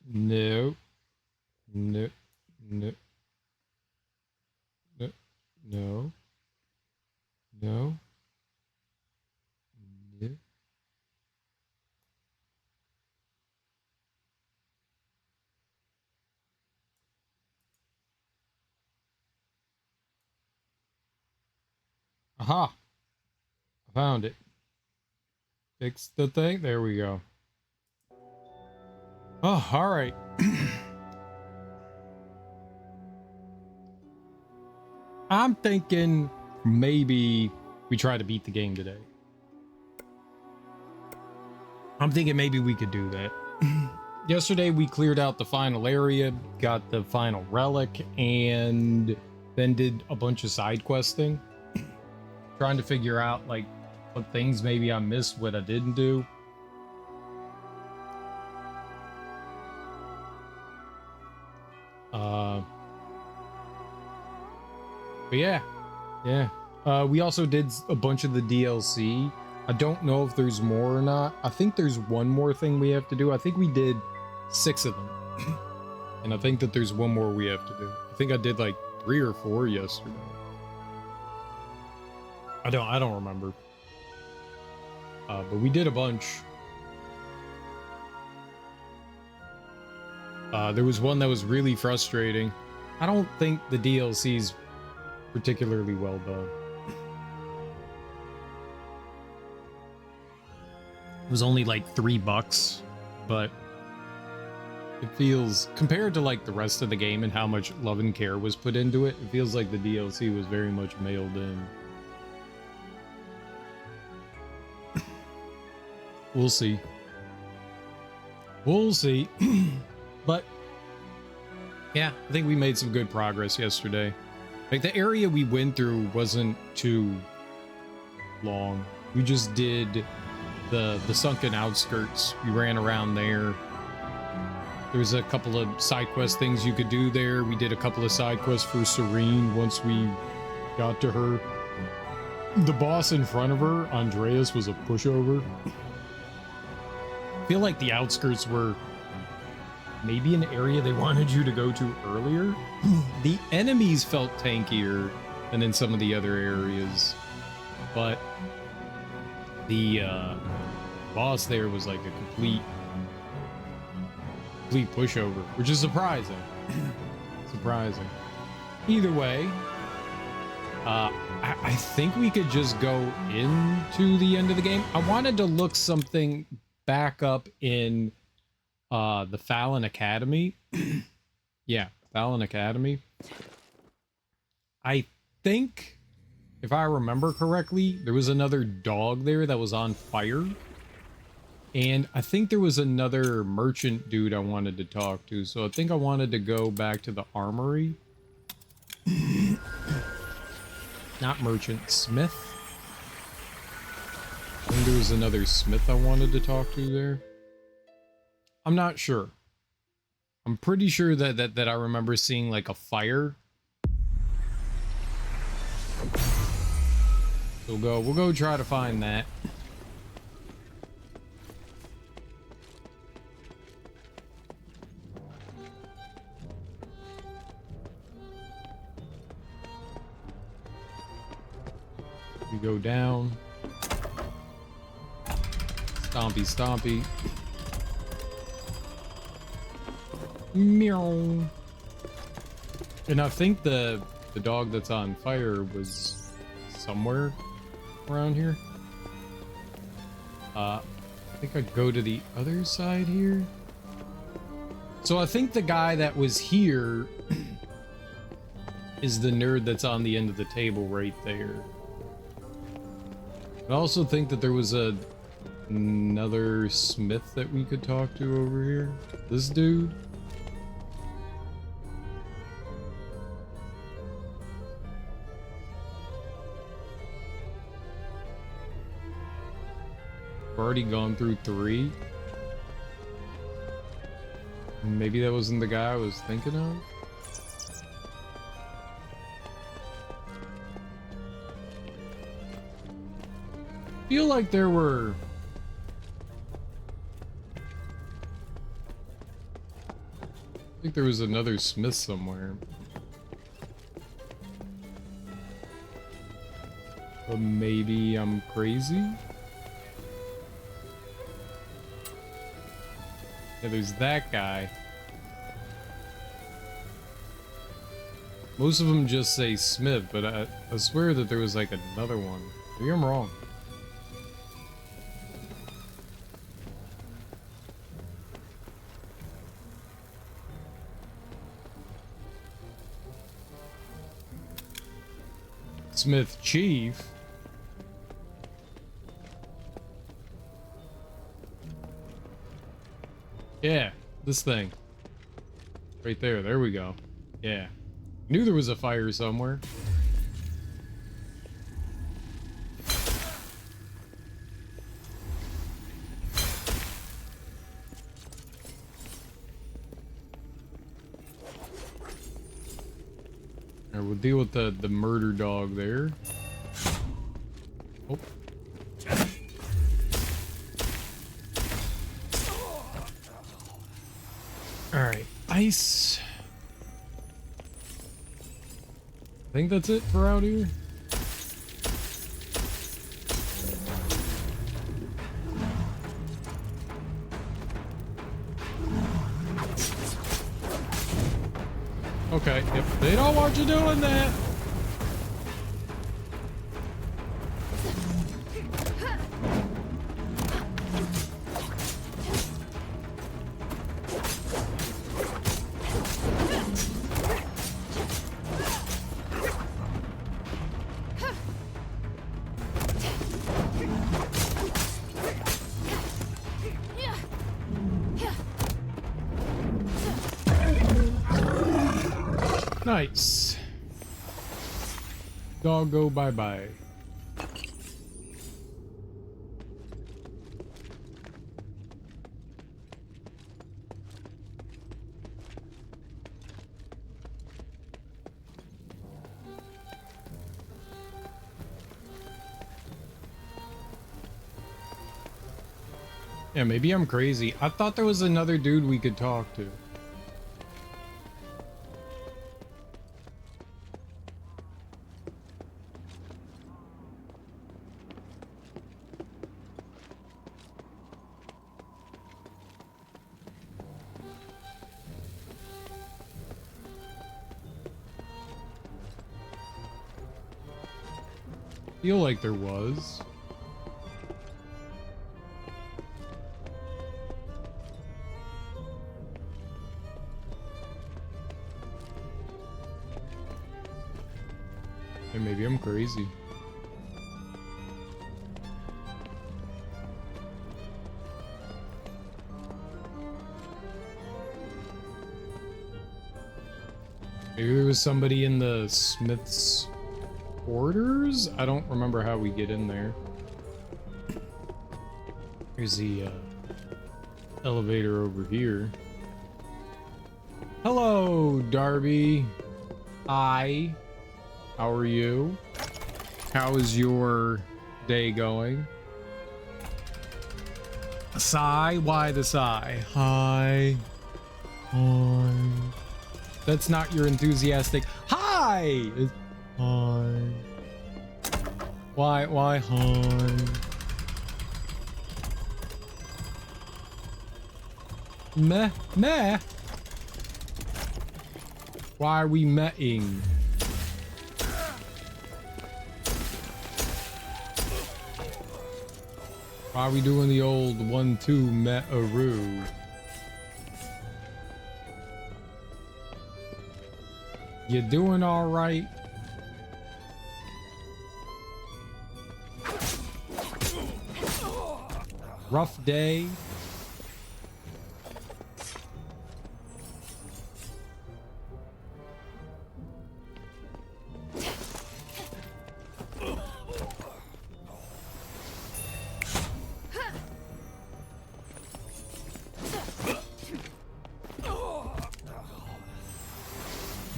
No. No. No. No. No. No. No. Aha. I found it. Fix the thing. There we go. Oh, all right. I'm thinking maybe we try to beat the game today. I'm thinking maybe we could do that. Yesterday we cleared out the final area, got the final relic, and then did a bunch of side questing. Trying to figure out like what things maybe I missed, what I didn't do. But yeah. We also did a bunch of the DLC. I don't know if there's more or not. I think there's one more thing we have to do. I think we did 6 of them. And I think that there's one more we have to do. I think I did like 3 or 4 yesterday. I don't remember. But we did a bunch. There was one that was really frustrating. I don't think the DLC's particularly well done. It was only like $3, but it feels, compared to like the rest of the game and how much love and care was put into it, it feels like the DLC was very much mailed in. We'll see. We'll see. But yeah, I think we made some good progress yesterday. Like the area we went through wasn't too long. We just did the sunken outskirts. We ran around there. There was a couple of side quest things you could do there. We did a couple of side quests for Serene once we got to her. The boss in front of her, Andreas, was a pushover. I feel like the outskirts were maybe an area they wanted you to go to earlier. The enemies felt tankier than in some of the other areas, but the boss there was like a complete pushover, which is surprising. Surprising. Either way, I think we could just go into the end of the game. I wanted to look something back up in the Fallon Academy. Yeah, Fallon Academy. I think, if I remember correctly, there was another dog there that was on fire. And I think there was another merchant dude I wanted to talk to. So I think I wanted to go back to the armory. Not merchant, smith. I think there was another smith I wanted to talk to there. I'm not sure. I'm pretty sure that I remember seeing like a fire. So we'll go try to find that. We go down. Stompy, stompy. Meow. And I think the dog that's on fire was somewhere around here. I think I'd go to the other side here. So I think the guy that was here is the nerd that's on the end of the table right there. I also think that there was another smith that we could talk to over here. This dude. We've already gone through 3. Maybe that wasn't the guy I was thinking of. Feel like there were I think there was another smith somewhere. But maybe I'm crazy? Yeah, there's that guy. Most of them just say Smith, but I swear that there was like another one. Maybe I'm wrong. Smith Chief? Yeah, this thing. Right there, there we go. Yeah. Knew there was a fire somewhere. Alright, we'll deal with the murder dog there. Oh. Alright, ice. I think that's it for out here. Okay, if they don't want you doing that. Nice. Doggo bye-bye. Yeah, maybe I'm crazy. I thought there was another dude we could talk to. Feel like there was. And maybe I'm crazy. Maybe there was somebody in the Smith's quarters? I don't remember how we get in there. Here's the elevator over here. Hello, Darby. Hi. How are you? How is your day going? A sigh? Why the sigh? Hi. Hi. That's not your enthusiastic hi. Hi. Why hi? Meh. Why are we mehing? Why are we doing the old 1-2 meh-a-roo? You doing all right? Rough day.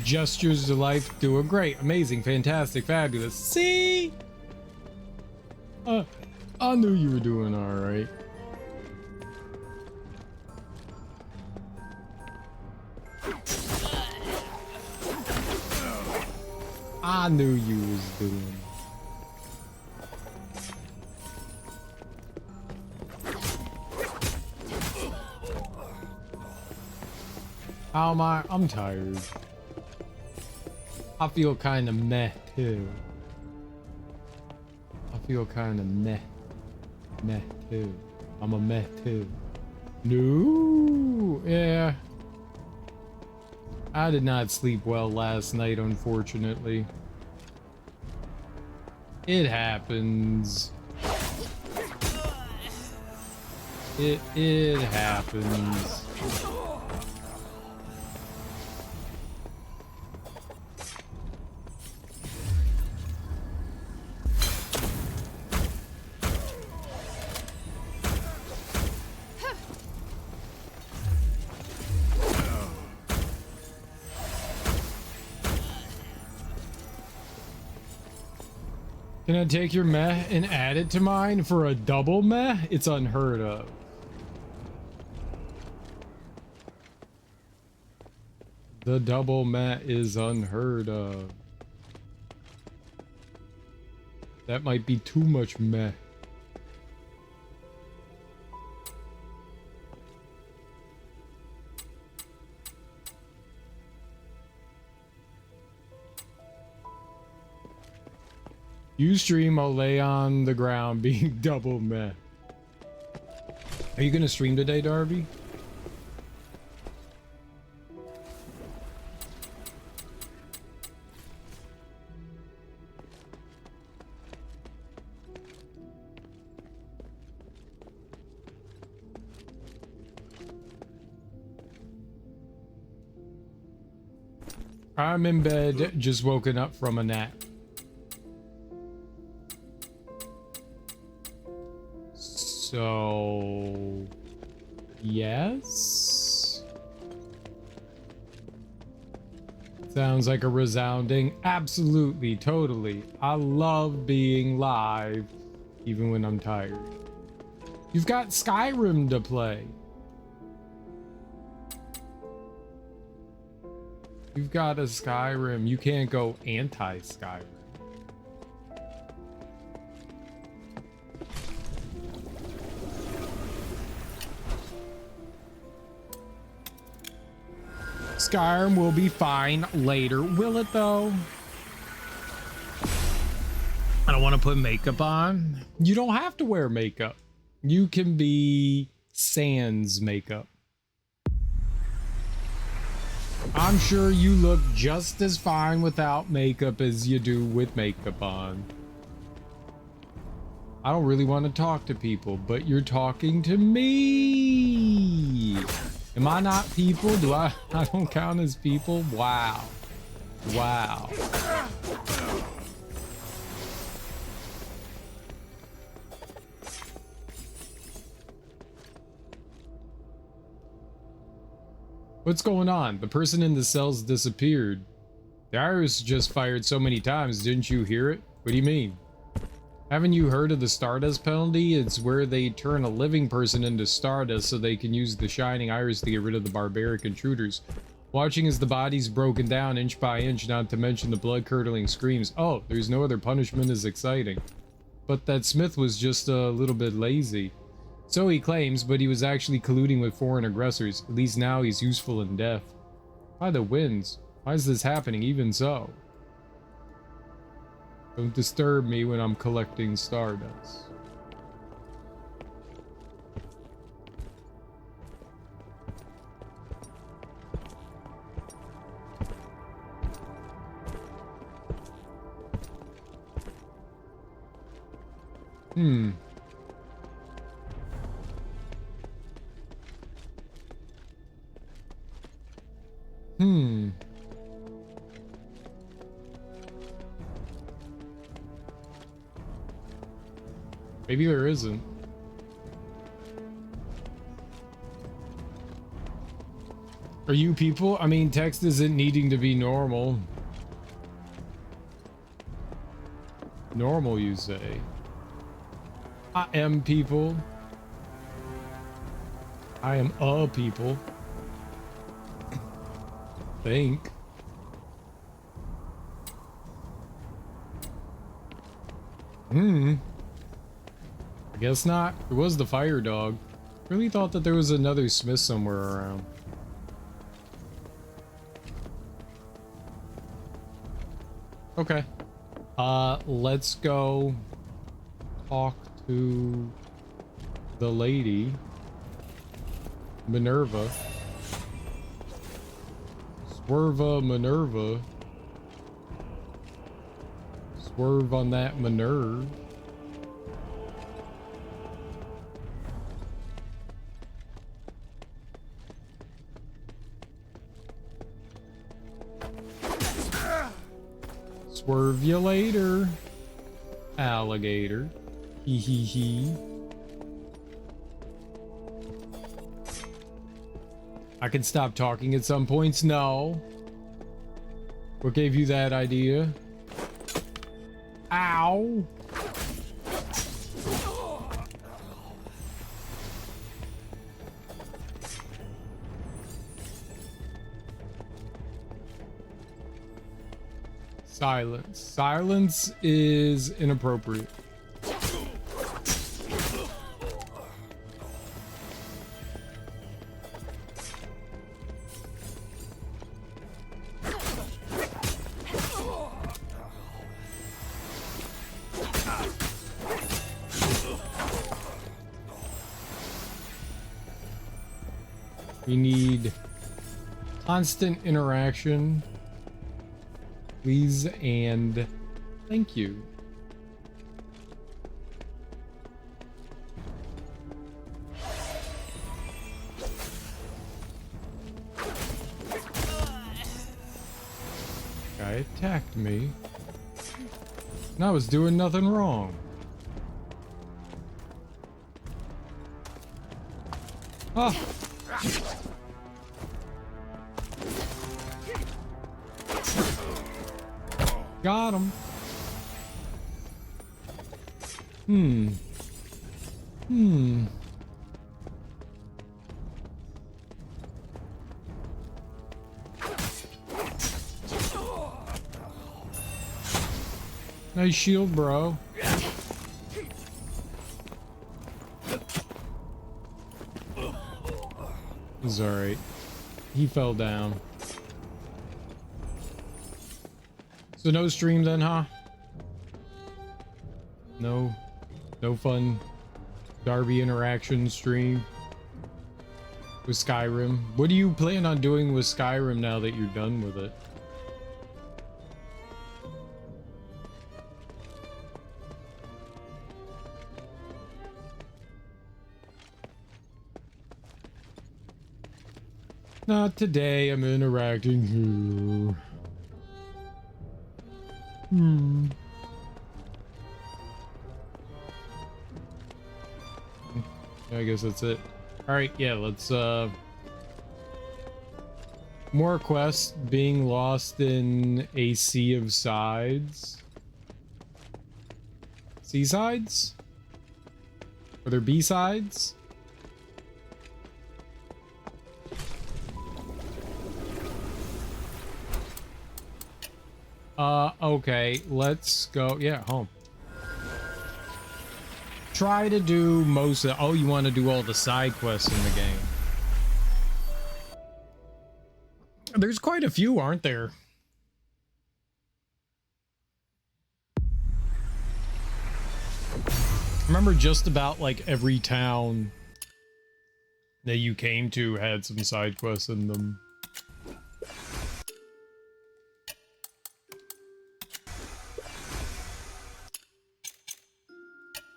Gestures to life, doing great, amazing, fantastic, fabulous. See? I knew you were doing all right. I knew you was doing. How am I? I'm tired. I feel kind of meh too. I feel kind of meh too. I'm a meh too. No, yeah. I did not sleep well last night, unfortunately. It happens. It happens. Can I take your meh and add it to mine for a double meh? It's unheard of. The double meh is unheard of. That might be too much meh. You stream, I'll lay on the ground being double meh. Are you gonna stream today, Darby? I'm in bed, just woken up from a nap. So, yes. Sounds like a resounding absolutely, totally. I love being live, even when I'm tired. You've got Skyrim to play. You've got a Skyrim. You can't go anti-Skyrim. Skyrim will be fine later. Will it though? I don't want to put makeup on. You don't have to wear makeup. You can be sans makeup. I'm sure you look just as fine without makeup as you do with makeup on. I don't really want to talk to people, but you're talking to me. Am I not people? Do I don't count as people? Wow. Wow. What's going on? The person in the cells disappeared. The iris just fired so many times, didn't you hear it? What do you mean? Haven't you heard of the Stardust penalty? It's where they turn a living person into Stardust so they can use the shining iris to get rid of the barbaric intruders. Watching as the body's broken down inch by inch, not to mention the blood-curdling screams. Oh, there's no other punishment as exciting. But that Smith was just a little bit lazy. So he claims, but he was actually colluding with foreign aggressors. At least now he's useful in death. By the winds. Why is this happening even so? Don't disturb me when I'm collecting Stardust. Maybe there isn't. Are you people? I mean, text isn't needing to be normal. Normal, you say? I am people. I am a people. Think. Hmm. I guess not. It was the fire dog. Really thought that there was another smith somewhere around. Okay. Let's go talk to the lady. Minerva. Swerva Minerva. Swerve on that Minerva. Swerve you later, alligator. Hee hee hee. I can stop talking at some points. No. What gave you that idea? Ow. Silence. Silence is inappropriate. We need constant interaction. Please and thank you. Guy attacked me. And I was doing nothing wrong. Ah. Got him. Nice shield, bro. He's alright. He fell down. So no stream then, huh? No fun Darby interaction stream with Skyrim. What do you plan on doing with Skyrim now that you're done with it? Not today, I'm interacting here. I guess that's it. Alright, yeah, let's more quests. Being lost in a sea of sides. Seasides? Are there B-sides? Okay, let's go. Yeah, home. Try to do most of... Oh, you want to do all the side quests in the game. There's quite a few, aren't there? I remember just about like every town that you came to had some side quests in them.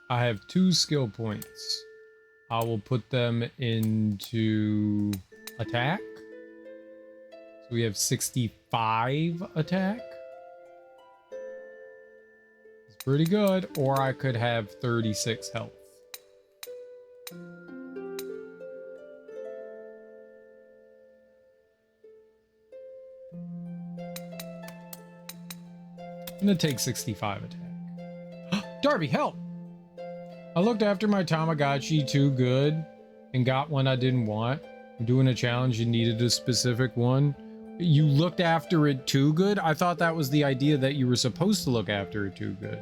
I have 2 skill points. I will put them into attack. So we have 65 attack. It's pretty good. Or I could have 36 health. I'm gonna take 65 attack. Darby, help! I looked after my Tamagotchi too good and got one I didn't want. I'm doing a challenge and needed a specific one. You looked after it too good? I thought that was the idea, that you were supposed to look after it too good.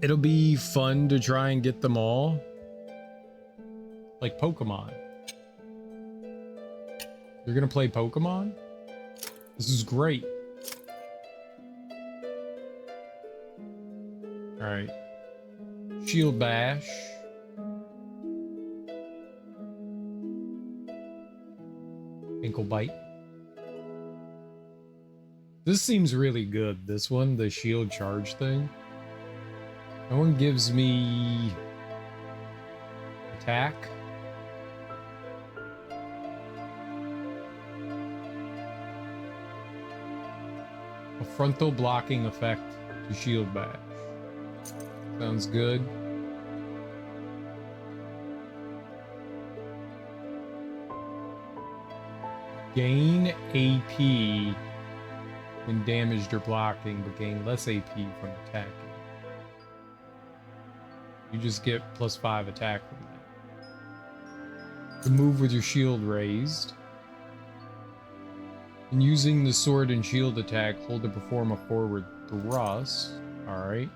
It'll be fun to try and get them all. Like Pokemon. You're gonna play Pokemon? This is great. Alright. Shield Bash. Ankle Bite. This seems really good. This one, the shield charge thing. That one gives me attack. A frontal blocking effect to shield bash. Sounds good. Gain AP when damaged or blocking, but gain less AP from attacking. You just get +5 attack from that. To move with your shield raised. And using the sword and shield attack, hold to perform a forward thrust. Alright.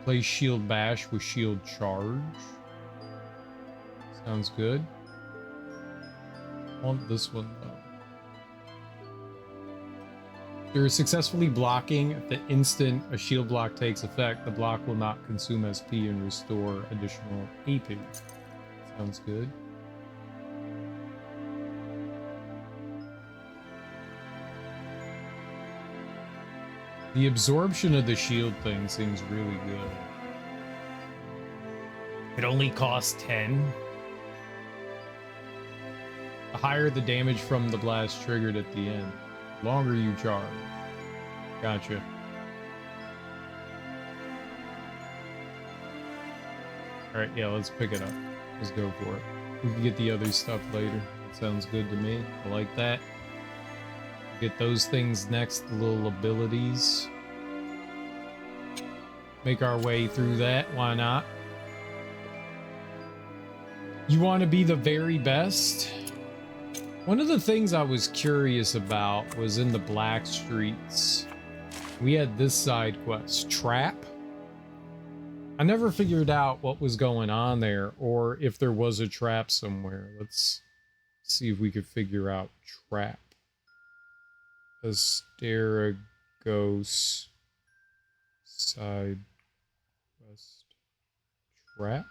Play shield bash with shield charge. Sounds good. I want this one though. You're successfully blocking. At the instant a shield block takes effect, the block will not consume SP and restore additional AP. Sounds good. The absorption of the shield thing seems really good. It only costs 10. The higher the damage from the blast triggered at the end, the longer you charge. Gotcha. Alright, yeah, let's pick it up. Let's go for it. We can get the other stuff later. That sounds good to me. I like that. Get those things next, the little abilities. Make our way through that. Why not? You want to be the very best? One of the things I was curious about was in the Black Streets. We had this side quest, Trap. I never figured out what was going on there or if there was a trap somewhere. Let's see if we could figure out Trap. Asterigos side quest Trap.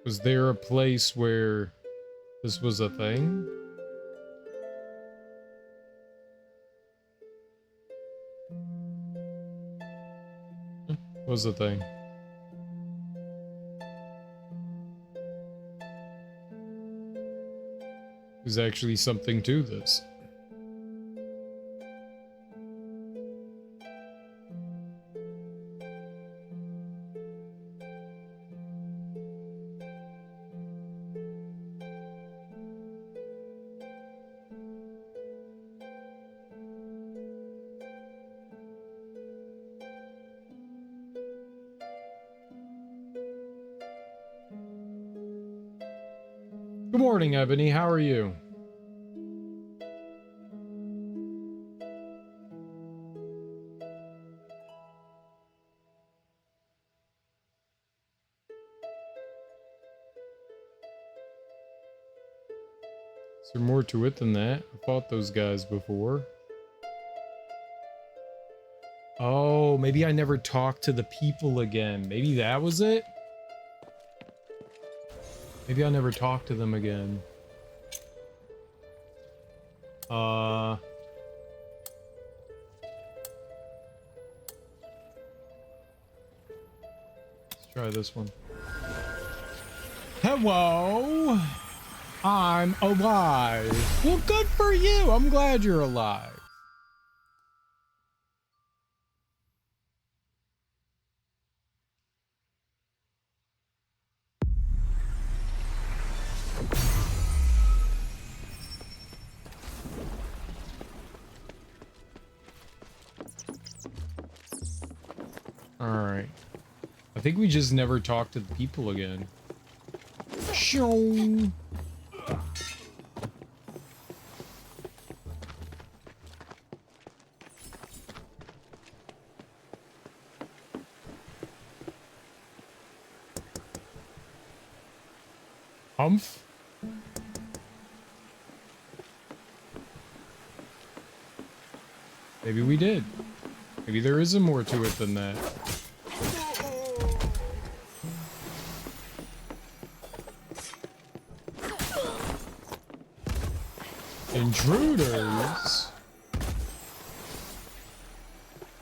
Was there a place where this was a thing? Was a thing. There's actually something to this. Good morning, Ebony. How are you? Is there more to it than that? I fought those guys before. Oh, maybe I never talked to the people again. Maybe that was it? Maybe I never talked to them again. Let's try this one. Hello! I'm alive. Well, good for you. I'm glad you're alive. All right. right. I think we just never talked to the people again. Shoo. Humph. Maybe we did. Maybe there isn't more to it than that. Intruders.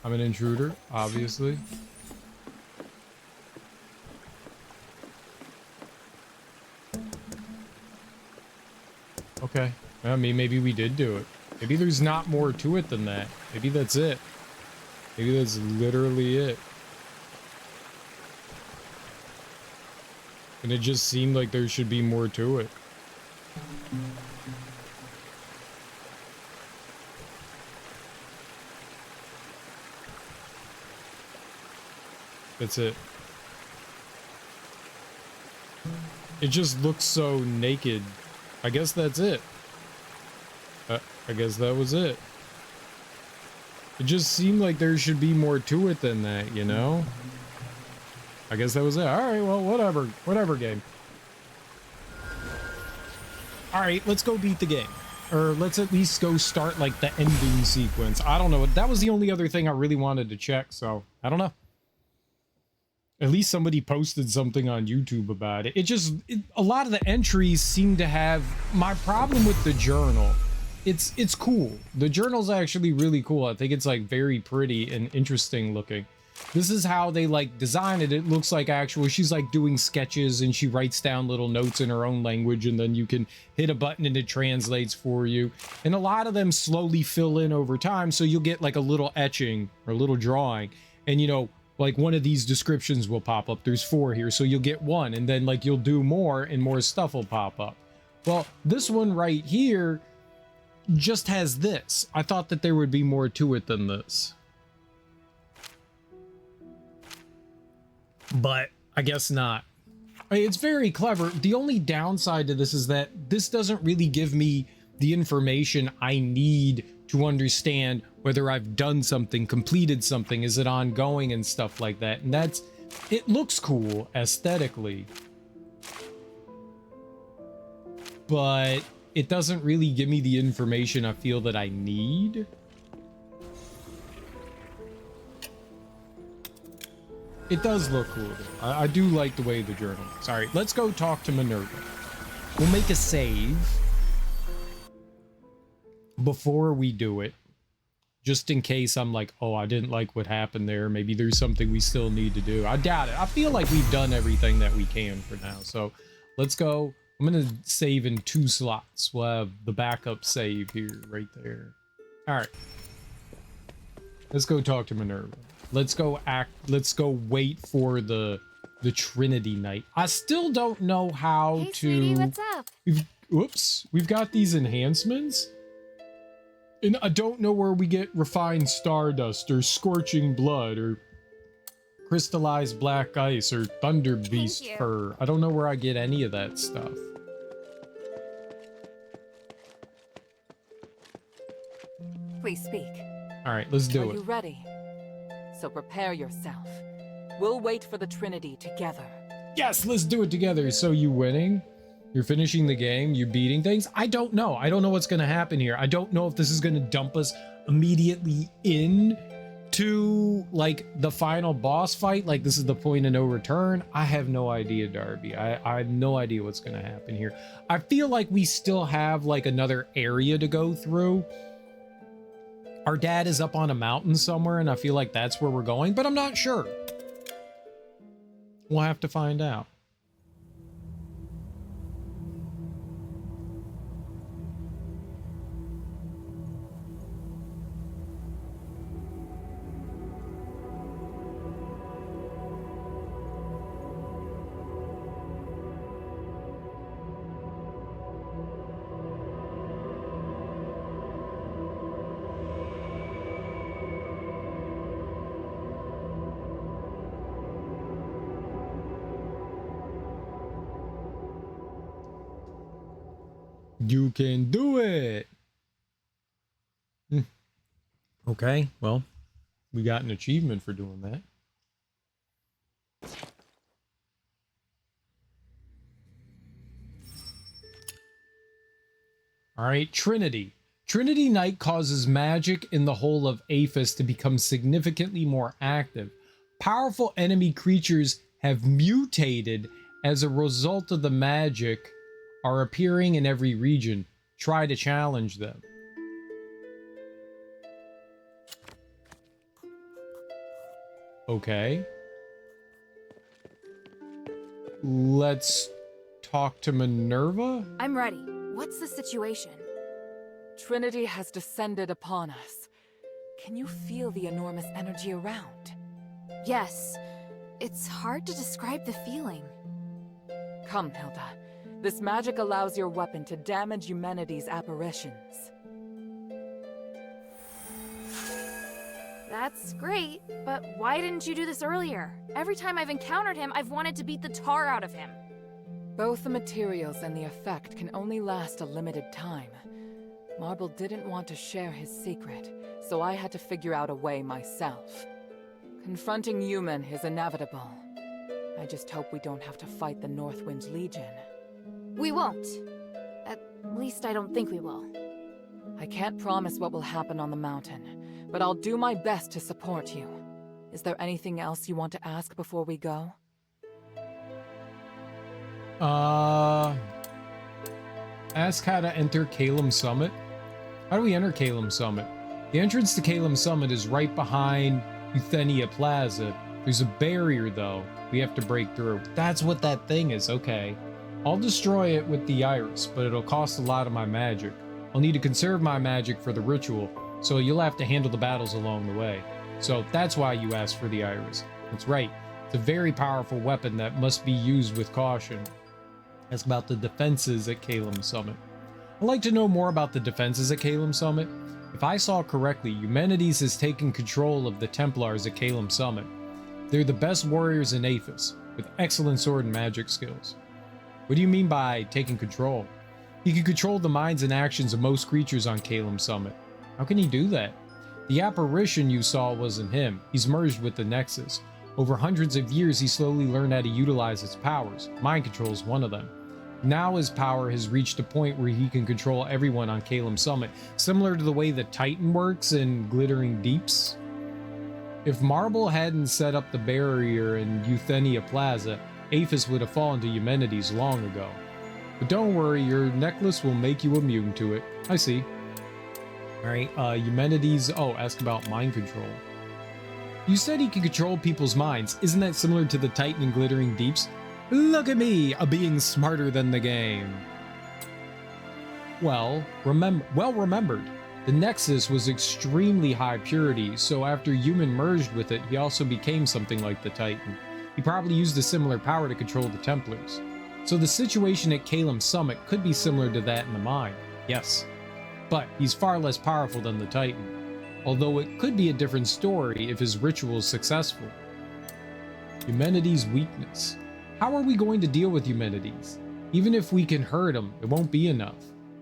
I'm an intruder, obviously. Okay. I mean, maybe we did do it. Maybe there's not more to it than that. Maybe that's it. Maybe that's literally it. And it just seemed like there should be more to it. That's it. It just looks so naked. I guess that's it. I guess that was it. It just seemed like there should be more to it than that, you know? I guess that was it. Alright, well, whatever. Whatever, game. Alright, let's go beat the game. Or let's at least go start, like, the ending sequence. I don't know. That was the only other thing I really wanted to check, so I don't know. At least somebody posted something on YouTube about it. A lot of the entries seem to have my problem with the journal. It's cool. The journal's actually really cool. I think it's like very pretty and interesting looking. This is how they like design it. It looks like actual, she's like doing sketches and she writes down little notes in her own language and then you can hit a button and it translates for you. And a lot of them slowly fill in over time. So you'll get like a little etching or a little drawing and you know, like one of these descriptions will pop up. There's 4 here. So you'll get one and then like you'll do more and more stuff will pop up. Well, this one right here just has this. I thought that there would be more to it than this. But I guess not. It's very clever. The only downside to this is that this doesn't really give me the information I need to understand whether I've done something, completed something, is it ongoing and stuff like that. And it looks cool aesthetically, but it doesn't really give me the information I feel that I need. It does look cool. I do like the way the journal looks. All right, let's go talk to Minerva. We'll make a save before we do it, just in case I'm like, oh, I didn't like what happened there. Maybe there's something we still need to do. I doubt it. I feel like we've done everything that we can for now. So let's go. I'm going to save in 2 slots. We'll have the backup save here, right there. All right. Let's go talk to Minerva. Let's go wait for the Trinity Night. I still don't know how Hey, to... sweetie, what's up? We've got these enhancements. And I don't know where we get refined stardust or scorching blood or crystallized black ice or thunder beast fur. I don't know where I get any of that stuff. Please speak. All right, let's do Are you ready? So prepare yourself. We'll wait for the Trinity together. Yes, let's do it together. So you winning? You're finishing the game? You beating things? I don't know. I don't know what's going to happen here. I don't know if this is going to dump us immediately in to like the final boss fight. Like this is the point of no return. I have no idea, Darby. I have no idea what's going to happen here. I feel like we still have like another area to go through. Our dad is up on a mountain somewhere, and I feel like that's where we're going, but I'm not sure. We'll have to find out. You can do it. Okay, well, we got an achievement for doing that. All right, Trinity. Trinity Knight causes magic in the whole of Aphis to become significantly more active. Powerful enemy creatures have mutated as a result of the magic are appearing in every region. Try to challenge them. Okay. Let's talk to Minerva? I'm ready. What's the situation? Trinity has descended upon us. Can you feel the enormous energy around? Yes. It's hard to describe the feeling. Come, Hilda. This magic allows your weapon to damage Eumenides' apparitions. That's great, but why didn't you do this earlier? Every time I've encountered him, I've wanted to beat the tar out of him. Both the materials and the effect can only last a limited time. Marble didn't want to share his secret, so I had to figure out a way myself. Confronting Eumen is inevitable. I just hope we don't have to fight the Northwind Legion. We won't. At least I don't think we will. I can't promise what will happen on the mountain, but I'll do my best to support you. Is there anything else you want to ask before we go? Ask how to enter Calum Summit. How do we enter Calum Summit? The entrance to Calum Summit is right behind Euthenia Plaza. There's a barrier, though, we have to break through. That's what that thing is, okay. I'll destroy it with the iris, but it'll cost a lot of my magic. I'll need to conserve my magic for the ritual, so you'll have to handle the battles along the way. So that's why you asked for the iris. That's right. It's a very powerful weapon that must be used with caution. Ask about the defenses at Calum Summit. I'd like to know more about the defenses at Calum Summit. If I saw correctly, Eumenides has taken control of the Templars at Calum Summit. They're the best warriors in Aphis, with excellent sword and magic skills. What do you mean by taking control? He can control the minds and actions of most creatures on Calum Summit. How can he do that? The apparition you saw wasn't him. He's merged with the Nexus. Over hundreds of years, he slowly learned how to utilize its powers. Mind control is one of them. Now his power has reached a point where he can control everyone on Calum Summit, similar to the way the Titan works in Glittering Deeps. If Marble hadn't set up the barrier in Euthenia Plaza, Aphis would have fallen to Eumenides long ago. But don't worry, your necklace will make you immune to it. I see. Alright, Eumenides... Oh, ask about mind control. You said he can control people's minds. Isn't that similar to the Titan in Glittering Deeps? Look at me, a being smarter than the game. Well remembered. The Nexus was extremely high purity, so after Eumen merged with it, he also became something like the Titan. He probably used a similar power to control the Templars. So the situation at Calum Summit could be similar to that in the mine, yes. But he's far less powerful than the Titan, although it could be a different story if his ritual is successful. Eumenides' weakness. How are we going to deal with Eumenides? Even if we can hurt him, it won't be enough.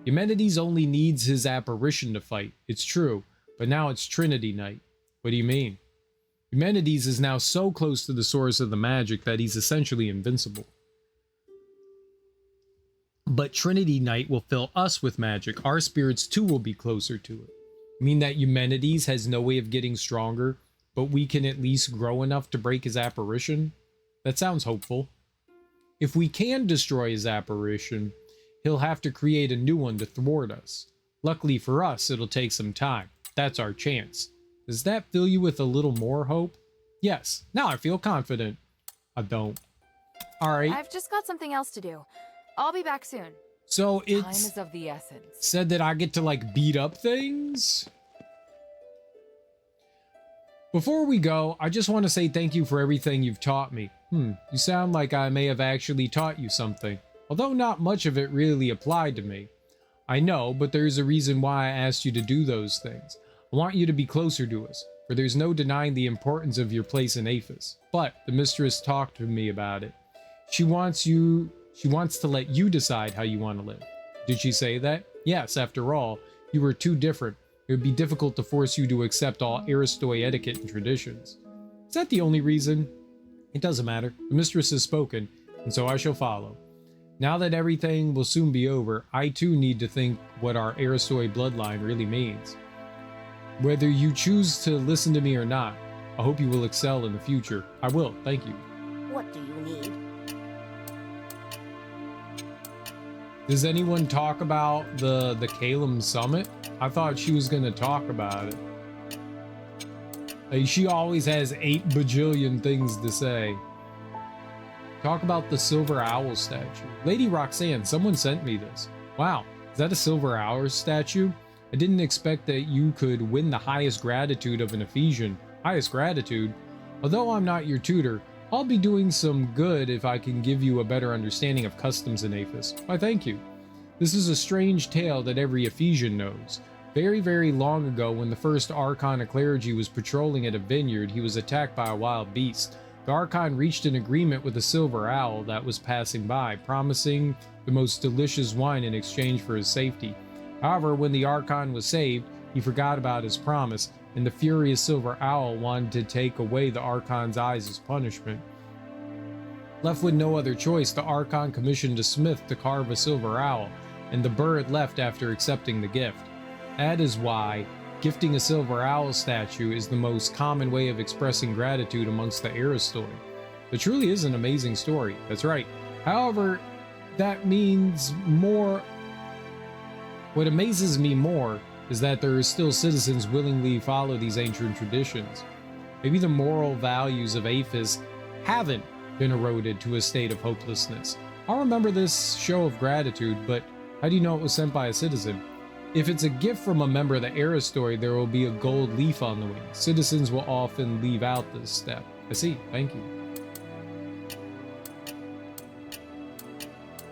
Eumenides only needs his apparition to fight, it's true, but now it's Trinity Knight. What do you mean? Eumenides is now so close to the source of the magic that he's essentially invincible. But Trinity Knight will fill us with magic. Our spirits too will be closer to it. You mean that Eumenides has no way of getting stronger, but we can at least grow enough to break his apparition? That sounds hopeful. If we can destroy his apparition, he'll have to create a new one to thwart us. Luckily for us, it'll take some time. That's our chance. Does that fill you with a little more hope? Yes. Now I feel confident. I don't. Alright. I've just got something else to do. I'll be back soon. Time So it's is of the essence. said that I get to like beat up things? Before we go, I just want to say thank you for everything you've taught me. You sound like I may have actually taught you something, although not much of it really applied to me. I know, but there's a reason why I asked you to do those things. I want you to be closer to us, for there's no denying the importance of your place in Aphis. But the mistress talked to me about it. She wants to let you decide how you want to live. Did she say that? Yes, after all, you were too different. It would be difficult to force you to accept all Aristoi etiquette and traditions. Is that the only reason? It doesn't matter. The mistress has spoken, and so I shall follow. Now that everything will soon be over, I too need to think what our Aristoi bloodline really means. Whether you choose to listen to me or not, I hope you will excel in the future. I will, thank you. What do you need? Does anyone talk about the Calum Summit? I thought she was gonna talk about it. Like, she always has 8 bajillion things to say. Talk about the Silver Owl statue. Lady Roxanne, someone sent me this. Wow, is that a Silver Owl statue? I didn't expect that you could win the highest gratitude of an Ephesian. Highest gratitude? Although I'm not your tutor, I'll be doing some good if I can give you a better understanding of customs in Aphis. Why, thank you. This is a strange tale that every Ephesian knows. Very, very long ago, when the first Archon of Clergy was patrolling at a vineyard, he was attacked by a wild beast. The Archon reached an agreement with a silver owl that was passing by, promising the most delicious wine in exchange for his safety. However, when the Archon was saved, he forgot about his promise, and the furious silver owl wanted to take away the Archon's eyes as punishment. Left with no other choice, the Archon commissioned a smith to carve a silver owl, and the bird left after accepting the gift. That is why gifting a silver owl statue is the most common way of expressing gratitude amongst the Aristoi. It truly is an amazing story, that's right. However, that means more. What amazes me more is that there are still citizens willingly follow these ancient traditions. Maybe the moral values of Aphis haven't been eroded to a state of hopelessness. I'll remember this show of gratitude, but how do you know it was sent by a citizen? If it's a gift from a member of the Aristoi, there will be a gold leaf on the wing. Citizens will often leave out this step. I see, thank you.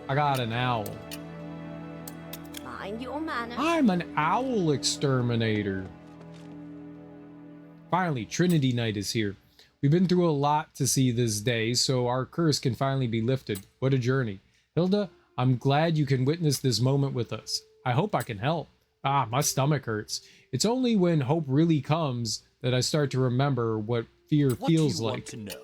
I got an owl. Mind your manners. I'm an owl exterminator. Finally, Trinity Night is here. We've been through a lot to see this day, so our curse can finally be lifted. What a journey. Hilda, I'm glad you can witness this moment with us. I hope I can help. My stomach hurts. It's only when hope really comes that I start to remember what fear feels like. What do you want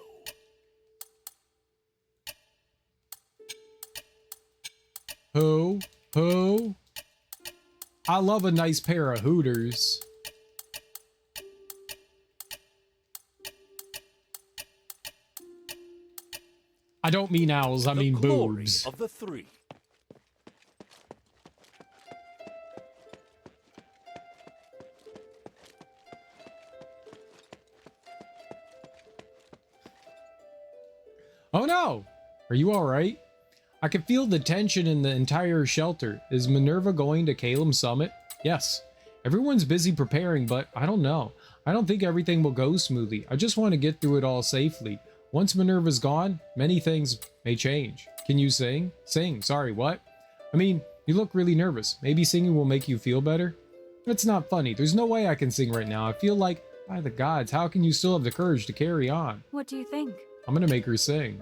to know? Ho? I love a nice pair of Hooters. I don't mean owls, I mean boobs. Of the 3. Oh no! Are you alright? I can feel the tension in the entire shelter. Is Minerva going to Calum Summit? Yes. Everyone's busy preparing, but I don't know. I don't think everything will go smoothly. I just want to get through it all safely. Once Minerva's gone, many things may change. Can you sing? Sing. Sorry, what? I mean, you look really nervous. Maybe singing will make you feel better? It's not funny. There's no way I can sing right now. I feel like, by the gods, how can you still have the courage to carry on? What do you think? I'm gonna make her sing.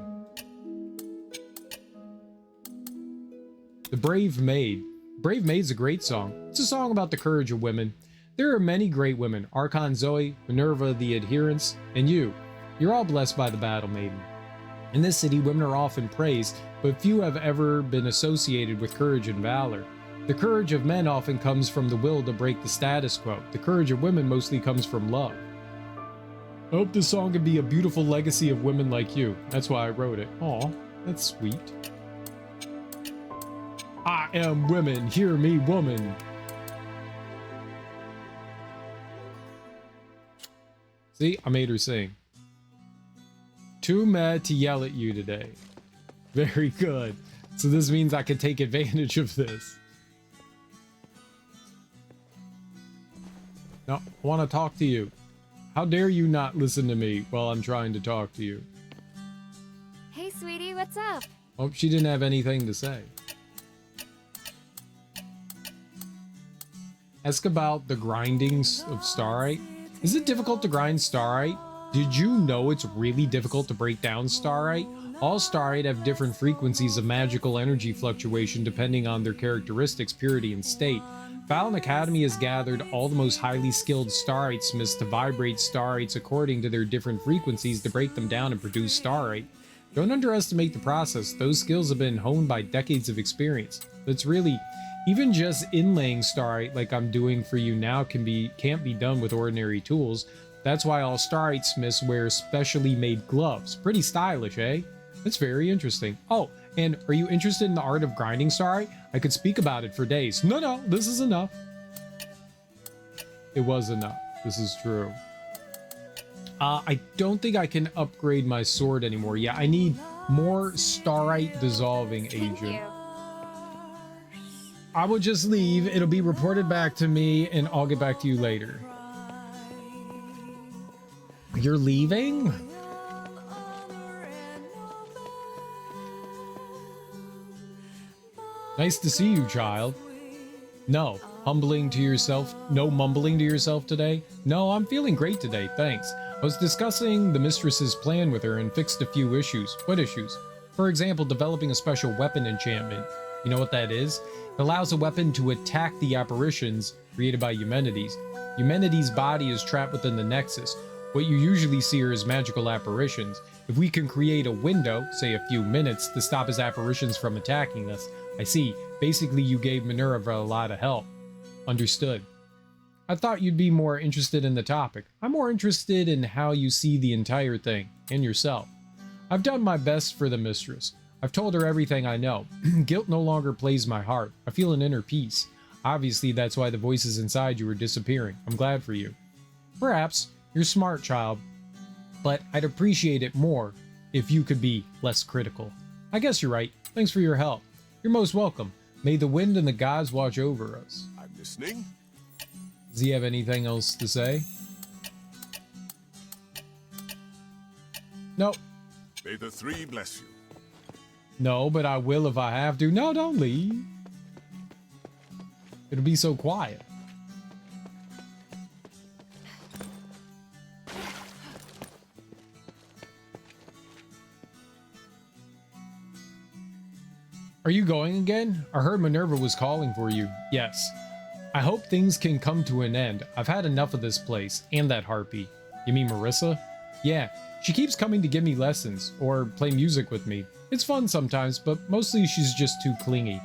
The Brave Maid. Brave Maid's a great song. It's a song about the courage of women. There are many great women. Archon Zoe, Minerva the Adherents, and you. You're all blessed by the Battle Maiden. In this city, women are often praised, but few have ever been associated with courage and valor. The courage of men often comes from the will to break the status quo. The courage of women mostly comes from love. I hope this song can be a beautiful legacy of women like you. That's why I wrote it. Aw, that's sweet. I am women, hear me, woman. See, I made her sing. Too mad to yell at you today. Very good. So this means I can take advantage of this. No, I want to talk to you. How dare you not listen to me while I'm trying to talk to you? Hey, sweetie, what's up? Oh, she didn't have anything to say. Ask about the grindings of Starite. Is it difficult to grind Starite? Did you know it's really difficult to break down starite? All starite have different frequencies of magical energy fluctuation depending on their characteristics, purity, and state. Fallon Academy has gathered all the most highly skilled starite smiths to vibrate starites according to their different frequencies to break them down and produce starite. Don't underestimate the process. Those skills have been honed by decades of experience. That's really, even just inlaying starite like I'm doing for you now can't be done with ordinary tools. That's why all starite smiths wear specially made gloves. Pretty stylish, eh? That's very interesting. Oh, and are you interested in the art of grinding starite? I could speak about it for days. No, this is enough. It was enough. This is true. I don't think I can upgrade my sword anymore. Yeah, I need more starite dissolving agent. Thank you. I will just leave. It'll be reported back to me, and I'll get back to you later. You're leaving? Nice to see you, child. No, humbling to yourself. No mumbling to yourself today? No, I'm feeling great today, thanks. I was discussing the mistress's plan with her and fixed a few issues. What issues? For example, developing a special weapon enchantment. You know what that is? It allows a weapon to attack the apparitions created by Eumenides. Eumenides' body is trapped within the Nexus. What you usually see are his magical apparitions. If we can create a window, say a few minutes, to stop his apparitions from attacking us. I see. Basically, you gave Minerva a lot of help. Understood. I thought you'd be more interested in the topic. I'm more interested in how you see the entire thing, and yourself. I've done my best for the mistress. I've told her everything I know. Guilt no longer plays my heart. I feel an inner peace. Obviously, that's why the voices inside you are disappearing. I'm glad for you. Perhaps. You're smart, child. But I'd appreciate it more if you could be less critical. I guess you're right. Thanks for your help. You're most welcome. May the wind and the gods watch over us. I'm listening. Does he have anything else to say? Nope. May the three bless you. No, but I will if I have to. No, don't leave. It'll be so quiet. Are you going again? I heard Minerva was calling for you. Yes. I hope things can come to an end. I've had enough of this place, and that harpy. You mean Marissa? Yeah, she keeps coming to give me lessons, or play music with me. It's fun sometimes, but mostly she's just too clingy.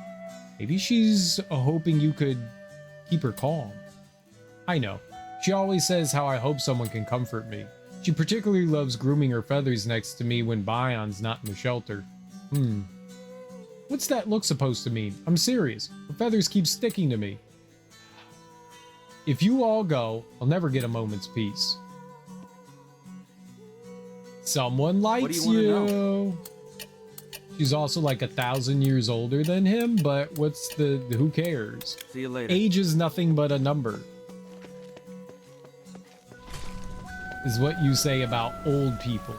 Maybe she's hoping you could keep her calm. I know. She always says how I hope someone can comfort me. She particularly loves grooming her feathers next to me when Bion's not in the shelter. What's that look supposed to mean? I'm serious. Her feathers keep sticking to me. If you all go, I'll never get a moment's peace. Someone likes you. She's also like 1,000 years older than him, but what's who cares? See you later. Age is nothing but a number. Is what you say about old people.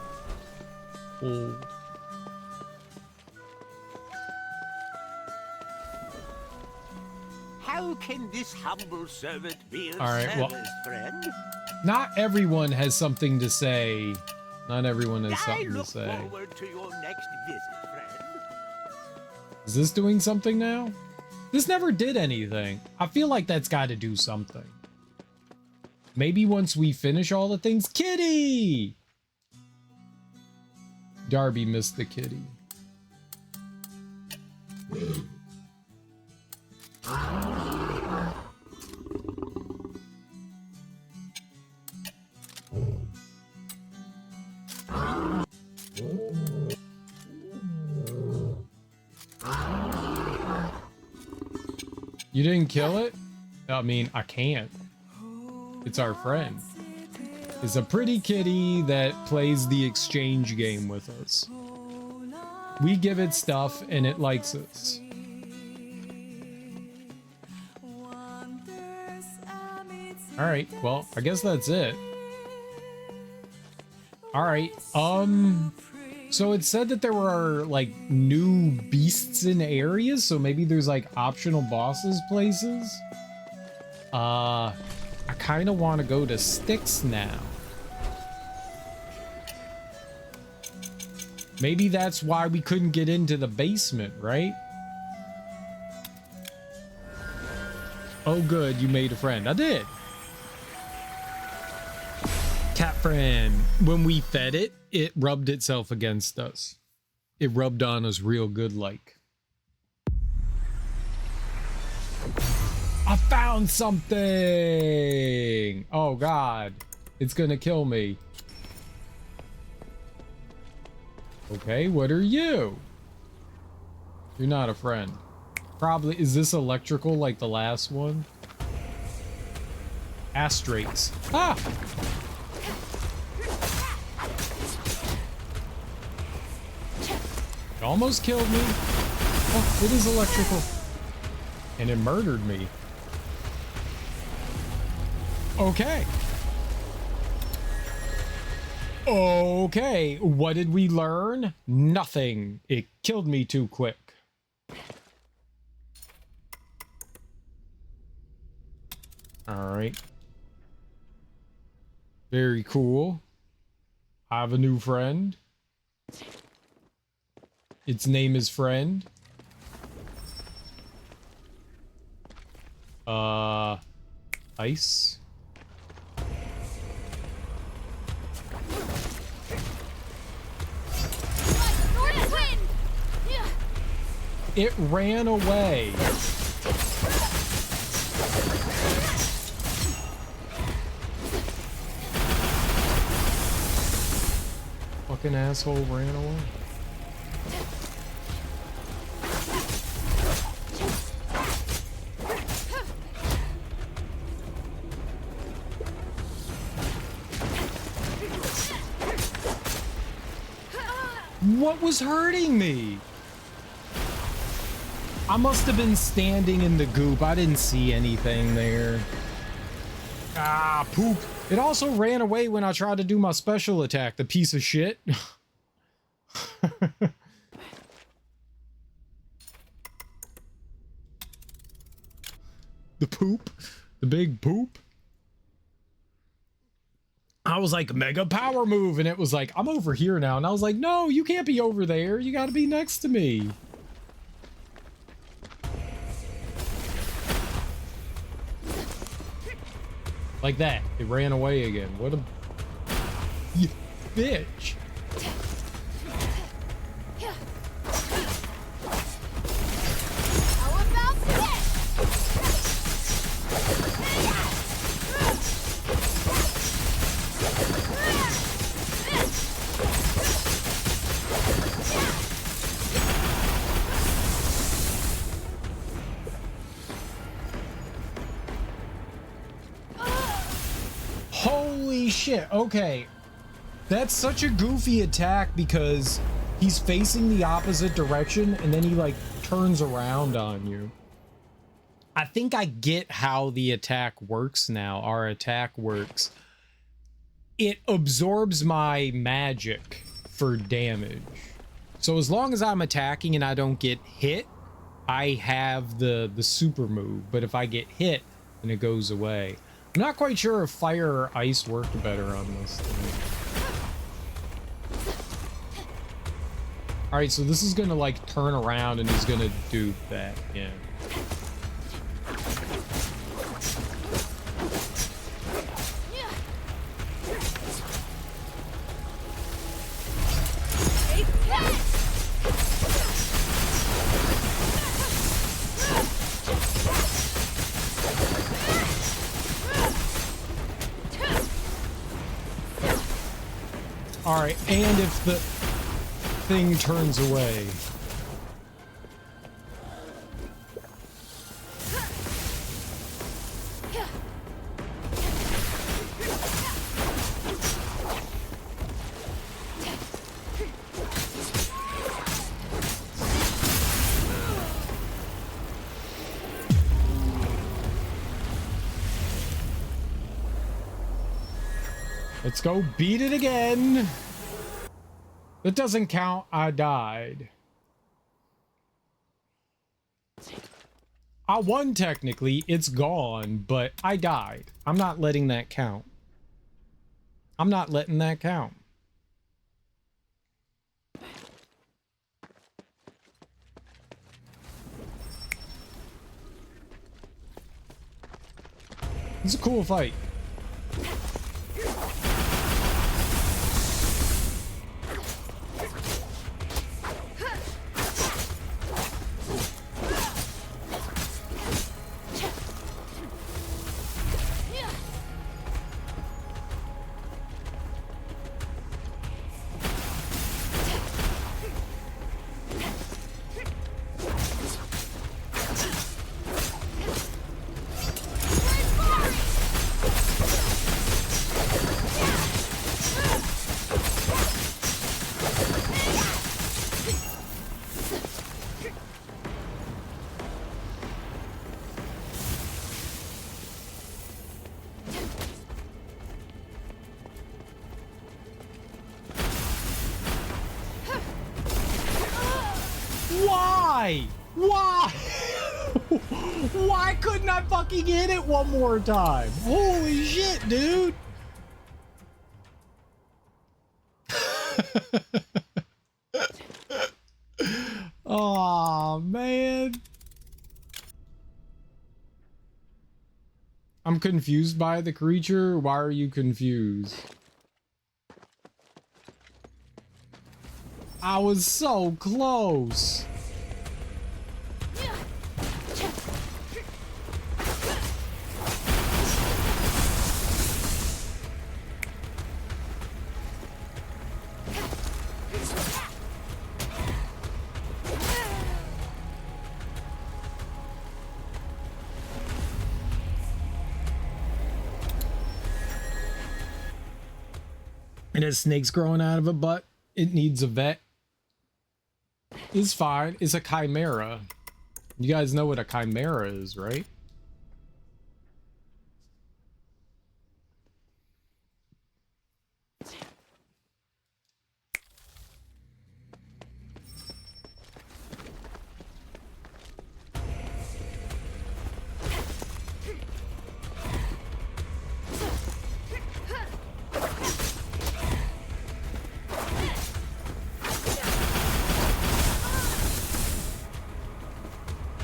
Old. How can this humble servant be of All right, well, service, friend? not everyone has something to say. Not everyone has I something to look say. forward to your next visit, friend. Is this doing something now? This never did anything. I feel like that's got to do something. Maybe once we finish all the things. Kitty! Darby missed the kitty. You didn't kill it? I mean, I can't. It's our friend. It's a pretty kitty that plays the exchange game with us. We give it stuff and it likes us. Alright, well, I guess that's it. Alright, so it said that there were, like, new beasts in areas, so maybe there's, like, optional bosses places? I kind of want to go to Styx now. Maybe that's why we couldn't get into the basement, right? Oh, good, you made a friend. I did. Cat friend. When we fed it, it rubbed itself against us. It rubbed on us real good like. I found something! Oh, God. It's gonna kill me. Okay, what are you? You're not a friend. Probably, is this electrical like the last one? Asterigos. Ah! It almost killed me. Oh, it is electrical. And it murdered me. Okay. Okay, what did we learn? Nothing. It killed me too quick. All right. Very cool. I have a new friend. Its name is Friend. Ice. It ran away. Fucking asshole ran away. What was hurting me? I must have been standing in the goop. I didn't see anything there. Ah, poop. It also ran away when I tried to do my special attack, the piece of shit. The poop. The big poop. I was like, mega power move. And it was like, I'm over here now. And I was like, no, you can't be over there. You got to be next to me. Like that. It ran away again. What a... You bitch. How about this? Holy shit. Okay. That's such a goofy attack because he's facing the opposite direction and then he like turns around on you. I think I get how the attack works now. Our attack works. It absorbs my magic for damage. So as long as I'm attacking and I don't get hit, I have the super move. But if I get hit, then it goes away. I'm not quite sure if fire or ice worked better on this thing. All right, so this is gonna like turn around and he's gonna do that. Yeah. All right, and if the thing turns away. Let's go beat it again. That doesn't count. I died. I won technically. It's gone, but I died. I'm not letting that count. I'm not letting that count. It's a cool fight. Why? Why? Why couldn't I fucking hit it one more time? Holy shit, dude. Oh, man. I'm confused by the creature. Why are you confused? I was so close. And a snake's growing out of a butt. It needs a vet. It's fine. It's a chimera. You guys know what a chimera is, right?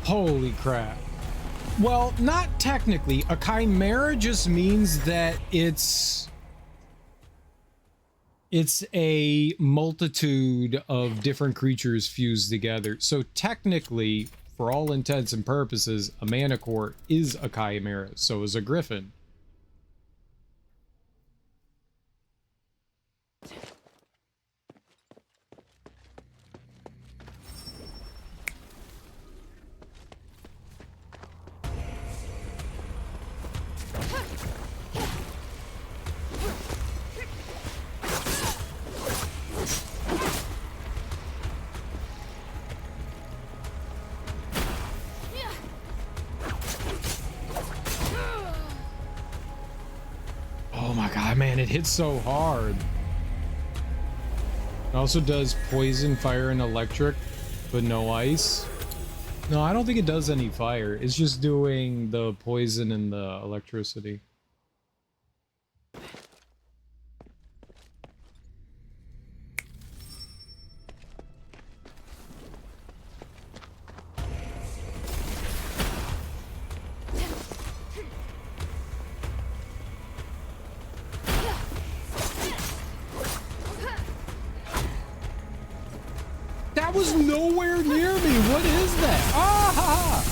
Holy crap. Well, not technically. A chimera just means that it's a multitude of different creatures fused together. So technically, for all intents and purposes, a manicore is a chimera. So is a griffin. Oh my god, man, it hits so hard. It also does poison, fire, and electric, but no ice. No, I don't think it does any fire. It's just doing the poison and the electricity. That was nowhere near me. What is that? Ah! Ha, ha.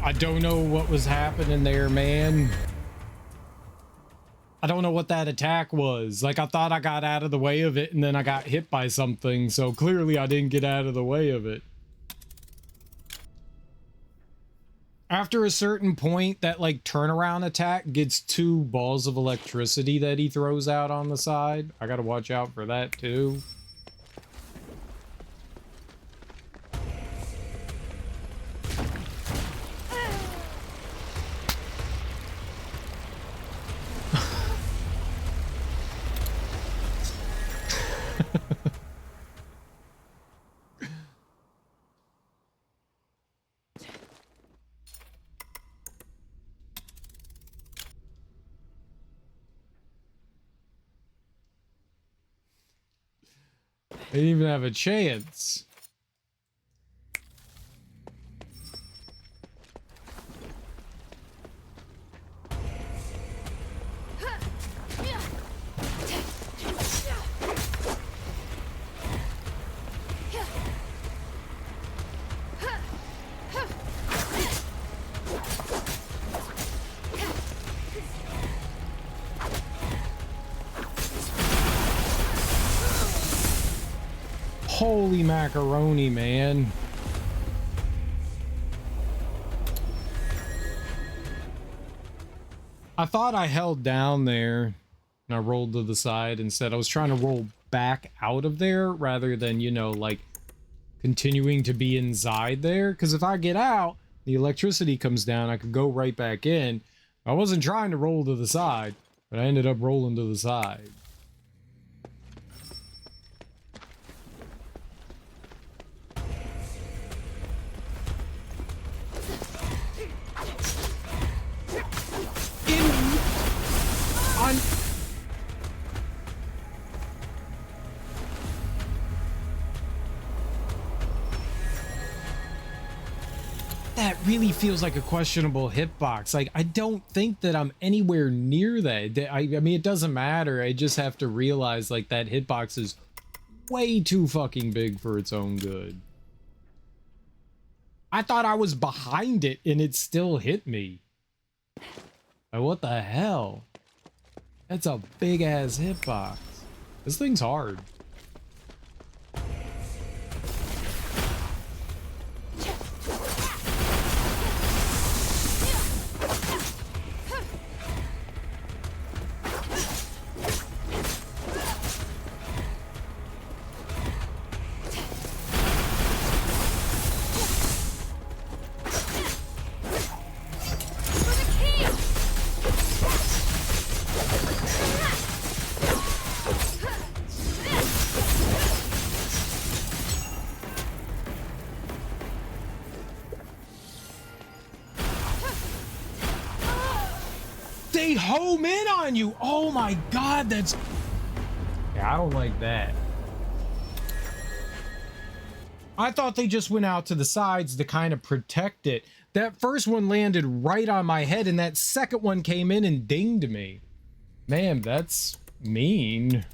I don't know what was happening there, man. I don't know what that attack was. Like, I thought I got out of the way of it, and then I got hit by something, so clearly I didn't get out of the way of it. After a certain point, that like turnaround attack gets 2 balls of electricity that he throws out on the side. I gotta watch out for that too. They didn't even have a chance. Holy macaroni, man. I thought I held down there and I rolled to the side instead. I was trying to roll back out of there rather than, you know, like continuing to be inside there. Because if I get out, the electricity comes down, I could go right back in. I wasn't trying to roll to the side, but I ended up rolling to the side. That really feels like a questionable hitbox. Like, I don't think that I'm anywhere near that. I mean, it doesn't matter. I just have to realize, like, that hitbox is way too fucking big for its own good. I thought I was behind it and it still hit me. Like, what the hell? That's a big ass hitbox. This thing's hard. They home in on you. Oh my god, that's... Yeah, I don't like that. I thought they just went out to the sides to kind of protect it. That first one landed right on my head, and that second one came in and dinged me. Man, that's mean.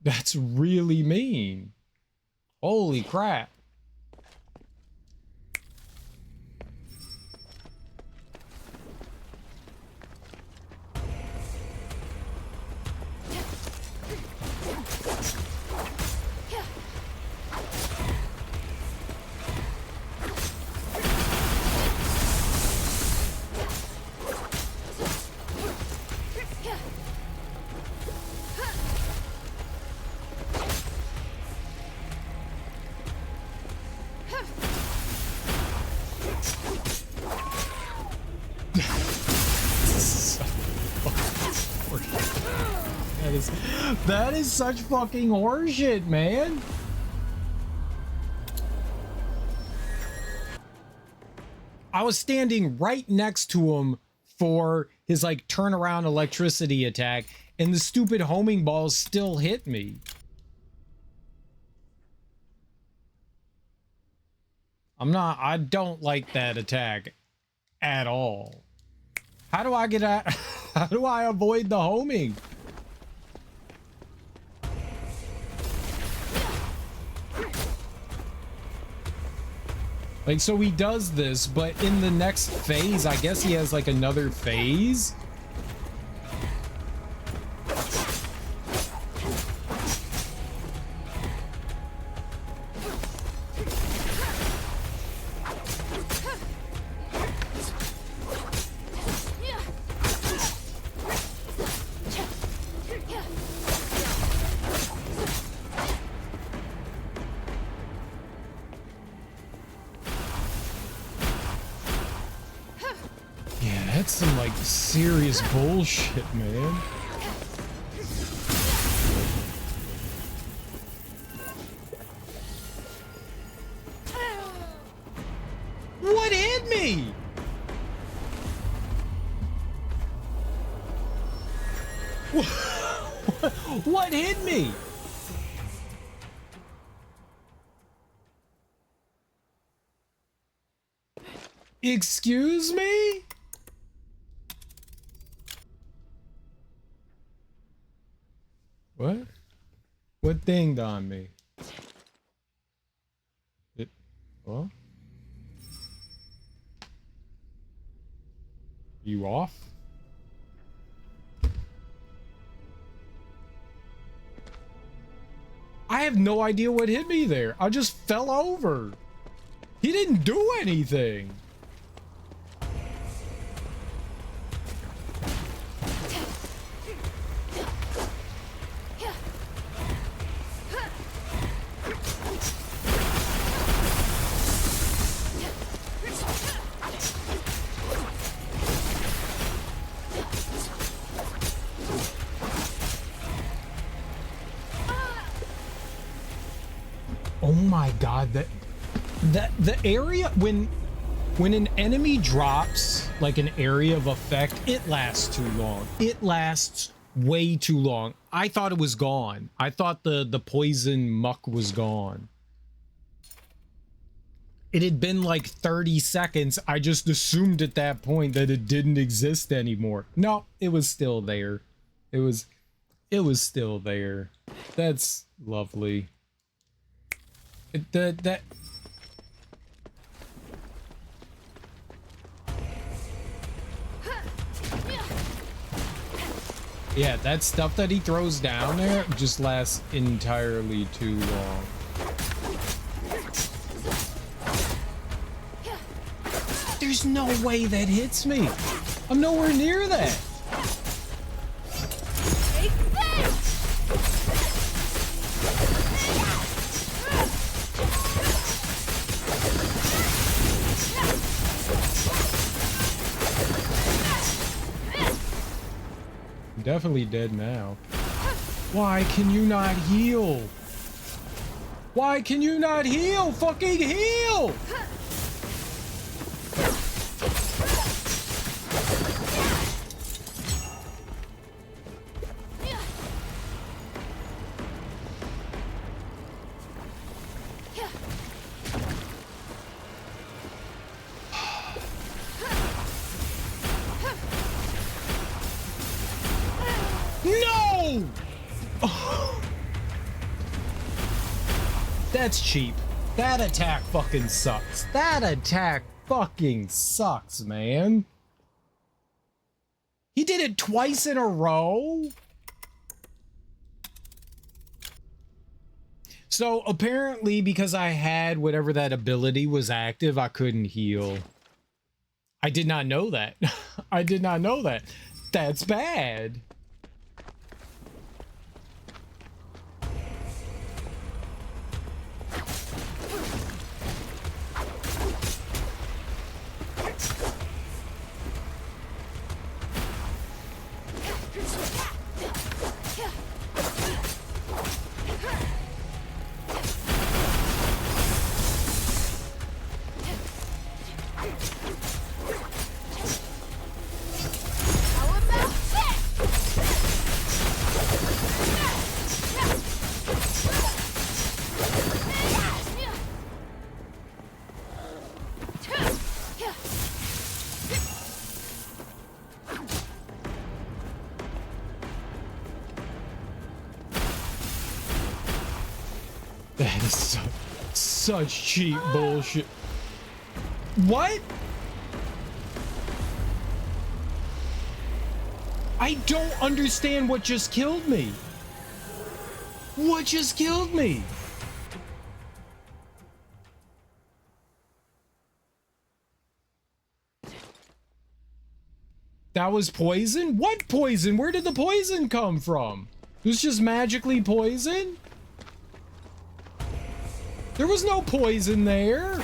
That's really mean. Holy crap. That is such fucking horseshit, man. I was standing right next to him for his like turnaround electricity attack, and the stupid homing balls still hit me. I don't like that attack at all. How do I get out? How do I avoid the homing? Like, so he does this, but in the next phase, I guess he has like another phase. That's some, like, serious bullshit, man. What hit me? What hit me? Excuse me? What? What dinged on me? It, well? You off? I have no idea what hit me there. I just fell over. He didn't do anything. Oh my god, the area when an enemy drops like an area of effect, it lasts too long. It lasts way too long. I thought it was gone. I thought the poison muck was gone. It had been like 30 seconds. I just assumed at that point that it didn't exist anymore. No, it was still there. It was still there. That's lovely. Yeah, that stuff that he throws down there just lasts entirely too long. There's no way that hits me. I'm nowhere near that. Definitely dead now. Why can you not heal? Why can you not heal? Fucking heal! No! Oh. That's cheap. That attack fucking sucks. That attack fucking sucks, man. He did it twice in a row? So apparently because I had whatever that ability was active, I couldn't heal. I did not know that. I did not know that. That's bad. That is such cheap bullshit. What? I don't understand what just killed me. What just killed me? That was poison? What poison? Where did the poison come from? It was just magically poison? There was no poison there.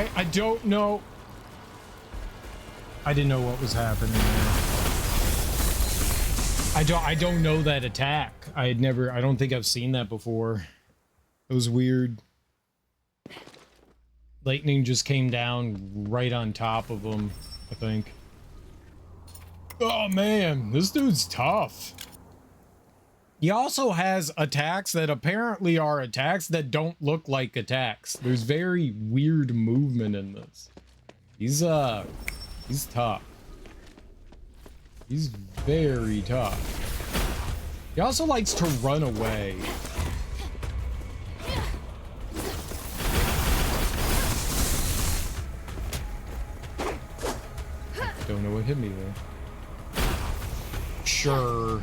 Okay, I don't know. I didn't know what was happening there. I don't know that attack. I don't think I've seen that before. It was weird. Lightning just came down right on top of him, I think. Oh man, this dude's tough. He also has attacks that apparently are attacks that don't look like attacks. There's very weird movement in this. He's tough. He's very tough. He also likes to run away. Don't know what hit me there. Sure.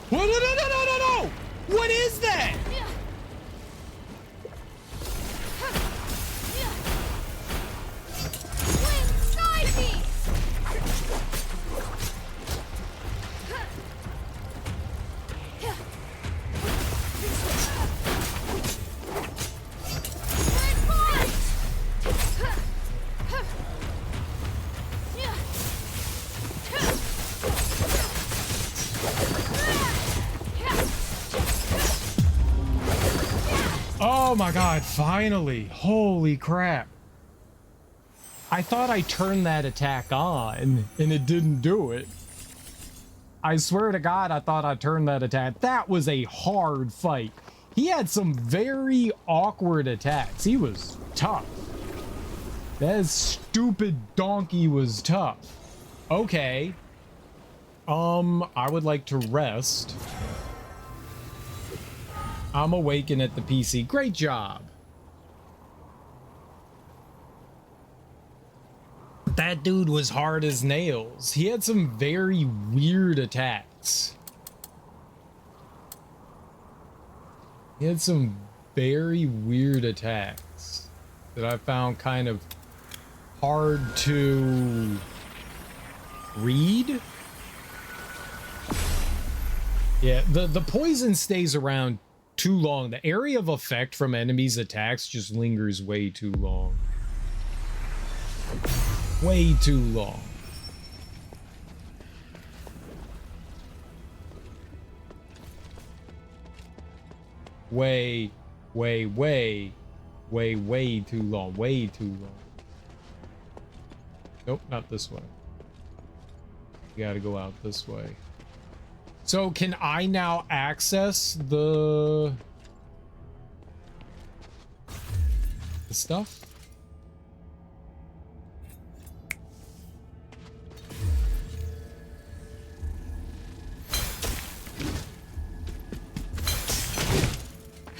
What? No! What is that? Inside me! Oh my god, finally. Holy crap. I thought I turned that attack on and it didn't do it. I swear to God, I thought I turned that attack. That was a hard fight. He had some very awkward attacks. He was tough. That stupid donkey was tough. Okay. I would like to rest. I'm awakened at the PC. Great job. That dude was hard as nails. He had some very weird attacks. He had some very weird attacks that I found kind of hard to read. Yeah, the poison stays around too long. The area of effect from enemies' attacks just lingers way too long. Way too long. Way too long. Way too long. Nope, not this way. You gotta go out this way. So can I now access the stuff?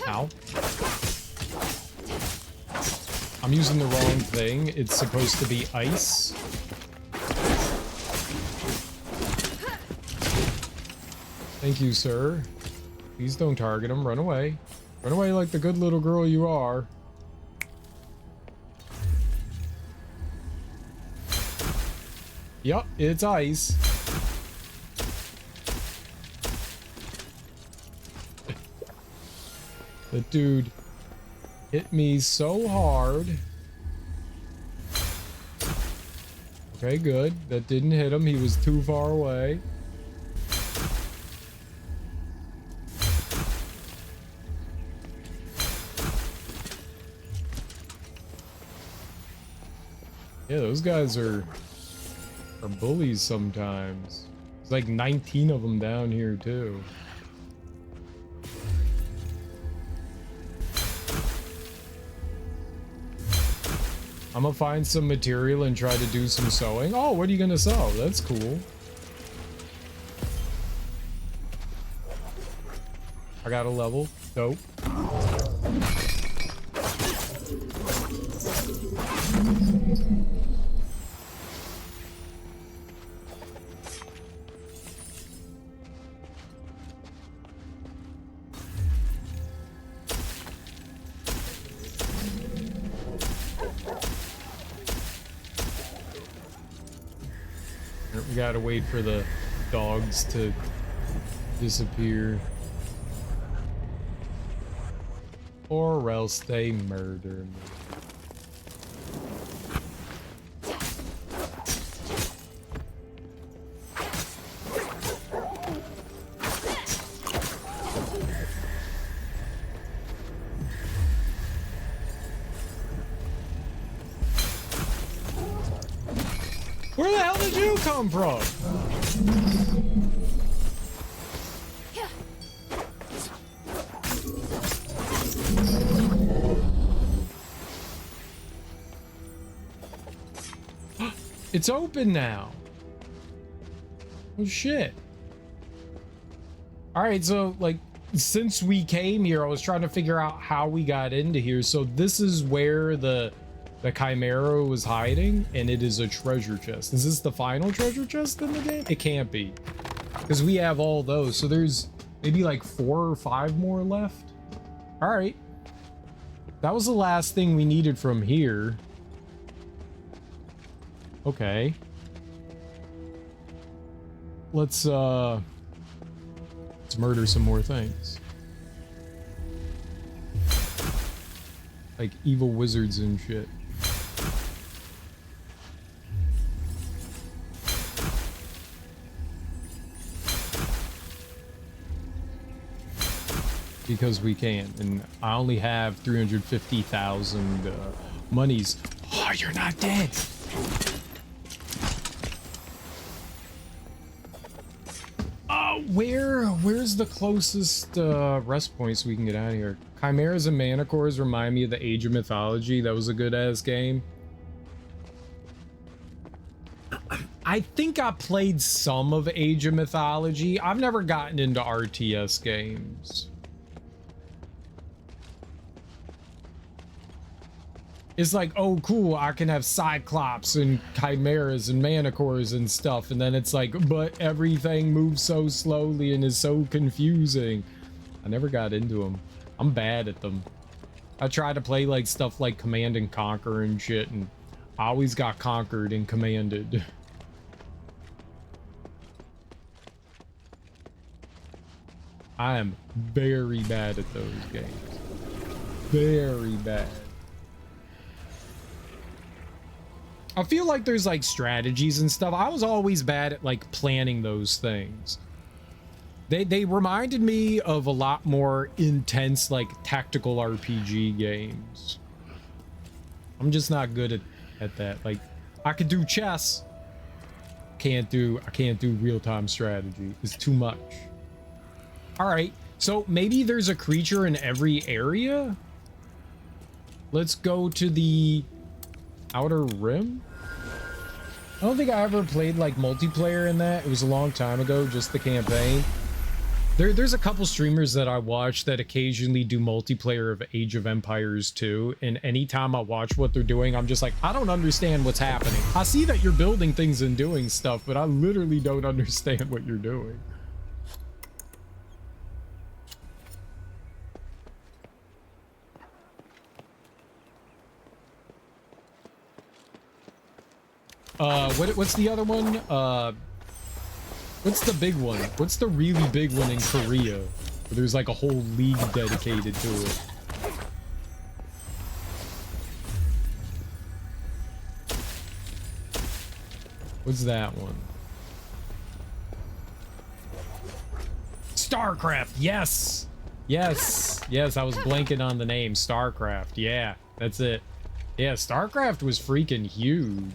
Ow. I'm using the wrong thing. It's supposed to be ice. Thank you, sir. Please don't target him. Run away. Run away like the good little girl you are. Yup, it's ice. The dude hit me so hard. Okay, good. That didn't hit him. He was too far away. Yeah, those guys are bullies sometimes. There's like 19 of them down here too. I'm gonna find some material and try to do some sewing. Oh, what are you gonna sew? That's cool. I got a level. Dope. We gotta wait for the dogs to disappear. Or else they murder me. Where the hell did you come from? It's open now. Oh shit. All right, so like since we came here, I was trying to figure out how we got into here. So this is where the Chimera was hiding, and it is a treasure chest. Is this the final treasure chest in the game? It can't be, because we have all those. So there's maybe like 4 or 5 more left. All right. That was the last thing we needed from here. Okay. Let's murder some more things. Like evil wizards and shit. Because we can, and I only have 350,000 monies. Oh, you're not dead. Where's the closest rest points we can get out of here? Chimeras and Manticores remind me of the Age of Mythology. That was a good ass game. I think I played some of Age of Mythology. I've never gotten into RTS games. It's like, oh, cool, I can have Cyclops and Chimeras and Manticores and stuff. And then it's like, but everything moves so slowly and is so confusing. I never got into them. I'm bad at them. I tried to play like stuff like Command and Conquer and shit, and I always got conquered and commanded. I am very bad at those games. Very bad. I feel like there's like strategies and stuff. I was always bad at like planning those things. They reminded me of a lot more intense like tactical RPG games. I'm just not good at that. Like I could do chess. I can't do real-time strategy. It's too much. All right. So maybe there's a creature in every area. Let's go to the Outer Rim. I don't think I ever played like multiplayer in that. It was a long time ago, just the campaign. There's a couple streamers that I watch that occasionally do multiplayer of Age of Empires 2, and anytime I watch what they're doing, I'm just like, I don't understand what's happening. I see that you're building things and doing stuff, but I literally don't understand what you're doing. What's the other one? What's the big one? What's the really big one in Korea? Where there's like a whole league dedicated to it. What's that one? StarCraft, yes! Yes, yes, I was blanking on the name. StarCraft, yeah, that's it. Yeah, StarCraft was freaking huge.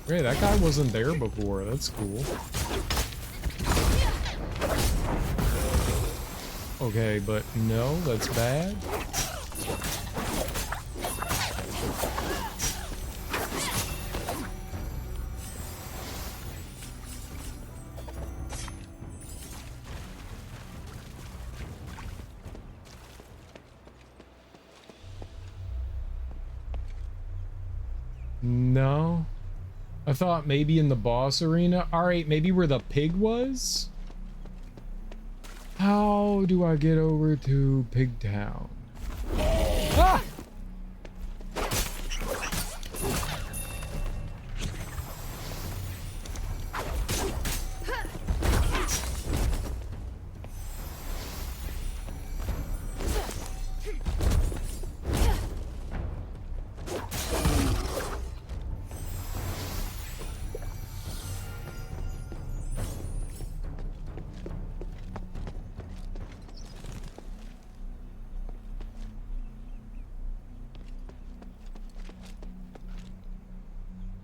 Hey, that guy wasn't there before. That's cool. Okay, but no, that's bad. No. I thought maybe in the boss arena. All right, maybe where the pig was? How do I get over to Pigtown? Ah!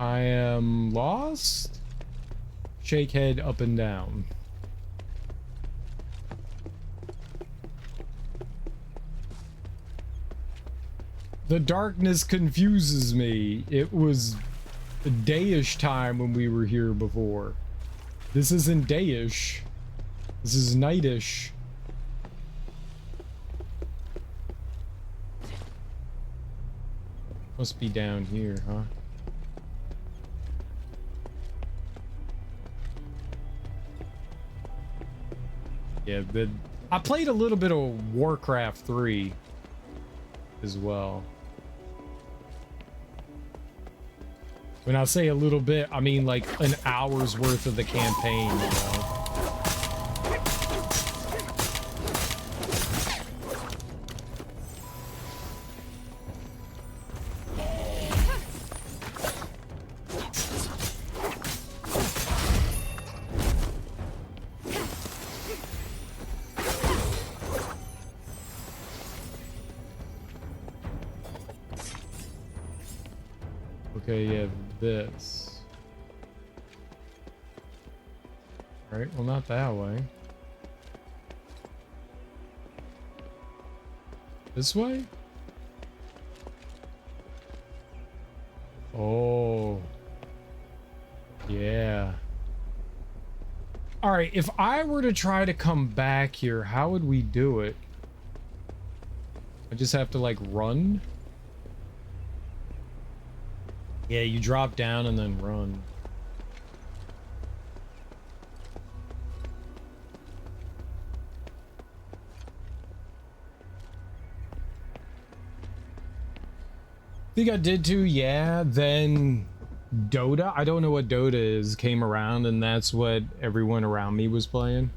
I am lost. Shake head up and down. The darkness confuses me. It was a dayish time when we were here before. This isn't dayish. This is nightish. Must be down here, huh? Yeah, but I played a little bit of Warcraft 3 as well. When I say a little bit, I mean like an hour's worth of the campaign, you know? Okay, you have this. Alright, well, not that way. This way? Oh. Yeah. Alright, if I were to try to come back here, how would we do it? I just have to, like, run? Yeah, you drop down and then run. Think I did too, yeah. Then Dota, I don't know what Dota is, came around and that's what everyone around me was playing.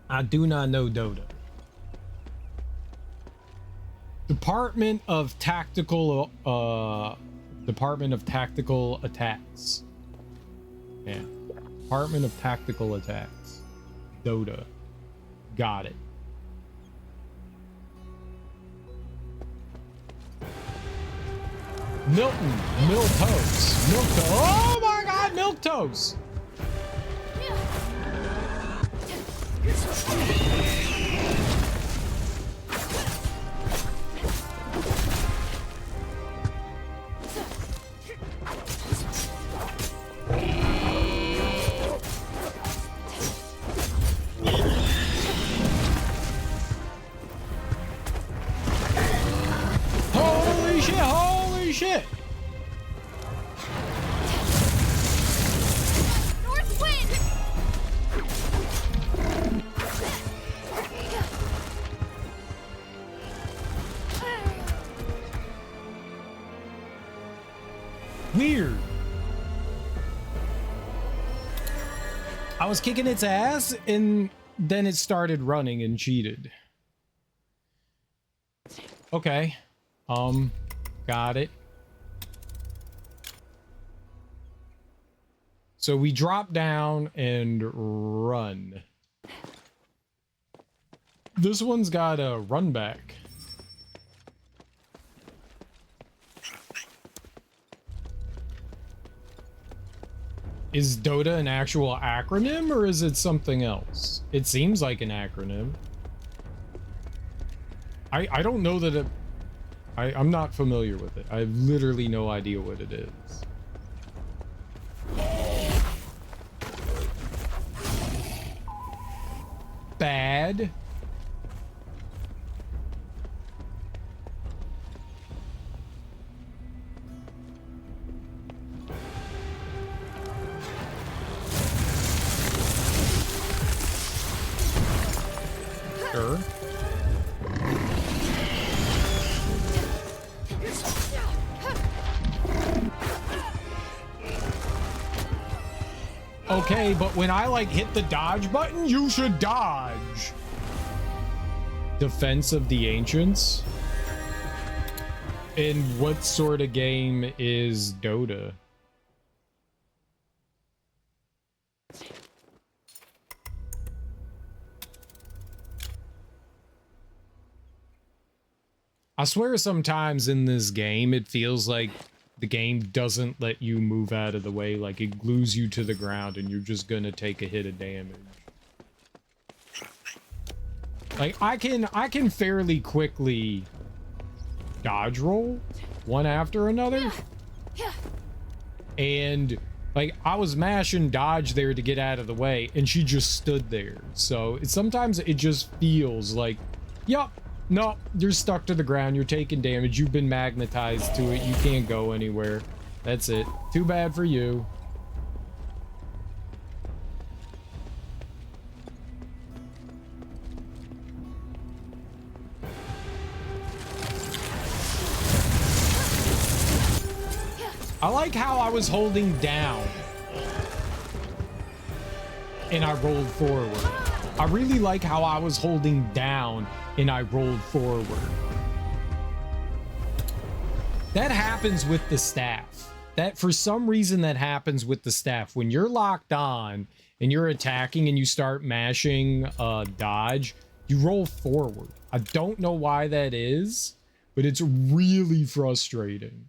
I do not know Dota. Department of Tactical Attacks. Yeah. Department of Tactical Attacks. Dota. Got it. Milton. Miltos. Oh my god, Miltos! Holy shit, holy shit! North wind! Weird. I was kicking its ass and then it started running and cheated. Okay. Got it. So we drop down and run. This one's got a run back. Is Dota an actual acronym or is it something else? It seems like an acronym. I don't know that it... I'm not familiar with it. I have literally no idea what it is. Bad. Okay, but when I like hit the dodge button, you should dodge. Defense of the Ancients. And what sort of game is Dota? I swear sometimes in this game, it feels like the game doesn't let you move out of the way. Like it glues you to the ground and you're just gonna take a hit of damage. Like I can fairly quickly dodge roll one after another. And like I was mashing dodge there to get out of the way and she just stood there. So sometimes it just feels like, yup. No, you're stuck to the ground. You're taking damage. You've been magnetized to it. You can't go anywhere. That's it. Too bad for you. I like how I was holding down and I rolled forward. I really like how I was holding down and I rolled forward. That happens with the staff. That for some reason that happens with the staff. When you're locked on and you're attacking and you start mashing dodge, you roll forward. I don't know why that is, but it's really frustrating.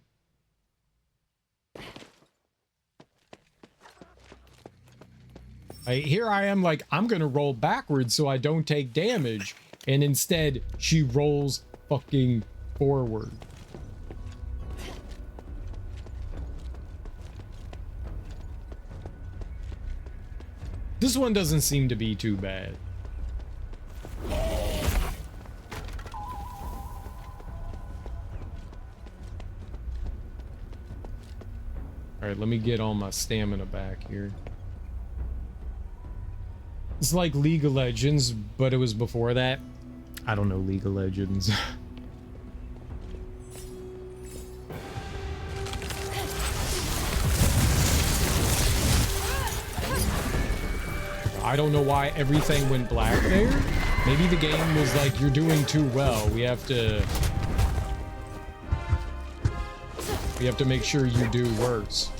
Here I am like, I'm gonna roll backwards so I don't take damage. And instead, she rolls fucking forward. This one doesn't seem to be too bad. Alright, let me get all my stamina back here. It's like League of Legends, but it was before that. I don't know League of Legends. I don't know why everything went black there. Maybe the game was like, you're doing too well. We have to make sure you do worse.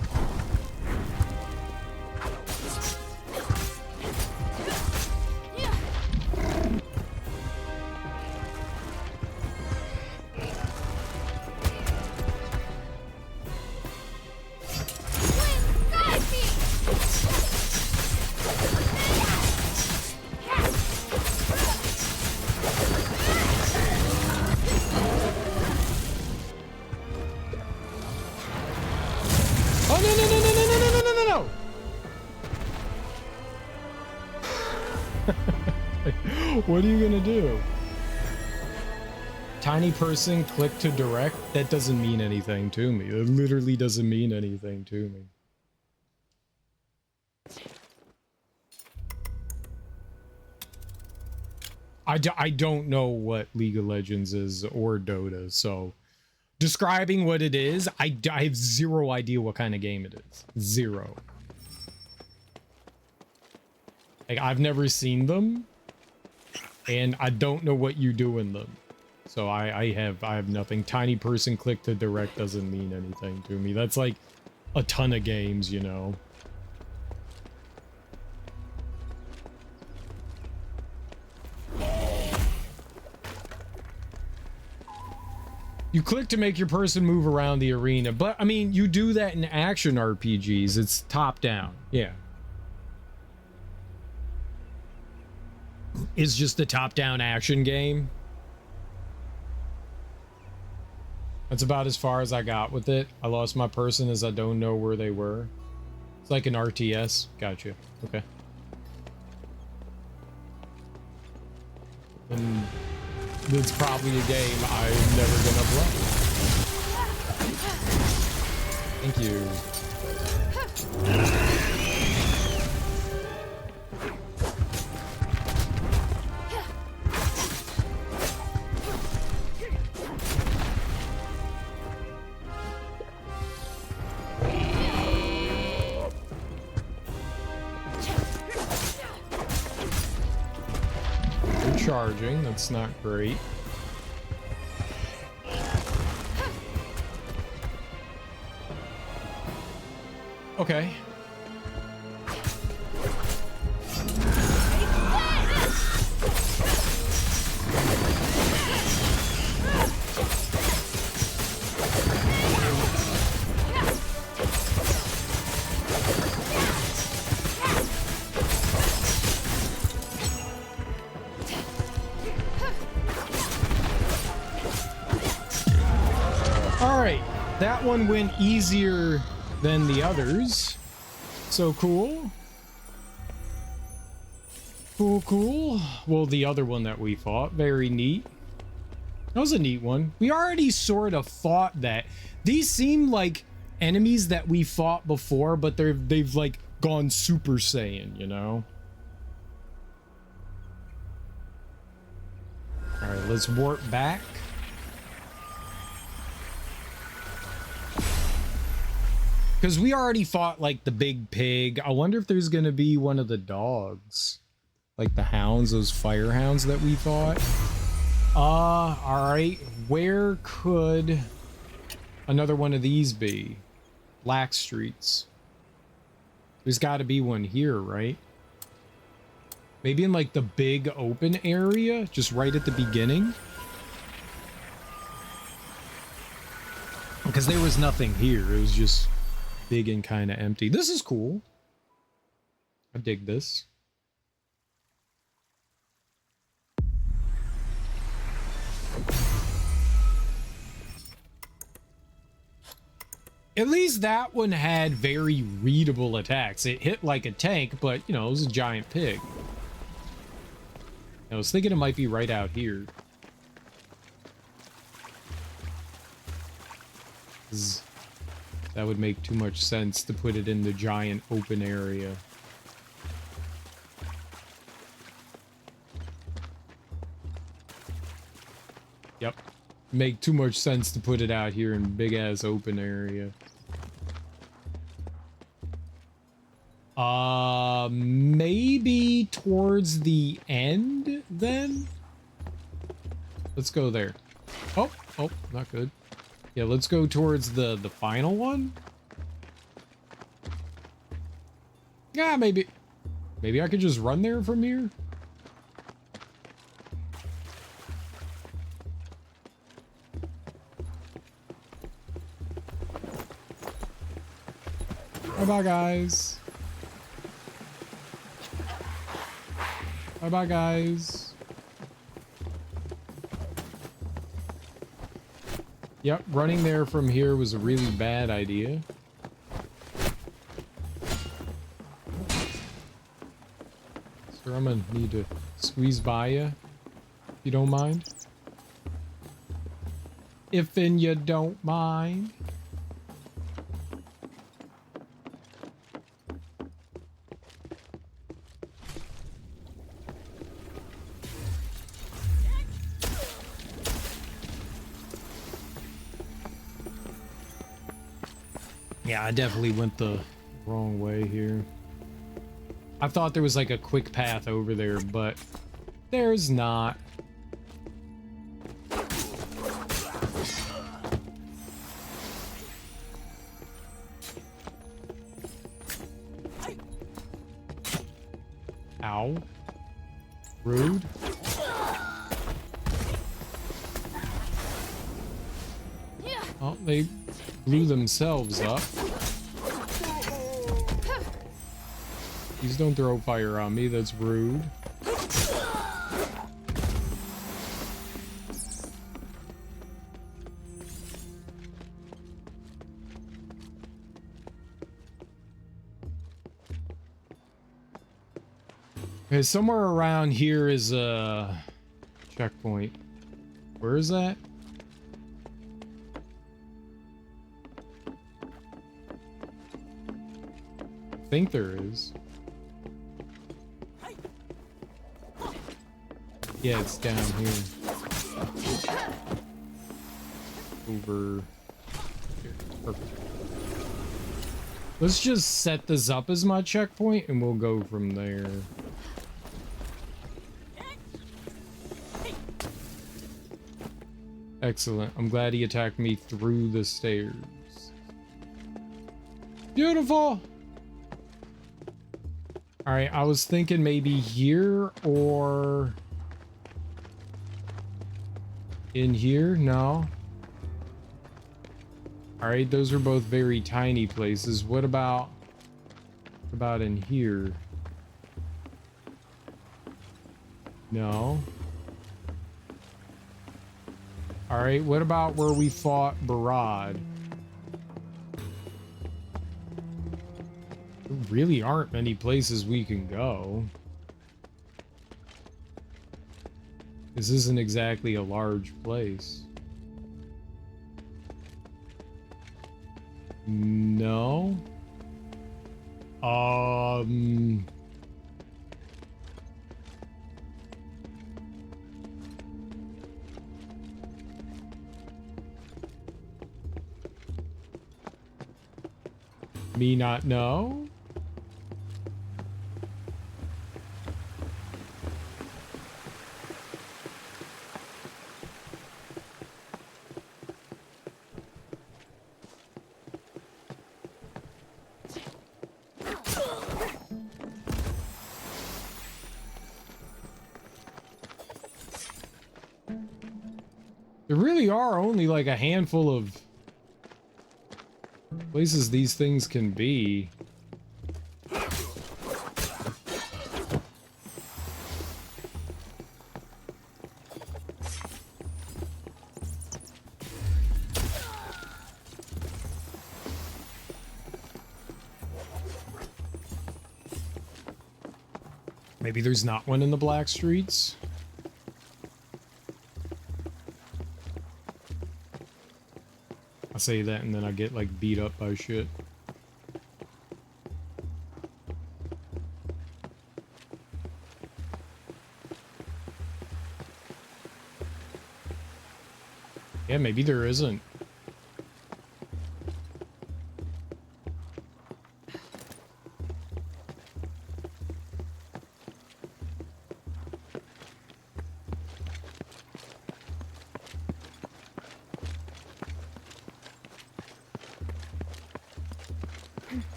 What are you gonna do? Tiny person click to direct? That doesn't mean anything to me. It literally doesn't mean anything to me. I don't know what League of Legends is or Dota, so describing what it is, I have zero idea what kind of game it is. Zero. Like, I've never seen them. And I don't know what you do in them. So I have nothing. Tiny person click to direct doesn't mean anything to me. That's like a ton of games, you know. You click to make your person move around the arena, but I mean, you do that in action RPGs. It's top down. Yeah. It's just a top-down action game. That's about as far as I got with it. I lost my person as I don't know where they were. It's like an RTS. Gotcha. Okay. And it's probably a game I'm never gonna play. Thank you. charging. That's not great. Okay. All right, that one went easier than the others. So cool. Cool. Well, the other one that we fought, very neat. That was a neat one. We already sort of fought that. These seem like enemies that we fought before, but they've like gone Super Saiyan, you know? All right, let's warp back. Because we already fought, like, the big pig. I wonder if there's going to be one of the dogs. Like the hounds, those fire hounds that we fought. Alright. Where could another one of these be? Black Streets. There's got to be one here, right? Maybe in, like, the big open area? Just right at the beginning? Because there was nothing here. It was just big and kind of empty. This is cool. I dig this. At least that one had very readable attacks. It hit like a tank, but, you know, it was a giant pig. I was thinking it might be right out here. That would make too much sense to put it in the giant open area. Yep. Make too much sense to put it out here in big ass open area. Maybe towards the end then? Let's go there. Oh, not good. Yeah, let's go towards the final one. Yeah, maybe I could just run there from here. Bye-bye, guys. Bye-bye, guys. Yep, running there from here was a really bad idea. So I'm gonna need to squeeze by you, if you don't mind. If then you don't mind. Yeah, I definitely went the wrong way here. I thought there was like a quick path over there, but there's not. Ow. Rude. Oh, they blew themselves up. Please don't throw fire on me, that's rude. Okay, somewhere around here is a checkpoint. Where is that? I think there is. Yeah, it's down here. Over here. Perfect. Let's just set this up as my checkpoint and we'll go from there. Excellent. I'm glad he attacked me through the stairs. Beautiful! Alright, I was thinking maybe here or... in here? No. Alright, those are both very tiny places. What about in here? No. Alright, what about where we fought Barad? There really aren't many places we can go. This isn't exactly a large place. No. Me not know? There really are only like a handful of places these things can be. Maybe there's not one in the Black Streets. I say that and then I get like beat up by shit. Yeah, maybe there isn't.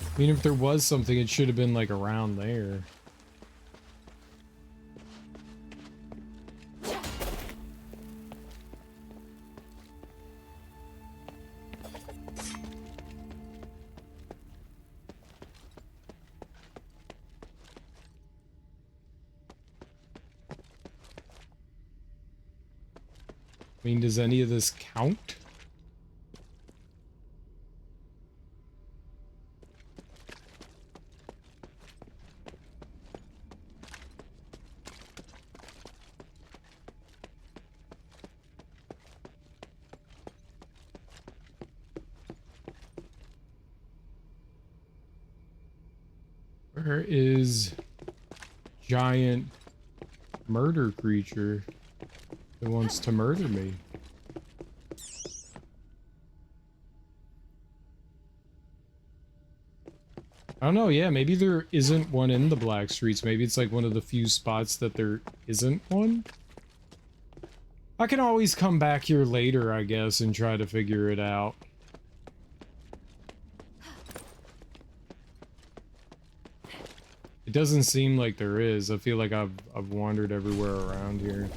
I mean, if there was something, it should have been like around there. I mean, does any of this count? Where is giant murder creature that wants to murder me? I don't know, yeah, maybe there isn't one in the Black Streets. Maybe it's like one of the few spots that there isn't one. I can always come back here later, I guess, and try to figure it out. It doesn't seem like there is. I feel like I've wandered everywhere around here.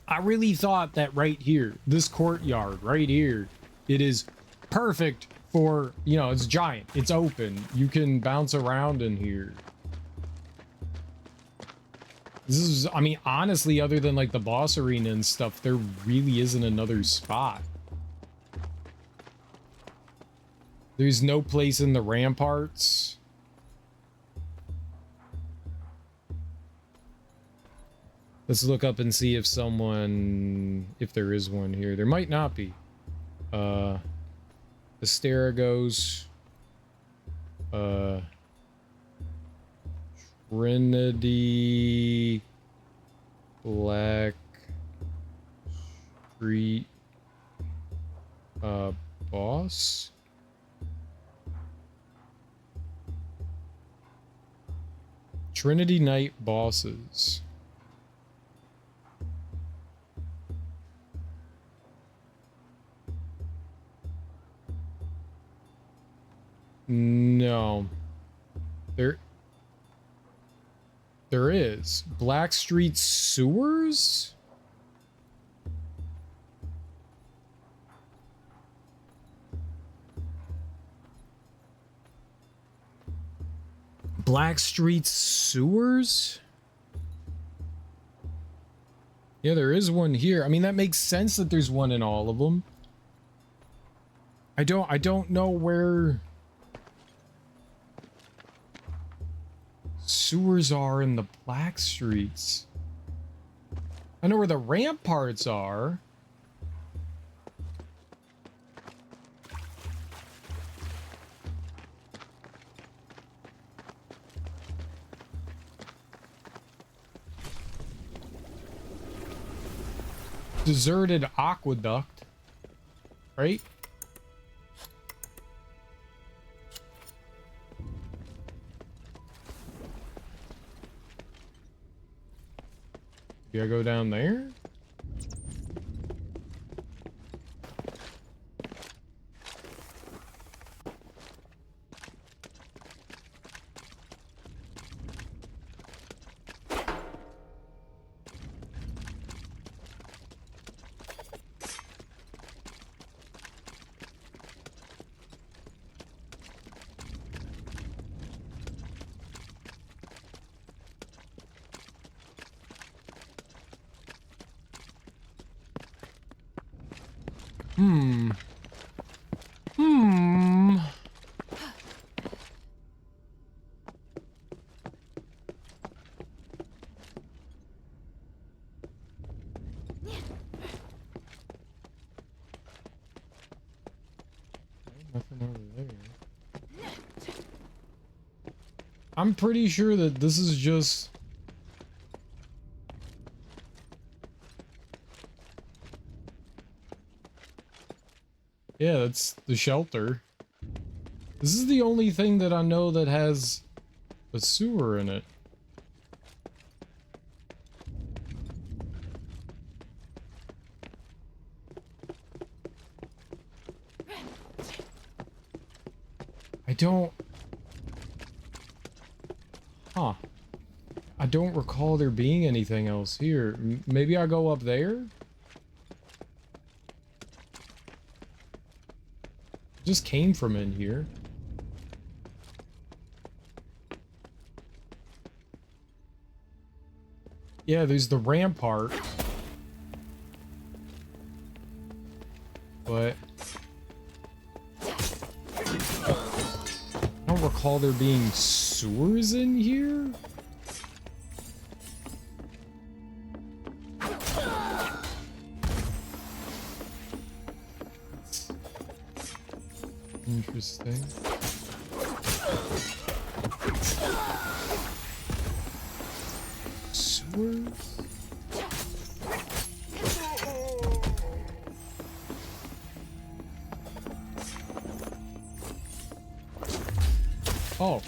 I really thought that right here, this courtyard right here, it is perfect for, you know, it's giant, it's open, you can bounce around in here. This is, I mean, honestly, other than like the boss arena and stuff, there really isn't another spot. There's no place in the ramparts. Let's look up and see if if there is one here. There might not be. Asterigos. Trinity. Black Street boss. Trinity Knight bosses. No. There is. Blackstreet Sewers? Blackstreet Sewers? Yeah, there is one here. I mean, that makes sense that there's one in all of them. I don't know where sewers are in the Black Streets. I know where the ramparts are. Deserted aqueduct, right? Do I go down there? Nothing over there. I'm pretty sure that this is just... Yeah, that's the shelter. This is the only thing that I know that has a sewer in it. I don't recall there being anything else here. Maybe I go up there? Just came from in here. Yeah, there's the rampart. But I don't recall there being sewers in here. Interesting. Sewers? Oh.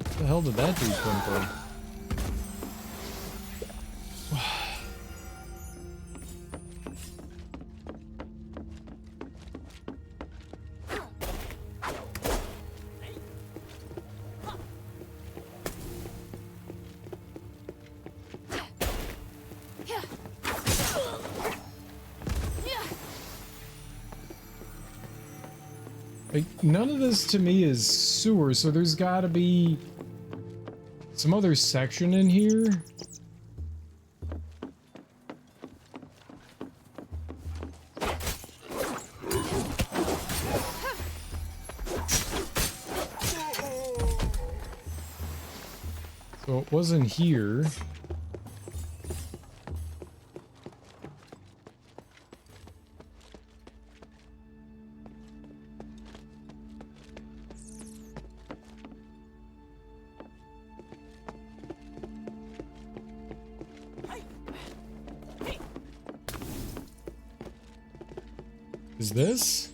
Where the hell did that dude come from? Like, none of this to me is sewer, so there's gotta be some other section in here. So it wasn't here. Is this?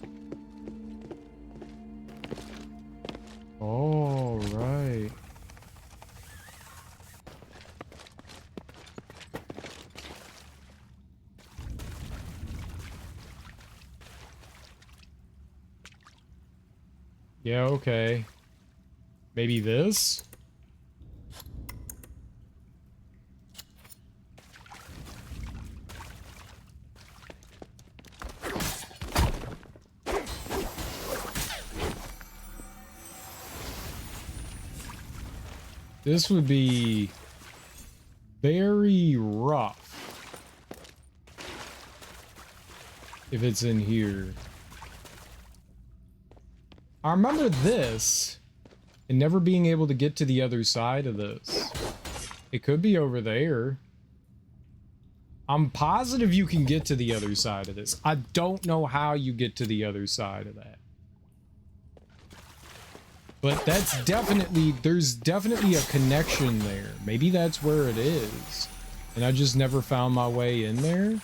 Oh, right. Yeah, okay. Maybe this? This would be very rough if it's in here. I remember this and never being able to get to the other side of this. It could be over there. I'm positive you can get to the other side of this. I don't know how you get to the other side of that. But that's definitely, there's definitely a connection there. Maybe that's where it is. And I just never found my way in there.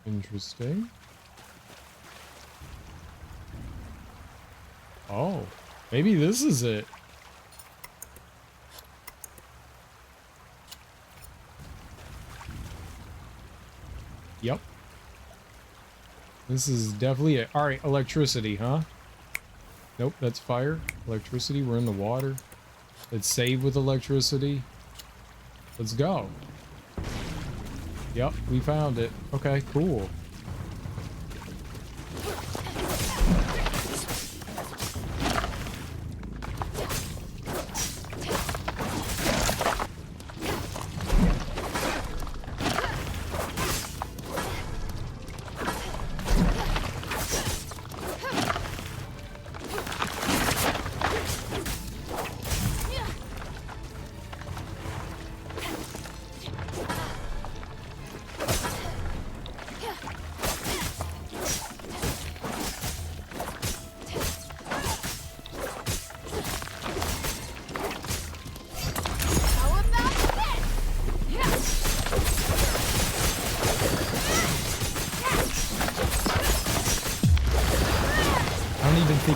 Interesting. Oh, maybe this is it. Yep. This is definitely it. All right, electricity, huh? Nope, that's fire. Electricity, we're in the water. Let's save with electricity. Let's go. Yep, we found it. Okay, cool.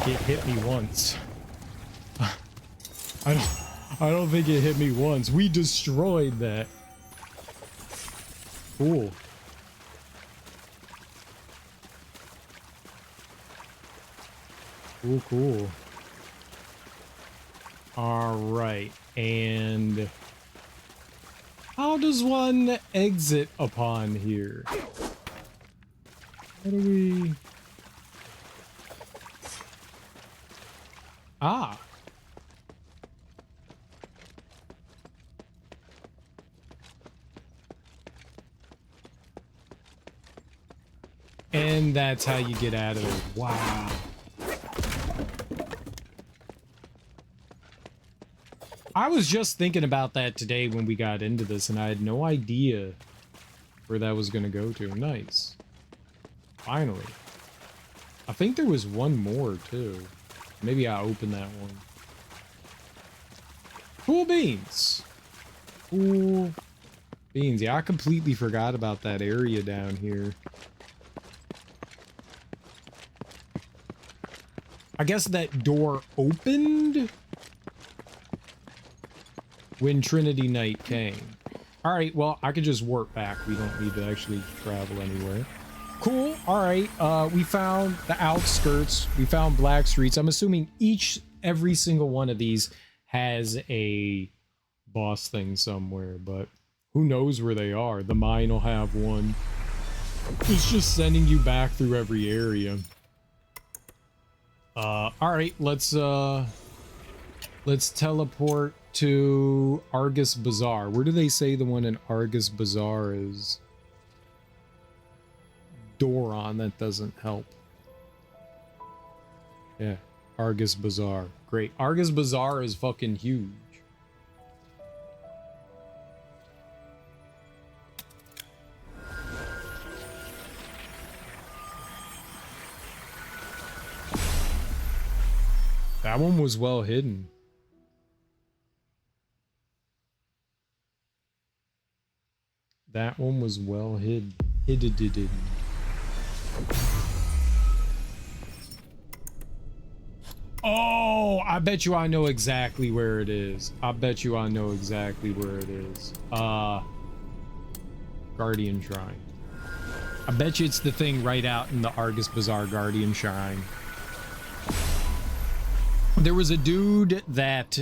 It hit me once. I don't think it hit me once. We destroyed that. Cool. Cool. All right. And how does one exit upon here? How do we... Ah. And that's how you get out of it. Wow. I was just thinking about that today when we got into this, and I had no idea where that was going to go to. Nice. Finally. I think there was one more, too. Maybe I opened that one. Cool beans. Cool beans. Yeah, I completely forgot about that area down here. I guess that door opened when Trinity Night came. All right, well, I could just warp back. We don't need to actually travel anywhere. Cool. All right. We found the outskirts. We found Black Streets. I'm assuming every single one of these has a boss thing somewhere, but who knows where they are? The mine will have one. It's just sending you back through every area. All right. Let's teleport to Argus Bazaar. Where do they say the one in Argus Bazaar is? Doron, that doesn't help. Yeah, Argus Bazaar. Great. Argus Bazaar is fucking huge. That one was well hidden. That one was well hid. Hidden. Oh, I bet you I know exactly where it is. I bet you I know exactly where it is. Guardian Shrine. I bet you it's the thing right out in the Argus Bazaar Guardian Shrine. There was a dude that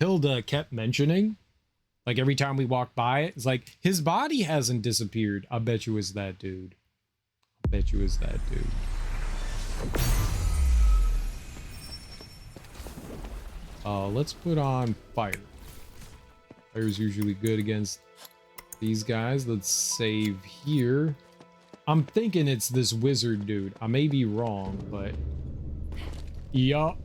Hilda kept mentioning. Like every time we walked by it, it's like his body hasn't disappeared. I bet you it's that dude. I bet you it's that dude. Let's put on fire. Fire's usually good against these guys. Let's save here. I'm thinking it's this wizard dude. I may be wrong, but yup.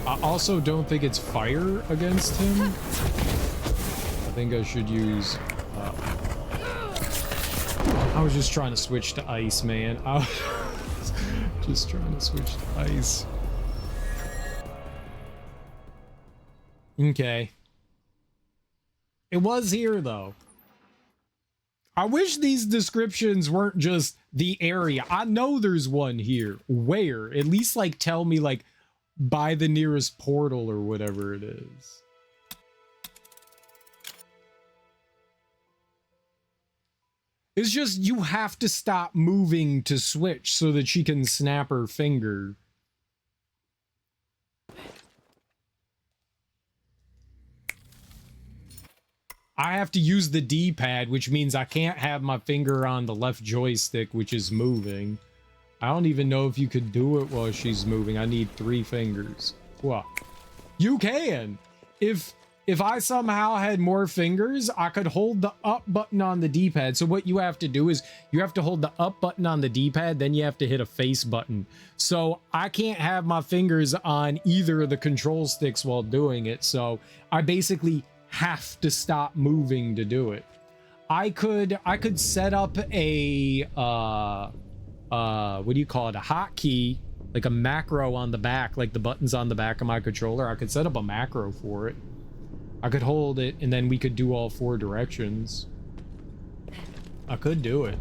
I also don't think it's fire against him. I think I should use I was just trying to switch to ice, man. I was just trying to switch to ice. Okay. It was here, though. I wish these descriptions weren't just the area. I know there's one here. Where? At least, like, tell me, like, by the nearest portal or whatever it is. It's just you have to stop moving to switch so that she can snap her finger. I have to use the D-pad, which means I can't have my finger on the left joystick, which is moving. I don't even know if you could do it while she's moving. I need 3 fingers. What? You can! If I somehow had more fingers, I could hold the up button on the D-pad. So what you have to do is you have to hold the up button on the D-pad, then you have to hit a face button. So I can't have my fingers on either of the control sticks while doing it. So I basically have to stop moving to do it. I could set up a what do you call it? A hotkey, like a macro on the back, like the buttons on the back of my controller. I could set up a macro for it. I could hold it, and then we could do all 4 directions. I could do it.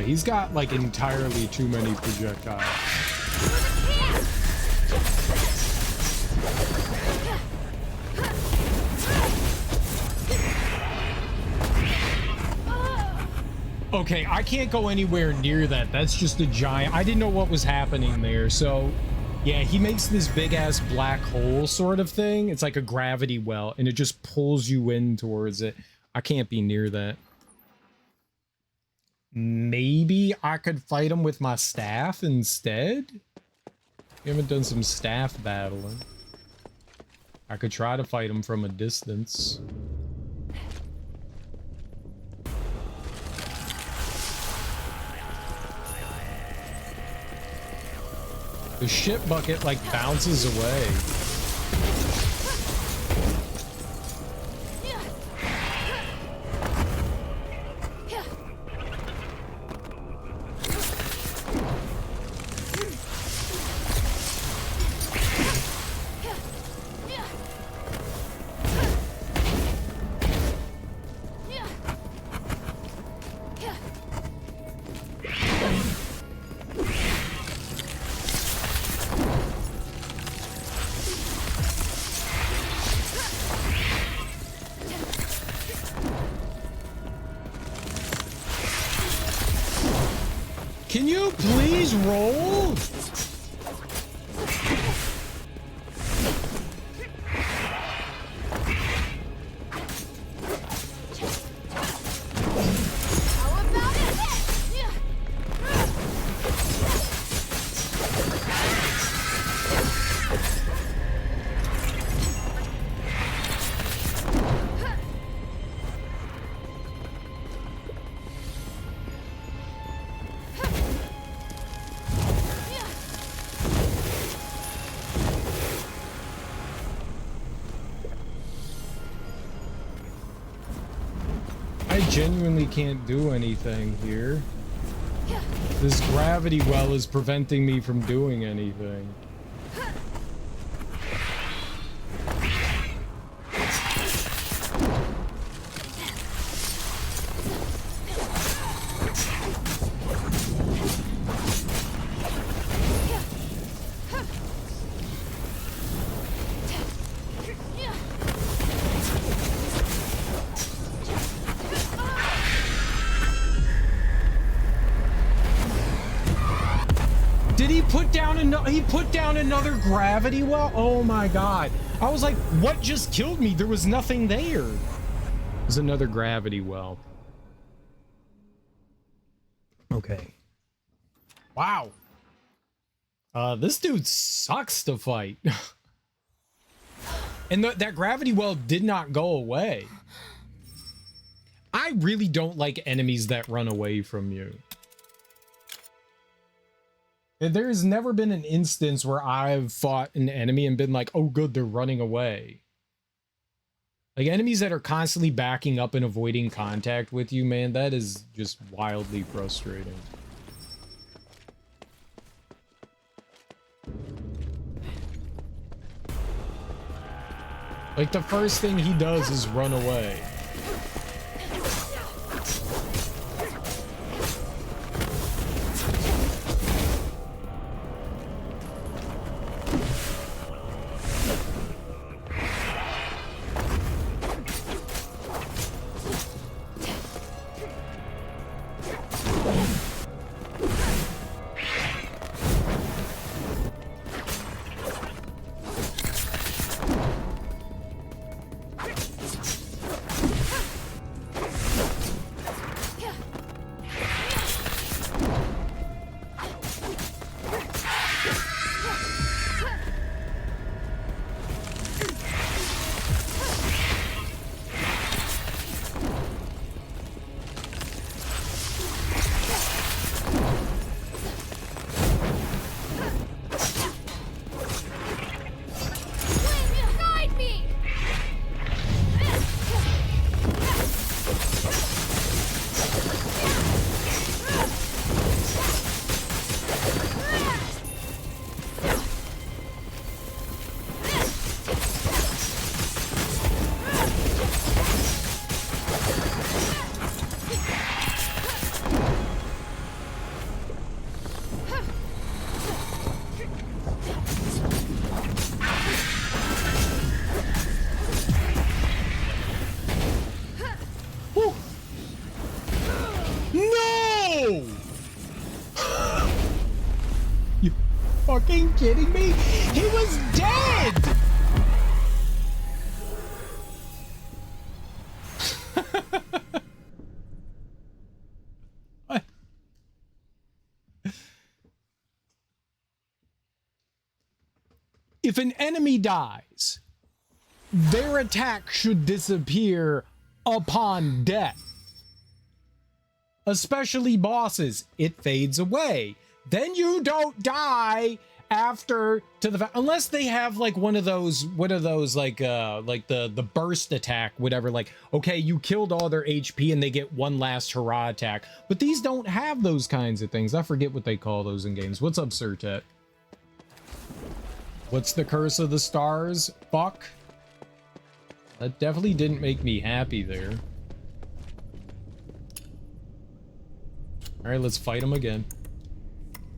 He's got, like, entirely too many projectiles. Okay, I can't go anywhere near that. That's just a giant... I didn't know what was happening there, so... Yeah, he makes this big-ass black hole sort of thing. It's like a gravity well, and it just pulls you in towards it. I can't be near that. Maybe I could fight him with my staff instead? We haven't done some staff battling. I could try to fight him from a distance. The shit bucket, like, bounces away. please roll? How about it? I genuinely can't do anything here. This gravity well is preventing me from doing anything. He put down another gravity well? Oh my god. I was like, what just killed me? There was nothing there. There's another gravity well. Okay. Wow. This dude sucks to fight. And that gravity well did not go away. I really don't like enemies that run away from you. There's never been an instance where I've fought an enemy and been like, oh good, they're running away. Like enemies that are constantly backing up and avoiding contact with you, man, that is just wildly frustrating. Like the first thing he does is run away. Fucking kidding me? He was dead! If an enemy dies, their attack should disappear upon death. Especially bosses, it fades away. Then you don't die after unless they have like one of those like the burst attack, whatever, like, okay, you killed all their HP and they get one last hurrah attack. But these don't have those kinds of things. I forget what they call those in games. What's up, Surtet? What's the curse of the stars? Fuck. That definitely didn't make me happy there. All right, let's fight him again.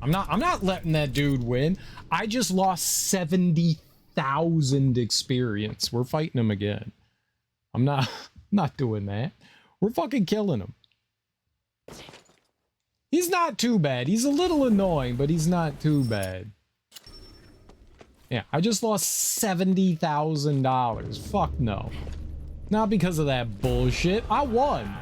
I'm not letting that dude win. I just lost 70,000 experience. We're fighting him again. I'm not doing that. We're fucking killing him. He's not too bad. He's a little annoying, but he's not too bad. Yeah, I just lost $70,000. Fuck no. Not because of that bullshit. I won.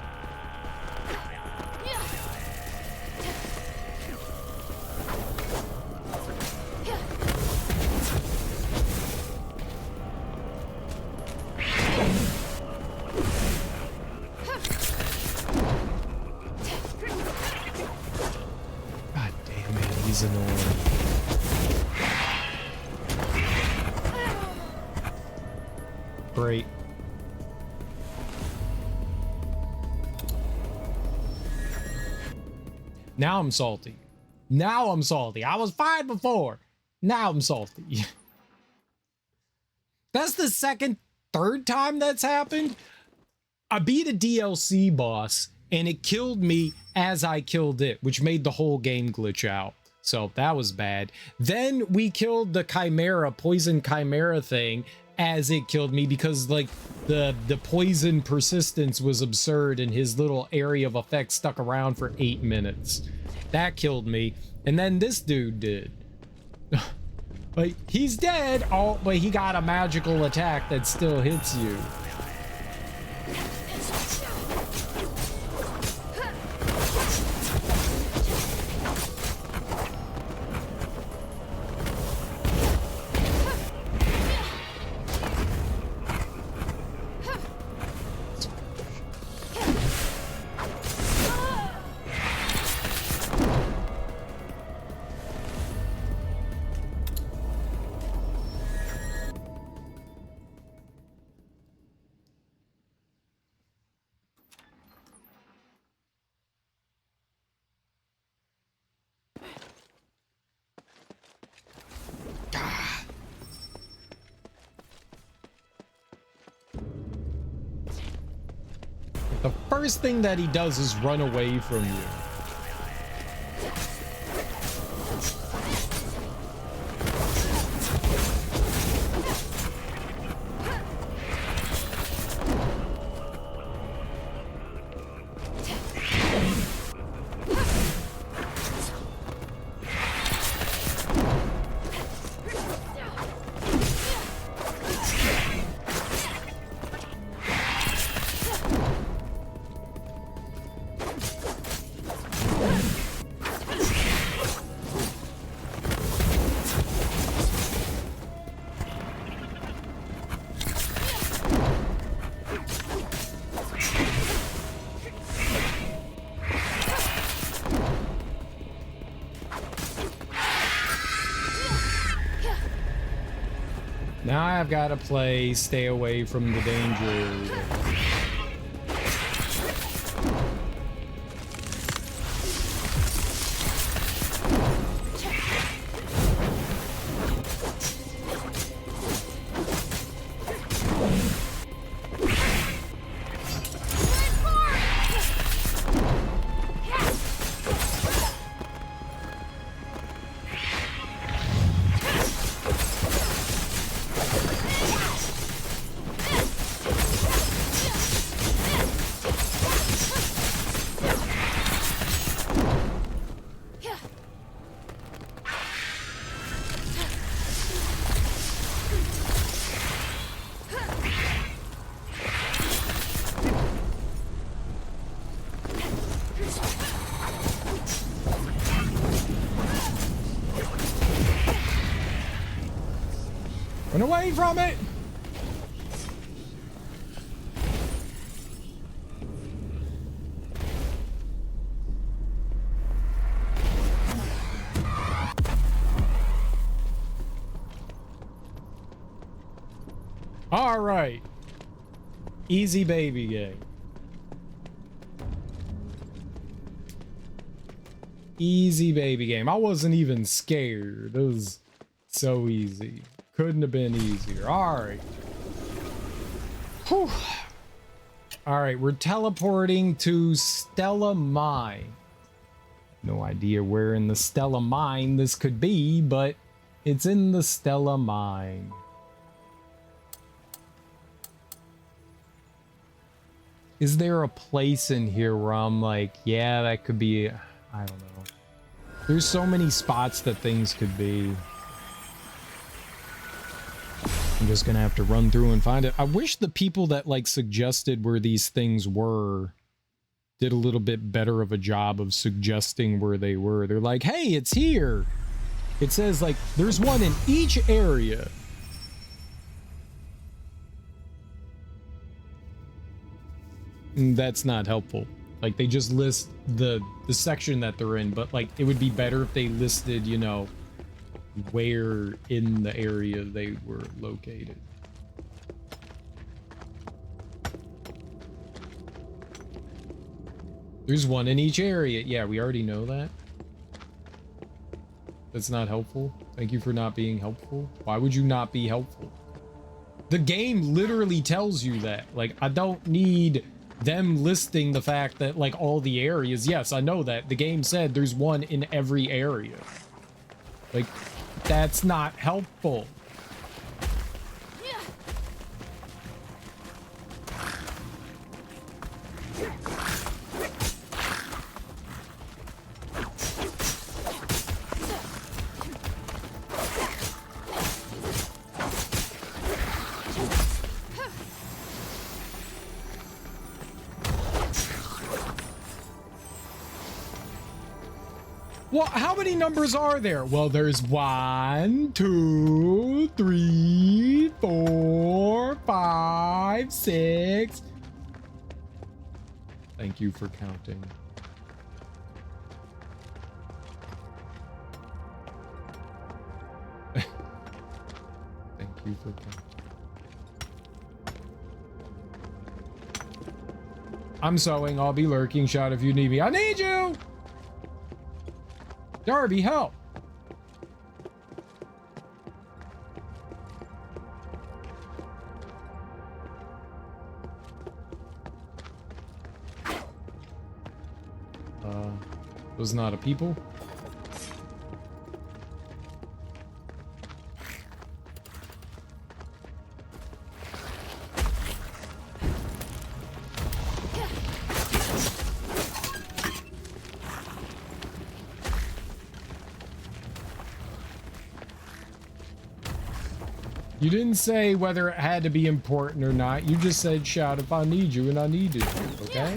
God damn it, he's annoying. Great. Now I'm salty. Now I'm salty. I was fine before. Now I'm salty. That's the third time that's happened. I beat a DLC boss and it killed me as I killed it, which made the whole game glitch out. So that was bad. Then we killed the Chimera, poison Chimera thing as it killed me because like the poison persistence was absurd and his little area of effect stuck around for 8 minutes. That killed me. And then this dude did. Like, he's dead, oh, but he got a magical attack that still hits you. The first thing that he does is run away from you. Now I've got to play stay away from the danger area. Run away from it! All right. Easy baby game. Easy baby game. I wasn't even scared. It was so easy. Couldn't have been easier. All right. Whew. All right, we're teleporting to Stella Mine. No idea where in the Stella Mine this could be, but it's in the Stella Mine. Is there a place in here where I'm like, yeah, that could be... I don't know. There's so many spots that things could be. I'm just gonna have to run through and find it. I wish the people that like suggested where these things were did a little bit better of a job of suggesting where they were. They're like, hey, it's here. It says like there's one in each area. And that's not helpful. Like they just list the section that they're in, but like it would be better if they listed, you know, where in the area they were located. There's one in each area. Yeah, we already know that. That's not helpful. Thank you for not being helpful. Why would you not be helpful? The game literally tells you that. Like, I don't need them listing the fact that, like, all the areas. Yes, I know that. The game said there's one in every area. Like, that's not helpful. Well, how many numbers are there? Well, there's 1, 2, 3, 4, 5, 6. Thank you for counting. Thank you for counting. I'm sewing. I'll be lurking. Shout if you need me. I need you! Darby, help! Was not a people? You didn't say whether it had to be important or not. You just said shout if I need you, and I needed you, okay?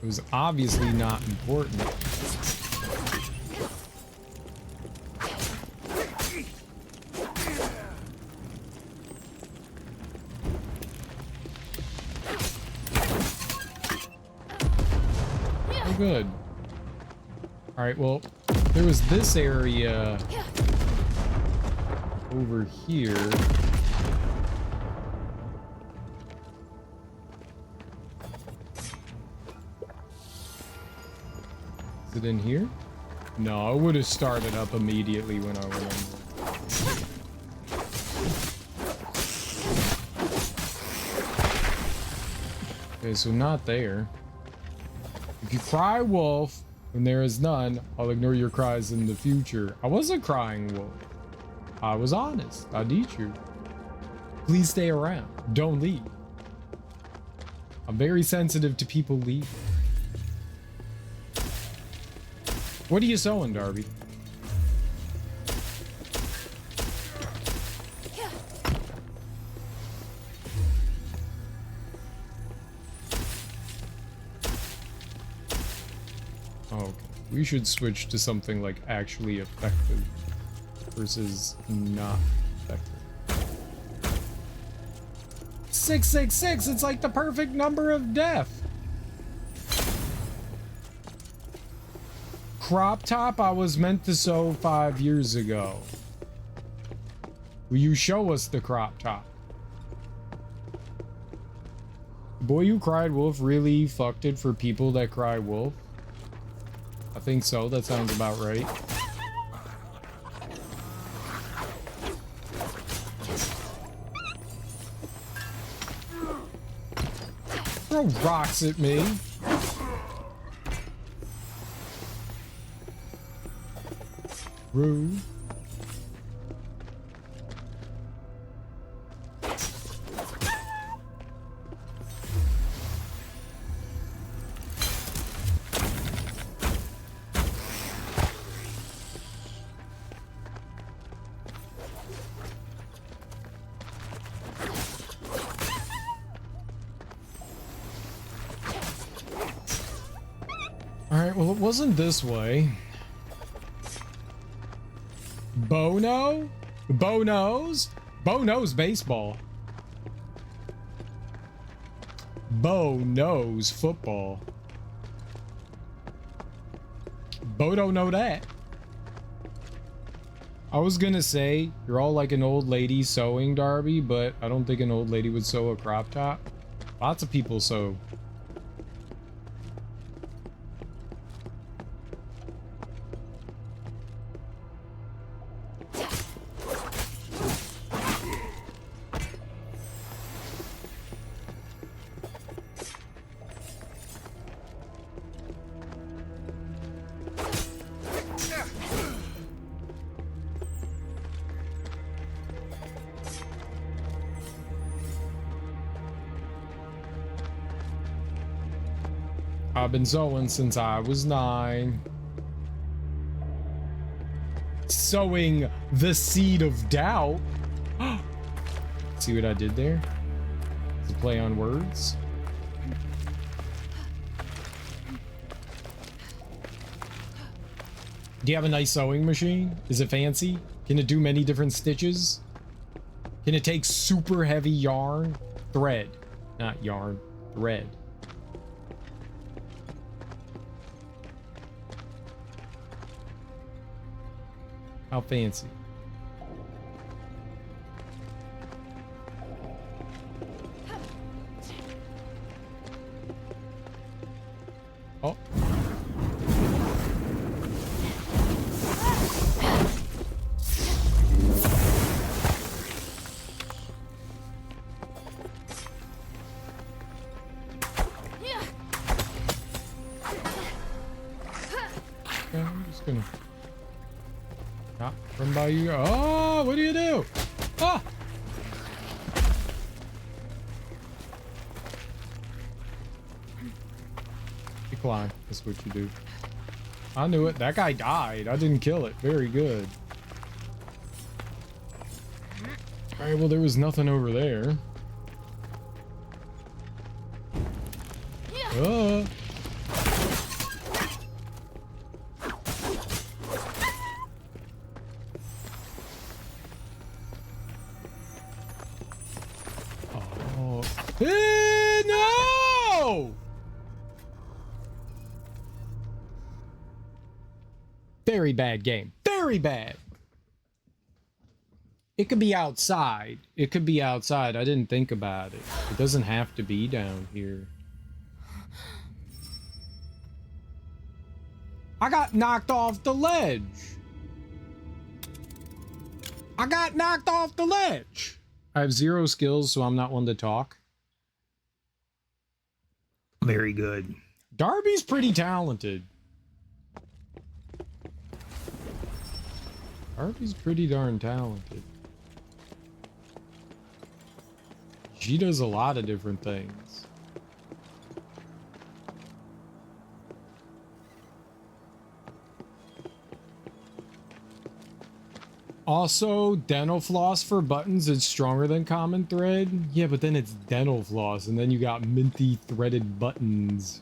It was obviously not important. Good. All right, well, there was this area over here. Is it in here? No, I would have started up immediately when I went in. Okay, so not there. If you cry wolf when there is none, I'll ignore your cries in the future. I wasn't crying wolf. I was honest. I need you. Please stay around. Don't leave. I'm very sensitive to people leaving. What are you sewing, Darby? Okay. We should switch to something like actually effective versus not effective. 666, it's like the perfect number of death. Crop top I was meant to sew 5 years ago. Will you show us the crop top? The boy who cried wolf really fucked it for people that cry wolf? I think so. That sounds about right. Throw rocks at me. Rude. Alright, well, it wasn't this way. Bono? Bo knows? Bo knows baseball. Bo knows football. Bo don't know that. I was gonna say, you're all like an old lady sewing, Darby, but I don't think an old lady would sew a crop top. Lots of people sew. I've been sewing since I was 9. Sowing the seed of doubt. See what I did there? It's a play on words. Do you have a nice sewing machine? Is it fancy? Can it do many different stitches? Can it take super heavy yarn? Thread. Not yarn. Thread. How fancy. Oh. Okay, I'm just gonna not run by you. Oh, what do you do? Ah! Decline. That's what you do. I knew it. That guy died. I didn't kill it. Very good. Alright, well, there was nothing over there. Oh. No! Very bad game. Very bad. It could be outside. It could be outside. I didn't think about it. It doesn't have to be down here. I got knocked off the ledge. I got knocked off the ledge. I have 0 skills, so I'm not one to talk. Very good. Darby's pretty talented. Darby's pretty darn talented. She does a lot of different things. Also, dental floss for buttons is stronger than common thread. Yeah, but then it's dental floss, and then you got minty threaded buttons.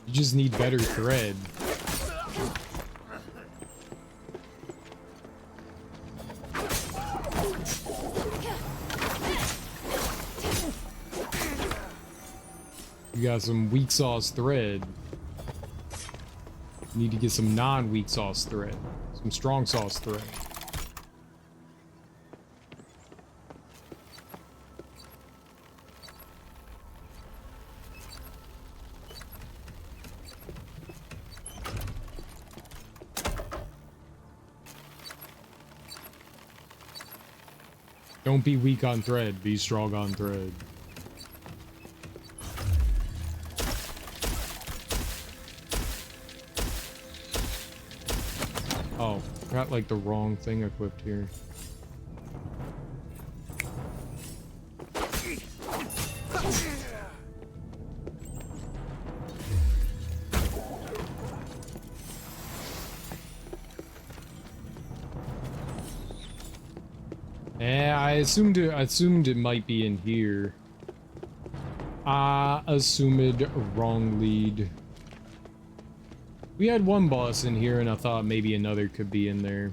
You just need better thread. You got some weak sauce thread. You need to get some non-weak sauce thread. Some strong sauce thread. Don't be weak on thread, be strong on thread. Oh, got like the wrong thing equipped here. Yeah, I assumed it might be in here. I assumed wrong lead. We had one boss in here, and I thought maybe another could be in there.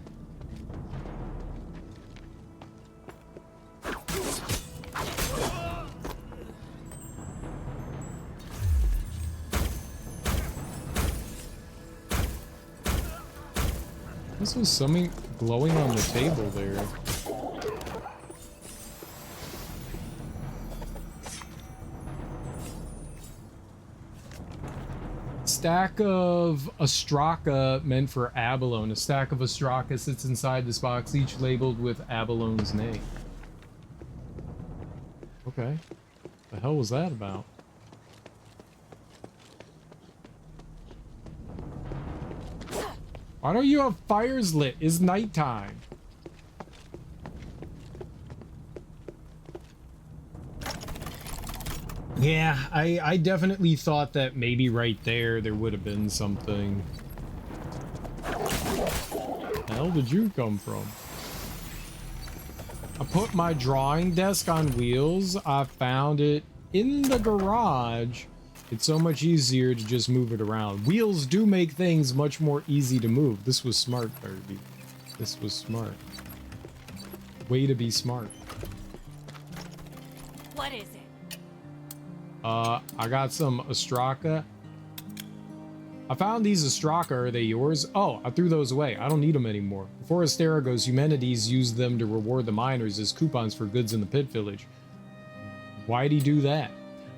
This was something glowing on the table there. Stack of Astraka meant for abalone. A stack of Astraka sits inside this box, each labeled with abalone's name. Okay. The hell was that about? Why don't you have fires lit? It's nighttime. Yeah, I definitely thought that maybe right there would have been something. Where the hell did you come from? I put my drawing desk on wheels. I found it in the garage. It's so much easier to just move it around. Wheels do make things much more easy to move. This was smart, Kirby. This was smart. Way to be smart. What is it? I got some Astraka. I found these Astraka. Are they yours? Oh, I threw those away. I don't need them anymore. Before Asterigos, Eumenides used them to reward the miners as coupons for goods in the pit village. Why'd he do that?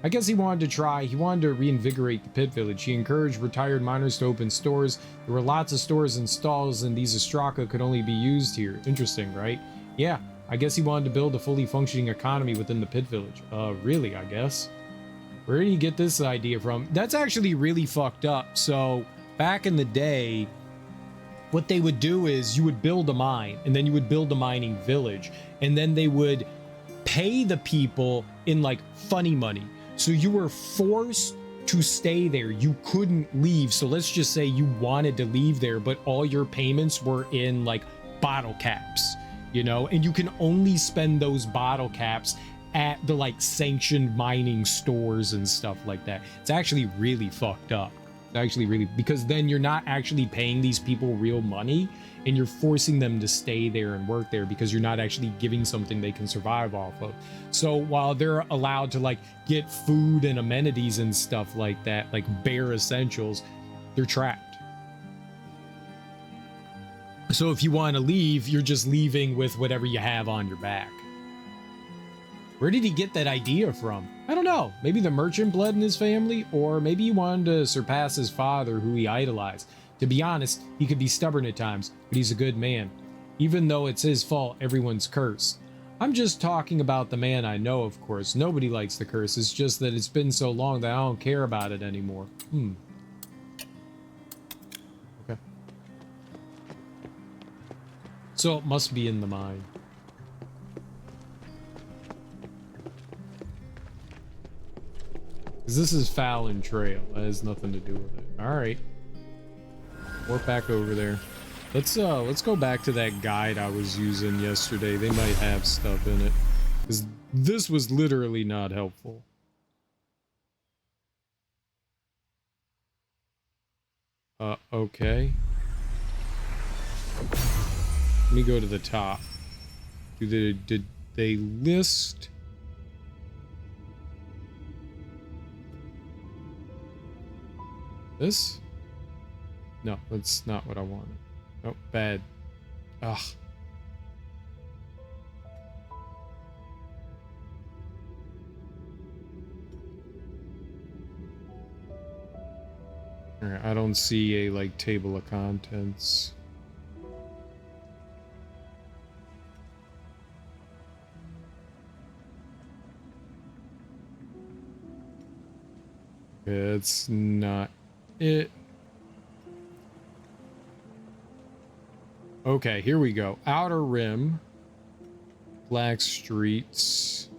I guess he wanted to reinvigorate the pit village. He encouraged retired miners to open stores. There were lots of stores and stalls, and these Astraka could only be used here. Interesting, right? Yeah, I guess he wanted to build a fully functioning economy within the pit village. Really, I guess. Where did he get this idea from? That's actually really fucked up. So, back in the day, what they would do is you would build a mine, and then you would build a mining village, and then they would pay the people in, like, funny money. So you were forced to stay there. You couldn't leave. So let's just say you wanted to leave there, but all your payments were in, like, bottle caps, you know? And you can only spend those bottle caps at the, like, sanctioned mining stores and stuff like that. It's actually really fucked up. It's actually really, because then you're not actually paying these people real money, and you're forcing them to stay there and work there because you're not actually giving something they can survive off of. So while they're allowed to, like, get food and amenities and stuff like that, like bare essentials, they're trapped. So if you want to leave, you're just leaving with whatever you have on your back. Where did he get that idea from? I don't know. Maybe the merchant blood in his family, or maybe he wanted to surpass his father, who he idolized. To be honest, he could be stubborn at times, but he's a good man. Even though it's his fault, everyone's cursed. I'm just talking about the man I know, of course. Nobody likes the curse. It's just that it's been so long that I don't care about it anymore. Okay. So it must be in the mine. Because this is Fallon Trail. That has nothing to do with it. Alright. Warp back over there. Let's go back to that guide I was using yesterday. They might have stuff in it. Because this was literally not helpful. Okay. Let me go to the top. Did they list... This? No, that's not what I wanted. Oh, bad. Ugh. Alright, I don't see a, like, table of contents. It's not it. Okay, here we go. Outer Rim. Black Streets.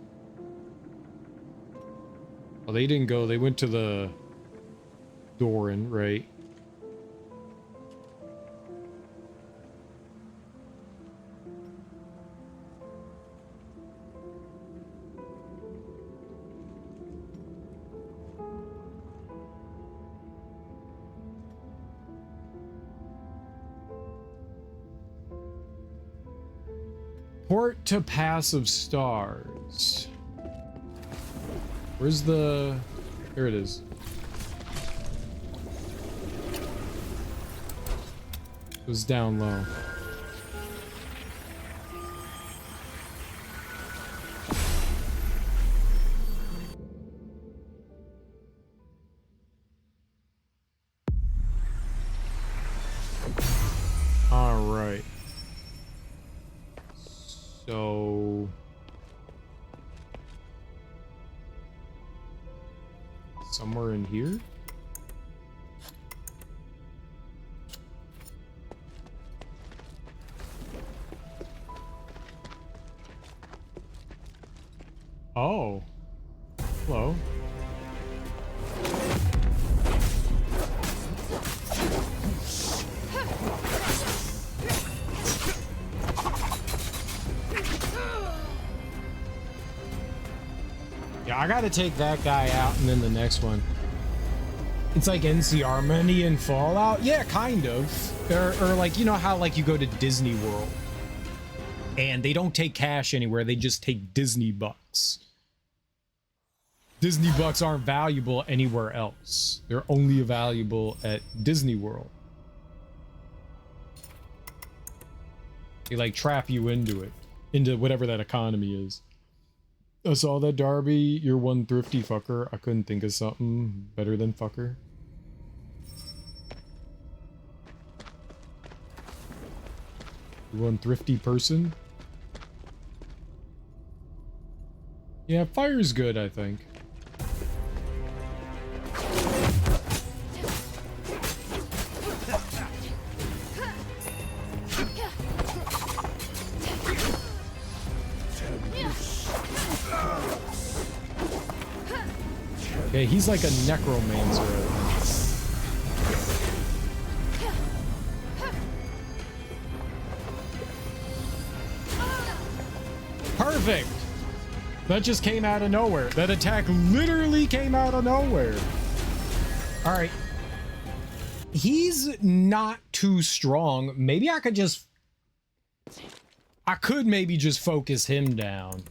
Oh, they didn't go. They went to the Doran, right? Port to Passive Stars. Where's the... Here it is. It was down low. All right. So... somewhere in here? Oh. Hello. Yeah, I gotta take that guy out and then the next one. It's like NCR money in Fallout? Yeah, kind of. Or like, you know how like you go to Disney World and they don't take cash anywhere, they just take Disney bucks. Disney bucks aren't valuable anywhere else. They're only valuable at Disney World. They like trap you into it, into whatever that economy is. I saw that, Darby. You're one thrifty fucker. I couldn't think of something better than fucker. You're one thrifty person. Yeah, fire's good, I think. Okay, he's like a necromancer. Perfect! That just came out of nowhere. That attack literally came out of nowhere. Alright. He's not too strong. Maybe I could just... I could maybe just focus him down.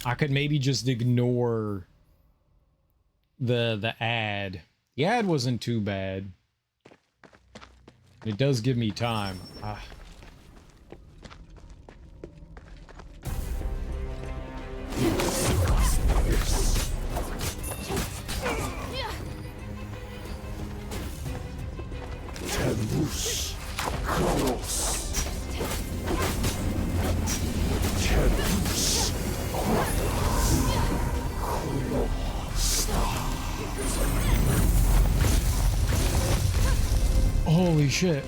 I could maybe just ignore the ad. The ad wasn't too bad. It does give me time. Holy shit.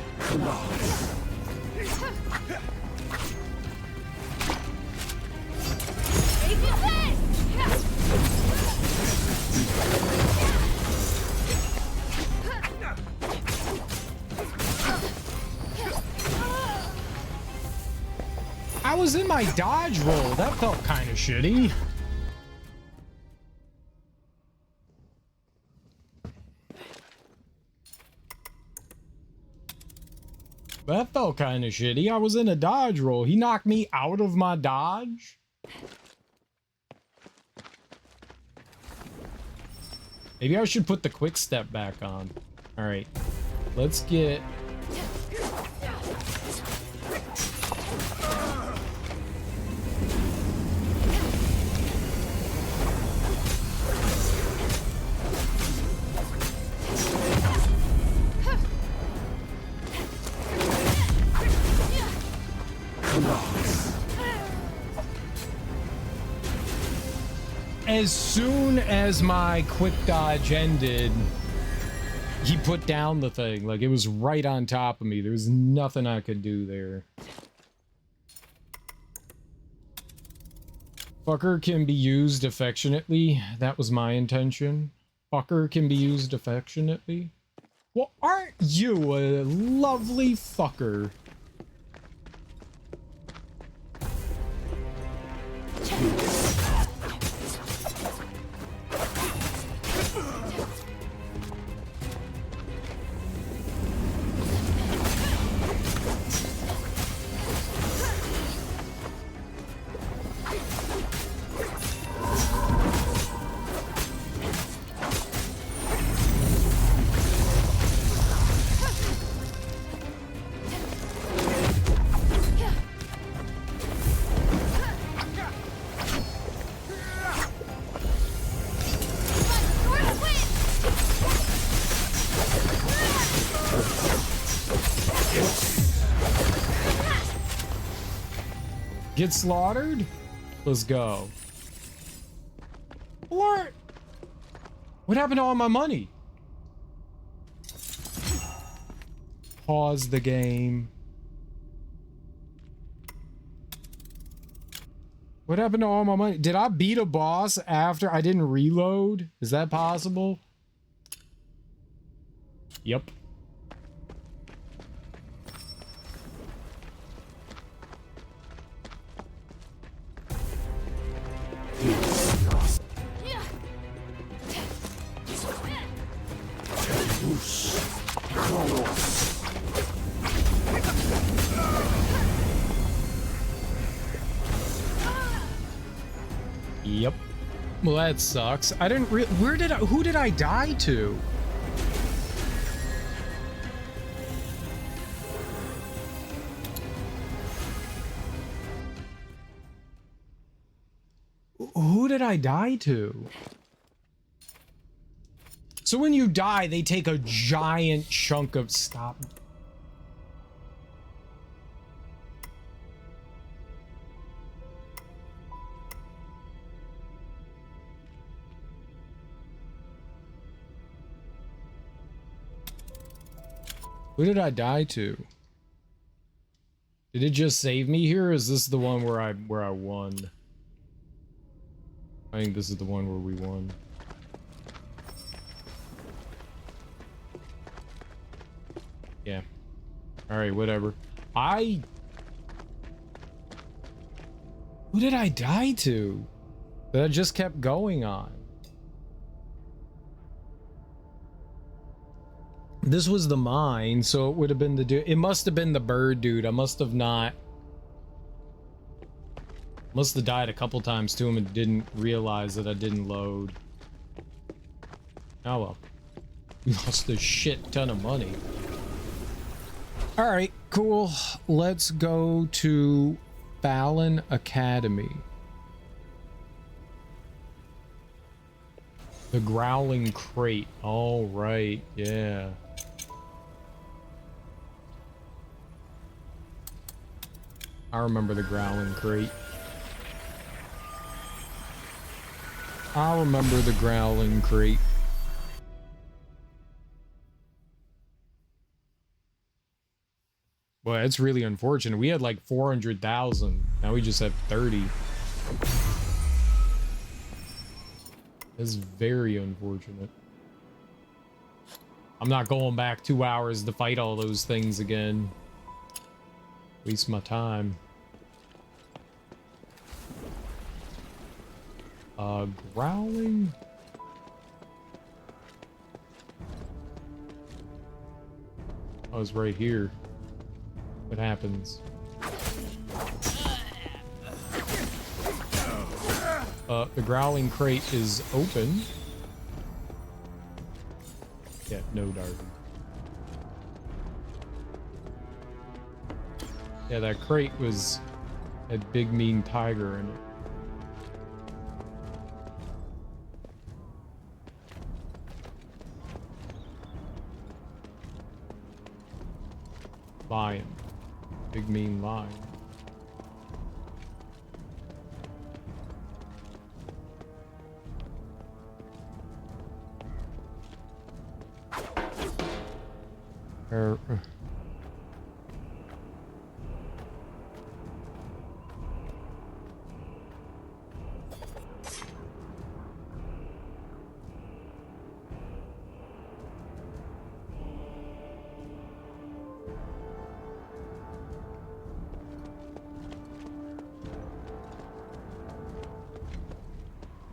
I was in my dodge roll. That felt kind of shitty. That felt kind of shitty. I was in a dodge roll. He knocked me out of my dodge. Maybe I should put the quick step back on. All right, let's get... As soon as my quick dodge ended, he put down the thing. Like, it was right on top of me. There was nothing I could do there. Fucker can be used affectionately. That was my intention. Fucker can be used affectionately. Well, aren't you a lovely fucker? Get slaughtered? Let's go. What? What happened to all my money? Pause the game. What happened to all my money? Did I beat a boss after I didn't reload? Is that possible? Yep. Yep. Well, that sucks. I didn't who did I die to? Who did I die to? So when you die, they take a giant chunk of stop. Who did I die to? Did it just save me here? Or is this the one where I won? I think this is the one where we won. Yeah. Alright, whatever. Who did I die to? That I just kept going on. This was the mine, so it would have been the dude. It must have been the bird dude. I must have not. Must have died a couple times to him and didn't realize that I didn't load. Oh well. We lost a shit ton of money. Alright, cool. Let's go to Fallon Academy. The Growling Crate. Alright, yeah. I remember the Growling Crate. I remember the Growling Crate. Well, it's really unfortunate. We had like 400,000. Now we just have 30. It's very unfortunate. I'm not going back 2 hours to fight all those things again. Waste my time. Growling? Oh, it's right here. What happens? The Growling Crate is open. Yeah, no Darby. Yeah, that crate had Big Mean Tiger in it. Lion. Big Mean Lion.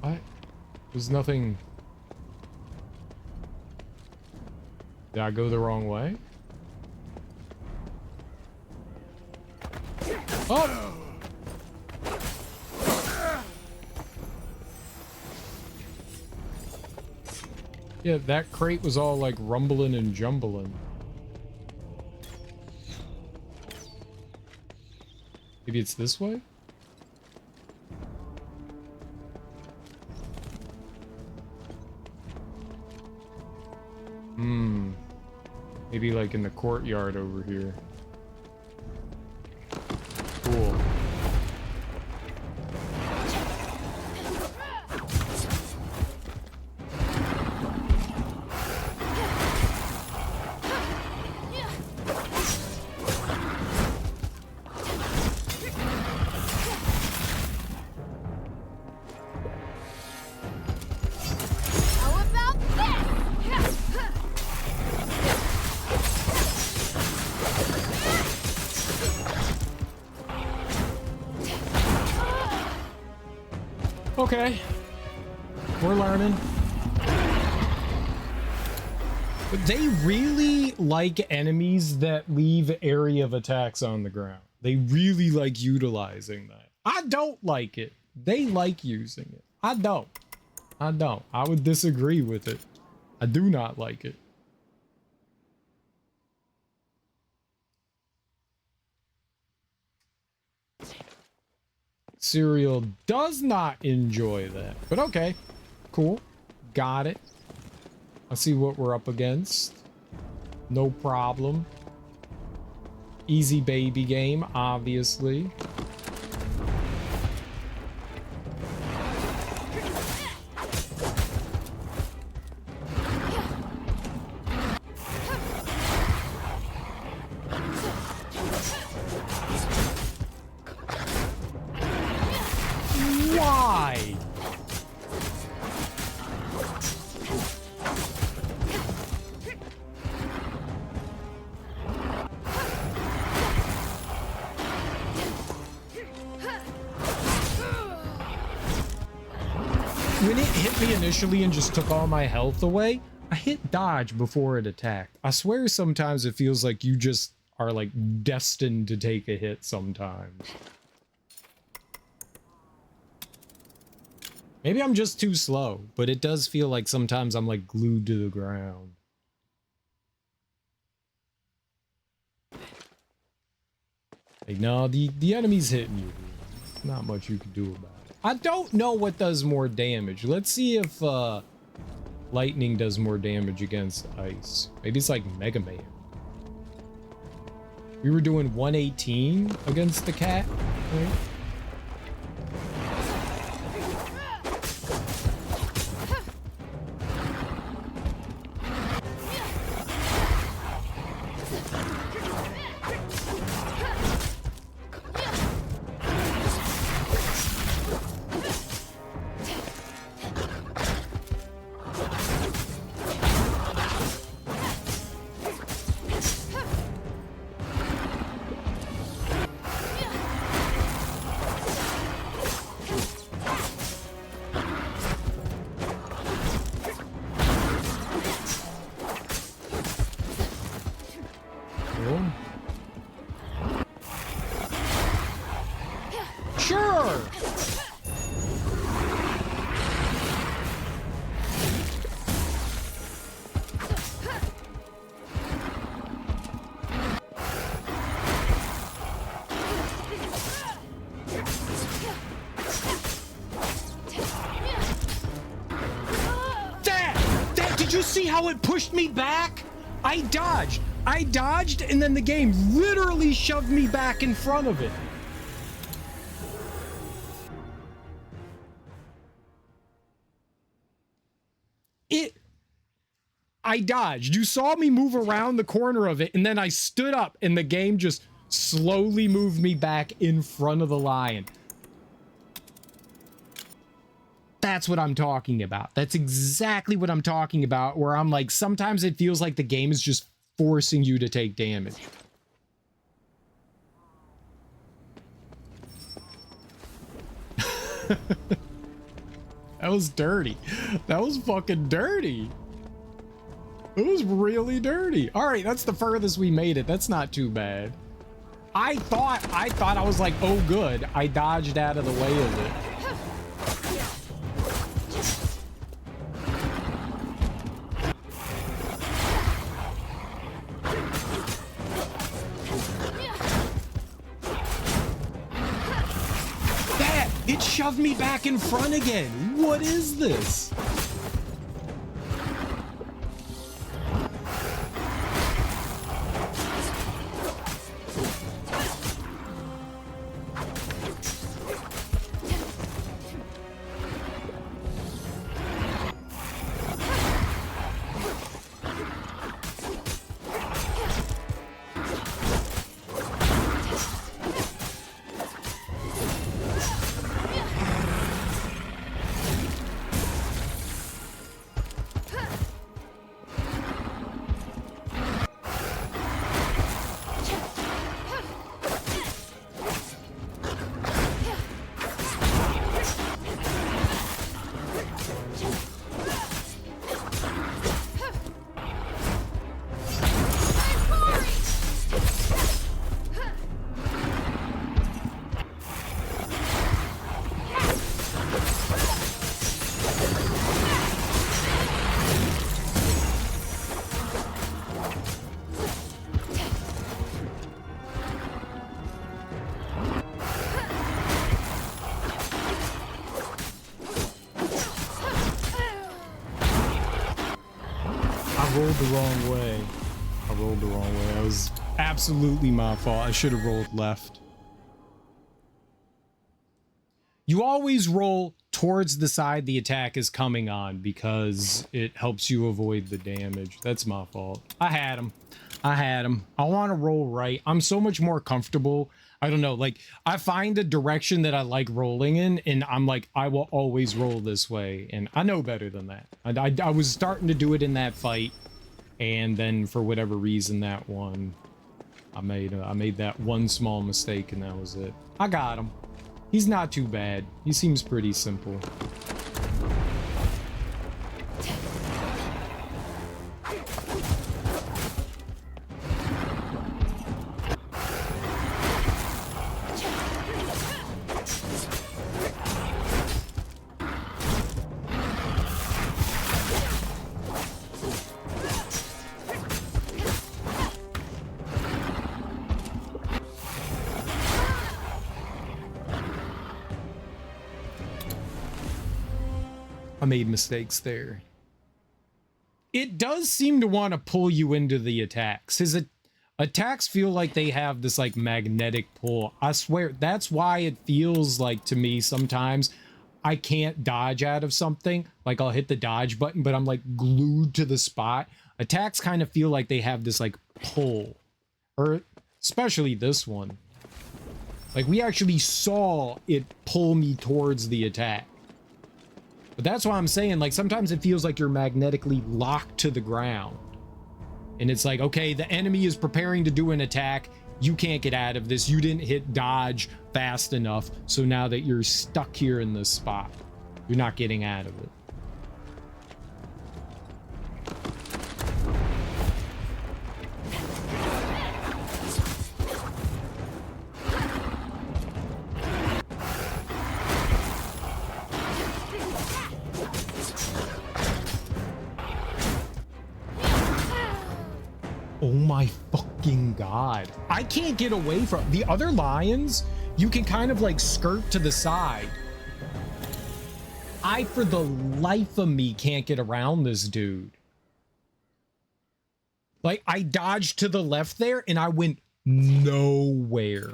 What? There's nothing. Did I go the wrong way? Oh! Yeah, that crate was all like rumbling and jumbling. Maybe it's this way? Maybe like in the courtyard over here. Cool. How about this? Okay. We're learning. But they really like enemies that leave area of attacks on the ground. They really like utilizing that. I don't like it. They like using it. I don't. I don't. I would disagree with it. I do not like it. Serial does not enjoy that. But okay. Cool. Got it. I see what we're up against. No problem. Easy baby game, obviously. Why? When it hit me initially and just took all my health away, I hit dodge before it attacked. I swear sometimes it feels like you just are like destined to take a hit sometimes. Maybe I'm just too slow, but it does feel like sometimes I'm like glued to the ground. Like, no, the enemy's hitting you. Not much you can do about it. I don't know what does more damage. Let's see if lightning does more damage against ice. Maybe it's like Mega Man. We were doing 118 against the cat, right? Sure. Did you see how it pushed me back? I dodged, and then the game literally shoved me back in front of it. I dodged. You saw me move around the corner of it, and then I stood up, and the game just slowly moved me back in front of the lion. That's what I'm talking about. That's exactly what I'm talking about, where I'm like, sometimes it feels like the game is just forcing you to take damage. That was dirty. That was fucking dirty. It was really dirty. All right, that's the furthest we made it. That's not too bad. I thought I was like, oh good. I dodged out of the way of it. It shoved me back in front again. What is this? rolled the wrong way. I rolled the wrong way. That was absolutely my fault. I should have rolled left. You always roll towards the side the attack is coming on because it helps you avoid the damage. That's my fault. I had him. I want to roll right. I'm so much more comfortable. I don't know. Like, I find a direction that I like rolling in, and I'm like, I will always roll this way. And I know better than that. I was starting to do it in that fight, and then for whatever reason, that one, I made that one small mistake, and that was it. I got him. He's not too bad. He seems pretty simple. I made mistakes there. It does seem to want to pull you into the attacks. His attacks feel like they have this like magnetic pull. I swear that's why it feels like to me sometimes I can't dodge out of something. Like I'll hit the dodge button, but I'm like glued to the spot. Attacks kind of feel like they have this like pull, or especially this one. Like we actually saw it pull me towards the attack. But that's why I'm saying, like, sometimes it feels like you're magnetically locked to the ground. And it's like, okay, the enemy is preparing to do an attack. You can't get out of this. You didn't hit dodge fast enough. So now that you're stuck here in this spot, you're not getting out of it. Oh my fucking god. I can't get away from the other lions. You can kind of like skirt to the side. I, for the life of me, can't get around this dude. Like, I dodged to the left there and I went nowhere.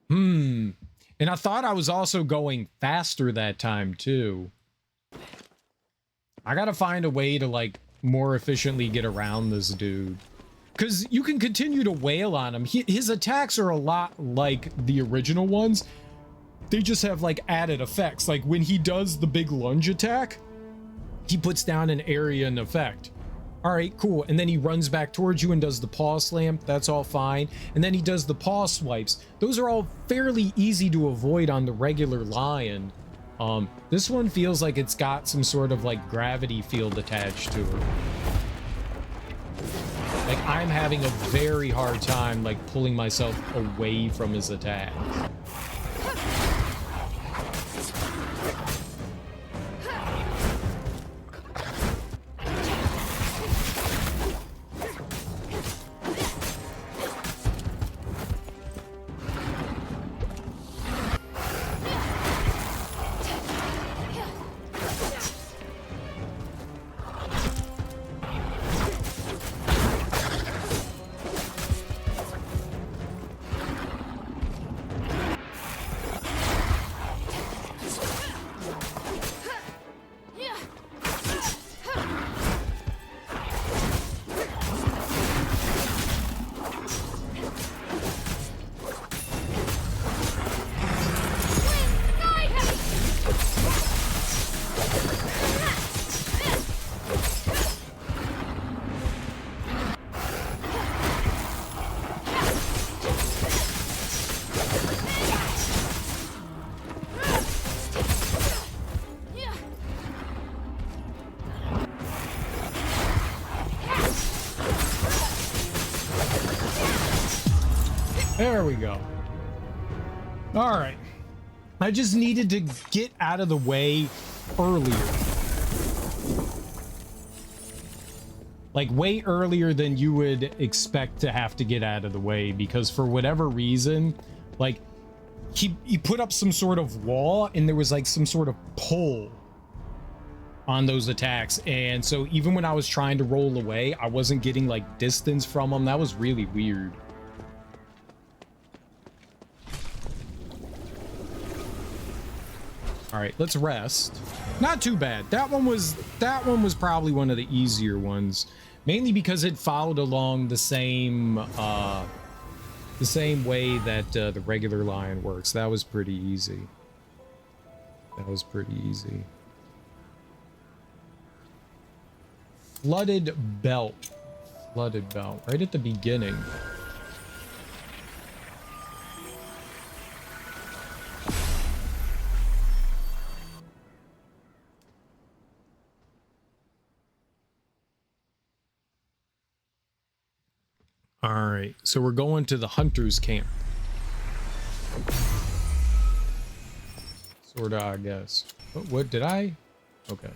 And I thought I was also going faster that time too. I gotta find a way to, like, more efficiently get around this dude. Because you can continue to wail on him. His attacks are a lot like the original ones. They just have, like, added effects. Like, when he does the big lunge attack, he puts down an area and effect. All right, cool. And then he runs back towards you and does the paw slam. That's all fine. And then he does the paw swipes. Those are all fairly easy to avoid on the regular lion. This one feels like it's got some sort of like gravity field attached to it. Like I'm having a very hard time like pulling myself away from his attack. There we go. All right. I just needed to get out of the way earlier. Like way earlier than you would expect to have to get out of the way, because for whatever reason, like he put up some sort of wall, and there was like some sort of pull on those attacks, and so even when I was trying to roll away, I wasn't getting like distance from him. That was really weird. All right, let's rest. Not too bad. That one was probably one of the easier ones, mainly because it followed along the same way that the regular lion works. That was pretty easy. That was pretty easy. Flooded belt. Flooded belt. Right at the beginning. All right, so we're going to the hunter's camp. Sorta, I guess. What did I? Okay.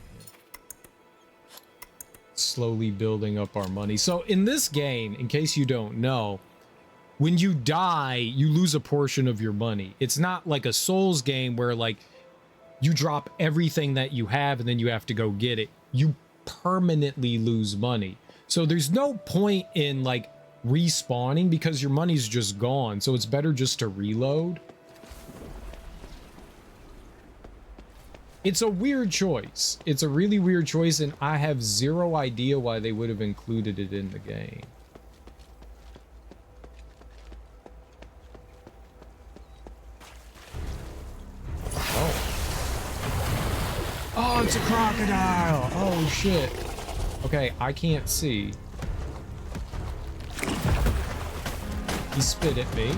Slowly building up our money. So in this game, in case you don't know, when you die, you lose a portion of your money. It's not like a Souls game where like you drop everything that you have and then you have to go get it. You permanently lose money. So there's no point in like respawning because your money's just gone. So it's better just to reload. It's a weird choice. It's a really weird choice, and I have zero idea why they would have included it in the game. Oh. Oh, it's a crocodile. Oh, shit. Okay, I can't see. He spit at me.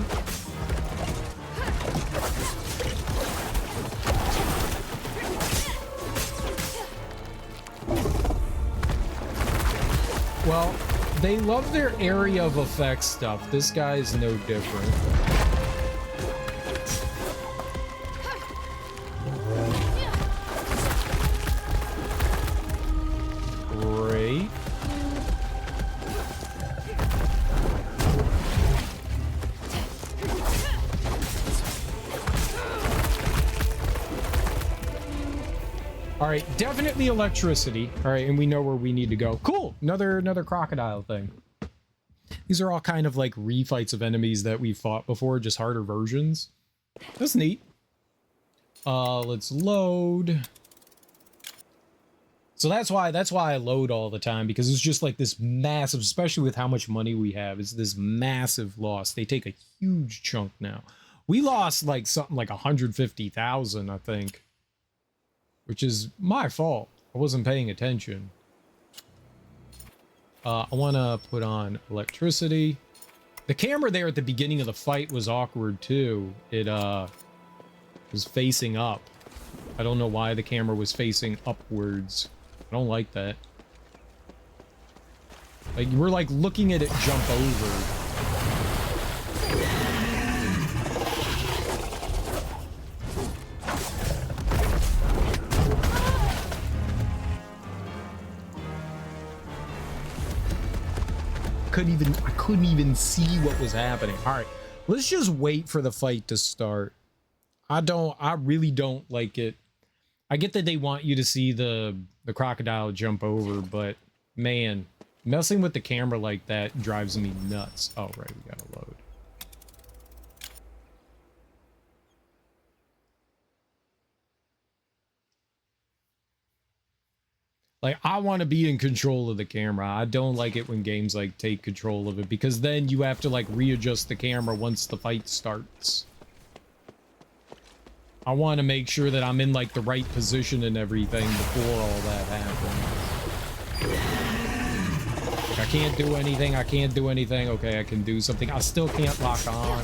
Well, they love their area of effect stuff. This guy's no different. Great. All right, definitely electricity. All right, and we know where we need to go. Cool, another crocodile thing. These are all kind of like refights of enemies that we fought before, just harder versions. That's neat. Let's load. So that's why I load all the time, because it's just like this massive, especially with how much money we have, it's this massive loss. They take a huge chunk now. We lost like something like 150,000, I think. Which is my fault. I wasn't paying attention. I want to put on electricity. The camera there at the beginning of the fight was awkward too. It was facing up. I don't know why the camera was facing upwards. I don't like that. Like, we're like looking at it jump over. I couldn't even see what was happening. All right, let's just wait for the fight to start. I really don't like it. I get that they want you to see the crocodile jump over, but man, messing with the camera like that drives me nuts. Oh, right, we gotta load. Like, I want to be in control of the camera. I don't like it when games, like, take control of it, because then you have to, like, readjust the camera once the fight starts. I want to make sure that I'm in, like, the right position and everything before all that happens. Like, I can't do anything. I can't do anything. Okay, I can do something. I still can't lock on.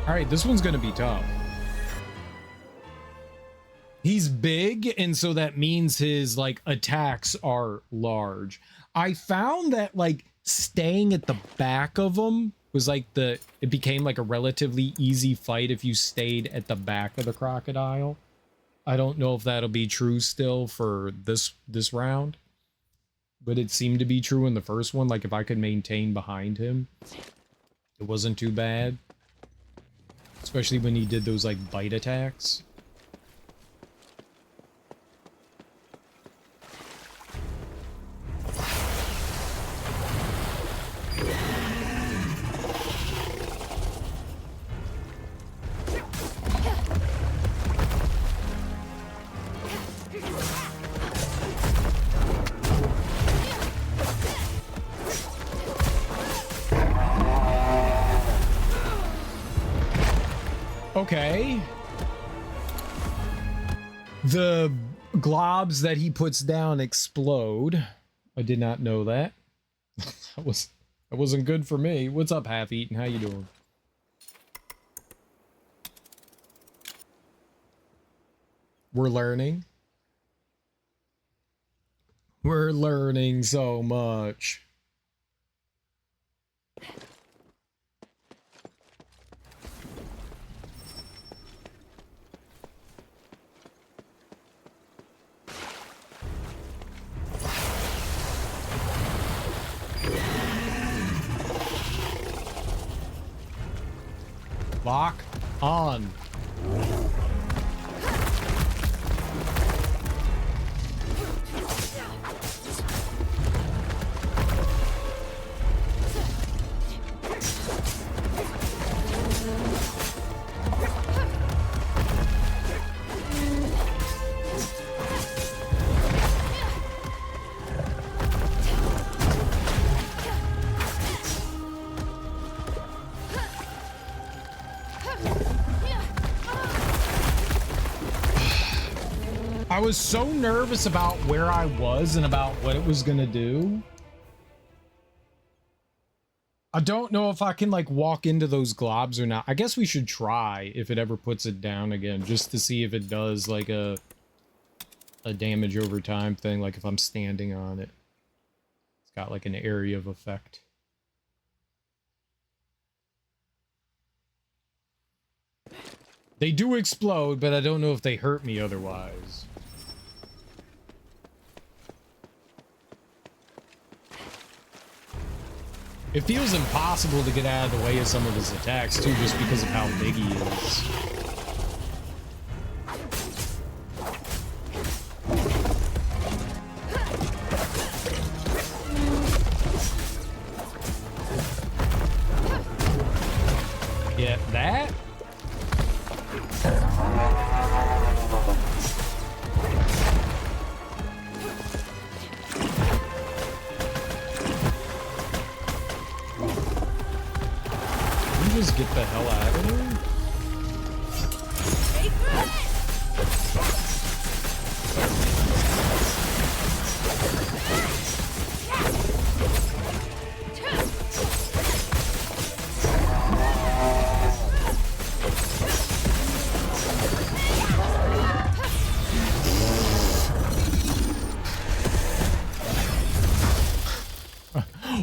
Alright, this one's gonna be tough. He's big, and so that means his, like, attacks are large. I found that, like, staying at the back of him was like it became like a relatively easy fight if you stayed at the back of the crocodile. I don't know if that'll be true still for this round, but it seemed to be true in the first one. Like if I could maintain behind him, it wasn't too bad, especially when he did those like bite attacks. Okay. The globs that he puts down explode. I did not know that. That wasn't good for me. What's up, Half-Eaten? How you doing? We're learning. We're learning so much. Lock on. I was so nervous about where I was and about what it was gonna do. I don't know if I can like walk into those globs or not. I guess we should try if it ever puts it down again, just to see if it does like a damage over time thing, like if I'm standing on it. It's got like an area of effect. They do explode, but I don't know if they hurt me otherwise. It feels impossible to get out of the way of some of his attacks, too, just because of how big he is. Yeah, that? Just get the hell out of here.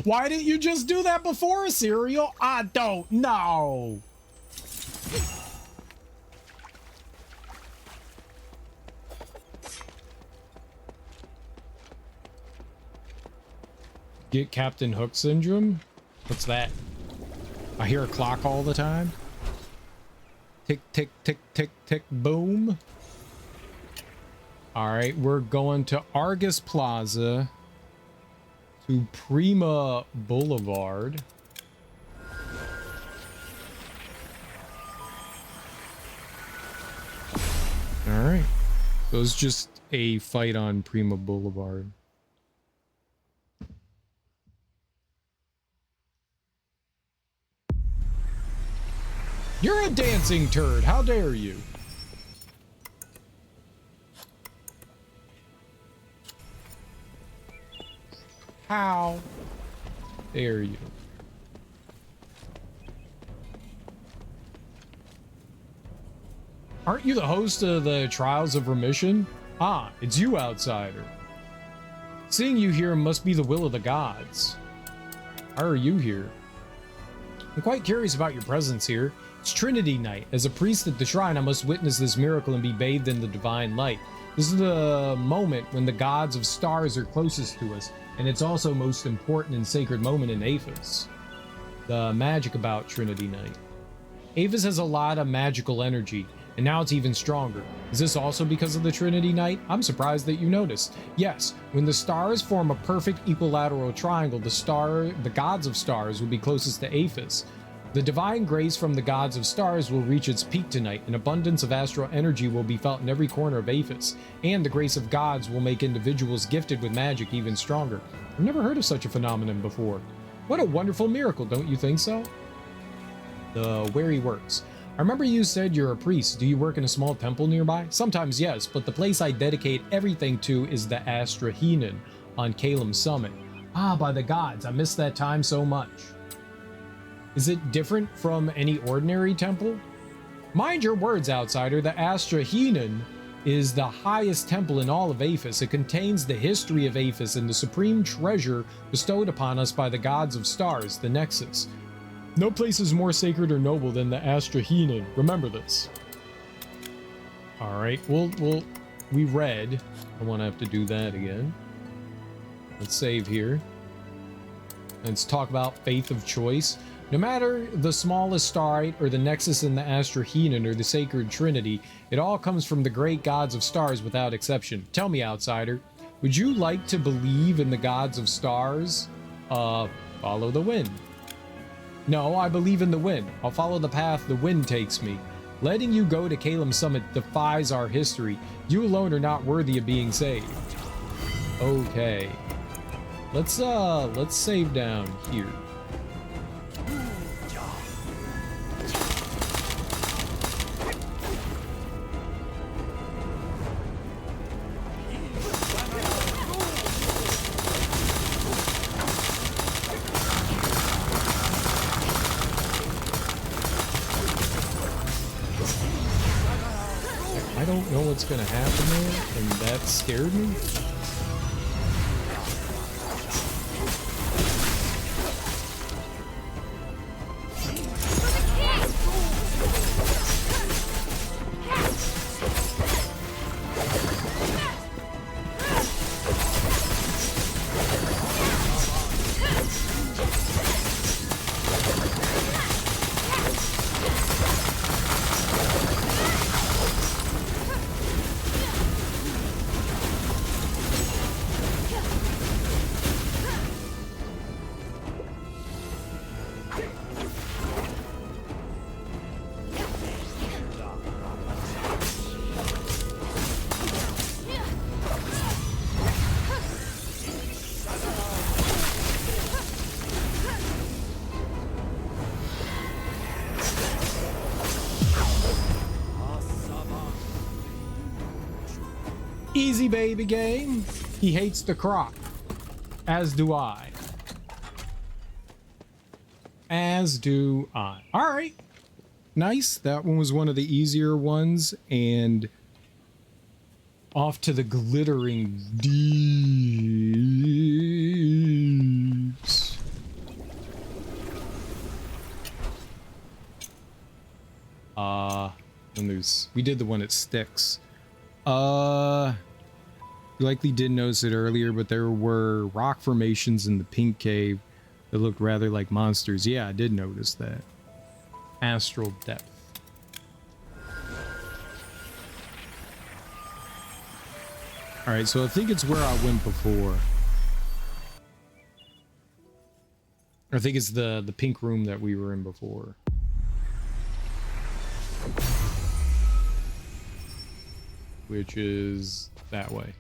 Why didn't you just do that before, Cereal? I don't know. Get Captain Hook syndrome? What's that? I hear a clock all the time. Tick, tick, tick, tick, tick, boom. All right, we're going to Argus Plaza. To Prima Boulevard. All right. So it's just a fight on Prima Boulevard. You're a dancing turd. How dare you? How dare you? Aren't you the host of the Trials of Remission? Ah, it's you, outsider. Seeing you here must be the will of the gods. Why are you here? I'm quite curious about your presence here. It's Trinity Night. As a priest at the shrine, I must witness this miracle and be bathed in the divine light. This is the moment when the gods of stars are closest to us, and it's also most important and sacred moment in Aphis. The magic about Trinity Night. Aphis has a lot of magical energy, and now it's even stronger. Is this also because of the Trinity Night? I'm surprised that you noticed. Yes, when the stars form a perfect equilateral triangle, the gods of stars will be closest to Aphis. The divine grace from the gods of stars will reach its peak tonight. An abundance of astral energy will be felt in every corner of Aphis, and the grace of gods will make individuals gifted with magic even stronger. I've never heard of such a phenomenon before. What a wonderful miracle, don't you think so? Where he works. I remember you said you're a priest. Do you work in a small temple nearby? Sometimes yes, but the place I dedicate everything to is the Asterigos on Calum Summit. Ah, by the gods, I missed that time so much. Is it different from any ordinary temple? Mind your words, outsider. The Asterigos is the highest temple in all of Aphis. It contains the history of Aphis and the supreme treasure bestowed upon us by the gods of stars, the Nexus. No place is more sacred or noble than the Asterigos. Remember this. All right, we read. I won't have to do that again. Let's save here. Let's talk about faith of choice. No matter the smallest starite or the nexus in the Asterigos or the sacred trinity, it all comes from the great gods of stars without exception. Tell me, outsider, would you like to believe in the gods of stars? Follow the wind. No, I believe in the wind. I'll follow the path the wind takes me. Letting you go to Calum Summit defies our history. You alone are not worthy of being saved. Okay. Let's save down here. I don't know what's gonna happen there, and that scared me. Easy baby game. He hates the croc. As do I. As do I. All right. Nice. That one was one of the easier ones. And off to the glittering deeps. And we did the one at Styx. You likely didn't notice it earlier, but there were rock formations in the pink cave that looked rather like monsters. Yeah, I did notice that. Astral depth. Alright, so I think it's where I went before. I think it's the pink room that we were in before. Which is that way.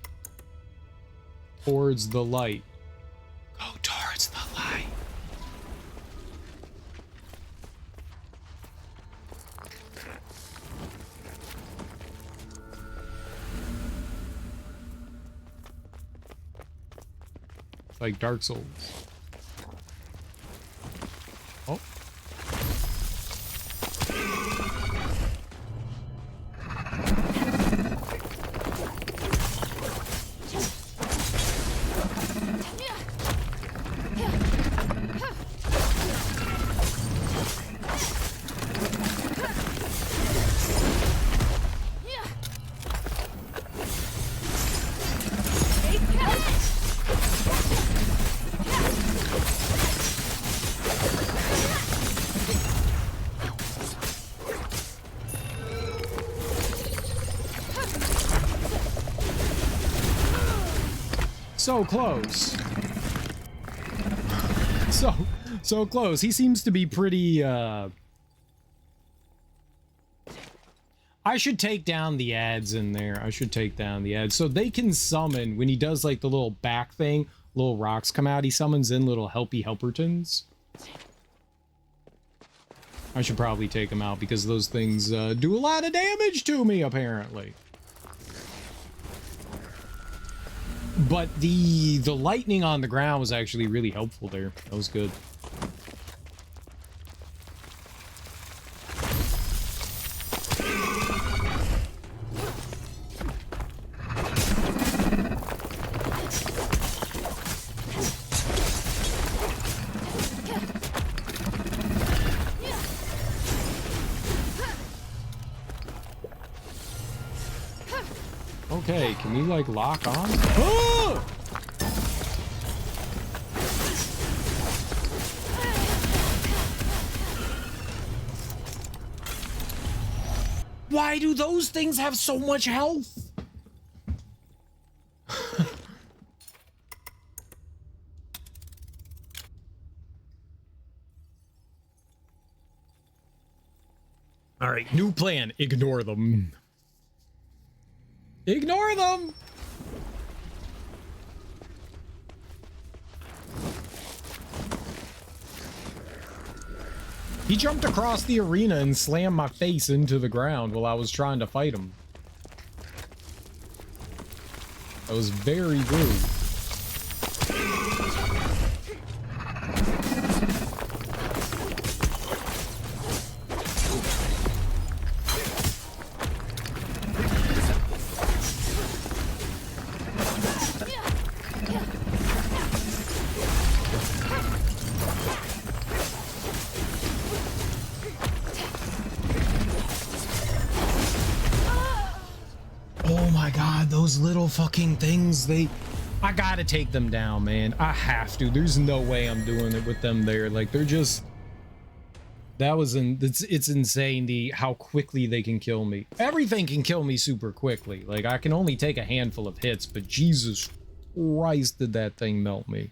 Towards the light. Go towards the light. Like Dark Souls. Oh. So close. So close. He seems to be pretty, I should take down the ads in there. I should take down the ads. So they can summon, when he does like the little back thing, little rocks come out, he summons in little helpy helpertons. I should probably take them out because those things do a lot of damage to me, apparently. But the lightning on the ground was actually really helpful there. That was good. Okay, can we like lock on? Oh! Why do those things have so much health? All right, new plan. Ignore them. Ignore them! He jumped across the arena and slammed my face into the ground while I was trying to fight him. That was very rude. Those little fucking things, I gotta take them down, man. I have to. There's no way I'm doing it with them there. Like, they're just, it's insane how quickly they can kill me. Everything can kill me super quickly. Like, I can only take a handful of hits, but Jesus Christ, did that thing melt me.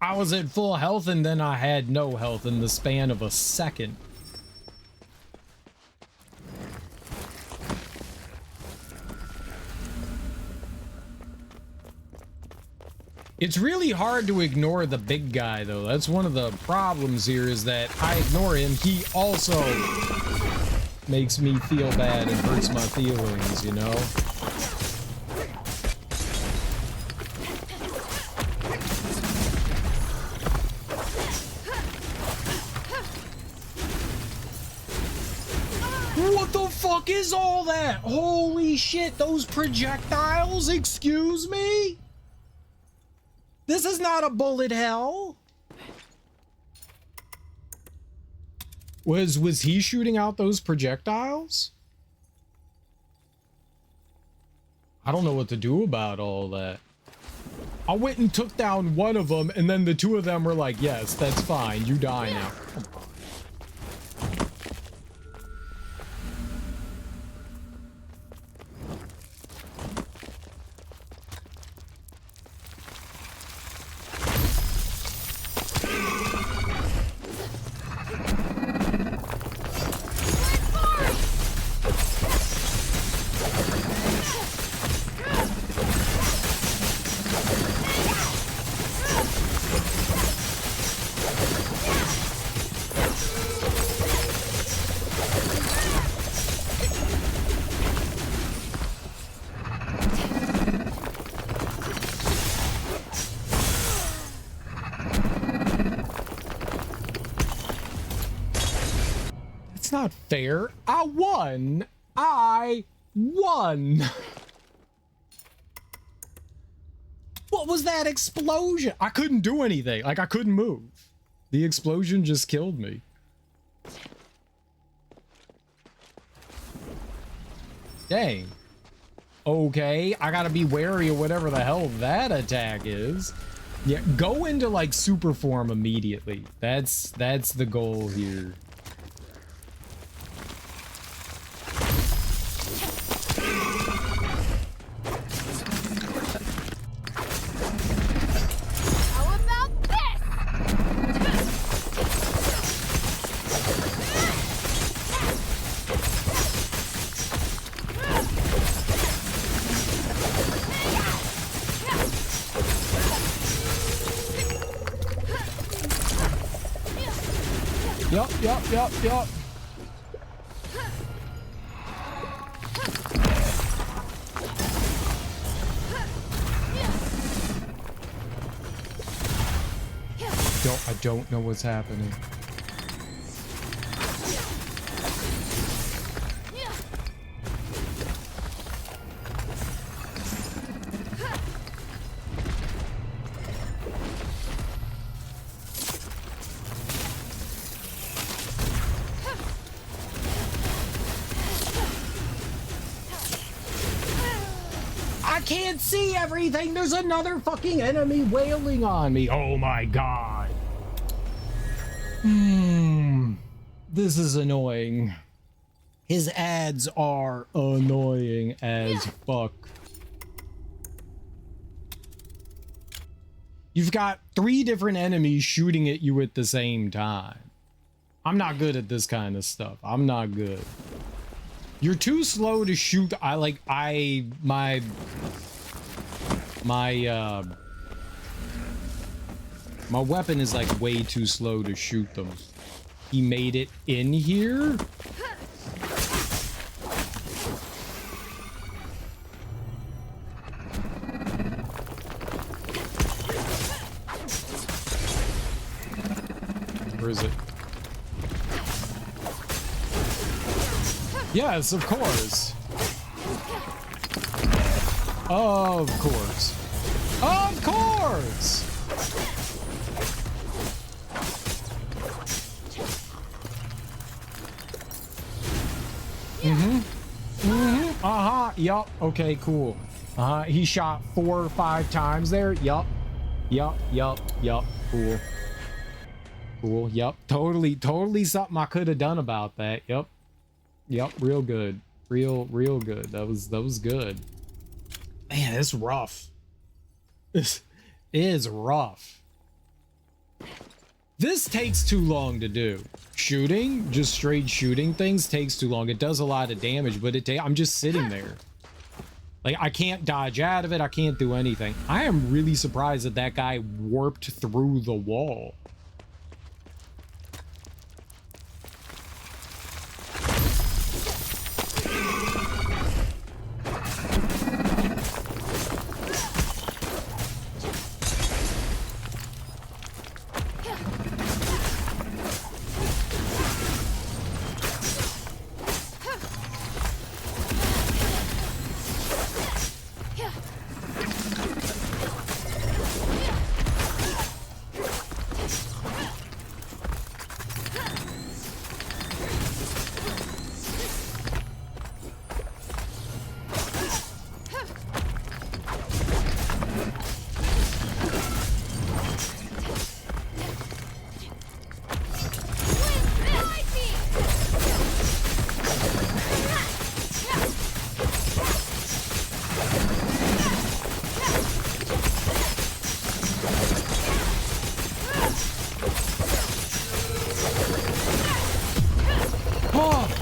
I was at full health and then I had no health in the span of a second. It's really hard to ignore the big guy, though. That's one of the problems here, is that I ignore him. He also makes me feel bad and hurts my feelings, you know? What the fuck is all that? Holy shit, those projectiles? Excuse me? This is not a bullet hell. Was he shooting out those projectiles? I don't know what to do about all that. I went and took down one of them, and then the two of them were like, yes, that's fine. You die now. Come on. Not fair. I won. What was that explosion? I couldn't do anything. Like, I couldn't move. The explosion just killed me. Dang. Okay, I gotta be wary of whatever the hell that attack is. Yeah, go into like super form immediately. That's the goal here. Yup, yup, yup, yup. I don't know what's happening. I can't see everything. There's another fucking enemy wailing on me. Oh my god. This is annoying. His ads are annoying as fuck. You've got 3 different enemies shooting at you at the same time. I'm not good at this kind of stuff. I'm not good. You're too slow to shoot. My weapon is like way too slow to shoot them. He made it in here? Where is it? Yes, of course. Of course. Of course! Yup. Okay, cool. He shot 4 or 5 times there. Yup. Cool. Yup. Totally something I could have done about that. Yup. Real good. Real good. That was good. Man, it's rough. This is rough. This takes too long to do. Shooting, just straight shooting things takes too long. It does a lot of damage, but I'm just sitting there. Like, I can't dodge out of it. I can't do anything. I am really surprised that that guy warped through the wall.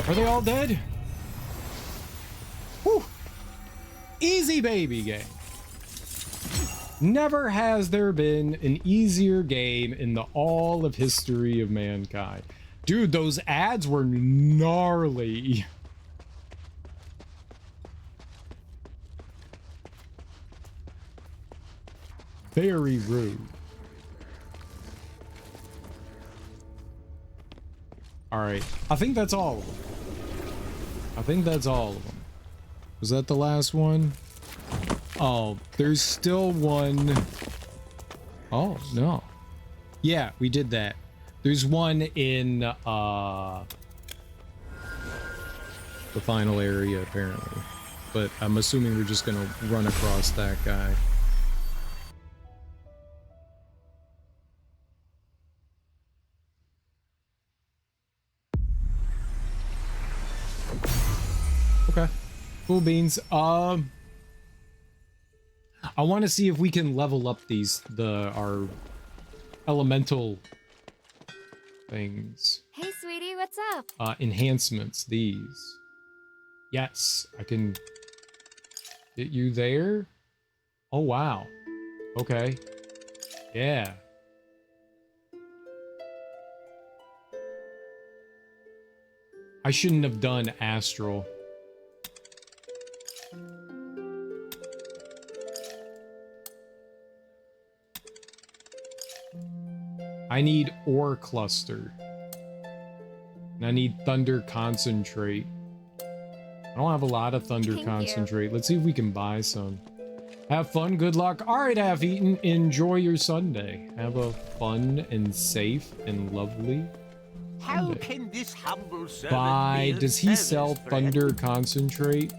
Are they all dead? Whew. Easy baby game. Never has there been an easier game in the all of history of mankind. Dude, those ads were gnarly. Very rude. All right, I think that's all of them. Was that the last one? Oh, there's still one. Oh, no. Yeah, we did that. There's one in the final area, apparently. But I'm assuming we're just gonna run across that guy. Okay, cool beans. I want to see if we can level up our elemental things. Hey, sweetie, what's up? Enhancements, these. Yes, I can get you there. Oh, wow. Okay. Yeah. I shouldn't have done Astral. I need Ore Cluster. And I need Thunder Concentrate. I don't have a lot of Thunder Concentrate. Let's see if we can buy some. Have fun, good luck. All right, Half Eaten, enjoy your Sunday. Have a fun and safe and lovely How Sunday. can this humble servant Buy. be of Does he service, sell friend? Thunder Concentrate?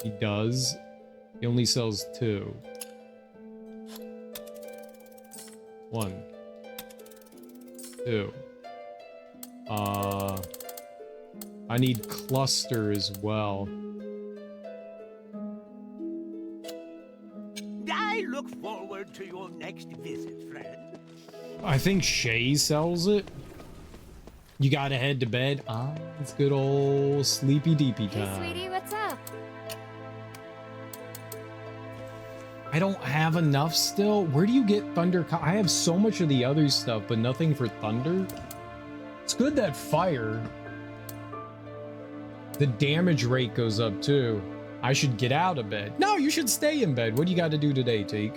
He does. He only sells 2. 1, 2. I need Cluster as well. I look forward to your next visit, friend. I think Shay sells it. You gotta head to bed. Ah, it's good old sleepy deepy Hey, time. sweetie, what's up? I don't have enough still. Where do you get Thunder? I have so much of the other stuff, but nothing for Thunder. It's good that Fire, the damage rate goes up too. I should get out of bed. No, you should stay in bed. What do you got to do today, Teak?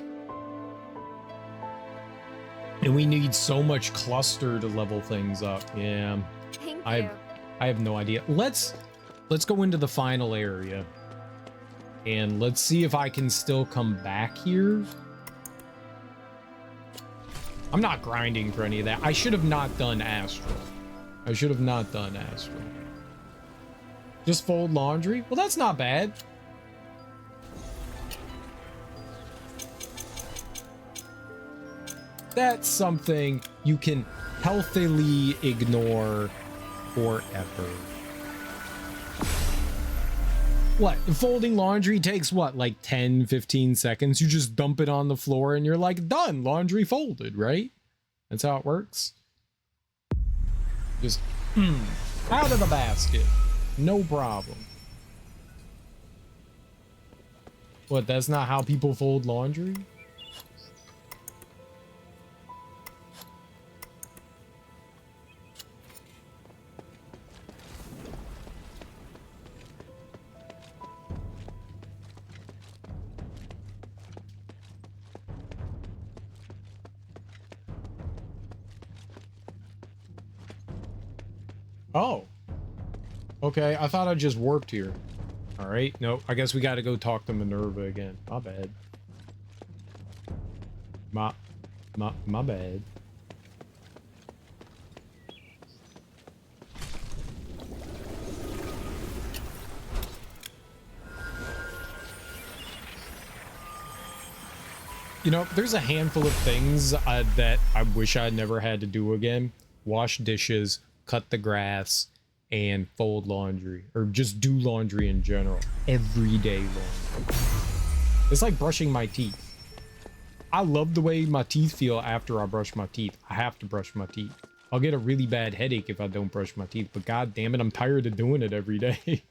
And we need so much Cluster to level things up. Yeah, Thank you. I have no idea. Let's go into the final area. And let's see if I can still come back here. I'm not grinding for any of that. I should have not done Astral. I should have not done Astral. Just fold laundry? Well, that's not bad. That's something you can healthily ignore forever. What? Folding laundry takes what? Like 10, 15 seconds? You just dump it on the floor and you're like, done. Laundry folded, right? That's how it works. Just out of the basket. No problem. What? That's not how people fold laundry? Oh. Okay, I thought I just warped here. Alright, no, I guess we gotta go talk to Minerva again. My bad. My bad. You know, there's a handful of things that I wish I never had to do again. Wash dishes, cut the grass, and fold laundry. Or just do laundry in general. Everyday laundry. It's like brushing my teeth. I love the way my teeth feel after I brush my teeth. I have to brush my teeth. I'll get a really bad headache if I don't brush my teeth, but god damn it, I'm tired of doing it every day.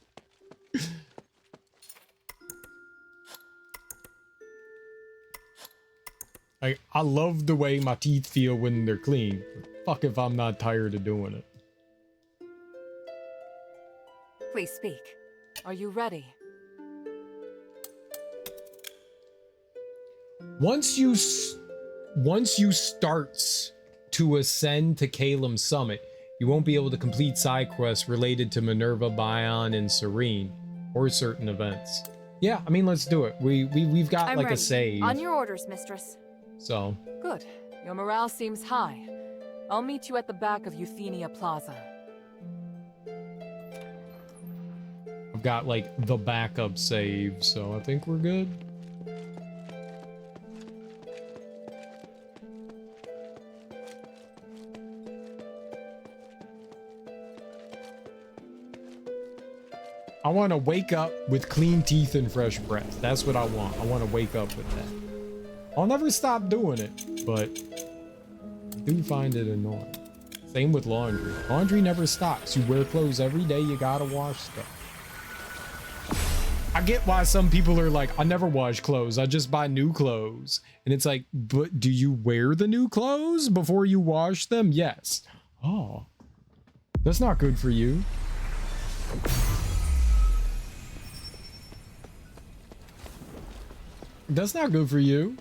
I love the way my teeth feel when they're clean. Fuck if I'm not tired of doing it. Please speak. Are you ready? Once you starts to ascend to Calum Summit, you won't be able to complete side quests related to Minerva, Bion, and Serene, or certain events. Yeah, I mean, let's do it. We've got I'm like ready. a save. On your orders, mistress. So Good. Your morale seems high. I'll meet you at the back of Euthenia Plaza. I've got like the backup save, so I think we're good. I want to wake up with clean teeth and fresh breath. That's what I want. I want to wake up with that. I'll never stop doing it, but I do find it annoying. Same with laundry. Laundry never stops. You wear clothes every day. You gotta wash stuff. I get why some people are like, I never wash clothes. I just buy new clothes. And it's like, but do you wear the new clothes before you wash them? Yes. Oh. That's not good for you. That's not good for you.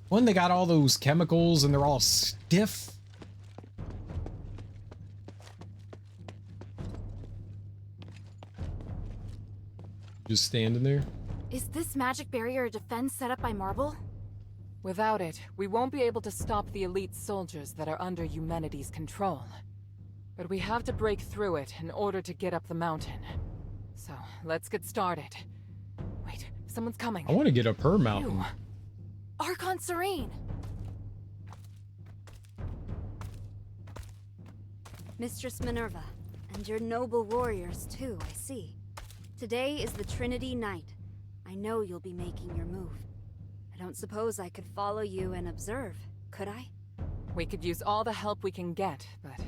One, they got all those chemicals and they're all stiff. Just standing there. Is this magic barrier a defense set up by Marble? Without it, we won't be able to stop the elite soldiers that are under humanity's control. But we have to break through it in order to get up the mountain. So, let's get started. Wait, someone's coming. I want to get up her mountain. Ew. Archon Serene! Mistress Minerva, and your noble warriors too, I see. Today is the Trinity Night. I know you'll be making your move. I don't suppose I could follow you and observe, could I? We could use all the help we can get, but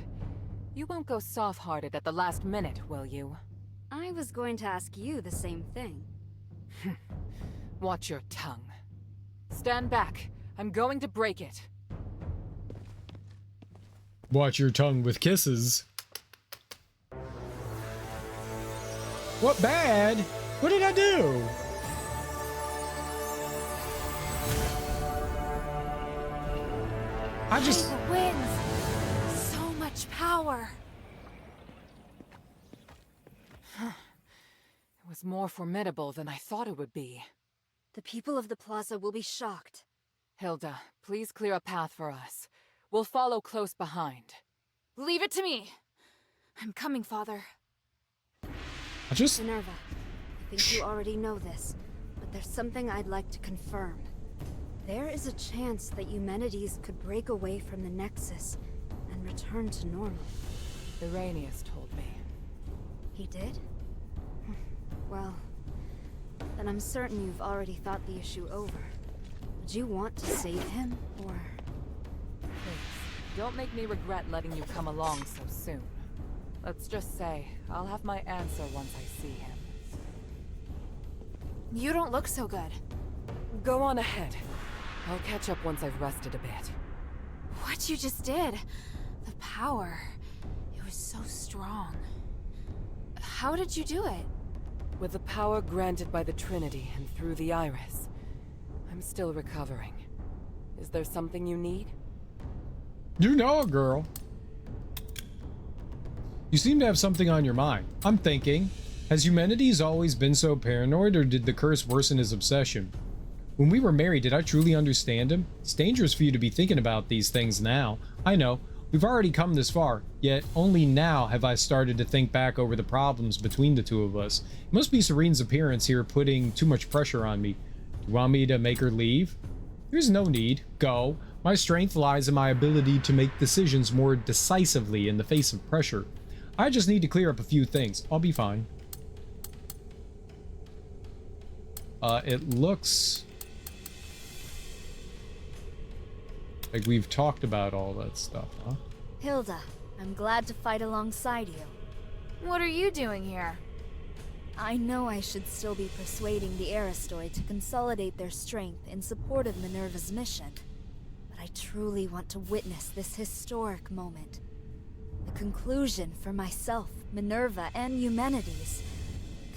you won't go soft-hearted at the last minute, will you? I was going to ask you the same thing. Watch your tongue. Stand back. I'm going to break it. Watch your tongue with kisses. What bad? What did I do? I just... The winds! So much power! It was more formidable than I thought it would be. The people of the plaza will be shocked. Hilda, please clear a path for us. We'll follow close behind. Leave it to me! I'm coming, Father. I just... Minerva, I think you already know this, but there's something I'd like to confirm. There is a chance that Eumenides could break away from the Nexus and return to normal. Iranius told me. He did? Well, then I'm certain you've already thought the issue over. Would you want to save him, or...? Please, don't make me regret letting you come along so soon. Let's just say, I'll have my answer once I see him. You don't look so good. Go on ahead. I'll catch up once I've rested a bit. What you just did, the power, it was so strong. How did you do it? With the power granted by the Trinity and through the Iris, I'm still recovering. Is there something you need? You know it, girl. You seem to have something on your mind. I'm thinking, has Eumenides always been so paranoid, or did the curse worsen his obsession? When we were married, did I truly understand him? It's dangerous for you to be thinking about these things now. I know. We've already come this far, yet only now have I started to think back over the problems between the two of us. It must be Serene's appearance here putting too much pressure on me. Do you want me to make her leave? There's no need. Go. My strength lies in my ability to make decisions more decisively in the face of pressure. I just need to clear up a few things. I'll be fine. It looks like we've talked about all that stuff, huh? Hilda, I'm glad to fight alongside you. What are you doing here? I know I should still be persuading the Aristoi to consolidate their strength in support of Minerva's mission, but I truly want to witness this historic moment. The conclusion for myself, Minerva, and Eumenides.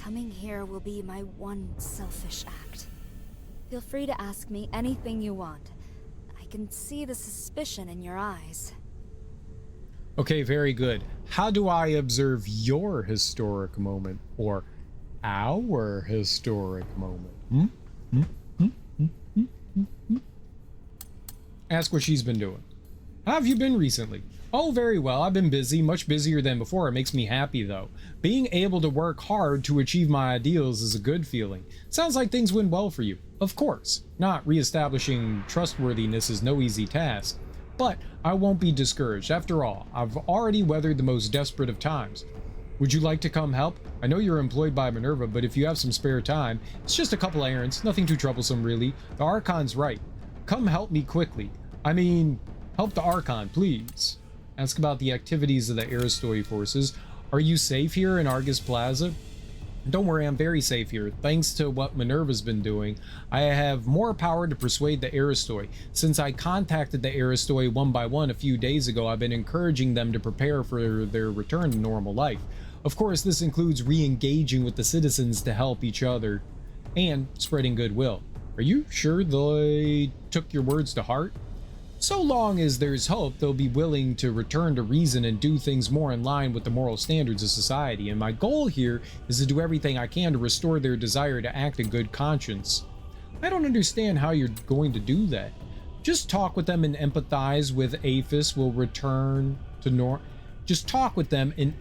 Coming here will be my one selfish act. Feel free to ask me anything you want. I can see the suspicion in your eyes. Okay, very good. How do I observe your historic moment, or our historic moment? Ask what she's been doing. How have you been recently? Oh, very well. I've been busy, much busier than before. It makes me happy, though. Being able to work hard to achieve my ideals is a good feeling. Sounds like things went well for you. Of course, not reestablishing trustworthiness is no easy task. But I won't be discouraged. After all, I've already weathered the most desperate of times. Would you like to come help? I know you're employed by Minerva, but if you have some spare time, it's just a couple errands, nothing too troublesome, really. The Archon's right. Come help me quickly. I mean, help the Archon, please. Ask about the activities of the Aristoi forces. Are you safe here in Argus Plaza? Don't worry, I'm very safe here. Thanks to what Minerva's been doing, I have more power to persuade the Aristoi. Since I contacted the Aristoi one by one a few days ago, I've been encouraging them to prepare for their return to normal life. Of course, this includes re-engaging with the citizens to help each other and spreading goodwill. Are you sure they took your words to heart? So long as there's hope, they'll be willing to return to reason and do things more in line with the moral standards of society. And my goal here is to do everything I can to restore their desire to act in good conscience. I don't understand how you're going to do that. Just talk with them and empathize with Aphis will return to Just talk with them and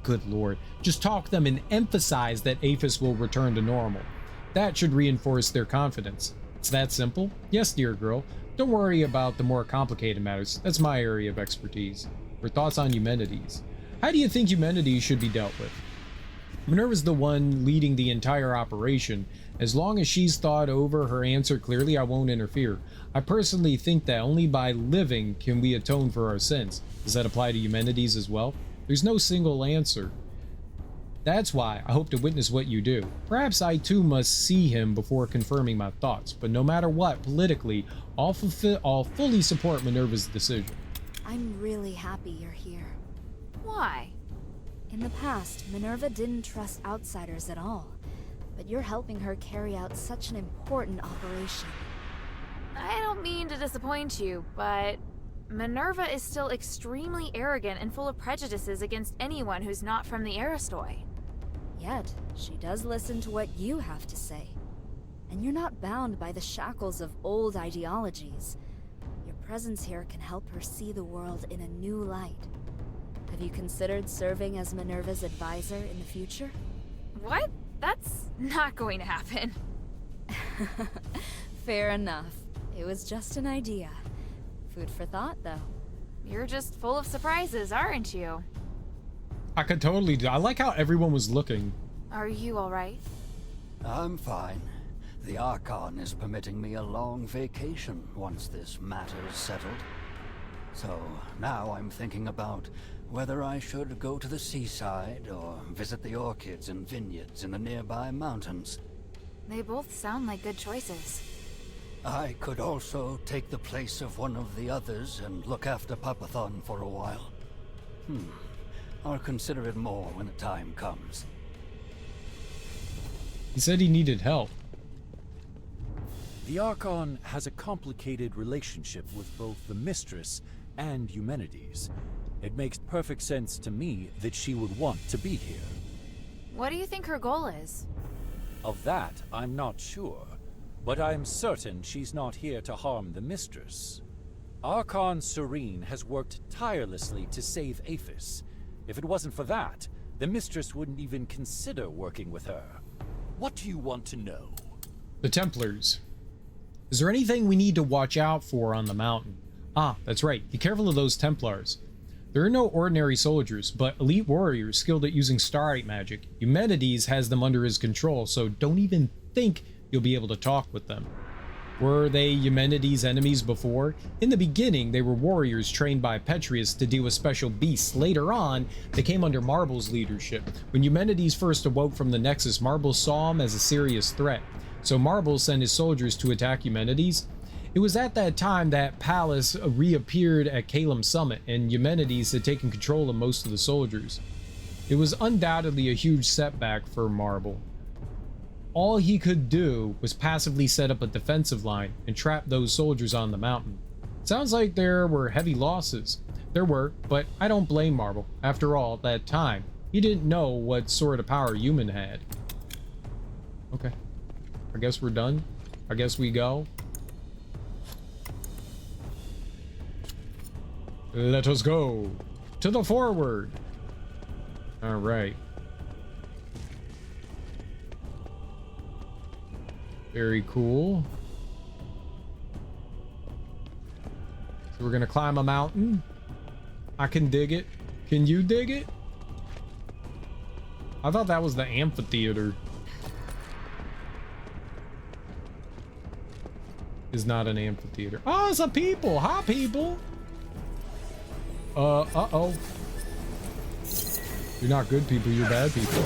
good lord. Just talk to them and emphasize that Aphis will return to normal. That should reinforce their confidence. It's that simple. Yes, dear girl. Don't worry about the more complicated matters. That's my area of expertise. Her thoughts on Eumenides. How do you think Eumenides should be dealt with? Minerva's the one leading the entire operation. As long as she's thought over her answer clearly, I won't interfere. I personally think that only by living can we atone for our sins. Does that apply to Eumenides as well? There's no single answer. That's why I hope to witness what you do. Perhaps I too must see him before confirming my thoughts, but no matter what, politically, I'll fully support Minerva's decision. I'm really happy you're here. Why? In the past, Minerva didn't trust outsiders at all, but you're helping her carry out such an important operation. I don't mean to disappoint you, but Minerva is still extremely arrogant and full of prejudices against anyone who's not from the Aristoi. Yet, she does listen to what you have to say. And you're not bound by the shackles of old ideologies. Your presence here can help her see the world in a new light. Have you considered serving as Minerva's advisor in the future? What? That's not going to happen. Fair enough. It was just an idea. Food for thought, though. You're just full of surprises, aren't you? I could totally do. I like how everyone was looking. Are you alright? I'm fine. The Archon is permitting me a long vacation once this matter is settled. So now I'm thinking about whether I should go to the seaside or visit the orchids and vineyards in the nearby mountains. They both sound like good choices. I could also take the place of one of the others and look after Papathon for a while. I'll consider it more when the time comes. He said he needed help. The Archon has a complicated relationship with both the Mistress and Eumenides. It makes perfect sense to me that she would want to be here. What do you think her goal is? Of that, I'm not sure, but I'm certain she's not here to harm the Mistress. Archon Serene has worked tirelessly to save Aphis. If it wasn't for that, the Mistress wouldn't even consider working with her. What do you want to know? The Templars. Is there anything we need to watch out for on the mountain? Ah, that's right. Be careful of those Templars. There are no ordinary soldiers, but elite warriors skilled at using starlight magic. Eumenides has them under his control, so don't even think you'll be able to talk with them. Were they Eumenides' enemies before? In the beginning, they were warriors trained by Petrius to deal with special beasts. Later on, they came under Marble's leadership. When Eumenides first awoke from the Nexus, Marble saw him as a serious threat. So Marble sent his soldiers to attack Eumenides. It was at that time that Pallas reappeared at Caelum Summit, and Eumenides had taken control of most of the soldiers. It was undoubtedly a huge setback for Marble. All he could do was passively set up a defensive line and trap those soldiers on the mountain. Sounds like there were heavy losses. There were, but I don't blame Marble. After all, at that time, he didn't know what sort of power Human had. Okay. I guess we're done. I guess we go. Let us go to the forward. All right. Very cool. So we're gonna climb a mountain. I can dig it. Can you dig it? I thought that was the amphitheater. Is not an amphitheater. Oh, it's a people. Hi, people. Uh-oh. You're not good people, you're bad people.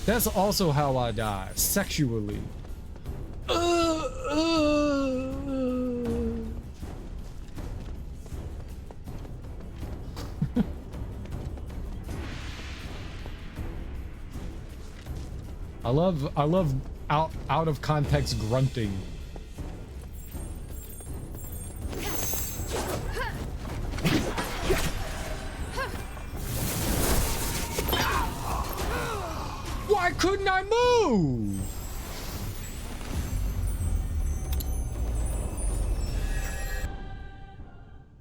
That's also how I die, sexually. I love out of context grunting. Why couldn't I move?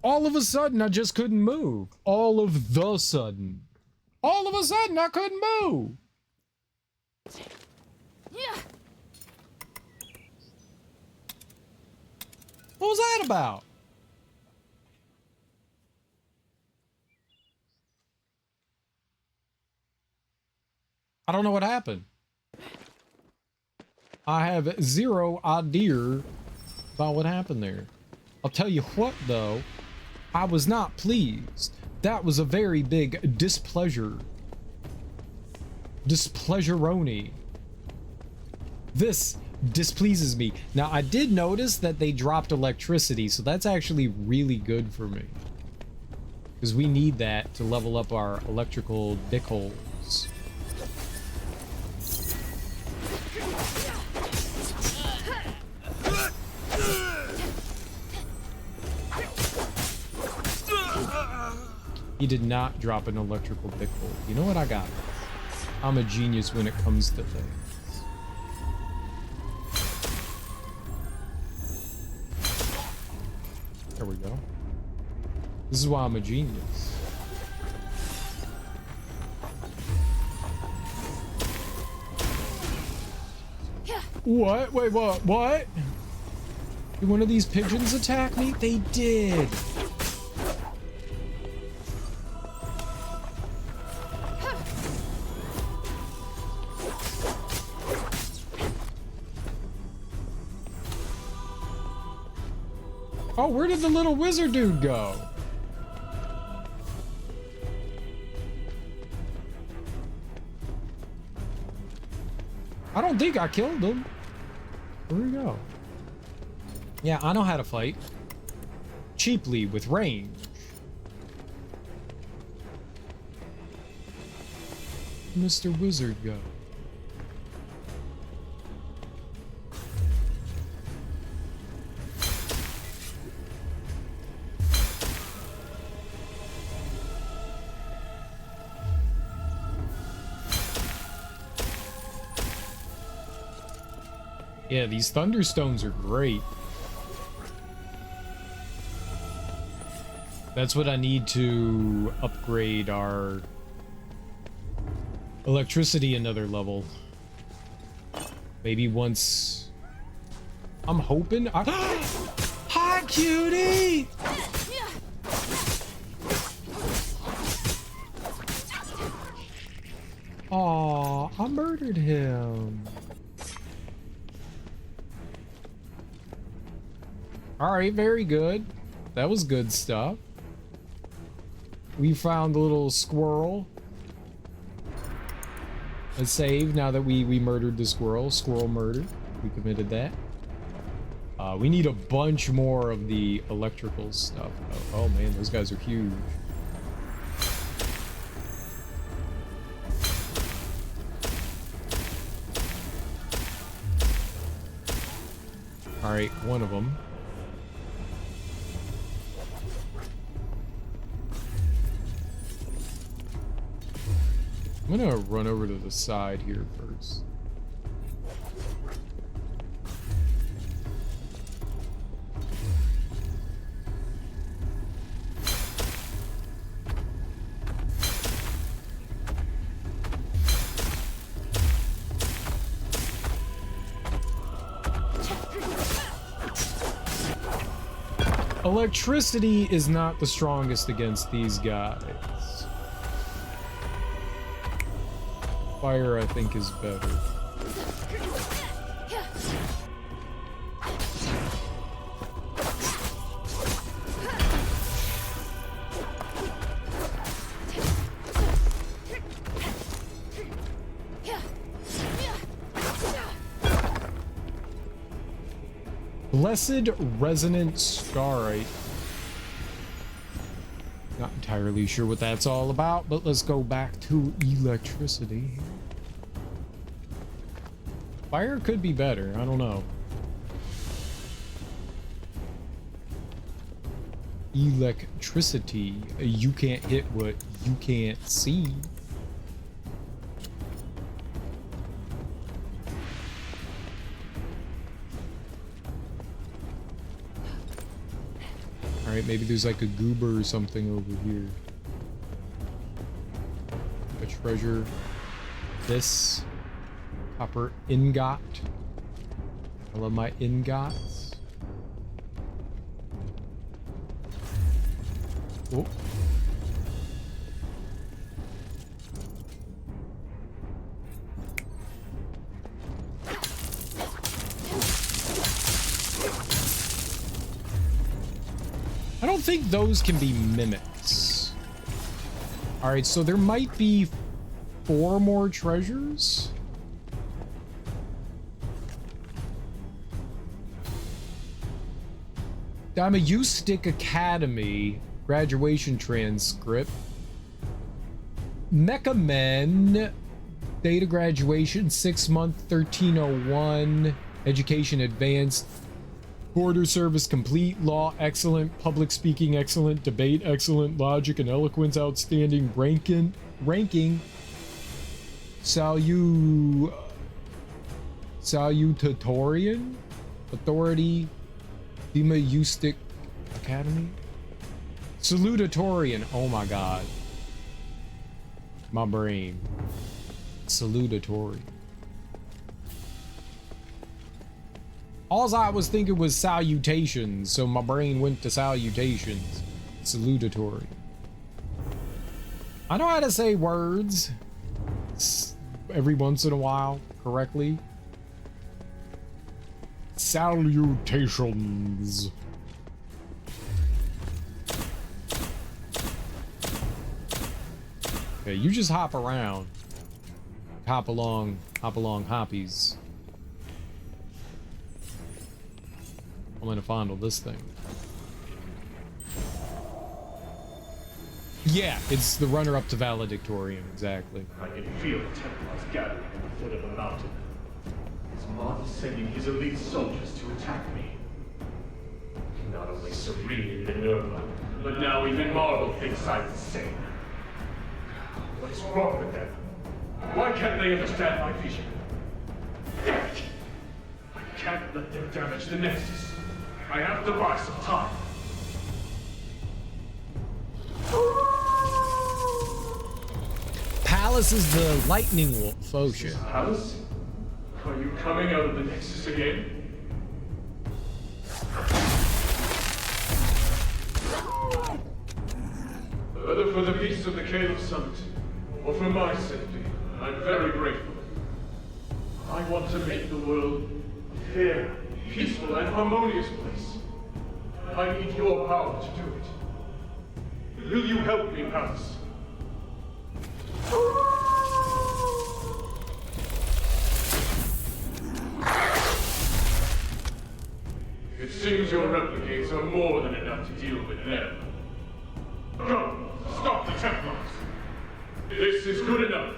All of a sudden, I just couldn't move. All of a sudden, I couldn't move. Yeah. What was that about? I don't know what happened. I have zero idea about what happened there. I'll tell you what, though. I was not pleased. That was a very big displeasure. Displeasuroni. This displeases me. Now, I did notice that they dropped electricity, so that's actually really good for me. Because we need that to level up our electrical dickholes. He did not drop an electrical dickhole. You know what? I got it. I'm a genius when it comes to things. There we go. This is why I'm a genius. What? Wait, what? What? Did one of these pigeons attack me? They did. Oh, where did the little wizard dude go? I don't think I killed him. Where'd he go? Yeah, I know how to fight. Cheaply, with range. Mr. Wizard go. Yeah, these thunderstones are great. That's what I need to upgrade our electricity another level. Maybe once... I'm hoping... Hi, cutie! Aw, I murdered him. Alright, very good. That was good stuff. We found a little squirrel. A save now that we murdered the squirrel. Squirrel murder. We committed that. We need a bunch more of the electrical stuff. Oh man, those guys are huge. Alright, one of them. I'm gonna run over to the side here first. Electricity is not the strongest against these guys. Fire, I think, is better. Blessed Resonant Starite. Not entirely sure what that's all about, but let's go back to electricity. Fire could be better, I don't know. Electricity. You can't hit what you can't see. Alright, maybe there's like a goober or something over here. A treasure. This. Copper ingot. I love my ingots. Oh. I don't think those can be mimics. All right, so there might be 4 more treasures. I'm a U-Stick Academy graduation transcript. Mecha Men data graduation 6-month 1301 education advanced. Border service complete. Law excellent. Public speaking excellent. Debate excellent. Logic and eloquence outstanding. Ranking salutatorian authority. Dima U-Stick Academy. Salutatorian. Oh my god. My brain. Salutatory. All I was thinking was salutations, so my brain went to salutations. Salutatory. I know how to say words every once in a while correctly. Salutations. Okay, you just hop around. Hop along, hoppies. I'm gonna fondle this thing. Yeah, it's the runner-up to Valedictorian, exactly. I can feel the Templars gathering at the foot of the mountain. Mott is sending his elite soldiers to attack me. Not only Serene and Minerva, but now even Marvel thinks I'm insane. What is wrong with them? Why can't they understand my vision? Damn it! I can't let them damage the Nexus. I have to buy some time. Palace is the lightning wolf. Oh shit. Palace? Are you coming out of the Nexus again? Whether for the peace of the Caliph Summit, or for my safety, I'm very grateful. I want to make the world a fair, peaceful, and harmonious place. I need your power to do it. Will you help me, Palace? It seems your replicants are more than enough to deal with them. Come, stop the Templars. This is good enough.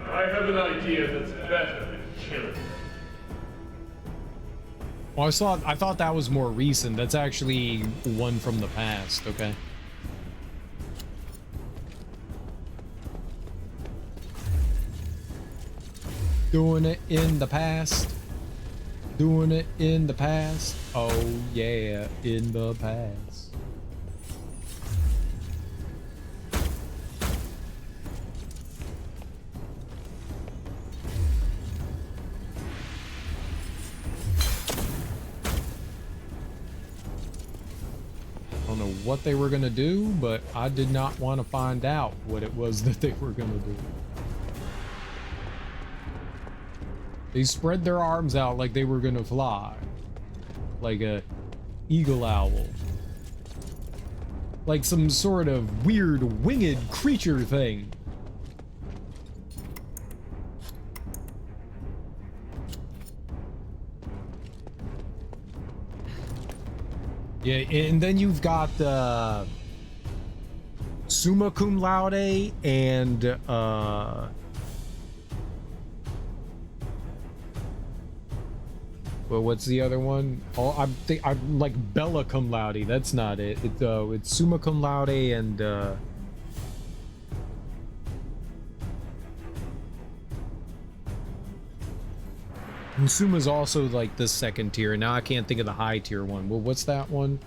I have an idea that's better than killing. Well, I thought that was more recent. That's actually one from the past, okay. Doing it in the past. Doing it in the past. Oh yeah, in the past. I don't know what they were gonna do, but I did not want to find out what it was that they were gonna do. They spread their arms out like they were gonna fly. Like a eagle owl. Like some sort of weird winged creature thing. Yeah, and then you've got summa cum laude and well, what's the other one? Oh, I'm like bella cum laude. That's not it. It's summa cum laude and summa's also like the second tier. Now I can't think of the high tier one. Well, what's that one?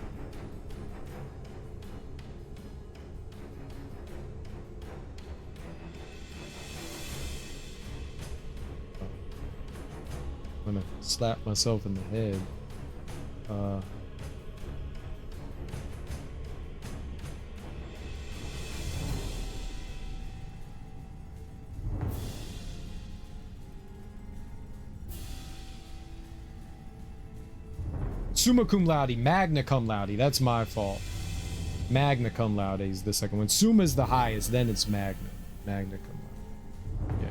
I'm gonna slap myself in the head. Summa cum laude, magna cum laude. That's my fault. Magna cum laude is the second one. Summa is the highest, then it's magna. Magna cum laude. Yeah.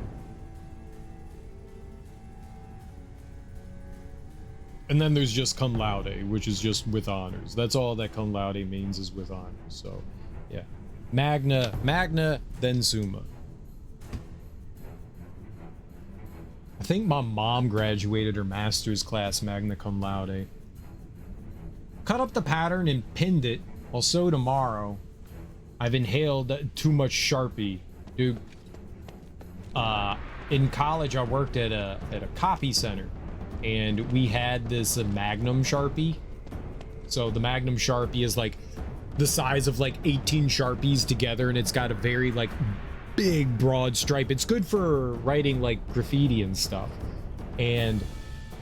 And then there's just cum laude, which is just with honors. That's all that cum laude means, is with honors. So, yeah. Magna, then summa. I think my mom graduated her master's class magna cum laude. Cut up the pattern and pinned it. I'll sew tomorrow. I've inhaled too much Sharpie. Dude, in college I worked at a copy center. And we had this Magnum Sharpie. So the Magnum Sharpie is like the size of like 18 Sharpies together, and it's got a very like big broad stripe. It's good for writing like graffiti and stuff. And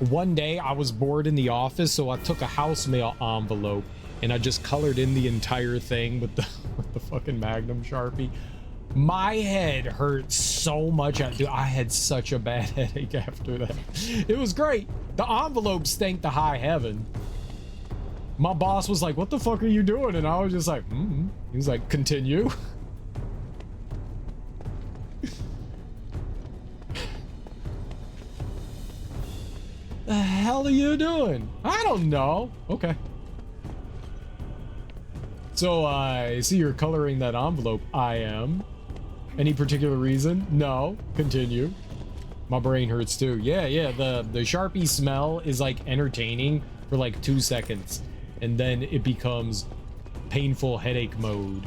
one day I was bored in the office, so I took a house mail envelope and I just colored in the entire thing with the fucking Magnum Sharpie. My head hurt so much. Dude, I had such a bad headache after that. It was great. The envelope stank to high heaven. My boss was like, "What the fuck are you doing?" And I was just like, He was like, "Continue." The hell are you doing? I don't know. Okay. So I see you're coloring that envelope. I am. Any particular reason? No. Continue. My brain hurts too. Yeah, the Sharpie smell is like entertaining for like 2 seconds, and then it becomes painful headache mode.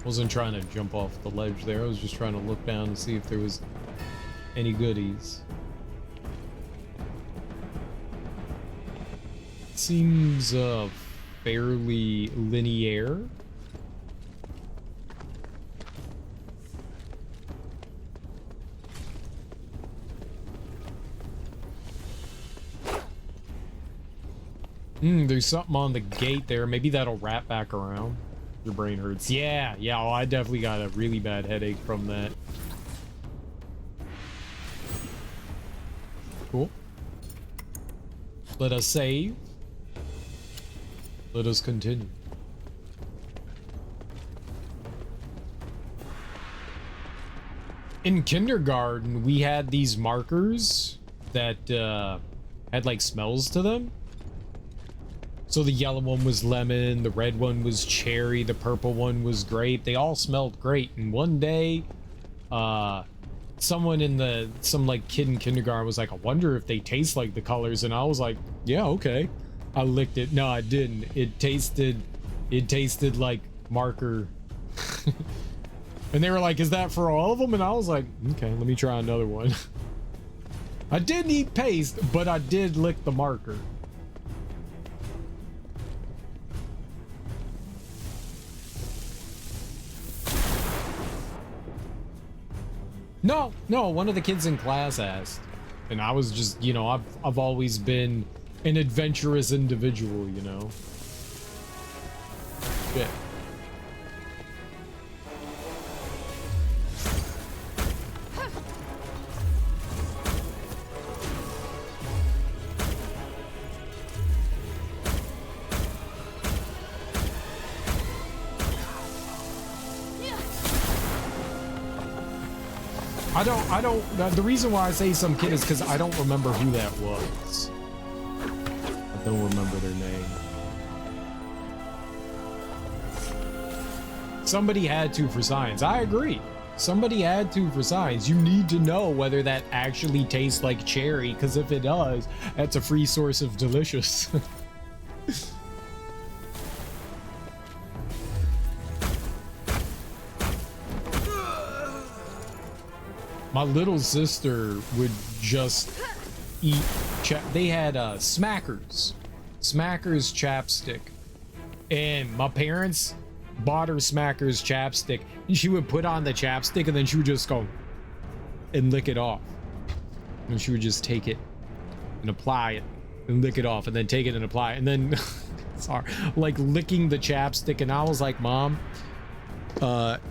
Wasn't trying to jump off the ledge there. I was just trying to look down and see if there was any goodies. Seems fairly linear. There's something on the gate there. Maybe that'll wrap back around. Your brain hurts. Yeah. Oh, I definitely got a really bad headache from that. Cool. Let us save. Let us continue. In kindergarten, we had these markers that had like smells to them. So the yellow one was lemon, the red one was cherry, the purple one was grape. They all smelled great. And one day, someone some like kid in kindergarten was like, "I wonder if they taste like the colors." And I was like, "Yeah, okay." I licked it. No, I didn't. It tasted like marker. And they were like, "Is that for all of them?" And I was like, "Okay, let me try another one." I didn't eat paste, but I did lick the marker. No, one of the kids in class asked. And I was just, you know, I've always been an adventurous individual, you know. Shit. I don't, the reason why I say some kid is because I don't remember who that was. Don't remember their name. Somebody had to for science. I agree. Somebody had to for science. You need to know whether that actually tastes like cherry, because if it does, that's a free source of delicious. My little sister would just eat they had Smackers chapstick, and my parents bought her Smackers chapstick, and she would put on the chapstick and then she would just go and lick it off, and she would just take it and apply it and lick it off and then take it and apply it, and then sorry, like licking the chapstick. And I was like, Mom,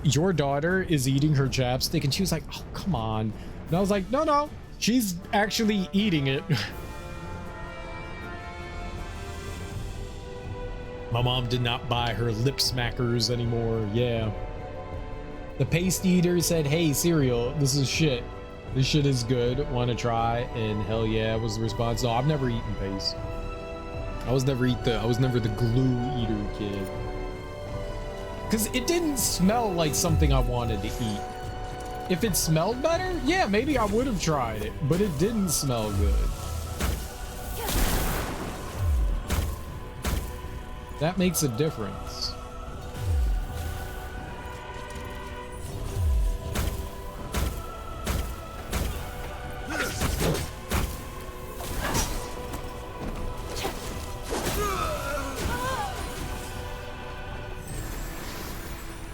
your daughter is eating her chapstick. And she was like, oh, come on. And I was like, no, she's actually eating it. My mom did not buy her lip smackers anymore. Yeah. The paste eater said, hey, cereal, this is shit. This shit is good. Want to try? And hell yeah was the response. No, I've never eaten paste. I was never the glue eater kid. Because it didn't smell like something I wanted to eat. If it smelled better, yeah, maybe I would have tried it, but it didn't smell good. That makes a difference.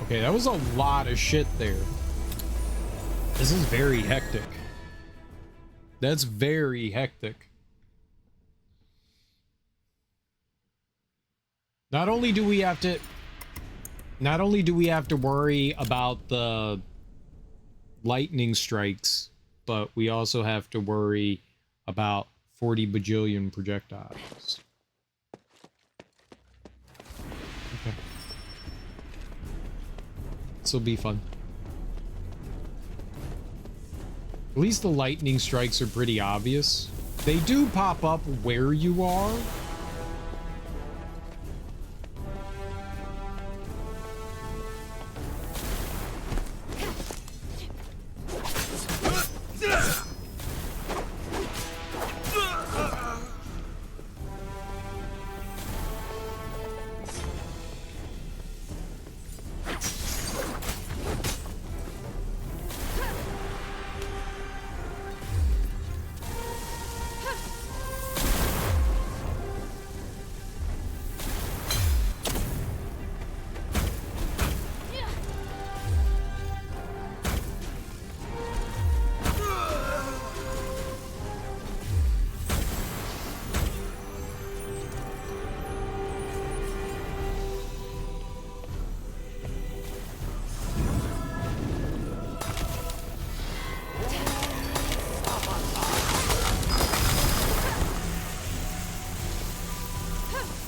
Okay, that was a lot of shit there. This is very hectic. That's very hectic. Not only do we have to worry about the lightning strikes, but we also have to worry about 40 bajillion projectiles. Okay. This will be fun. At least the lightning strikes are pretty obvious. They do pop up where you are.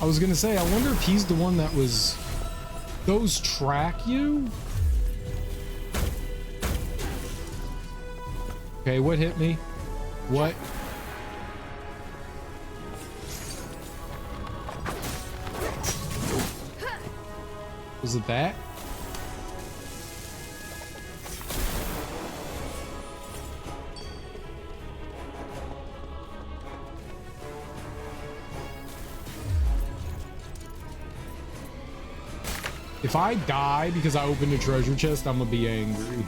I was gonna say, I wonder if he's the one that was... Those track you? Okay, what hit me? What? Was it that? If I die because I opened a treasure chest, I'm gonna be angry.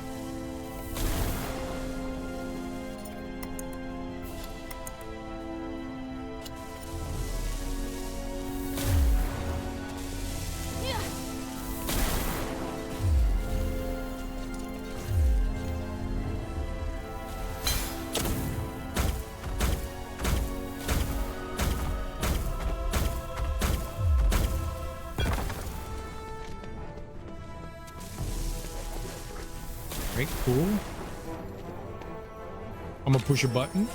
Right, cool. I'm gonna push a button.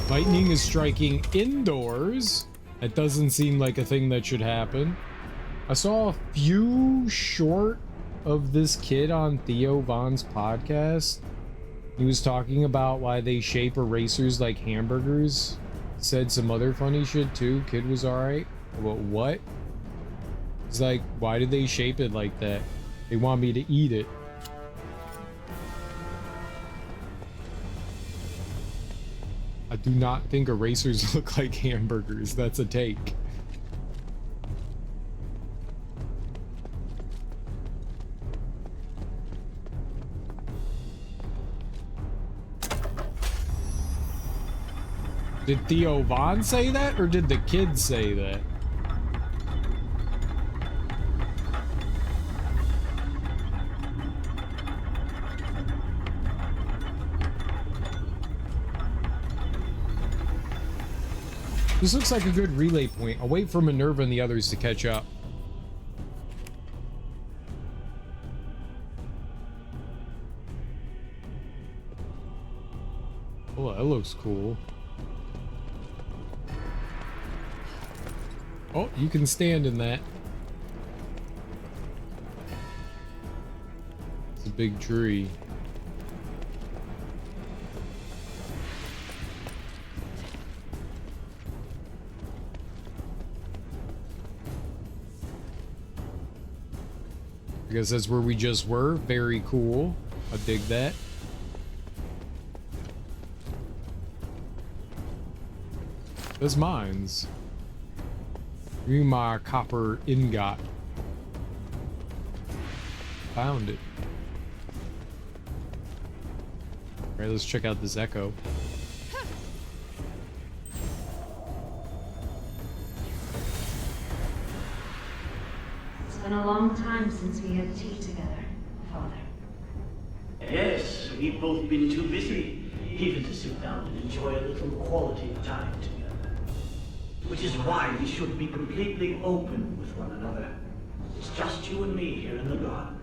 Lightning is striking indoors. That doesn't seem like a thing that should happen. I saw a few short of this kid on Theo Von's podcast. He was talking about why they shape erasers like hamburgers. Said some other funny shit too. Kid was alright. But what? He's like, why did they shape it like that? They want me to eat it. I do not think erasers look like hamburgers. That's a take. Did Theo Von say that, or did the kids say that? This looks like a good relay point. I'll wait for Minerva and the others to catch up. Oh, that looks cool. Oh, you can stand in that. It's a big tree. I guess that's where we just were. Very cool. I dig that. There's mines. Give me my copper ingot. Found it. Alright, let's check out this echo. It's been a long time since we had tea together, Father. Yes, we've both been too busy, even to sit down and enjoy a little quality time together. Which is why we should be completely open with one another. It's just you and me here in the garden.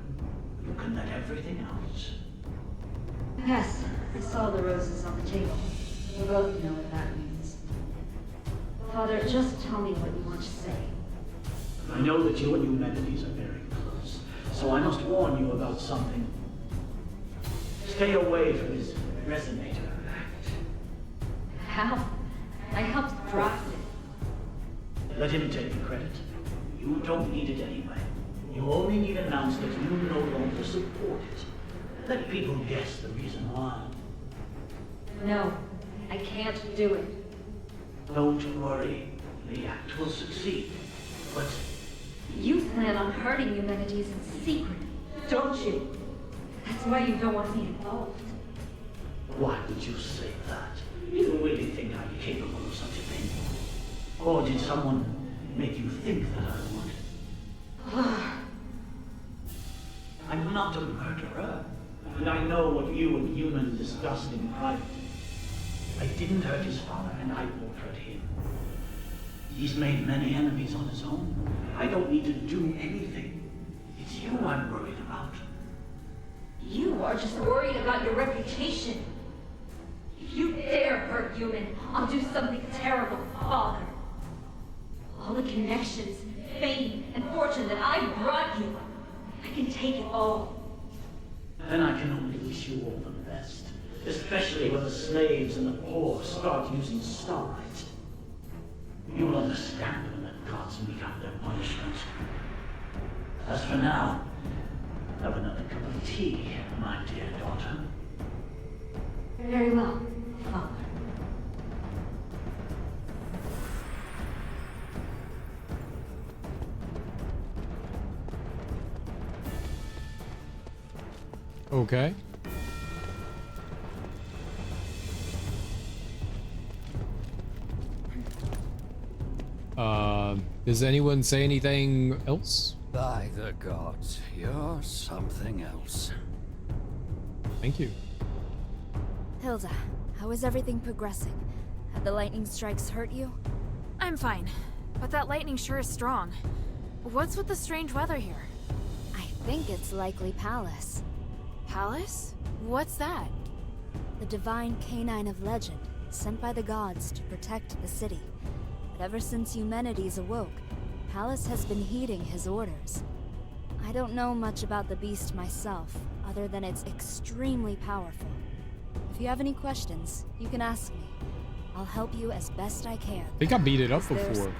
You can let everything out. Yes, I saw the roses on the table. We both know what that means. Father, just tell me what you want to say. I know that you and humanities are very close, so I must warn you about something. Stay away from his resonator act. How? I helped draft it. Let him take the credit. You don't need it anyway. You only need announce that you no longer support it. Let people guess the reason why. No, I can't do it. Don't worry. The act will succeed. But You plan on hurting humanities in secret, don't you? That's why you don't want me involved. why would you say that? You really think I'm capable of such a thing? Or did someone make you think that I would? I'm not a murderer. And I know what you and humans discussed in private. I didn't hurt his father, and I won't hurt him. He's made many enemies on his own. I don't need to do anything. It's you I'm worried about. You are just worried about your reputation. If you dare hurt human, I'll do something terrible, Father. All the connections, fame, and fortune that I brought you, I can take it all. Then I can only wish you all the best. Especially when the slaves and the poor start using starlight. You'll understand when the gods mete out their punishment. As for now, have another cup of tea, my dear daughter. Very well, Father. Okay. Does anyone say anything else? By the gods, you're something else. Thank you. Hilda, how is everything progressing? Have the lightning strikes hurt you? I'm fine, but that lightning sure is strong. What's with the strange weather here? I think it's likely Pallas. Pallas? What's that? The divine canine of legend, sent by the gods to protect the city. But ever since Eumenides awoke, Pallas has been heeding his orders. I don't know much about the beast myself, other than it's extremely powerful. If you have any questions, you can ask me. I'll help you as best I can. I think I beat it up before.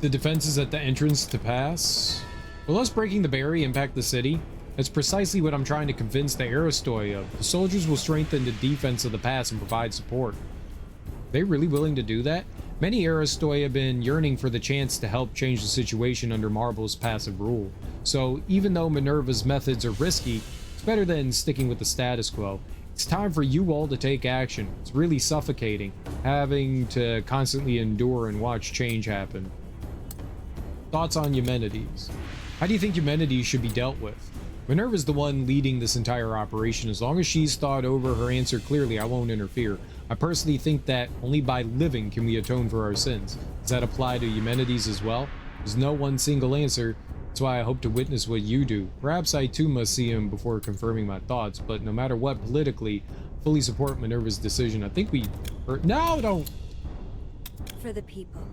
The defenses at the entrance to pass. Will us breaking the barrier impact the city? That's precisely what I'm trying to convince the Aristoi of. The soldiers will strengthen the defense of the pass and provide support. Are they really willing to do that? Many Aristoi have been yearning for the chance to help change the situation under Marble's passive rule. So even though Minerva's methods are risky, it's better than sticking with the status quo. It's time for you all to take action. It's really suffocating, having to constantly endure and watch change happen. Thoughts on Eumenides? How do you think Eumenides should be dealt with? Minerva's the one leading this entire operation. As long as she's thought over her answer clearly, I won't interfere. I personally think that only by living can we atone for our sins. Does that apply to Eumenides as well? There's no one single answer. That's why I hope to witness what you do. Perhaps I too must see him before confirming my thoughts, but no matter what politically, fully support Minerva's decision. I think we... No, don't! For the people.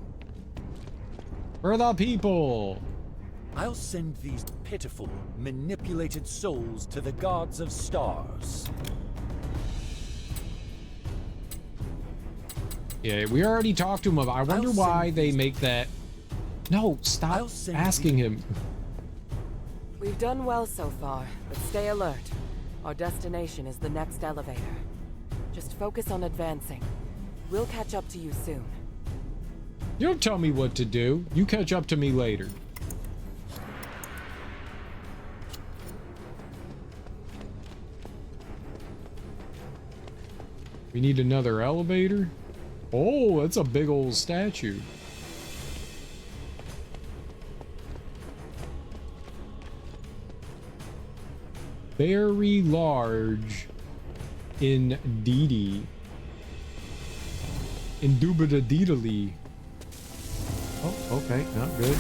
For the people! I'll send these pitiful, manipulated souls to the gods of stars. Yeah, we already talked to him about... I wonder why they make that... No, stop asking him. We've done well so far, but stay alert. Our destination is the next elevator. Just focus on advancing. We'll catch up to you soon. You don't tell me what to do. You catch up to me later. We need another elevator. Oh, that's a big old statue. Very large indeedy. Indubitably. Oh, okay, not good.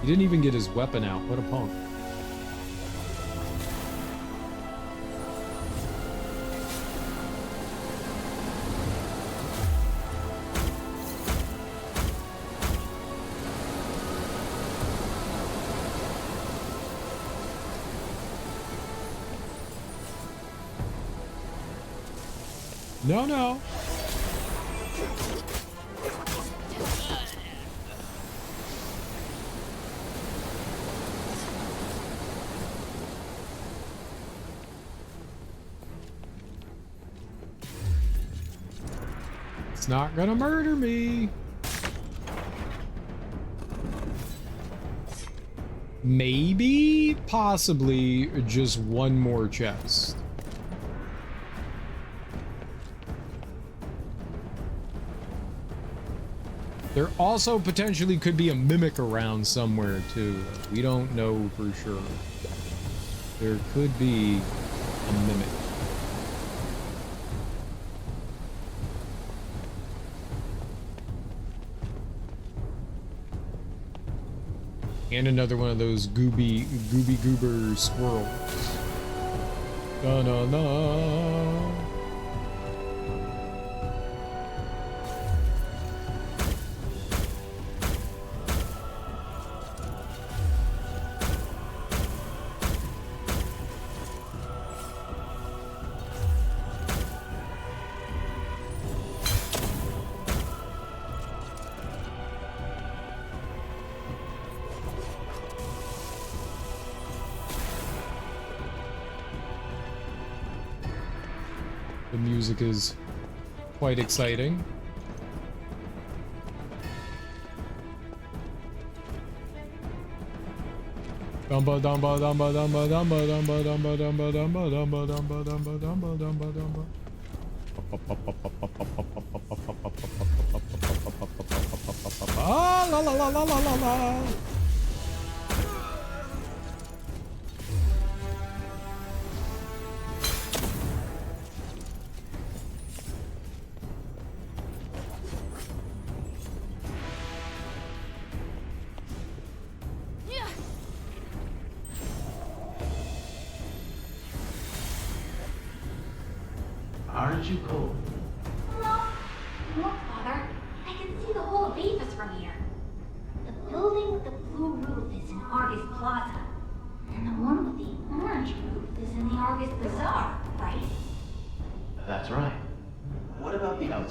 He didn't even get his weapon out. What a punk. No, no. It's not gonna murder me. Maybe, possibly, just one more chest. There also potentially could be a mimic around somewhere too. We don't know for sure. There could be a mimic. And another one of those gooby goober squirrels. Da-na-na. The music is quite exciting. Dumba dumba dumba dumba dumba dumba dumba dumba dumba dumba dumba dumba dumba dumba dumba. Ah la la la la la la la. Aren't you cold? No, no, Father. I can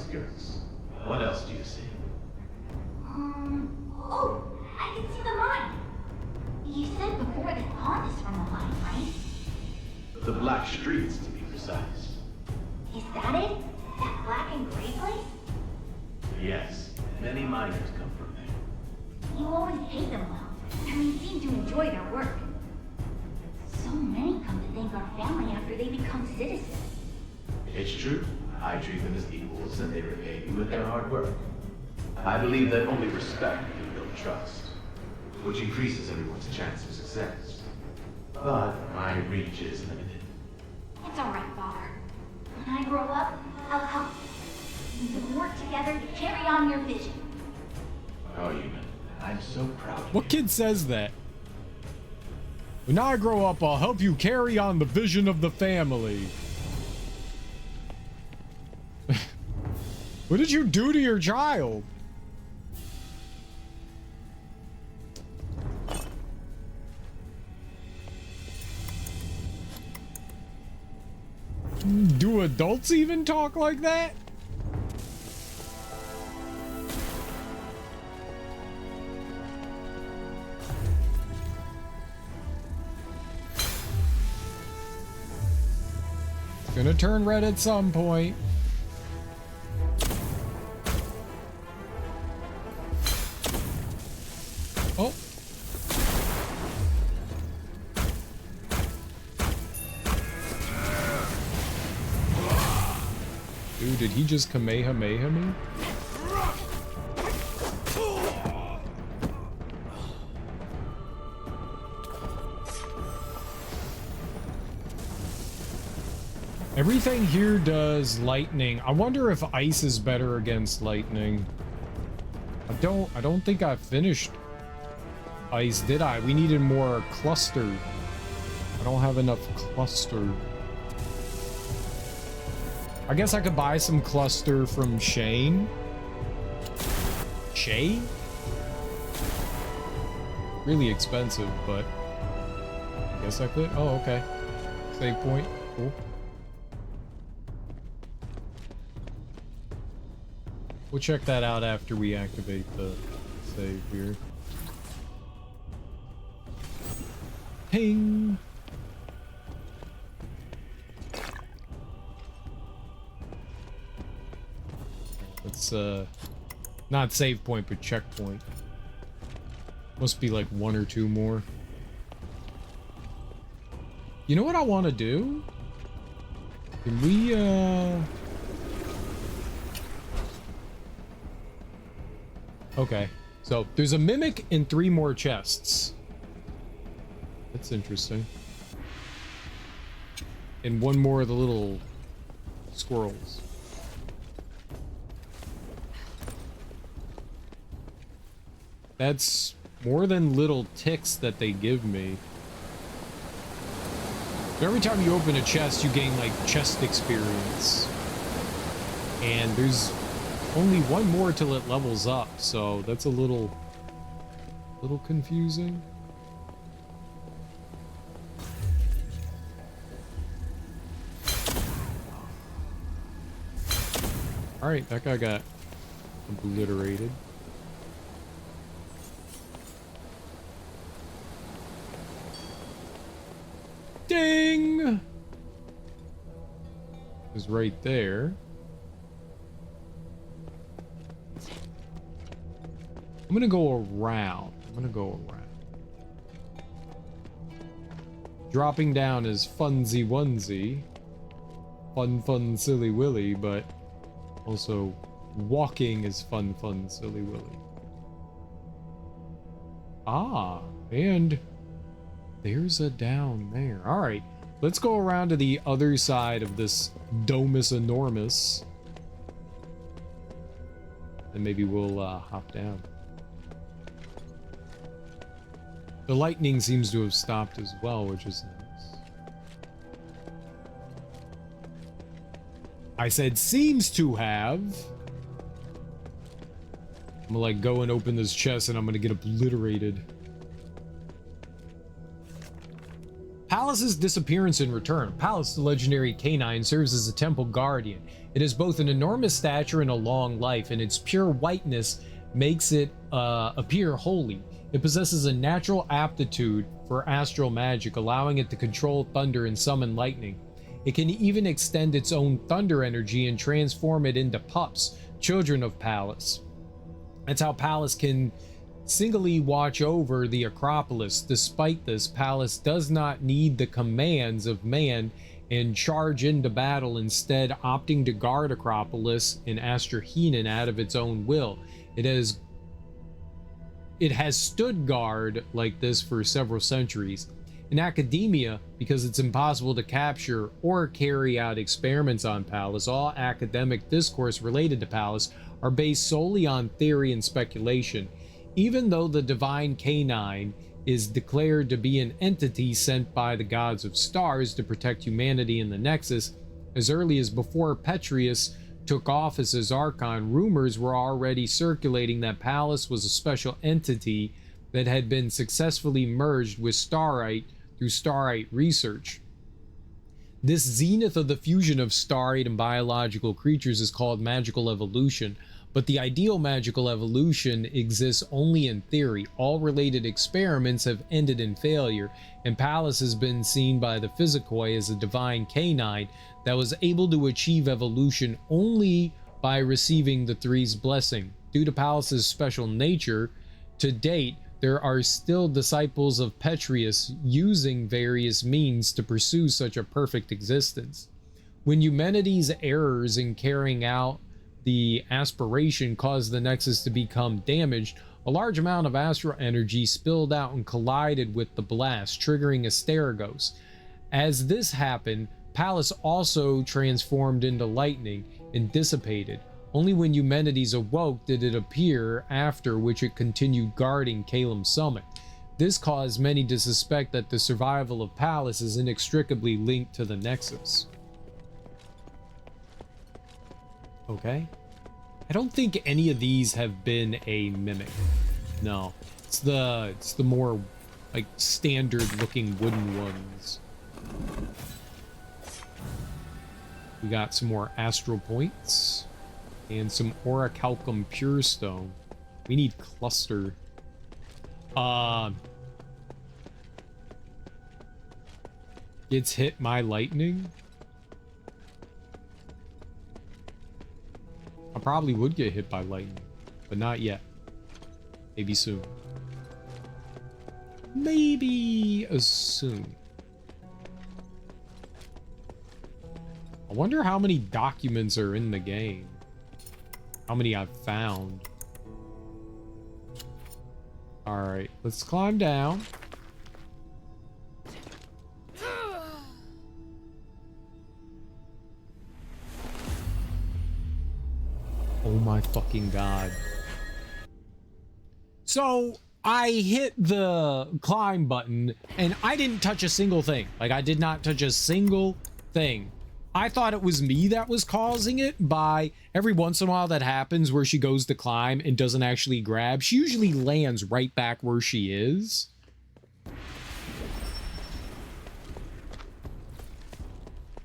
skirts. What else do you see? Oh, I can see the mine. You said before that pond is from a mine, right? The Black Streets, to be precise. Is that it? That black and gray place? Yes, many miners come from there. You always pay them well, and they seem to enjoy their work. So many come to thank our family after they become citizens. It's true. I treat them as equals, and they repay me with their hard work. I believe that only respect can build trust, which increases everyone's chance of success. But my reach is limited. It's all right, Father. When I grow up, I'll help you. We can work together to carry on your vision. Oh, Human, I'm so proud of What you. kid says that? When I grow up, I'll help you carry on the vision of the family. What did you do to your child? Do adults even talk like that? Gonna turn red at some point. Oh. Dude, did he just Kamehameha me? Everything here does lightning. I wonder if ice is better against lightning. I don't think I finished ice, did I? We needed more cluster. I don't have enough cluster. I guess I could buy some cluster from Shane. Shay? Really expensive, but I guess I could. Oh, okay. Save point. Cool. We'll check that out after we activate the save here. Ping! Let's, not save point, but checkpoint. Must be like one or two more. You know what I want to do? Can we, Okay, so there's a mimic in 3 more chests. That's interesting. And 1 more of the little squirrels. That's more than little ticks that they give me. So every time you open a chest, you gain like chest experience. And there's only 1 more till it levels up, so that's a little confusing. All right, that guy got obliterated. Ding! Is right there. I'm gonna go around. Dropping down is funsy wunsy. Fun silly willy, but also walking is fun silly willy. Ah, and there's a down there. All right, let's go around to the other side of this domus enormous. And maybe we'll hop down. The lightning seems to have stopped as well, which is nice. I said seems to have. I'm gonna like go and open this chest and I'm gonna get obliterated. Pallas's disappearance in return. Pallas, the legendary canine, serves as a temple guardian. It has both an enormous stature and a long life, and its pure whiteness makes it appear holy. It possesses a natural aptitude for astral magic, allowing it to control thunder and summon lightning. It can even extend its own thunder energy and transform it into pups, children of Pallas. That's how Pallas can singly watch over the Acropolis. Despite this, Pallas does not need the commands of man and charge into battle, instead opting to guard Acropolis in Asterigos out of its own will. It has stood guard like this for several centuries. In academia, because it's impossible to capture or carry out experiments on Pallas, all academic discourse related to Pallas are based solely on theory and speculation. Even though the divine canine is declared to be an entity sent by the gods of stars to protect humanity in the Nexus, as early as before Petrius took office as Archon, rumors were already circulating that Pallas was a special entity that had been successfully merged with Starite through Starite research. This zenith of the fusion of Starite and biological creatures is called magical evolution, but the ideal magical evolution exists only in theory. All related experiments have ended in failure, and Pallas has been seen by the Physicoi as a divine canine that was able to achieve evolution only by receiving the Three's blessing. Due to Pallas's special nature, to date, there are still disciples of Petrius using various means to pursue such a perfect existence. When humanity's errors in carrying out the aspiration caused the Nexus to become damaged, a large amount of astral energy spilled out and collided with the blast, triggering Asterigos. As this happened, Pallas also transformed into lightning and dissipated. Only when Eumenides awoke did it appear, after which it continued guarding Caelum Summit. This caused many to suspect that the survival of Pallas is inextricably linked to the Nexus. Okay. I don't think any of these have been a mimic. No. It's the more like standard looking wooden ones. We got some more astral points and some orichalcum pure stone. We need cluster. Gets hit by lightning. I probably would get hit by lightning, but not yet. Maybe soon. Maybe soon. I wonder how many documents are in the game. How many I've found. Alright, let's climb down. Oh my fucking god. So, I hit the climb button and I didn't touch a single thing. Like, I did not touch a single thing. I thought it was me that was causing it by every once in a while that happens where she goes to climb and doesn't actually grab. She usually lands right back where she is.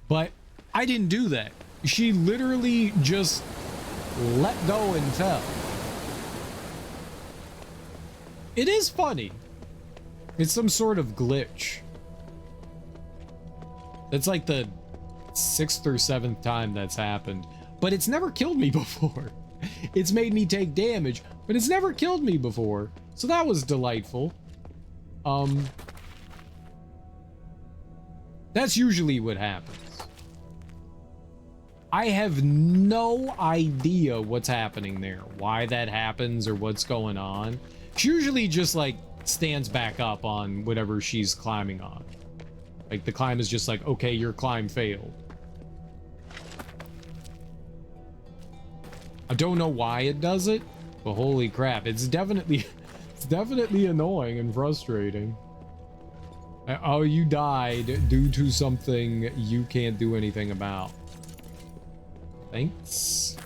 But I didn't do that. She literally just let go and fell. It is funny. It's some sort of glitch. It's like the 6th or 7th time that's happened, but it's never killed me before. It's made me take damage, but it's never killed me before, so that was delightful. That's usually what happens. I have no idea what's happening there, why that happens or what's going on. She usually just like stands back up on whatever she's climbing on. Like the climb is just like, okay, your climb failed. I don't know why it does it, but holy crap, it's definitely annoying and frustrating. Oh, you died due to something you can't do anything about. Thanks.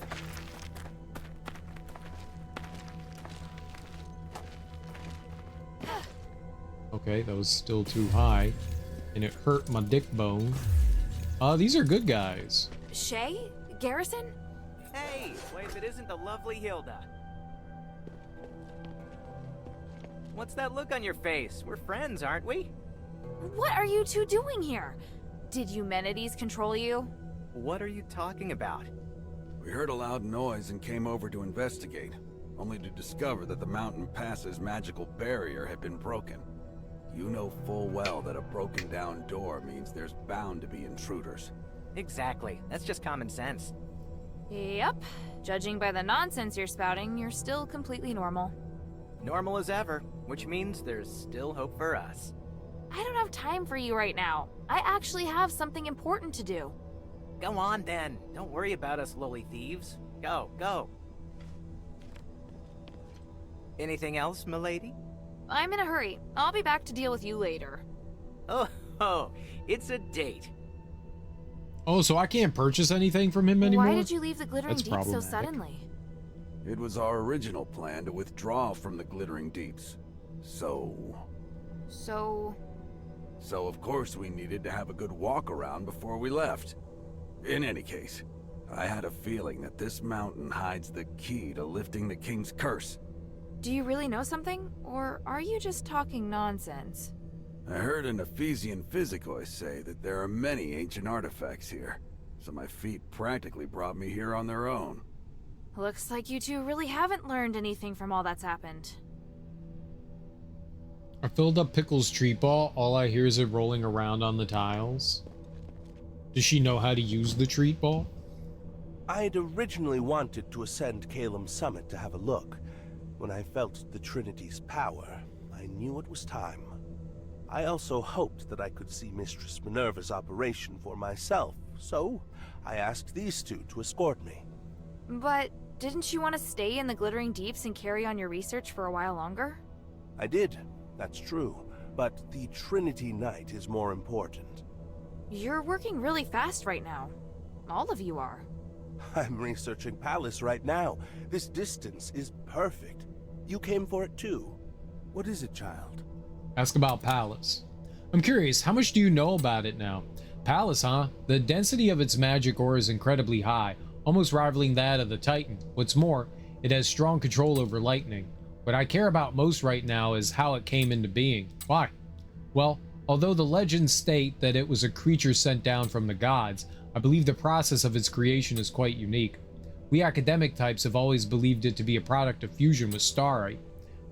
Okay, that was still too high. and it hurt my dick bone. These are good guys. Shay? Garrison? Hey, wait, if it isn't the lovely Hilda. What's that look on your face? We're friends, aren't we? What are you two doing here? Did Eumenides control you? What are you talking about? We heard a loud noise and came over to investigate, only to discover that the mountain pass's magical barrier had been broken. You know full well that a broken down door means there's bound to be intruders. Exactly. That's just common sense. Yep. Judging by the nonsense you're spouting, you're still completely normal. Normal as ever, which means there's still hope for us. I don't have time for you right now. I actually have something important to do. Go on then. Don't worry about us lowly thieves. Go, go. Anything else, milady? I'm in a hurry. I'll be back to deal with you later. Oh, it's a date. Oh, so I can't purchase anything from him anymore? Why did you leave the Glittering That's Deep so problematic. suddenly? It was our original plan to withdraw from the Glittering Deeps. So of course we needed to have a good walk around before we left. In any case, I had a feeling that this mountain hides the key to lifting the king's curse. Do you really know something? Or are you just talking nonsense? I heard an Ephesian physicoi say that there are many ancient artifacts here, so my feet practically brought me here on their own. Looks like you two really haven't learned anything from all that's happened. I filled up Pickle's treat ball. All I hear is it rolling around on the tiles. Does she know how to use the treat ball? I'd originally wanted to ascend Caelum's summit to have a look. When I felt the Trinity's power, I knew it was time. I also hoped that I could see Mistress Minerva's operation for myself, so I asked these two to escort me. But didn't you want to stay in the Glittering Deeps and carry on your research for a while longer? I did, that's true, but the Trinity Knight is more important. You're working really fast right now. All of you are. I'm researching Pallas right now. This distance is perfect. You came for it too. What is it, child? Ask about Pallas. I'm curious, how much do you know about it now? Pallas, huh? The density of its magic ore is incredibly high, almost rivaling that of the Titan. What's more, it has strong control over lightning. What I care about most right now is how it came into being. Why? Well, although the legends state that it was a creature sent down from the gods, I believe the process of its creation is quite unique. We academic types have always believed it to be a product of fusion with starite.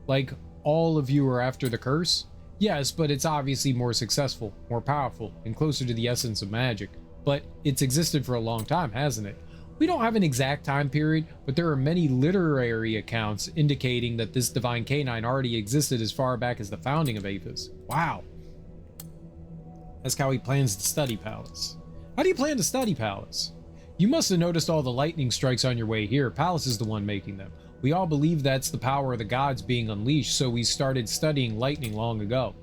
Like, all of you are after the curse? Yes, but it's obviously more successful, more powerful, and closer to the essence of magic. But it's existed for a long time, hasn't it? We don't have an exact time period, but there are many literary accounts indicating that this divine canine already existed as far back as the founding of Apis. Wow. That's how he plans to study Pallas. How do you plan to study Pallas? You must have noticed all the lightning strikes on your way here. Pallas is the one making them. We all believe that's the power of the gods being unleashed, so we started studying lightning long ago.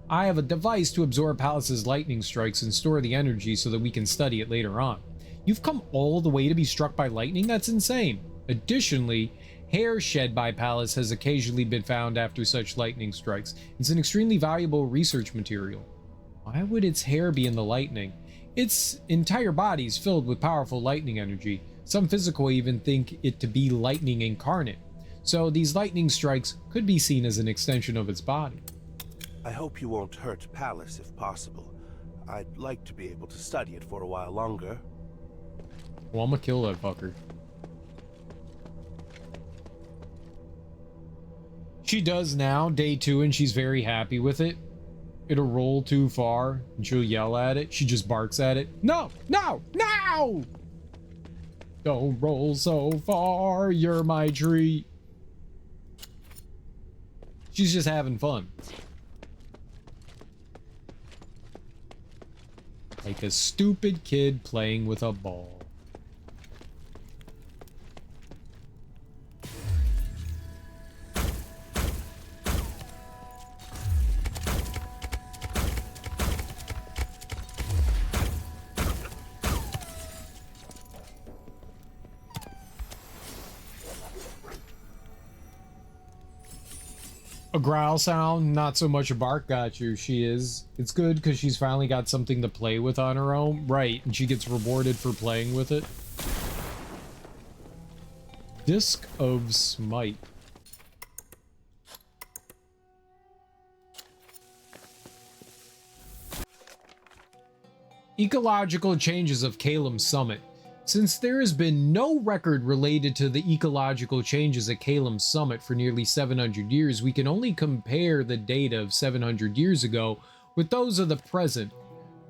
I have a device to absorb Pallas's lightning strikes and store the energy so that we can study it later on. You've come all the way to be struck by lightning? That's insane. Additionally, hair shed by Pallas has occasionally been found after such lightning strikes. It's an extremely valuable research material. Why would its hair be in the lightning? Its entire body is filled with powerful lightning energy. Some physicoi even think it to be lightning incarnate. So these lightning strikes could be seen as an extension of its body. I hope you won't hurt Pallas if possible. I'd like to be able to study it for a while longer. Well, I'm gonna kill that fucker. She does now, day 2, and she's very happy with it. It'll roll too far, and she'll yell at it. She just barks at it. No! No! No! Don't roll so far, you're my treat. She's just having fun. Like a stupid kid playing with a ball. A growl sound, not so much a bark. Got you. She is. It's good because she's finally got something to play with on her own. Right, and she gets rewarded for playing with it. Disc of Smite. Ecological changes of Calum Summit. Since there has been no record related to the ecological changes at Calum Summit for nearly 700 years, we can only compare the data of 700 years ago with those of the present.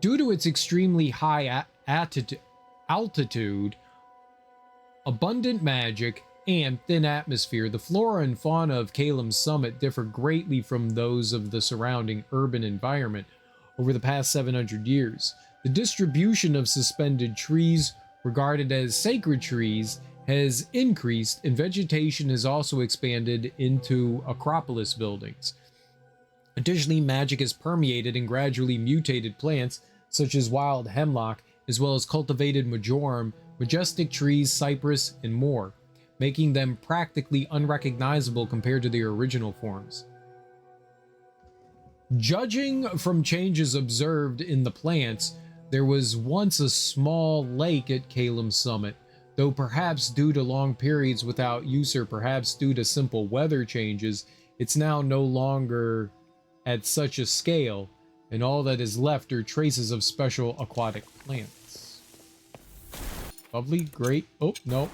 Due to its extremely high altitude, abundant magic, and thin atmosphere, the flora and fauna of Calum Summit differ greatly from those of the surrounding urban environment over the past 700 years. The distribution of suspended trees, regarded as sacred trees, has increased, and vegetation has also expanded into Acropolis buildings. Additionally, magic has permeated and gradually mutated plants, such as wild hemlock, as well as cultivated majorum, majestic trees, cypress, and more, making them practically unrecognizable compared to their original forms. Judging from changes observed in the plants, there was once a small lake at Calum Summit, though perhaps due to long periods without use or perhaps due to simple weather changes, it's now no longer at such a scale, and all that is left are traces of special aquatic plants. Lovely, great. Oh, no.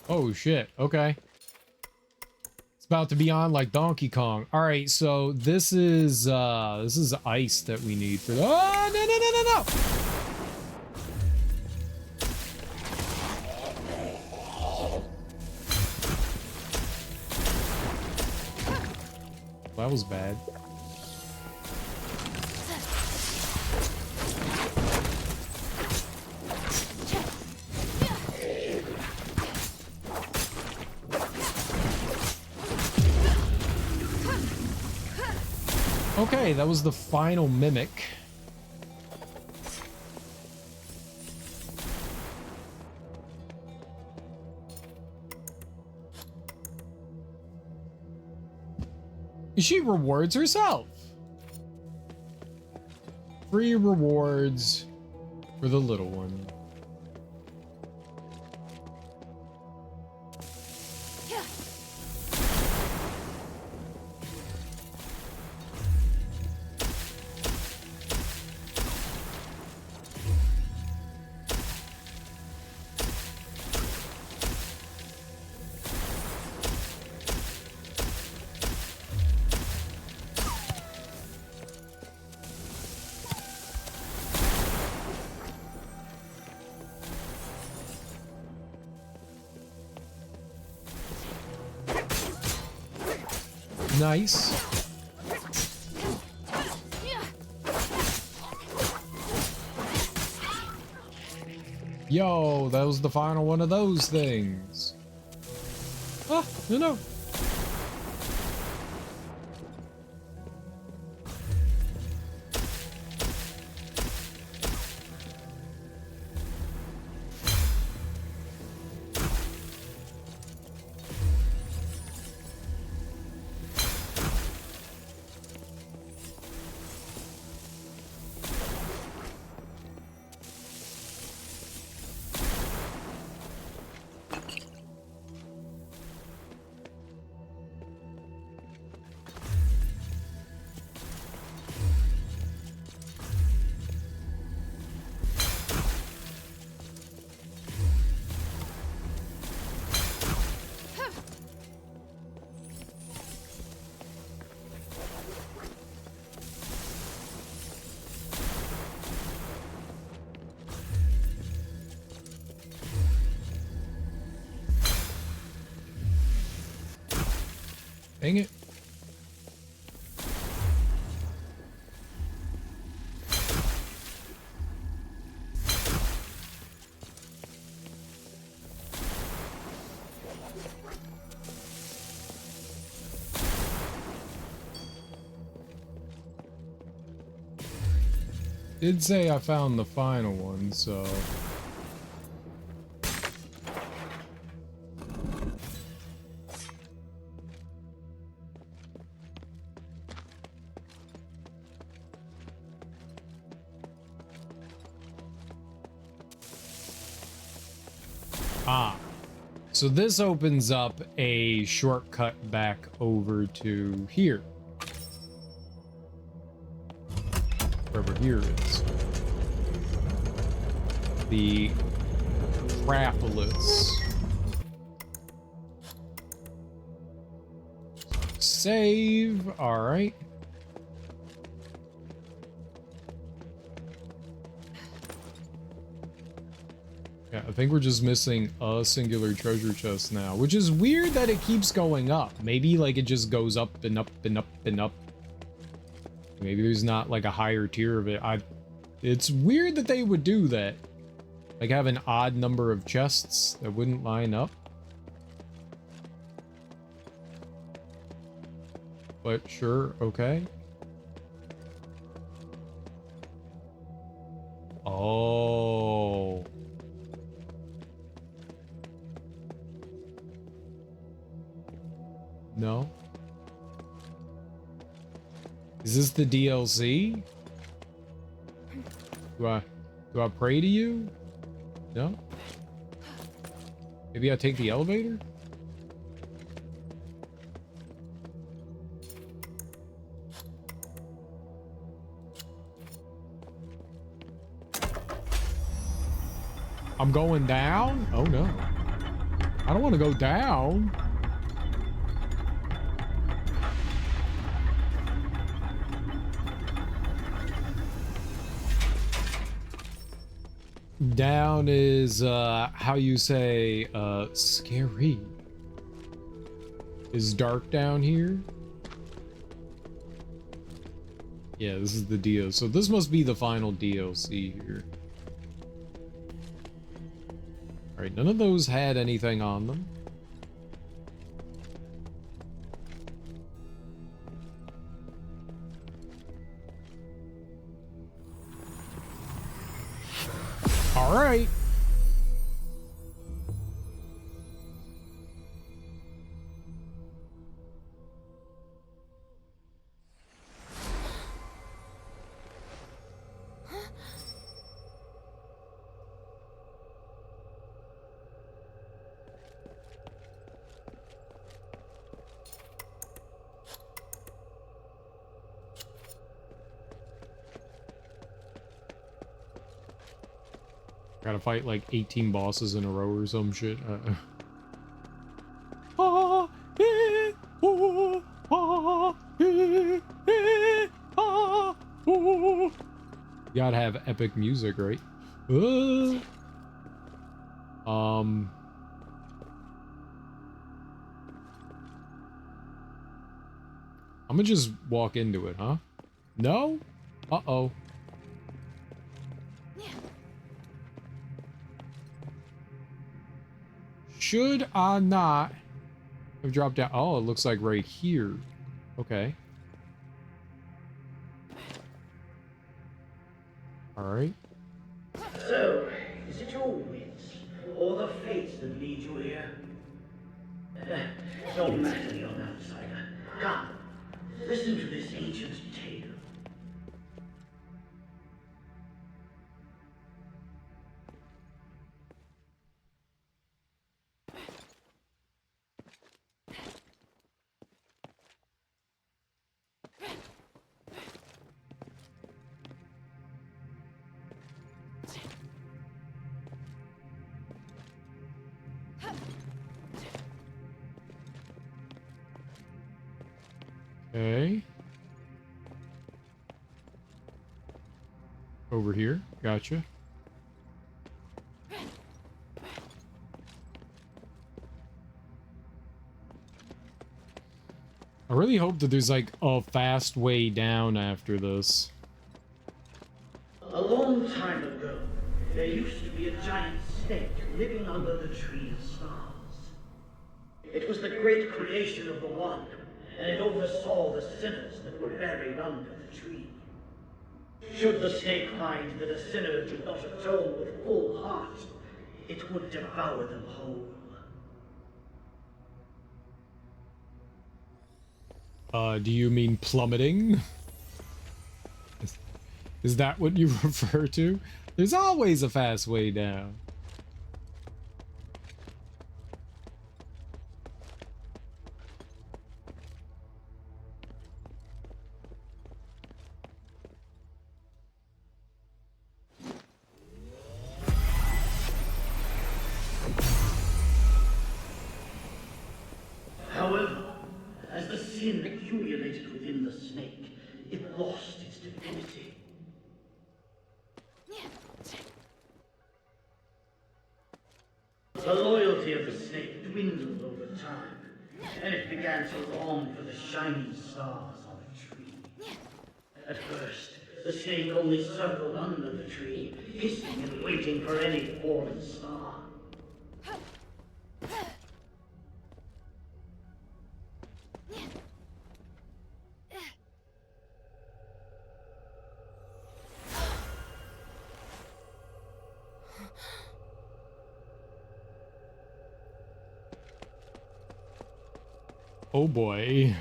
Oh shit, okay. It's about to be on like Donkey Kong. All right, so this is ice that we need for the— oh, no, no, no, no, no. That was bad. Okay, that was the final mimic. She rewards herself. Free rewards for the little one. Nice. Yo, that was the final one of those things. Ah, no. Dang it. Did say I found the final one, so... Ah. So this opens up a shortcut back over to here. Wherever here is. The Acropolis. Save. Alright. Yeah, I think we're just missing a singular treasure chest now, which is weird that it keeps going up. Maybe like it just goes up and up and up and up. Maybe there's not like a higher tier of it. It's weird that they would do that. Like have an odd number of chests that wouldn't line up. But sure, okay. Oh. No. Is this the DLC? Do I pray to you? No? Maybe I take the elevator? I'm going down? Oh no. I don't want to go down. Down is how you say scary. Is dark down here? Yeah, this is the DLC. So this must be the final DLC here. Alright, none of those had anything on them. Alright. Gotta fight like 18 bosses in a row or some shit. Gotta have epic music, right? I'm gonna just walk into it, huh? No? Uh-oh. Should I not have dropped down? Oh, it looks like right here. Okay. All right. So, is it your wits or the fates that lead you here? Don't matter, young outsider. Come, listen to this ancient tale. Okay. Over here. Gotcha. really hope that there's like a fast way down after this. A long time ago, there used to be a giant snake living under the tree of stars. It was the great creation of the One, and it oversaw the sinners that were buried under the tree. Should the snake find that a sinner did not atone with full heart, it would devour them whole. Do you mean plummeting? Is that what you refer to? There's always a fast way down. However, as the sin accumulated within the snake, it lost its divinity. The loyalty of the snake dwindled over time, and it began to long for the shining stars on the tree. At first, the snake only circled under the tree, hissing and waiting for any fallen star. Oh boy.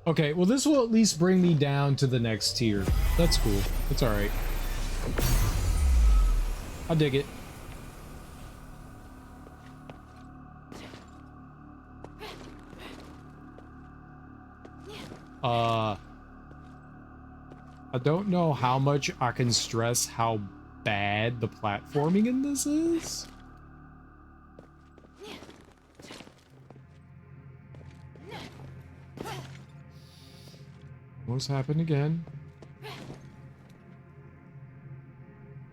Okay, well this will at least bring me down to the next tier. That's cool. It's alright. I dig it. I don't know how much I can stress how bad the platforming in this is. What's happened again?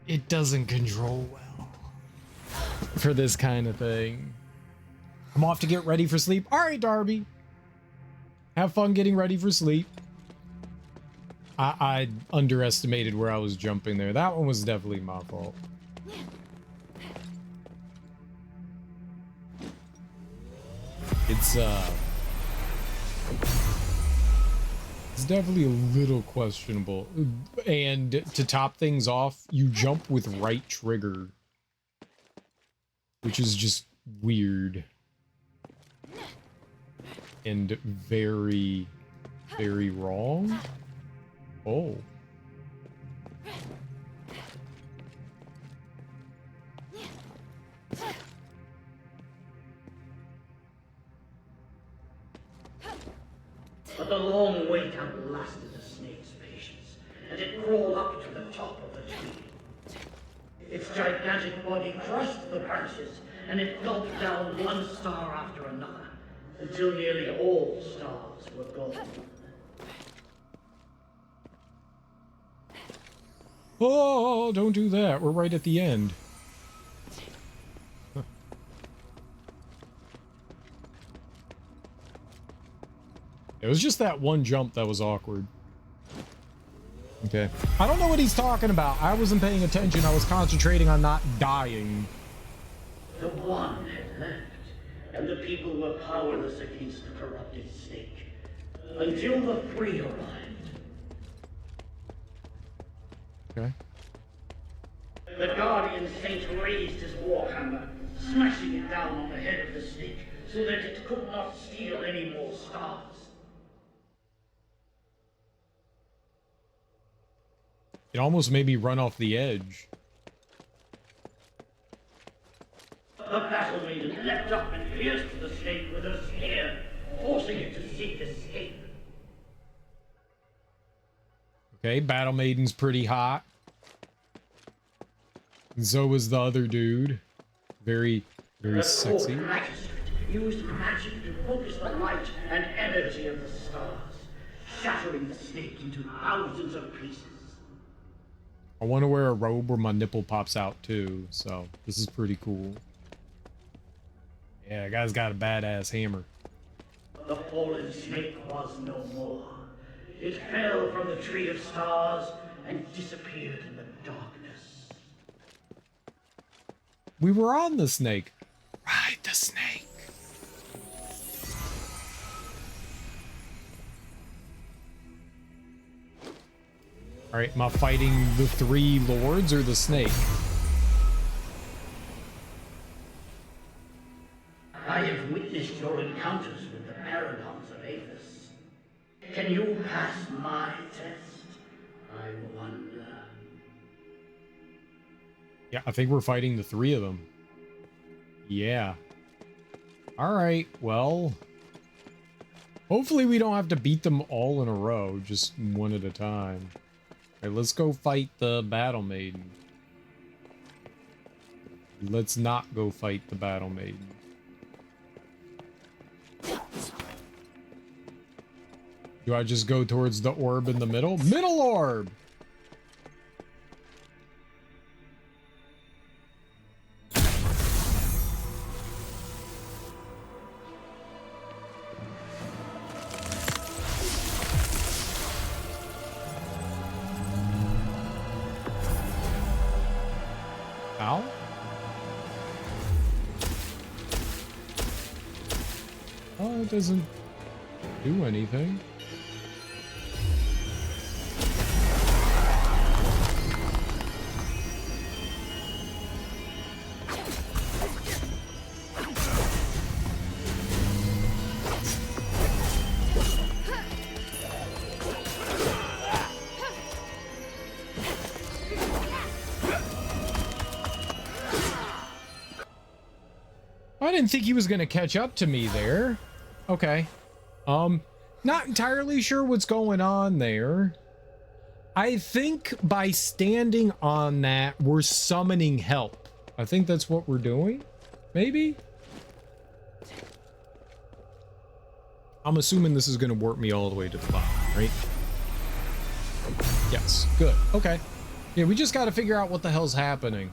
It doesn't control well for this kind of thing. I'm off to get ready for sleep. All right, Darby. Have fun getting ready for sleep. I underestimated where I was jumping there. That one was definitely my fault. It's definitely a little questionable. And to top things off, you jump with right trigger, which is just weird and very, very wrong. Oh. But the long wait outlasted the snake's patience, and it crawled up to the top of the tree. Its gigantic body crushed the branches, and it gulped down one star after another, until nearly all stars were gone. Oh, don't do that. We're right at the end. Huh. It was just that one jump that was awkward. Okay. I don't know what he's talking about. I wasn't paying attention. I was concentrating on not dying. The One had left, and the people were powerless against the corrupted snake, until the Three arrived. Okay. The Guardian Saint raised his warhammer, smashing it down on the head of the snake, so that it could not steal any more stars. It almost made me run off the edge. The Battle Maiden leapt up and pierced the snake with her spear, forcing it to seek escape. Okay, Battle Maiden's pretty hot. And so was the other dude. Very, very sexy. The magistrate used magic to focus the light and energy of the stars, shattering the snake into thousands of pieces. I want to wear a robe where my nipple pops out too, so this is pretty cool. Yeah, guy's got a badass hammer. The fallen snake was no more. It fell from the tree of stars and disappeared in the darkness. We were on the snake. Ride the snake. All right, am I fighting the 3 lords or the snake? I have witnessed your encounters with the paragons of Aethys. Can you pass my test? I wonder. Yeah, I think we're fighting the 3 of them. Yeah. All right, well, hopefully we don't have to beat them all in a row, just one at a time. All right, let's go fight the Battle Maiden. Let's not go fight the Battle Maiden. Do I just go towards the orb in the middle? Middle orb! Ow. Oh, it doesn't do anything. I didn't think he was going to catch up to me there. Okay. Not entirely sure what's going on there. I think by standing on that, we're summoning help. I think that's what we're doing. Maybe? I'm assuming this is going to warp me all the way to the bottom, right? Yes. Good. Okay. Yeah, we just got to figure out what the hell's happening.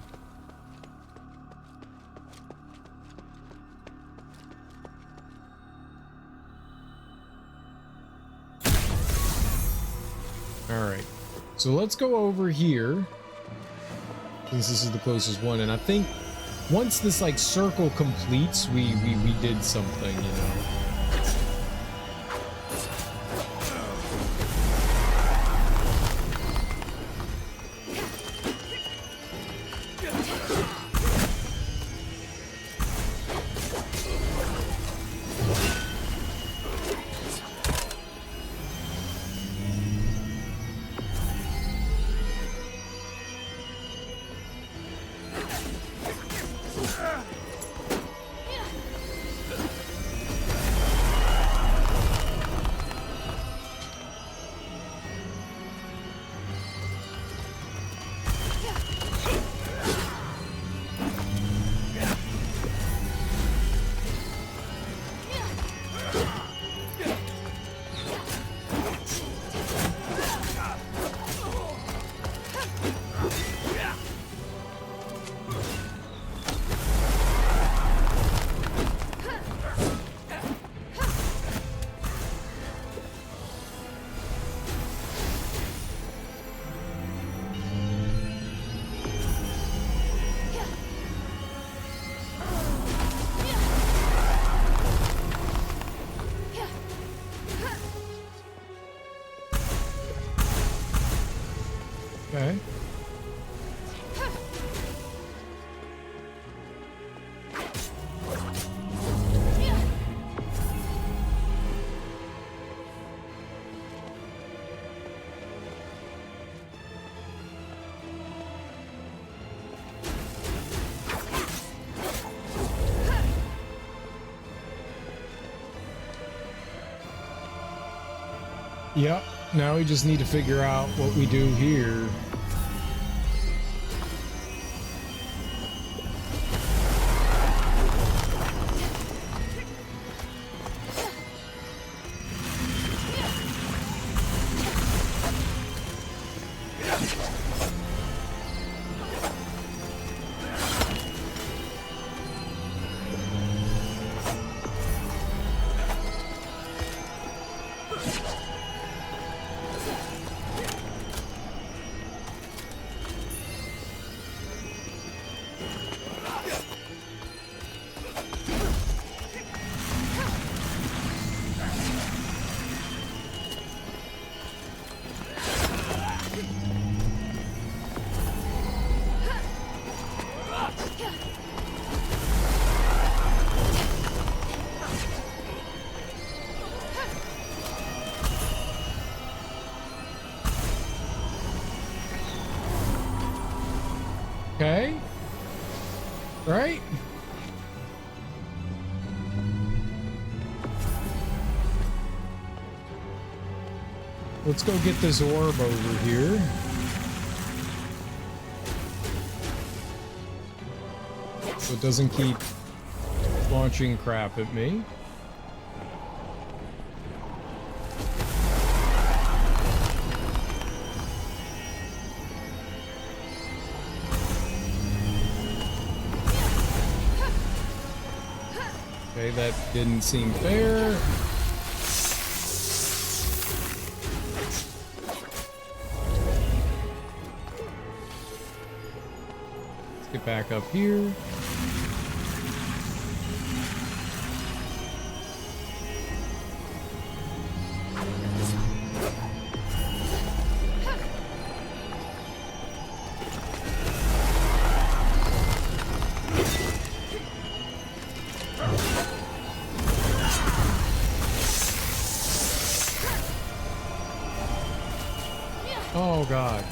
Alright, so let's go over here, since this is the closest one, and I think once this, like, circle completes, we did something, you know? Okay. Yep, now we just need to figure out what we do here. right? Let's go get this orb over here. So it doesn't keep launching crap at me. Okay, that didn't seem fair. Let's get back up here. Oh God.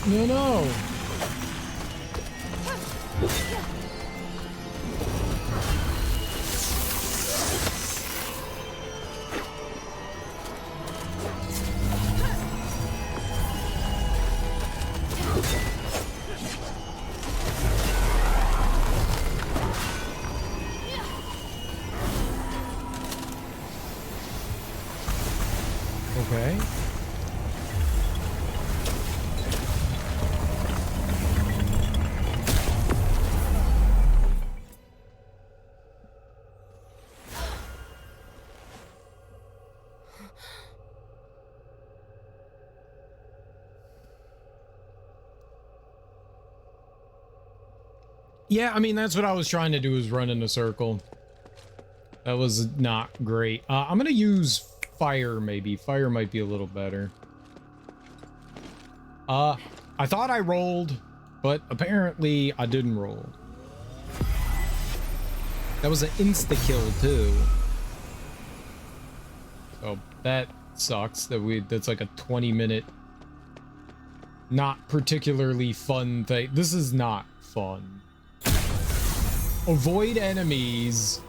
No, no. Okay. Yeah, I mean, that's what I was trying to do, is run in a circle. That was not great. I'm gonna use fire, maybe. Fire might be a little better. I thought I rolled, but apparently I didn't roll. That was an insta-kill, too. So that sucks. That's like a 20-minute, not particularly fun thing. This is not fun. Avoid enemies.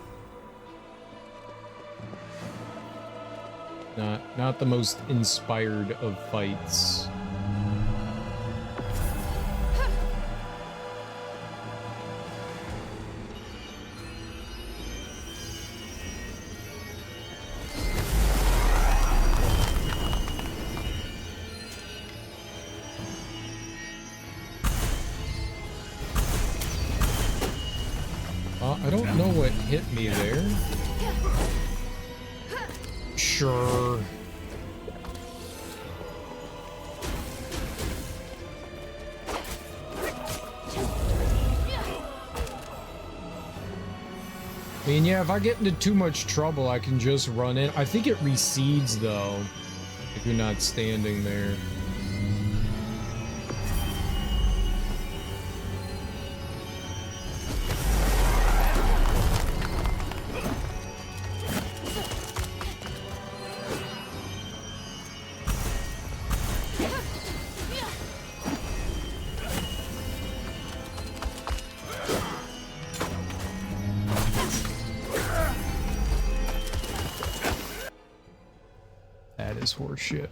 Not the most inspired of fights. I don't know what hit me there. Sure. I mean, yeah, if I get into too much trouble, I can just run in. I think it recedes, though, if you're not standing there. Horseshit.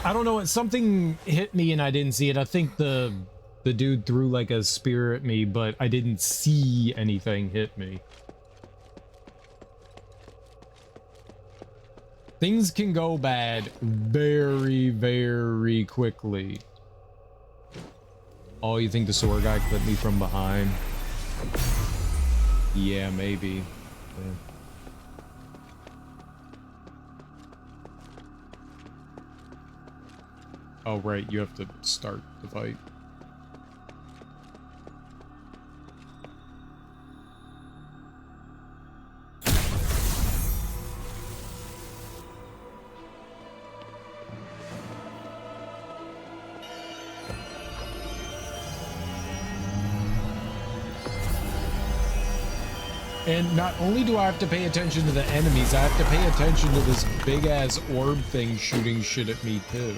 I don't know, something hit me and I didn't see it. I think the dude threw like a spear at me, but I didn't see anything hit me. Things can go bad very, very quickly. Oh, you think the sword guy clipped me from behind? Yeah, maybe. Yeah. Oh, right, you have to start the fight. And not only do I have to pay attention to the enemies, I have to pay attention to this big-ass orb thing shooting shit at me, too.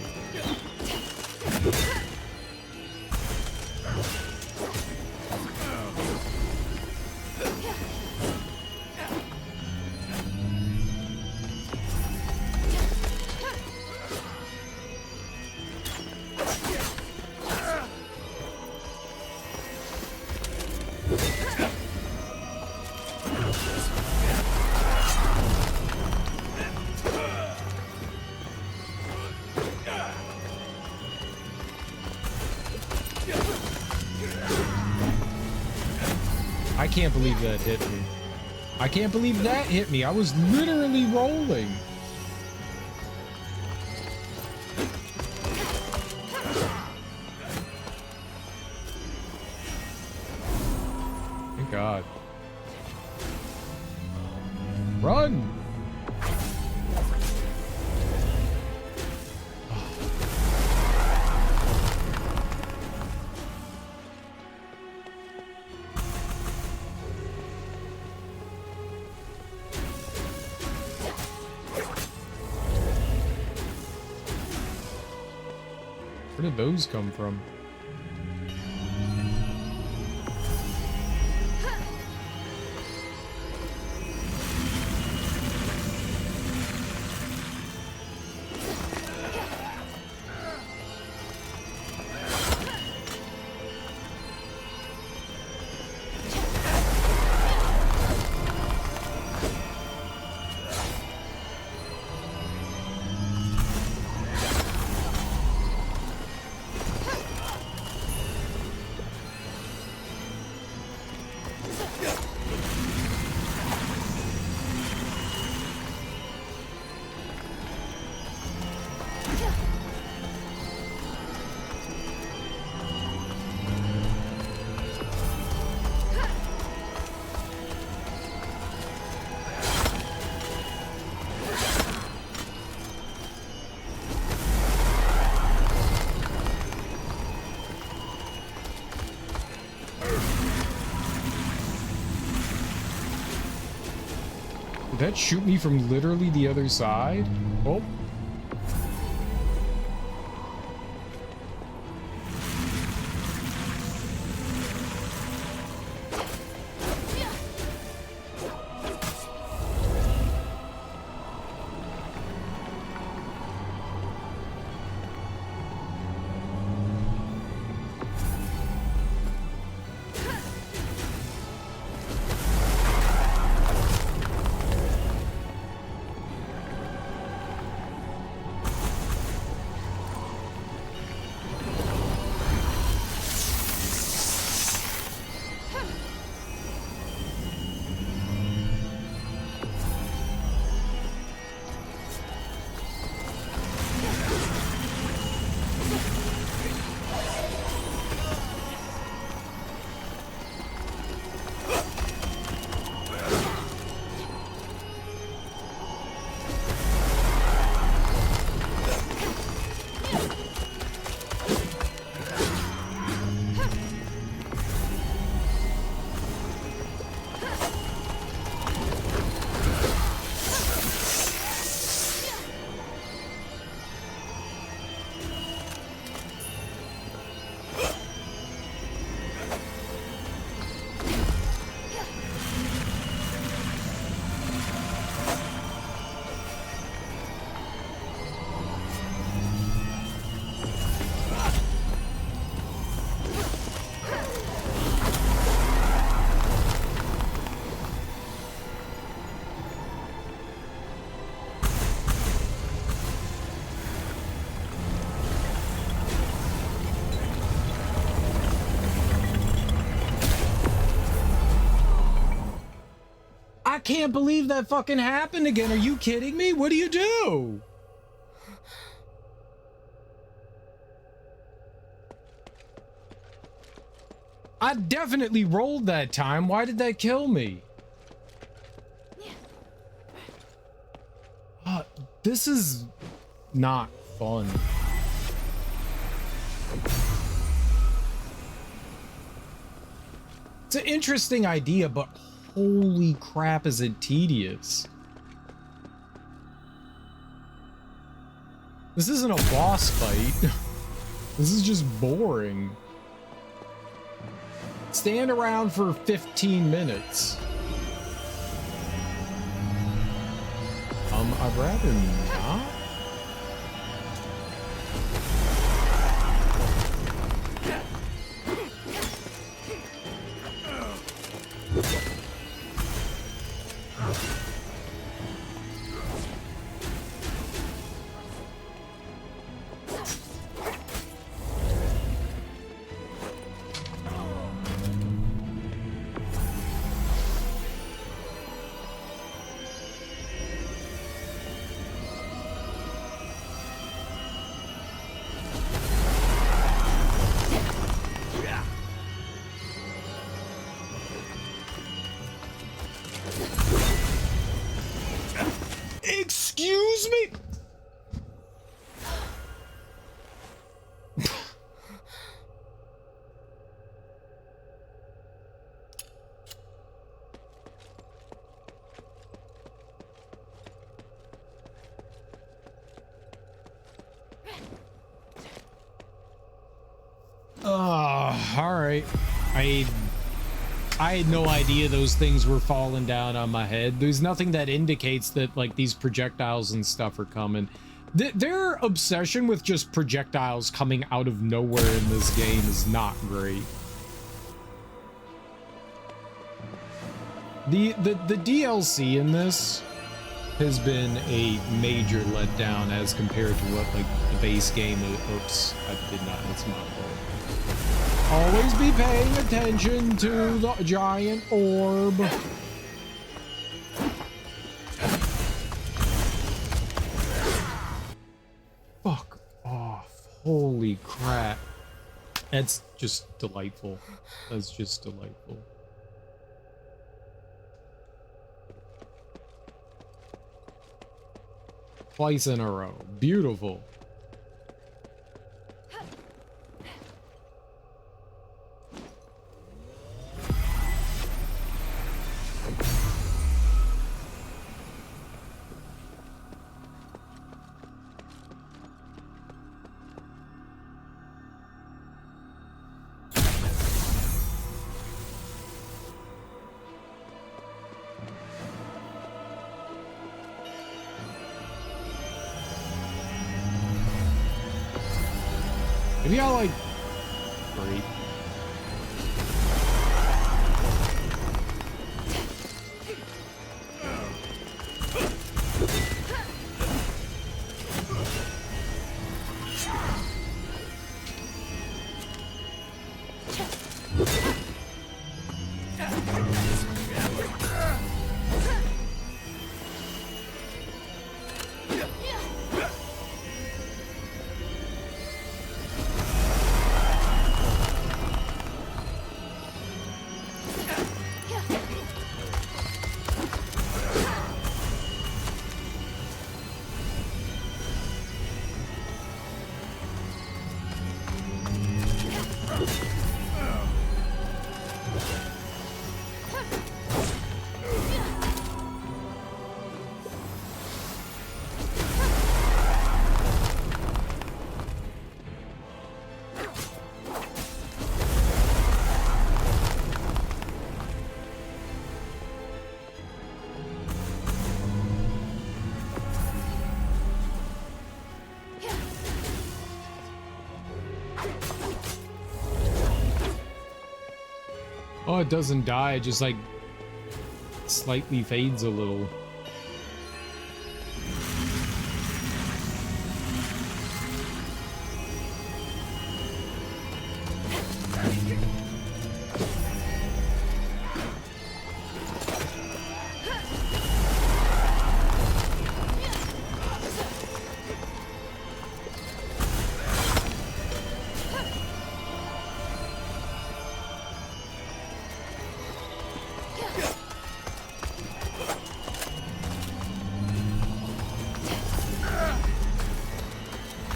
I can't believe that hit me. I can't believe that hit me. I was literally rolling. Thank God. Run! Where did those come from? Did that shoot me from literally the other side? Oh. I can't believe that fucking happened again. Are you kidding me? What do you do? I definitely rolled that time. Why did that kill me? This is not fun. It's an interesting idea, but holy crap, is it tedious. This isn't a boss fight. This is just boring. Stand around for 15 minutes. I'd rather not. Excuse me? All right. I had no idea those things were falling down on my head. There's nothing that indicates that like these projectiles and stuff are coming. Their obsession with just projectiles coming out of nowhere in this game is not great. The DLC in this has been a major letdown as compared to what like the base game is. Oops, I did not. That's my fault. Always be paying attention to the giant orb. Fuck off. Holy crap. That's just delightful. That's just delightful. Twice in a row. Beautiful. Maybe I'll like great. Oh, it doesn't die, it just like slightly fades a little.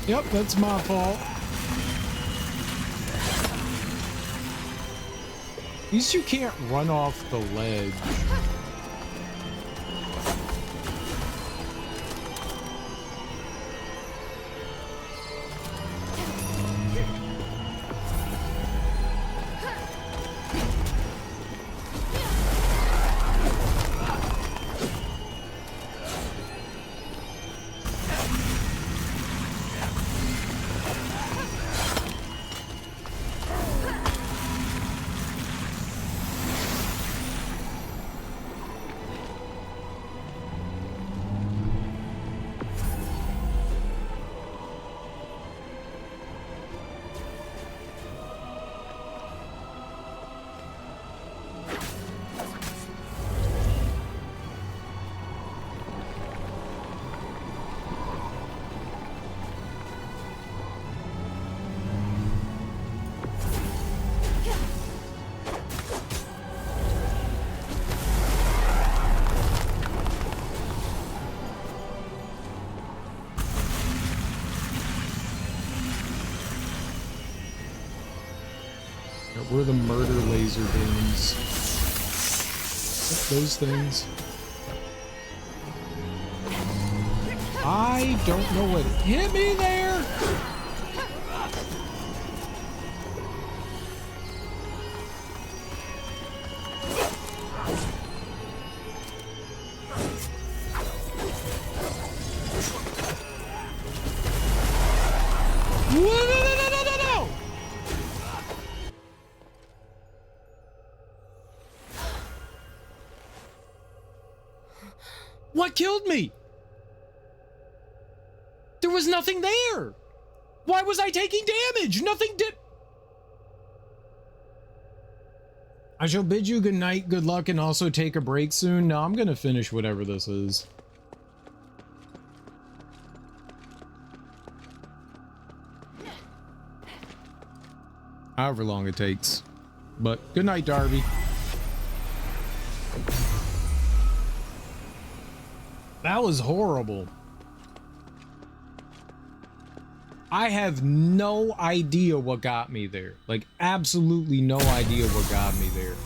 Yep, that's my fault. At least you can't run off the ledge. Where are the murder laser beams? Those things. I don't know what hit me there. What killed me? There was nothing there. Why was I taking damage? Nothing did. I shall bid you good night, good luck, and also take a break soon. No, I'm gonna finish whatever this is. However long it takes. But good night, Darby. That was horrible. I have no idea what got me there. Like, absolutely no idea what got me there.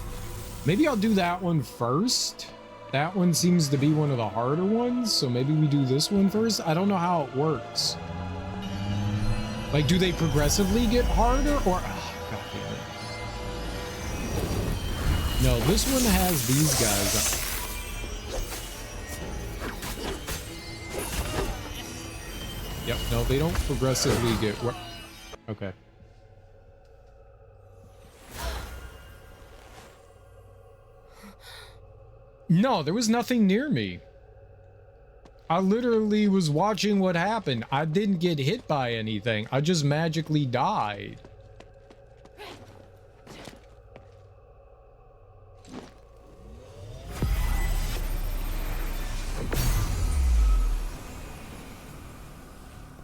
Maybe I'll do that one first. That one seems to be one of the harder ones, so maybe we do this one first. I don't know how it works. Like, do they progressively get harder, or... Oh, God damn it. No, this one has these guys. Yep, no, they don't progressively get... Okay. No, there was nothing near me. I literally was watching what happened. I didn't get hit by anything. I just magically died.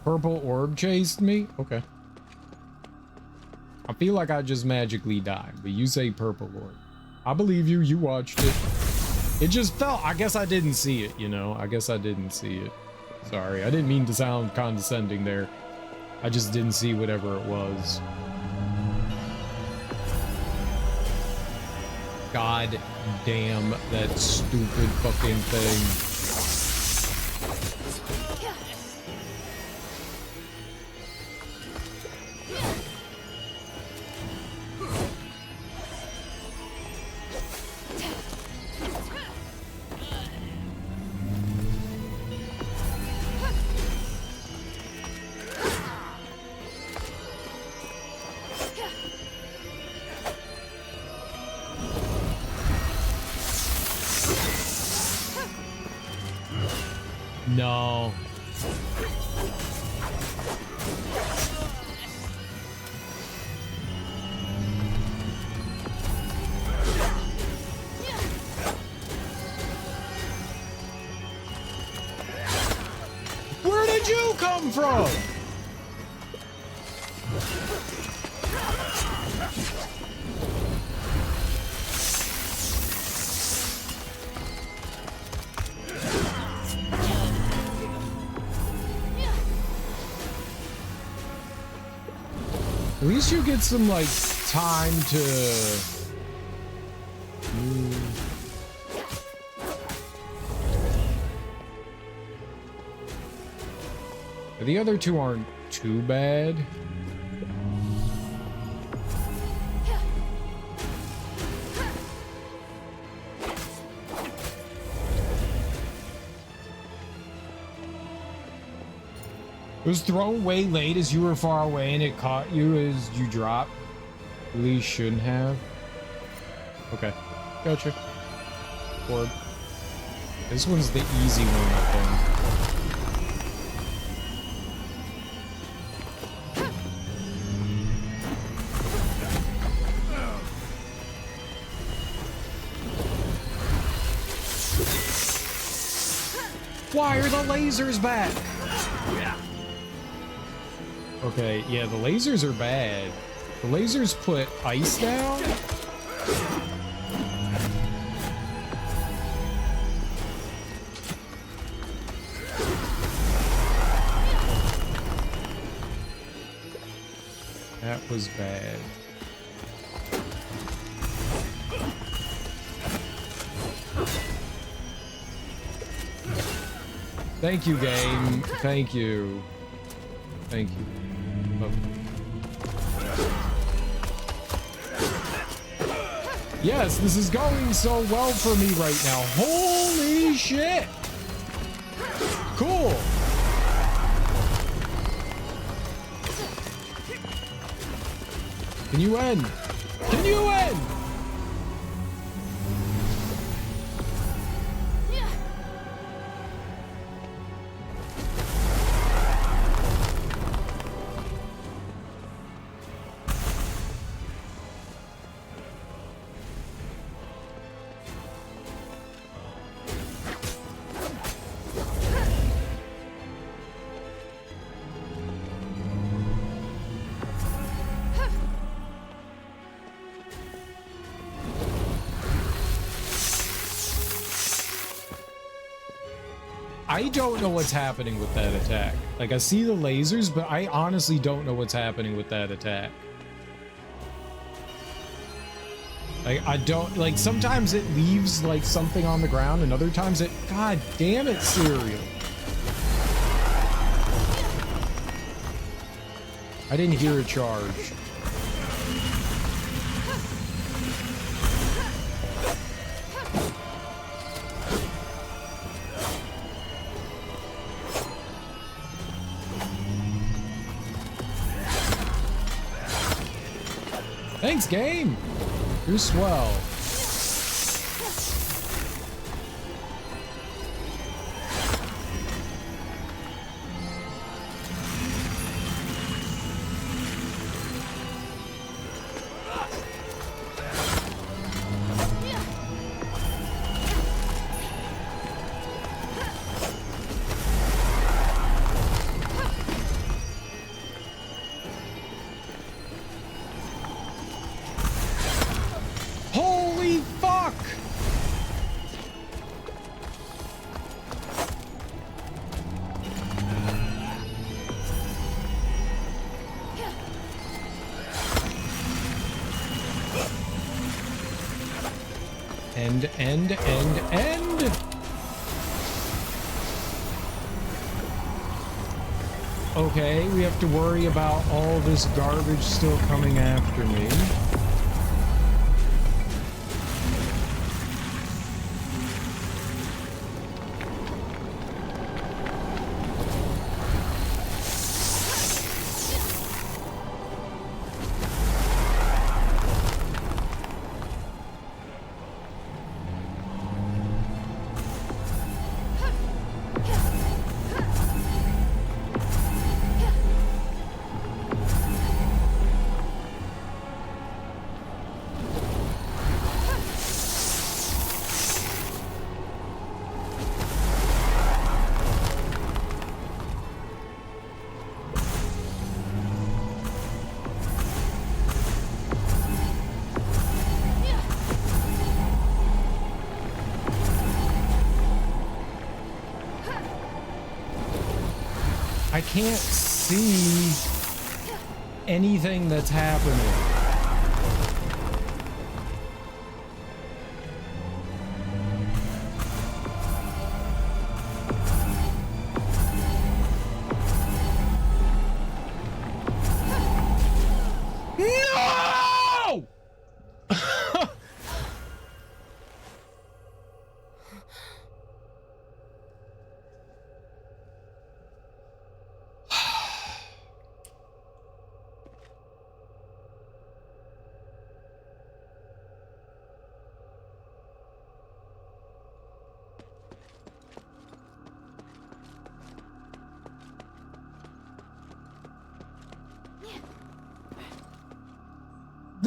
Purple orb chased me? Okay. I feel like I just magically died, but you say purple orb. I believe you. You watched it. It just felt... I guess I didn't see it, you know? I guess I didn't see it. Sorry, I didn't mean to sound condescending there. I just didn't see whatever it was. God damn that stupid fucking thing. No. Where did you come from? At least you get some, like, time to The other two aren't too bad. It was thrown way late as you were far away and it caught you as you dropped. Really shouldn't have. Okay, gotcha. Orb. This one's the easy one, I think. Why are the lasers back? Okay, yeah, the lasers are bad. The lasers put ice down? That was bad. Thank you, game. Thank you. Thank you. Oh. Yes, this is going so well for me right now. Holy shit! Cool. Can you end? Can you end? I don't know what's happening with that attack. Like, I see the lasers, but I honestly don't know what's happening with that attack. Like, I don't, like, sometimes it leaves, like, something on the ground, and other times it, god damn it, cereal. I didn't hear a charge. Thanks, game. You're swell. End. Okay, we have to worry about all this garbage still coming after me. I can't see anything that's happening.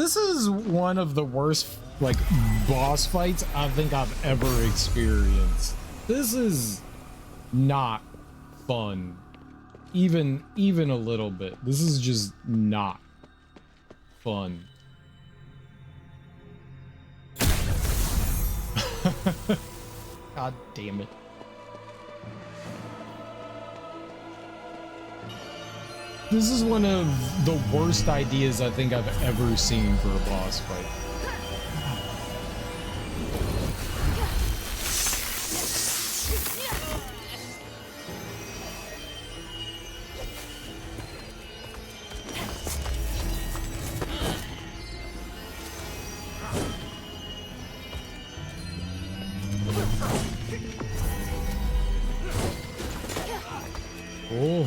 This is one of the worst, like, boss fights I think I've ever experienced. This is not fun. Even a little bit. This is just not fun. God damn it. This is one of the worst ideas I think I've ever seen for a boss fight. Oh.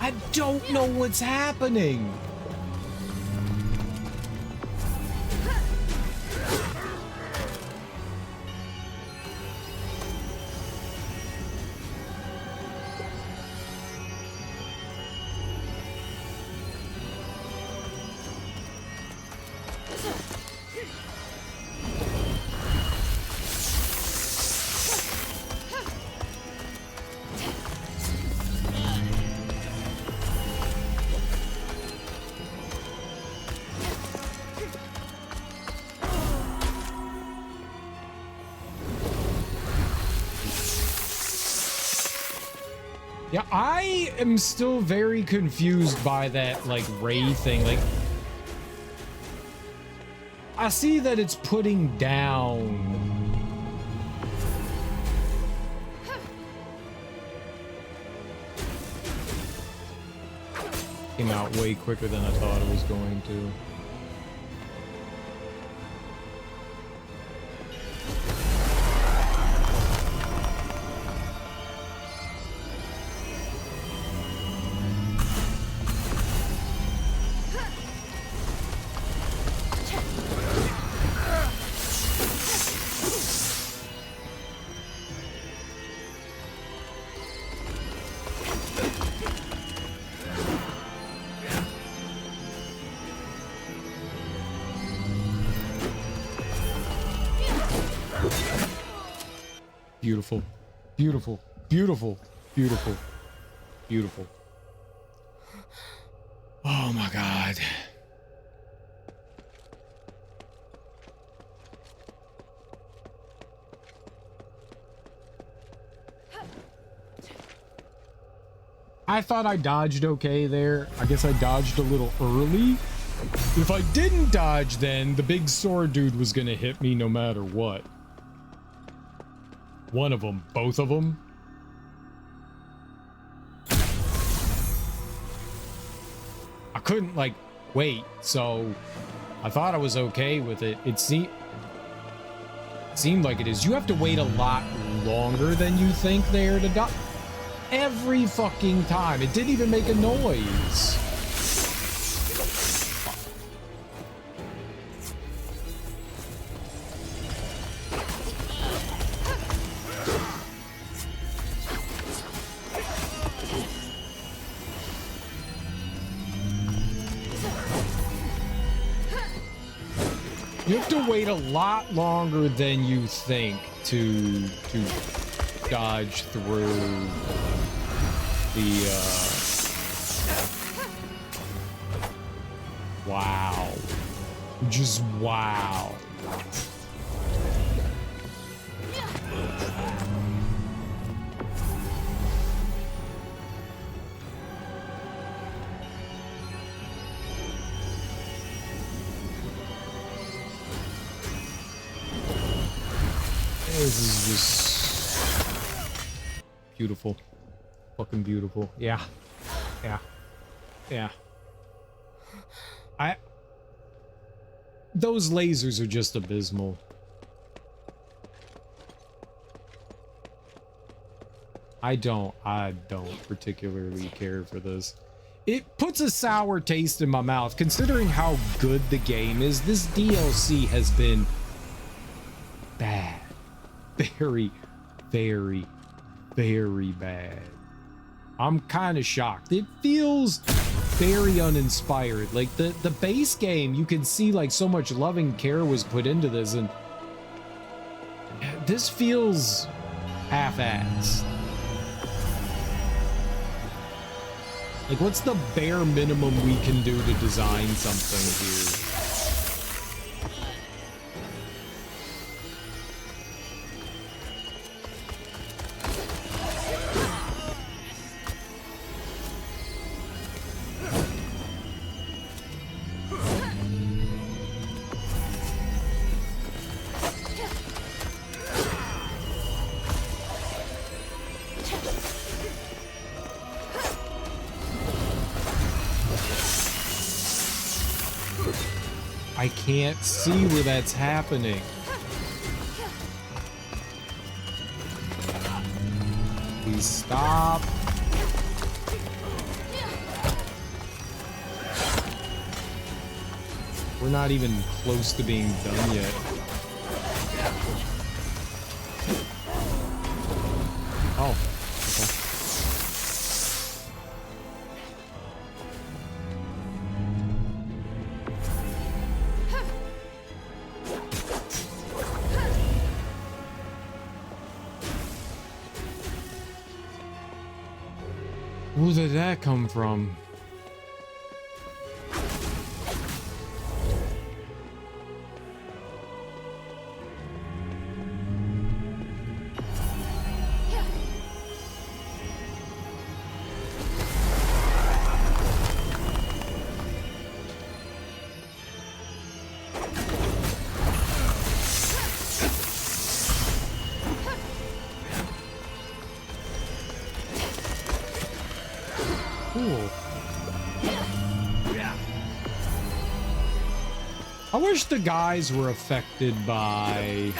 I don't know what's happening. Yeah, I am still very confused by that, like, ray thing. Like, I see that it's putting down. Came out way quicker than I thought it was going to. Beautiful, beautiful, beautiful, beautiful, beautiful. Oh my God. I thought I dodged okay there. I guess I dodged a little early. If I didn't dodge then, the big sword dude was gonna hit me no matter what. One of them, both of them. I couldn't, like, wait, so I thought I was okay with it. It seemed like it is. You have to wait a lot longer than you think there to die. Every fucking time. It didn't even make a noise. You have to wait a lot longer than you think to dodge through the wow. Just wow. This is just beautiful. Fucking beautiful. Yeah. Yeah. Yeah. Those lasers are just abysmal. I don't particularly care for this. It puts a sour taste in my mouth considering how good the game is. This DLC has been bad. very, very, very bad. I'm kind of shocked. It feels very uninspired. Like the base game, you can see like so much love and care was put into this, and this feels half-assed. Like, what's the bare minimum we can do to design something here? I can't see where that's happening. Please stop. We're not even close to being done yet. Oh, okay. Where did that come from? I wish the guys were affected by...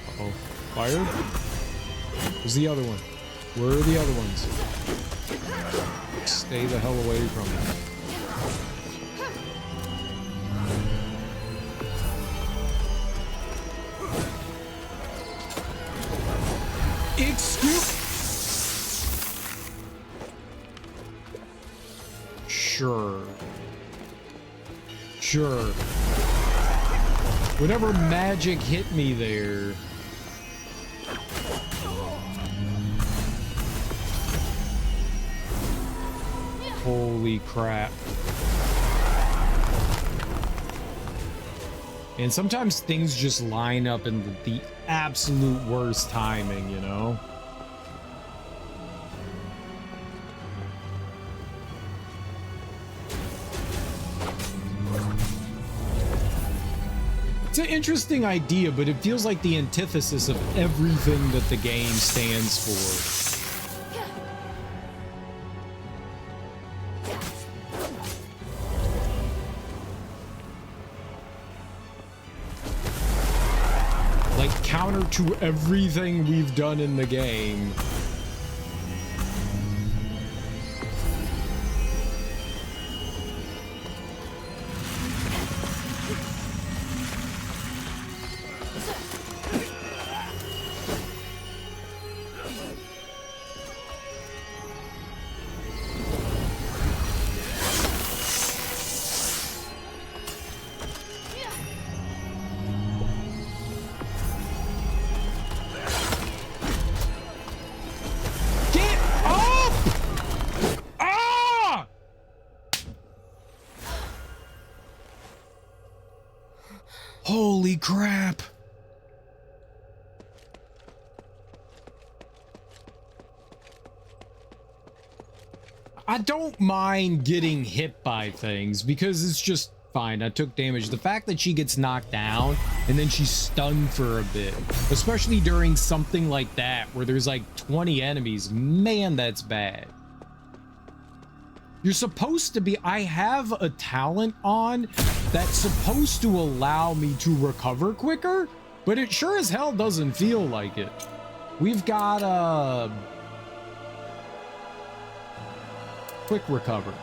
Uh-oh. Fire? Where's the other one? Where are the other ones? Stay the hell away from it. Excuse... Sure. Sure. Whatever magic hit me there. Holy crap. And sometimes things just line up in the absolute worst timing, you know? It's an interesting idea, but it feels like the antithesis of everything that the game stands for. Like, counter to everything we've done in the game. Holy crap. I don't mind getting hit by things because it's just fine. I took damage. The fact that she gets knocked down and then she's stunned for a bit, especially during something like that where there's like 20 enemies, man, that's bad. You're supposed to be... I have a talent on that's supposed to allow me to recover quicker, but it sure as hell doesn't feel like it. We've got quick recover.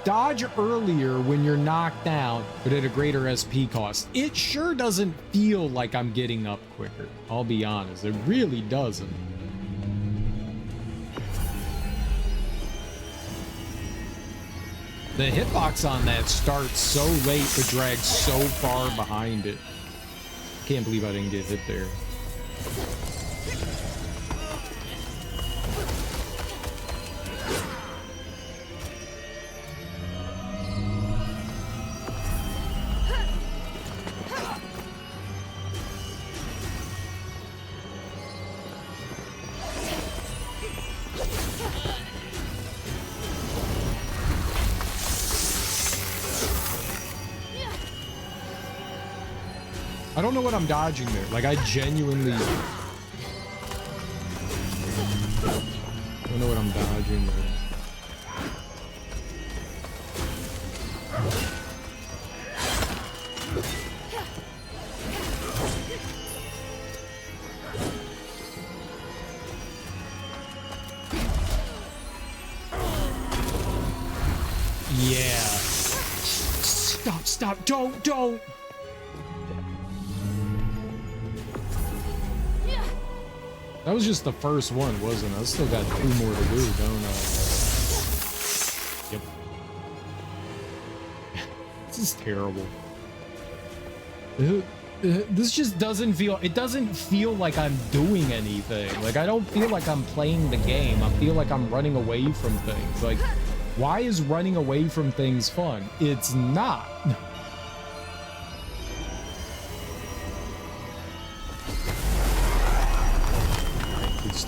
dodge earlier when you're knocked down, but at a greater SP cost. It sure doesn't feel like I'm getting up quicker. I'll be honest, it really doesn't. The hitbox on that starts so late but drags so far behind it. Can't believe I didn't get hit there. I don't know what I'm dodging there. Like, I genuinely don't know what I'm dodging there. Yeah. Stop. Don't. That was just the first one, wasn't it? I still got 2 more to do, don't I? Yep. This is terrible. This just doesn't feel... It doesn't feel like I'm doing anything. Like, I don't feel like I'm playing the game. I feel like I'm running away from things. Like, why is running away from things fun? It's not.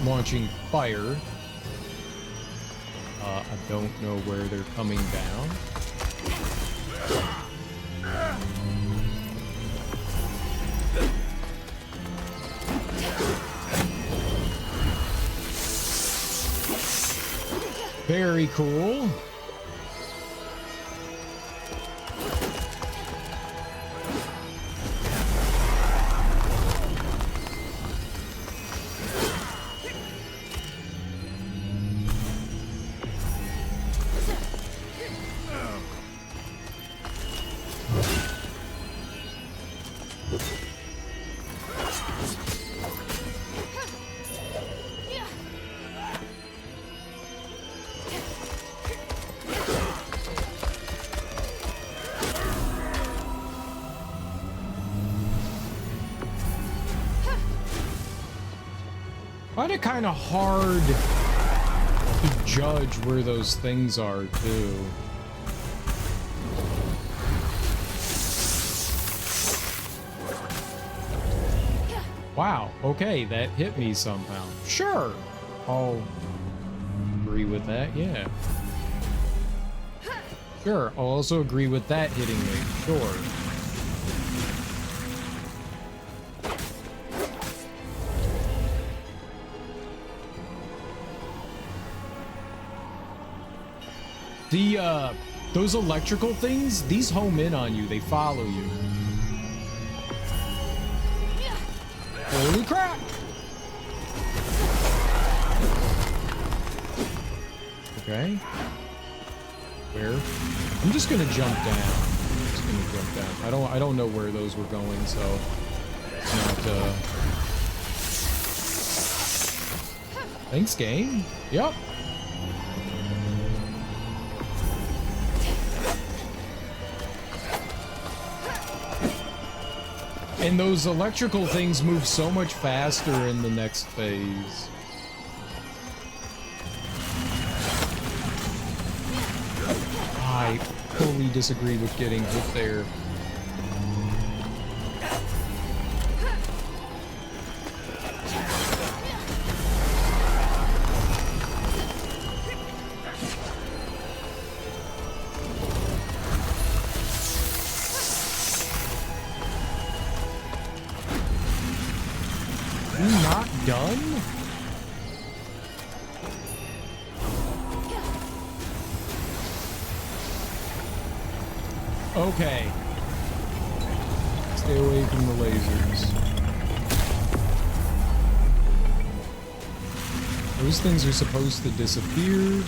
Launching fire. I don't know where they're coming down. Very cool. Find it kind of hard to judge where those things are, too. Wow, okay, that hit me somehow. Sure, I'll agree with that, yeah. Sure, I'll also agree with that hitting me, sure. Those electrical things, these home in on you, they follow you. Holy crap! Okay. Where? I'm just gonna jump down. I don't know where those were going, so it's not Thanks, game. Yep. And those electrical things move so much faster in the next phase. I fully disagree with getting hit there. Done? Okay. Stay away from the lasers. Those things are supposed to disappear.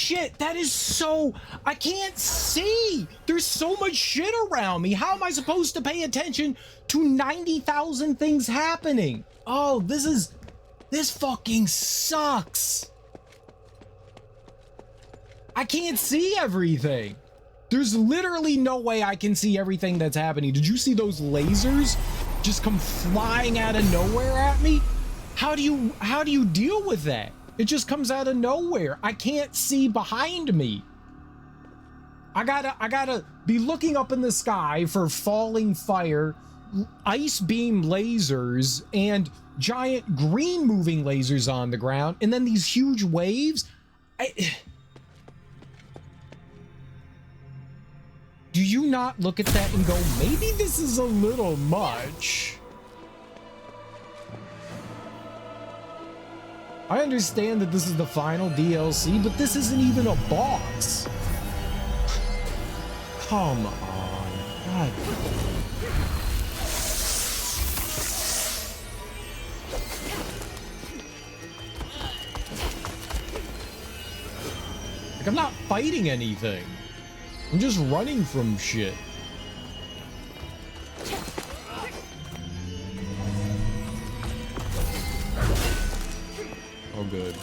shit. That is so... I can't see. There's so much shit around me. How am I supposed to pay attention to 90,000 things happening? Oh, this fucking sucks. I can't see everything. There's literally no way I can see everything that's happening. Did you see those lasers just come flying out of nowhere at me? How do you deal with that? It just comes out of nowhere. I can't see behind me. I gotta be looking up in the sky for falling fire, ice beam lasers, and giant green moving lasers on the ground, and then these huge waves. Do you not look at that and go, maybe this is a little much? I understand that this is the final DLC, but this isn't even a boss. Come on. God. Like, I'm not fighting anything. I'm just running from shit. Oh, good.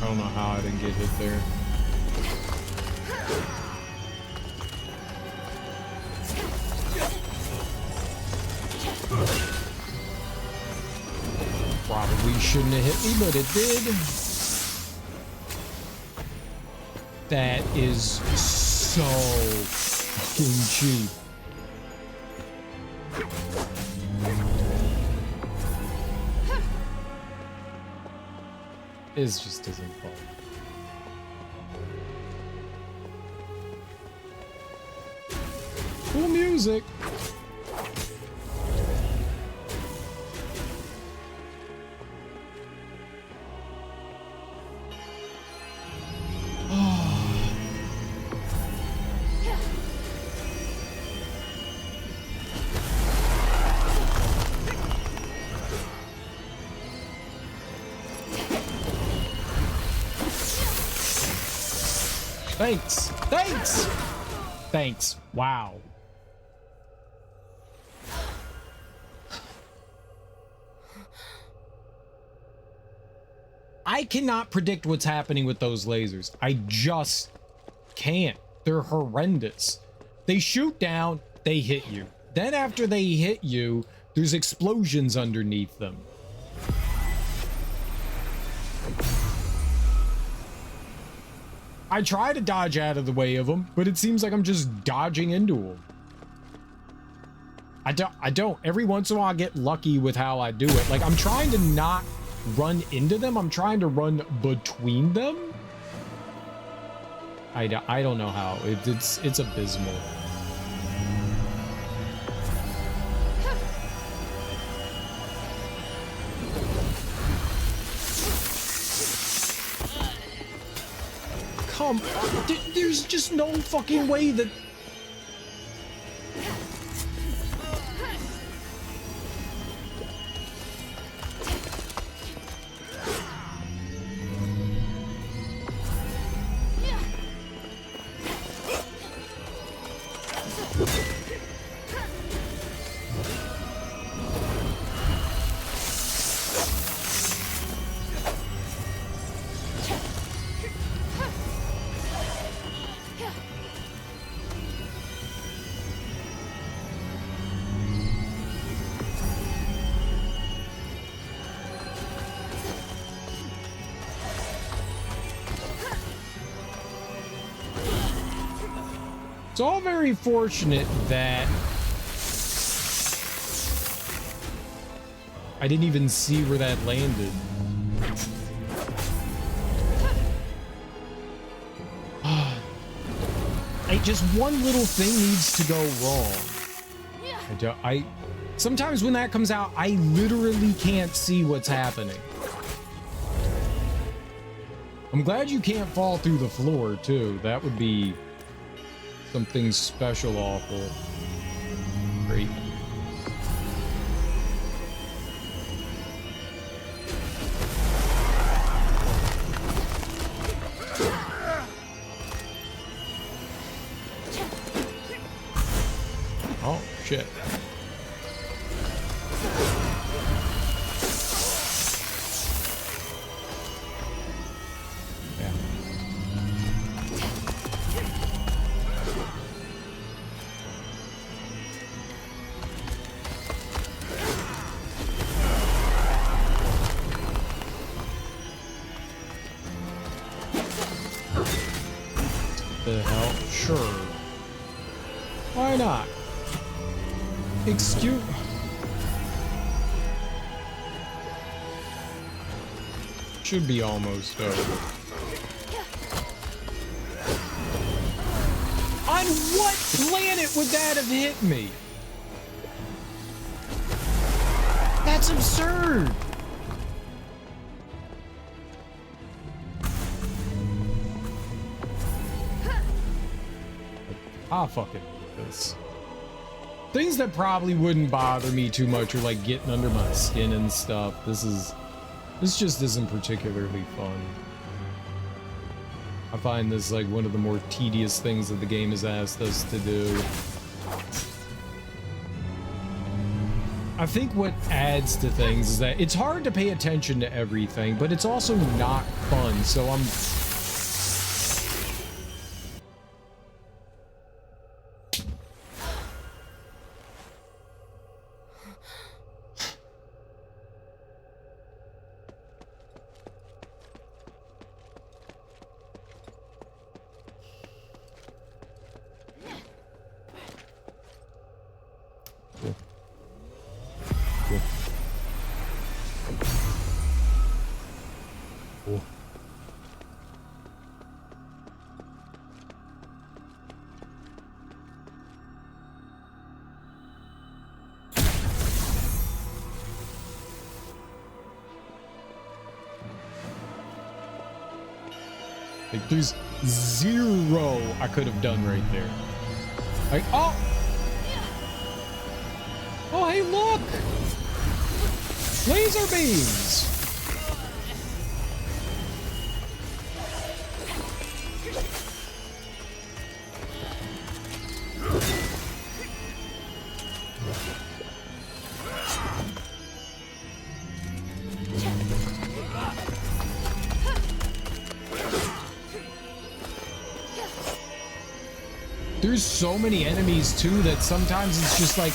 I don't know how I didn't get hit there. Probably shouldn't have hit me, but it did. That is so fucking cheap. It just isn't fun. Cool music. Thanks. Thanks. Thanks. Wow. I cannot predict what's happening with those lasers. I just can't. They're horrendous. They shoot down, they hit you. Then after they hit you, there's explosions underneath them. I try to dodge out of the way of them, but it seems like I'm just dodging into them. I don't. Every once in a while I get lucky with how I do it. Like, I'm trying to not run into them. I'm trying to run between them. I don't know how. It's abysmal. Come on. There's just no fucking way that... It's all very fortunate that I didn't even see where that landed. Just one little thing needs to go wrong. Sometimes when that comes out, I literally can't see what's happening. I'm glad you can't fall through the floor, too. That would be something special awful. Great. Oh, shit. The hell? Sure. Why not? Excuse... Should be almost over. On what planet would that have hit me? That's absurd! Ah, fuck it. This. Things that probably wouldn't bother me too much are like getting under my skin and stuff. This just isn't particularly fun. I find this like one of the more tedious things that the game has asked us to do. I think what adds to things is that it's hard to pay attention to everything, but it's also not fun. So I'm... Like, there's zero I could have done right there. Like, oh! Oh, hey, look! Laser beams! There's so many enemies too that sometimes it's just like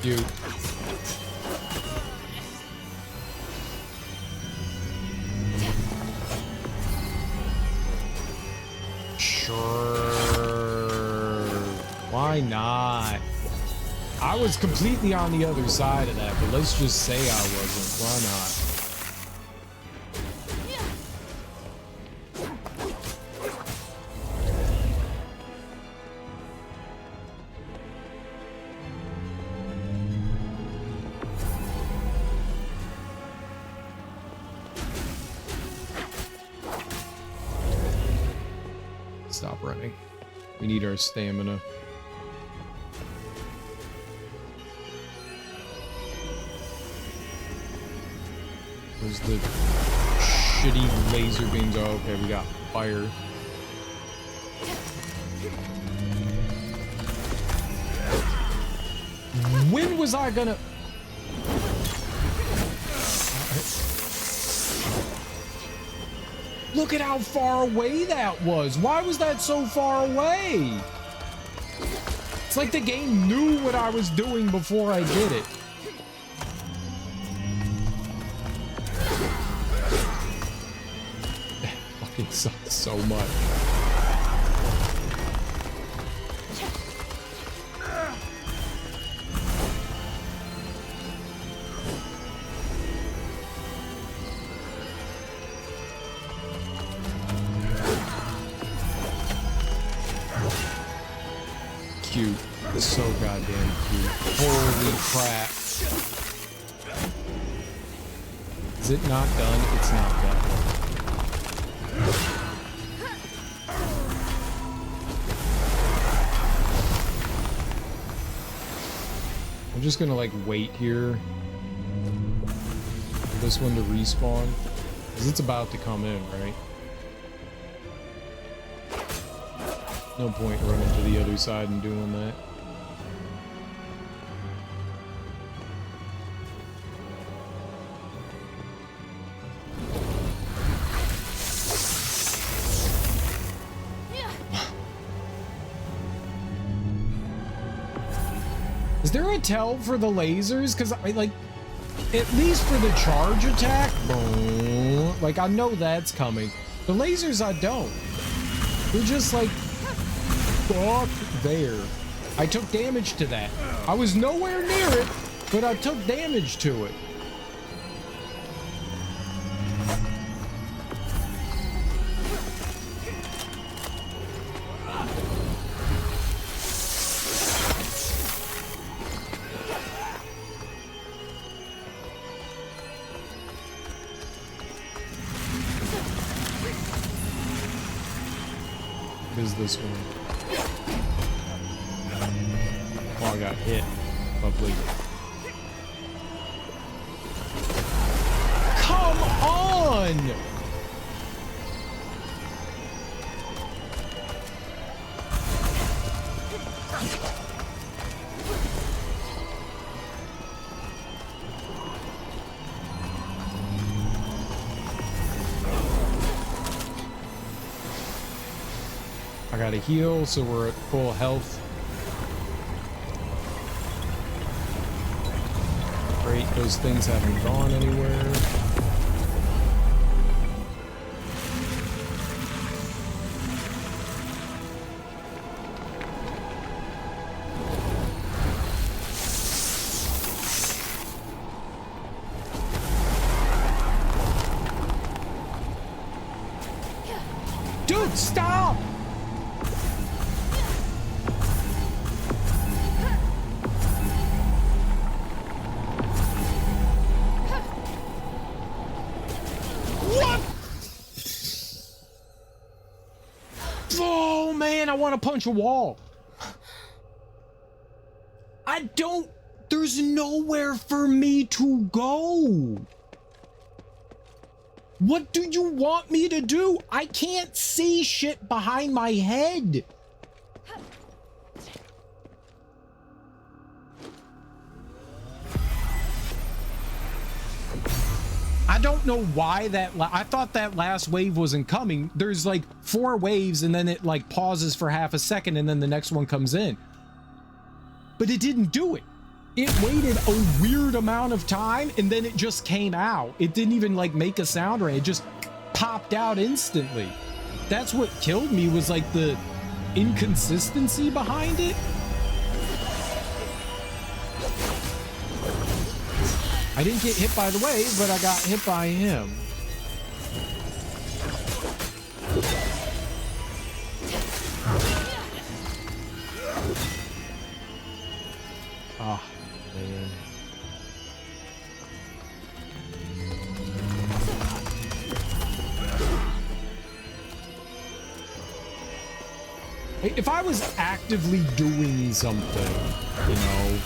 you. Sure. Why not? I was completely on the other side of that, but let's just say I wasn't. Why not? Stop running. We need our stamina. Where's the shitty laser beams? Oh, okay, we got fire. When was I gonna... Look at how far away that was. Why was that so far away? It's like the game knew what I was doing before I did it. That fucking sucks so much. Cute. So goddamn cute. Holy crap. Is it not done? It's not done. I'm just gonna like wait here for this one to respawn, because it's about to come in, right? No point running to the other side and doing that. Is there a tell for the lasers? Because I like, at least for the charge attack, boom, like I know that's coming. The lasers I don't. They're just like, fuck there. I took damage to that. I was nowhere near it, but I took damage to it. Is this one? Oh, I got hit. Lovely. Come on! I gotta heal, so we're at full health. Great, those things haven't gone anywhere. Dude, stop! I want to punch a wall. I don't. There's nowhere for me to go. What do you want me to do? I can't see shit behind my head. I don't know why that I thought that last wave wasn't coming. There's like 4 waves and then it like pauses for half a second and then the next one comes in. But it didn't do it. It waited a weird amount of time and then it just came out. It didn't even like make a sound or it just popped out instantly. That's what killed me, was like the inconsistency behind it. I didn't get hit by the wave, but I got hit by him. Ah, man. If I was actively doing something, you know,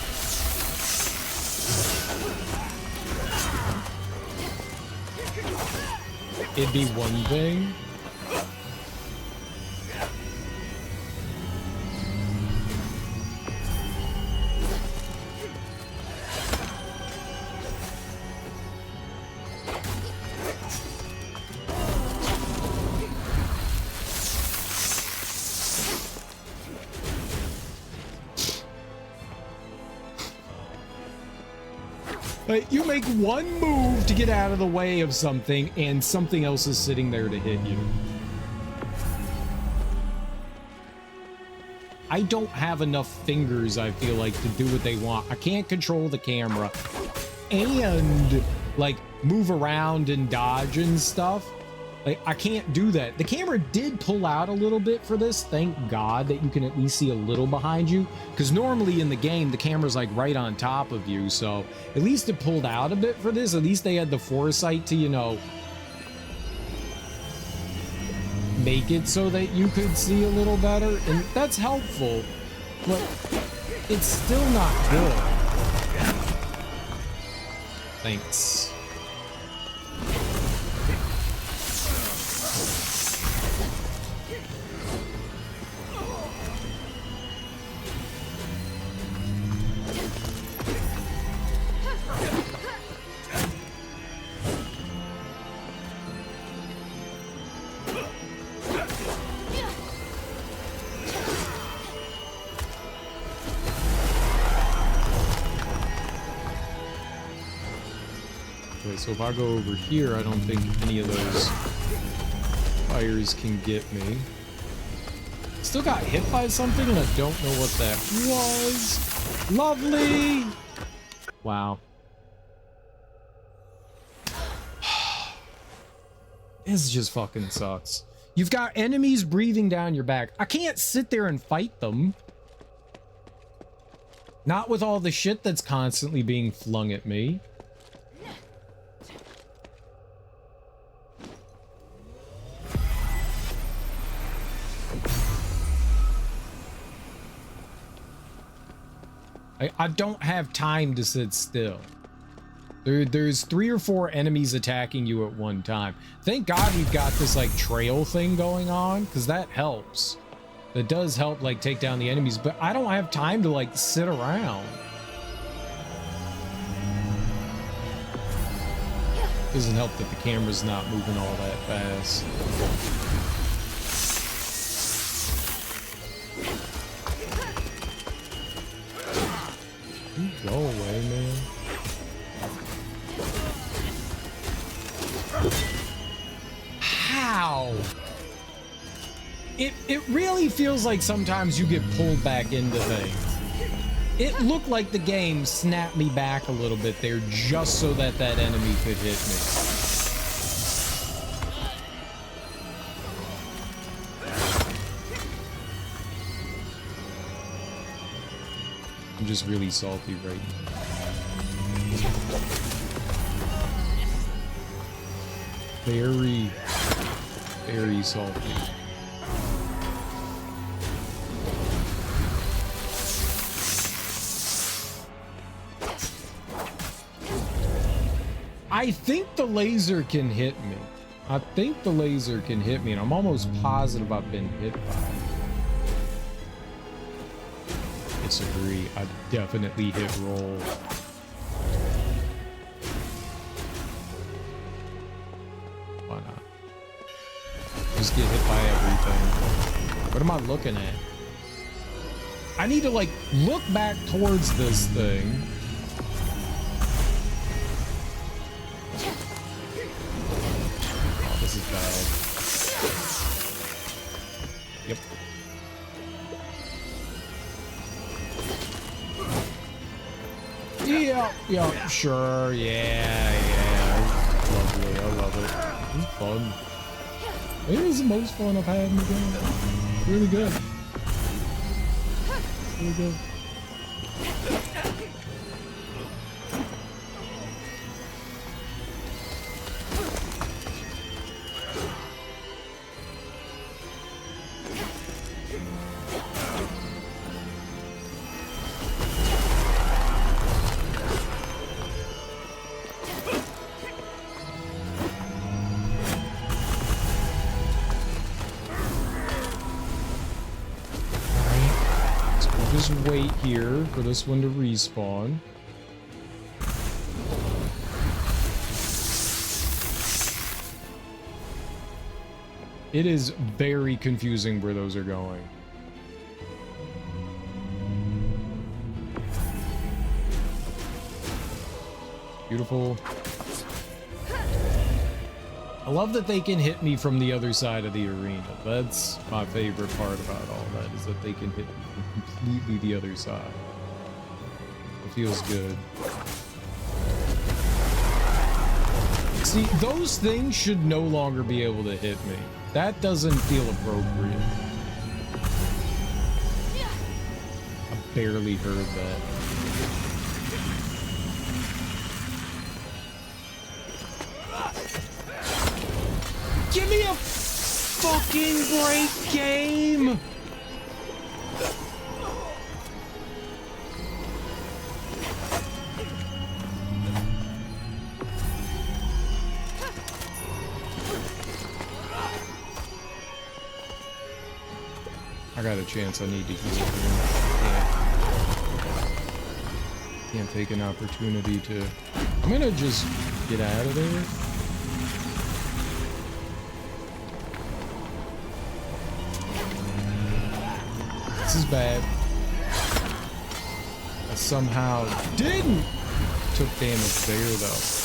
it'd be one thing. You make one move to get out of the way of something, and something else is sitting there to hit you. I don't have enough fingers, I feel like, to do what they want. I can't control the camera and, like, move around and dodge and stuff. Like, I can't do that. The camera did pull out a little bit for this. Thank God that you can at least see a little behind you. Because normally in the game, the camera's like right on top of you. So at least it pulled out a bit for this. At least they had the foresight to, you know, make it so that you could see a little better. And that's helpful. But it's still not good. Thanks. So if I go over here, I don't think any of those fires can get me. Still got hit by something and I don't know what that was. Lovely! Wow. This just fucking sucks. You've got enemies breathing down your back. I can't sit there and fight them. Not with all the shit that's constantly being flung at me. I don't have time to sit still. There's 3 or 4 enemies attacking you at one time. Thank God we've got this like trail thing going on, because that helps. That does help like take down the enemies, but I don't have time to like sit around. Doesn't help that the camera's not moving all that fast. Go away, man. How? It really feels like sometimes you get pulled back into things. It looked like the game snapped me back a little bit there just so that that enemy could hit me. I'm just really salty right now. Very, very salty. I think the laser can hit me. I think the laser can hit me, and I'm almost positive I've been hit by it. Disagree. I've definitely hit roll. Why not? Just get hit by everything. What am I looking at? I need to like look back towards this thing. Oh, this is bad. Yep. Yeah, sure, yeah. Lovely, I love it. It's fun. It is the most fun I've had in the game. Really good. Really good. Wait here for this one to respawn. It is very confusing where those are going. Beautiful. I love that they can hit me from the other side of the arena. That's my favorite part about all that, is that they can hit me from completely the other side. It feels good. See, those things should no longer be able to hit me. That doesn't feel appropriate. I barely heard that. Give me a fucking great game! I got a chance I need to heal here. Can't take an opportunity to... I'm gonna just get out of there. This is bad. I somehow didn't took damage there though.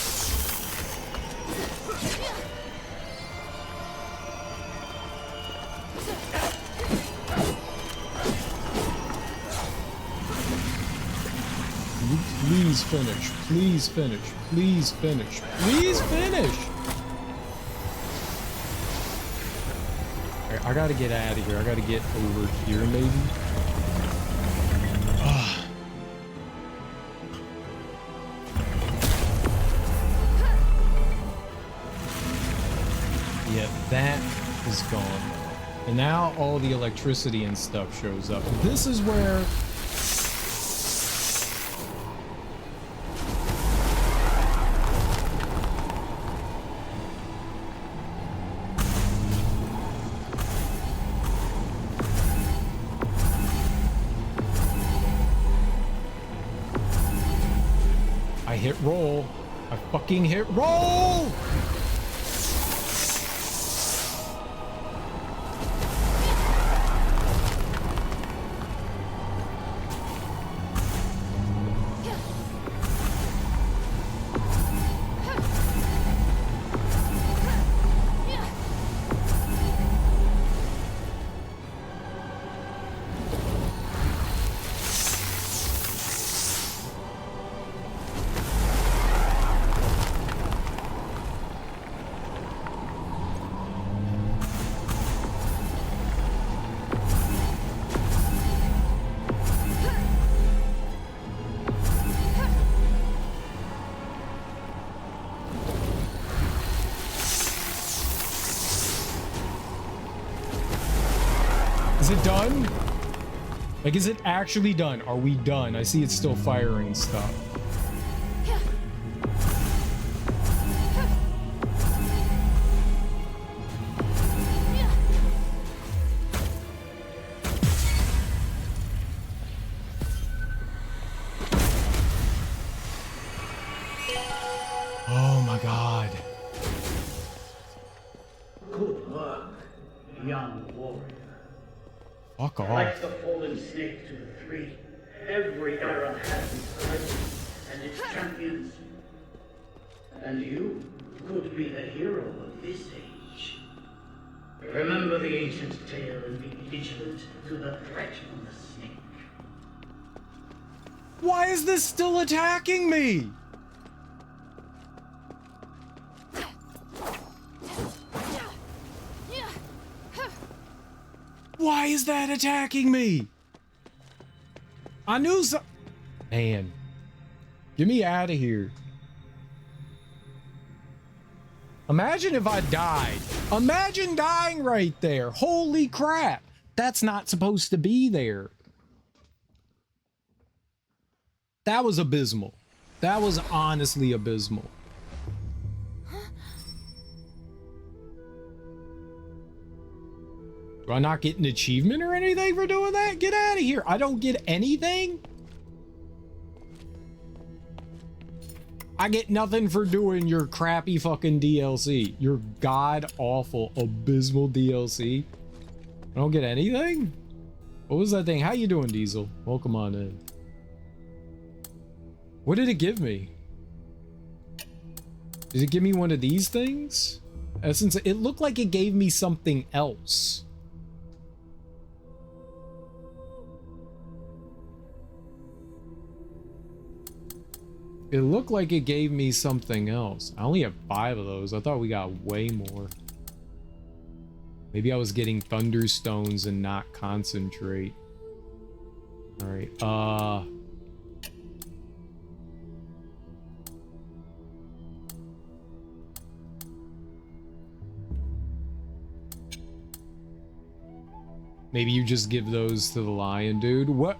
Please finish. Please finish. Please finish. Please finish. Alright, I gotta get out of here. I gotta get over here maybe. Yeah, that is gone. And now all the electricity and stuff shows up. This is where I hit roll. I fucking hit roll! Is it done? Like, is it actually done? Are we done? I see it's still firing stuff. Oh my god. Good work, young warrior. Fuck off. Like the fallen snake to the three, every era has its legends and its champions. And you could be the hero of this age. Remember the ancient tale and be vigilant to the threat from the snake. Why is this still attacking me? Why is that attacking me? I knew so- Man. Get me out of here. Imagine if I died. Imagine dying right there. Holy crap. That's not supposed to be there. That was abysmal. That was honestly abysmal. Do I not get an achievement or anything for doing that? Get out of here. I don't get anything? I get nothing for doing your crappy fucking DLC. Your god-awful, abysmal DLC. I don't get anything? What was that thing? How you doing, Diesel? Welcome on in. What did it give me? Did it give me one of these things? Essence, it looked like it gave me something else. It looked like it gave me something else. I only have 5 of those. I thought we got way more. Maybe I was getting thunderstones and not concentrate. All right. Maybe you just give those to the lion, dude. What?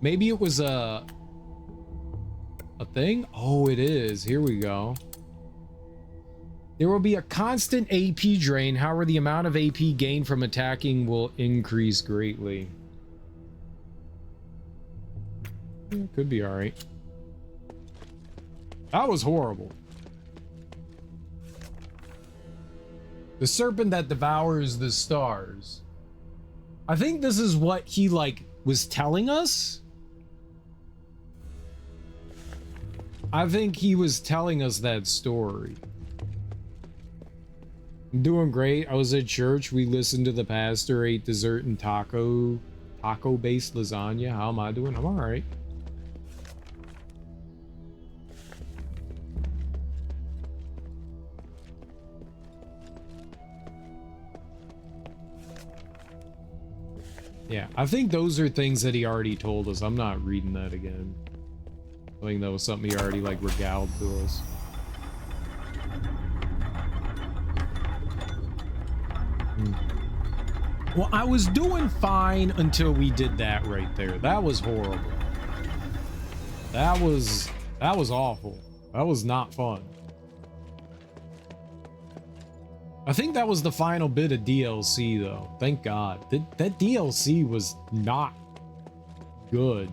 Maybe it was a thing? Oh, it is. Here we go. There will be a constant AP drain. However, the amount of AP gained from attacking will increase greatly. Could be all right. That was horrible. The serpent that devours the stars. I think this is what he like was telling us. I think he was telling us that story. I'm doing great. I was at church. We listened to the pastor, ate dessert and taco-based lasagna. How am I doing? I'm all right. Yeah, I think those are things that he already told us. I'm not reading that again. I think that was something he already like regaled to us. Well, I was doing fine until we did that right there. That was horrible. That was awful. That was not fun. I think that was the final bit of DLC though. Thank God. That DLC was not good.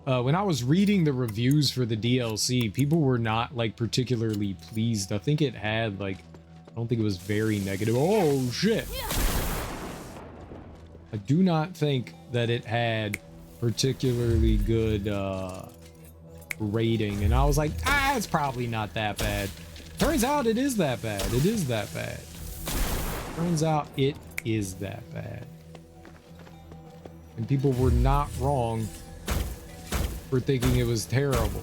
When I was reading the reviews for the DLC, people were not like particularly pleased. I think it had like, I don't think it was very negative. Oh shit. I do not think that it had particularly good rating. And I was like, it's probably not that bad. Turns out it is that bad. It is that bad. Turns out it is that bad. And people were not wrong for thinking it was terrible.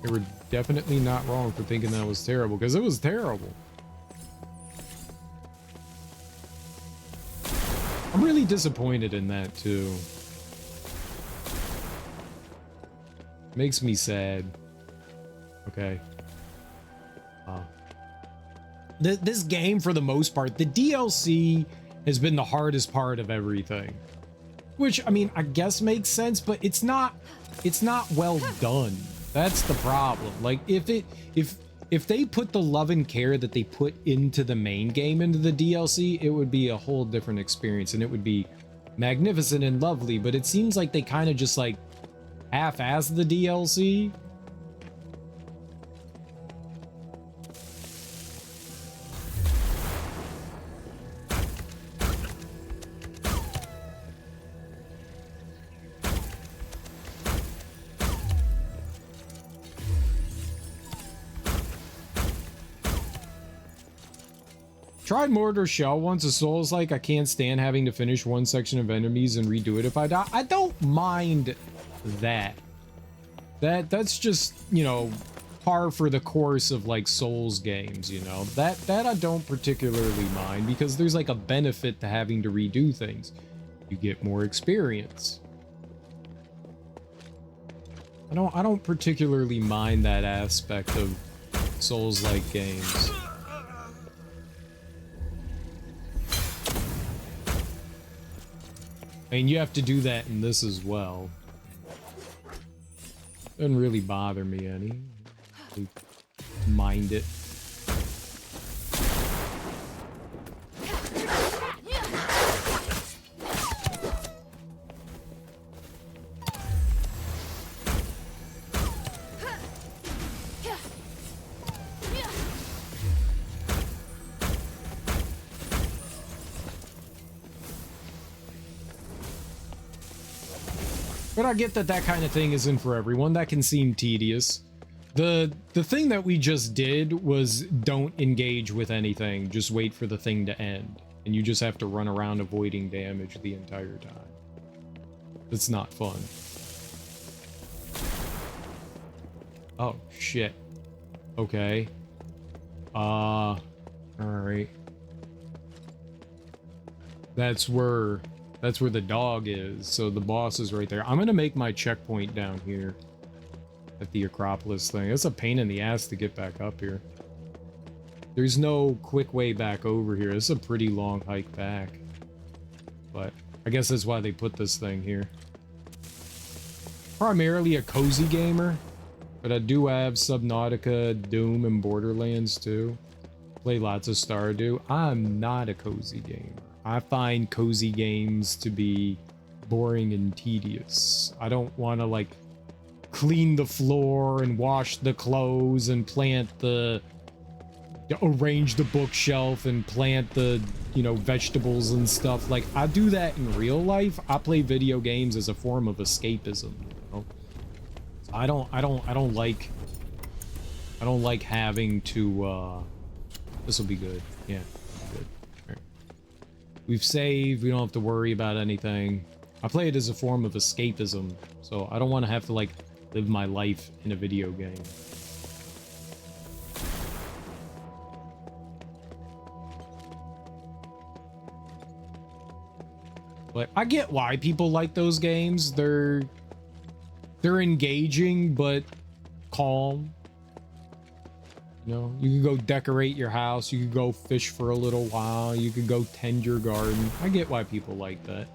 They were definitely not wrong for thinking that was terrible, because it was terrible. I'm really disappointed in that too. Makes me sad. Okay. This game, for the most part, the DLC has been the hardest part of everything. Which, I mean, I guess makes sense, but it's not well done. That's the problem. Like, if they put the love and care that they put into the main game into the DLC, it would be a whole different experience, and it would be magnificent and lovely, but it seems like they kind of just, like, half-ass the DLC. Tried Mortar Shell once. A Souls like I can't stand having to finish one section of enemies and redo it if I die. I don't mind that. That's just, you know, par for the course of like Souls games, you know. That I don't particularly mind, because there's like a benefit to having to redo things. You get more experience. I don't particularly mind that aspect of Souls-like games. I mean, you have to do that in this as well. Doesn't really bother me any. I mind it. But I get that that kind of thing isn't for everyone. That can seem tedious. The thing that we just did was don't engage with anything. Just wait for the thing to end. And you just have to run around avoiding damage the entire time. It's not fun. Oh, shit. Okay. Alright. That's where the dog is. So the boss is right there. I'm gonna make my checkpoint down here at the Acropolis thing. It's a pain in the ass to get back up here. There's no quick way back over here. It's a pretty long hike back. But I guess that's why they put this thing here. Primarily a cozy gamer, but I do have Subnautica, Doom, and Borderlands too. Play lots of Stardew. I'm not a cozy gamer. I find cozy games to be boring and tedious. I don't want to like clean the floor and wash the clothes and arrange the bookshelf and plant the, you know, vegetables and stuff. Like, I do that in real life. I play video games as a form of escapism, you know? So I don't like having to, this will be good. Yeah, good. All right. We've saved. We don't have to worry about anything. I play it as a form of escapism, so I don't want to have to, like, live my life in a video game. But I get why people like those games. They're engaging, but calm. You know, you can go decorate your house. You could go fish for a little while. You could go tend your garden. I get why people like that.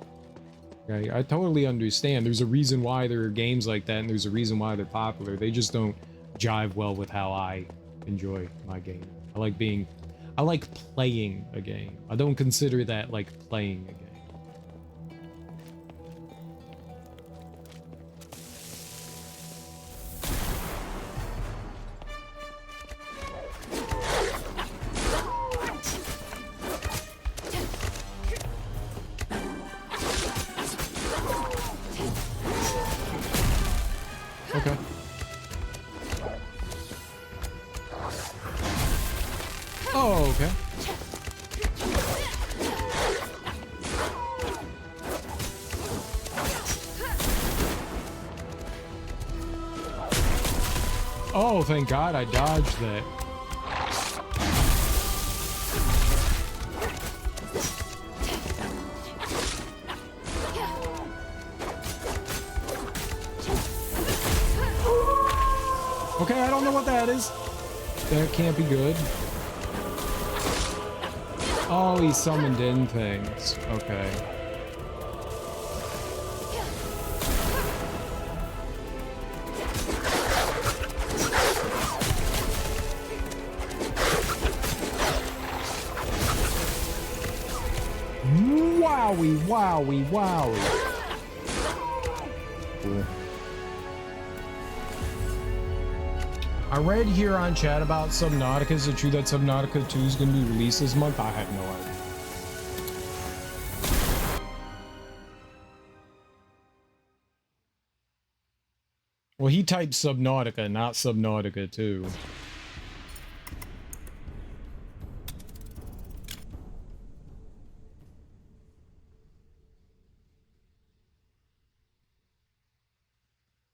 Okay, I totally understand. There's a reason why there are games like that, and there's a reason why they're popular. They just don't jive well with how I enjoy my game. I like playing a game. I don't consider that like playing a game. Okay. Oh, okay. Oh, thank God I dodged that. Okay, I don't know what that is. That can't be good. Oh, he summoned in things. Okay. Wowie, wowie, wowie. Cool. I read here on chat about Subnautica. Is it true that Subnautica 2 is going to be released this month? I have no idea. Well, he typed Subnautica, not Subnautica 2.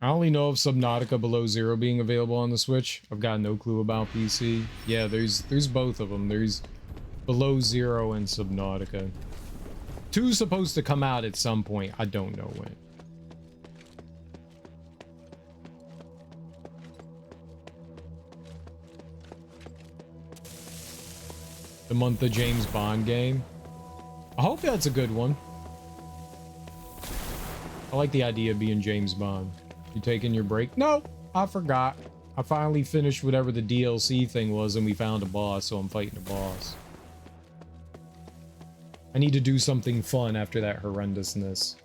I only know of Subnautica Below Zero being available on the Switch. I've got no clue about PC. Yeah, there's both of them. There's Below Zero and Subnautica. 2's supposed to come out at some point. I don't know when. The month of James Bond game. I hope that's a good one. I like the idea of being James Bond. You taking your break? No, I forgot. I finally finished whatever the DLC thing was and we found a boss, so I'm fighting a boss. I need to do something fun after that horrendousness.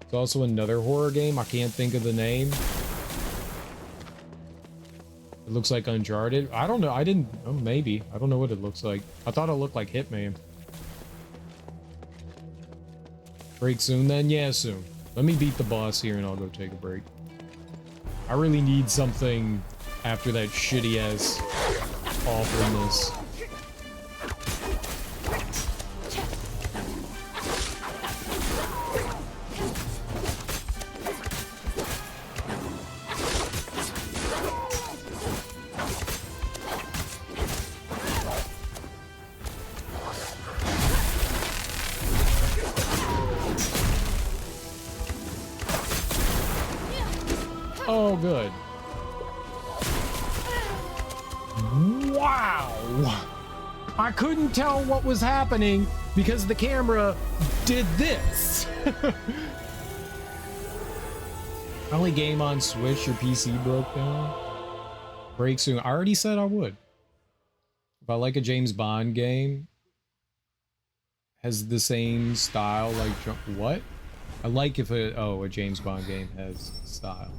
It's also another horror game. I can't think of the name. It looks like Uncharted. I don't know. I didn't... Oh, maybe. I don't know what it looks like. I thought it looked like Hitman. Break soon then? Yeah, soon. Let me beat the boss here and I'll go take a break. I really need something after that shitty ass awfulness. Oh, good. Wow! I couldn't tell what was happening because the camera did this. Only game on Switch, your PC broke down. Break soon. I already said I would. If I like a James Bond game, has the same style like what? I like if a James Bond game has style.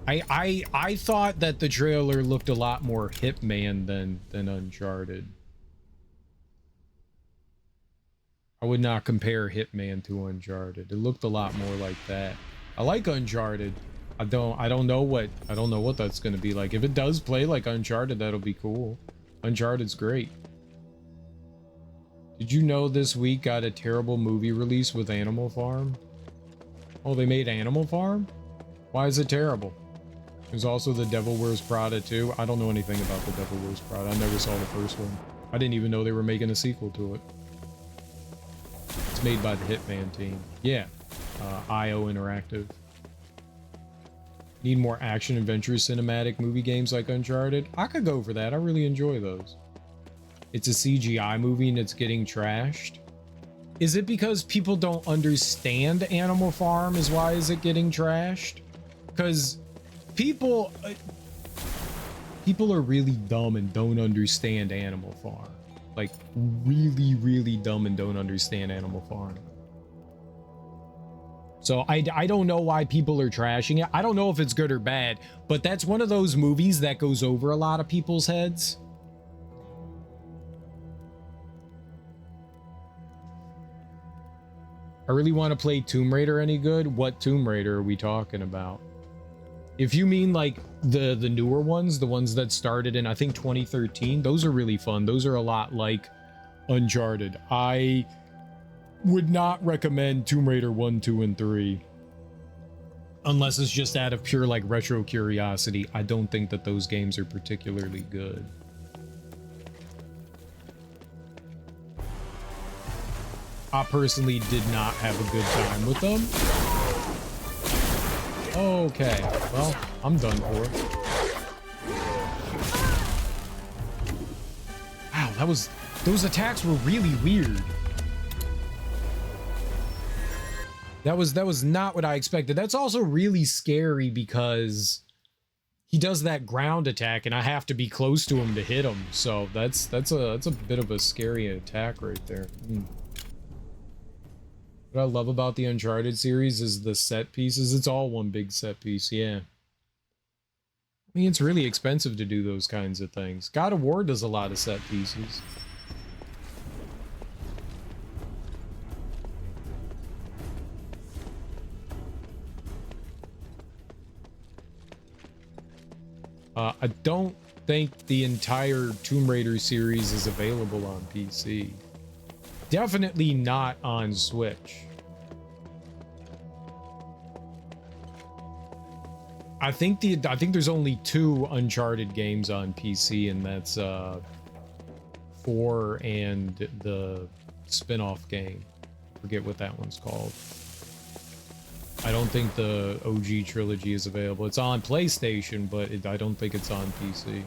I thought that the trailer looked a lot more Hitman than Uncharted. I would not compare Hitman to Uncharted. It looked a lot more like that. I like Uncharted. I don't know what that's gonna be like. If it does play like Uncharted, that'll be cool. Uncharted's great. Did you know this week got a terrible movie release with Animal Farm? Oh, they made Animal Farm? Why is it terrible? There's also The Devil Wears Prada 2. I don't know anything about The Devil Wears Prada. I never saw the first one. I didn't even know they were making a sequel to it. It's made by the Hitman team. Yeah. IO Interactive. Need more action adventure cinematic movie games like Uncharted? I could go for that. I really enjoy those. It's a CGI movie and it's getting trashed. Is it because people don't understand Animal Farm is why is it getting trashed? Because people are really dumb and don't understand Animal Farm. Like really, really dumb and don't understand Animal Farm. So I don't know why people are trashing it. I don't know if it's good or bad, but that's one of those movies that goes over a lot of people's heads. I really want to play Tomb Raider any good. What Tomb Raider are we talking about? If you mean like the newer ones, the ones that started in I think 2013, those are really fun. Those are a lot like Uncharted. I would not recommend Tomb Raider 1, 2, and 3. Unless it's just out of pure like retro curiosity. I don't think that those games are particularly good. I personally did not have a good time with them. Okay, well, I'm done for. Wow, those attacks were really weird. That was not what I expected. That's also really scary because he does that ground attack and I have to be close to him to hit him. So that's a bit of a scary attack right there. What I love about the Uncharted series is the set pieces. It's all one big set piece, yeah. I mean, it's really expensive to do those kinds of things. God of War does a lot of set pieces. I don't think the entire Tomb Raider series is available on PC. Definitely not on Switch. I think there's only 2 Uncharted games on PC, and that's 4 and the spin-off game. I forget what that one's called. I don't think the OG trilogy is available. It's on PlayStation, but I don't think it's on PC.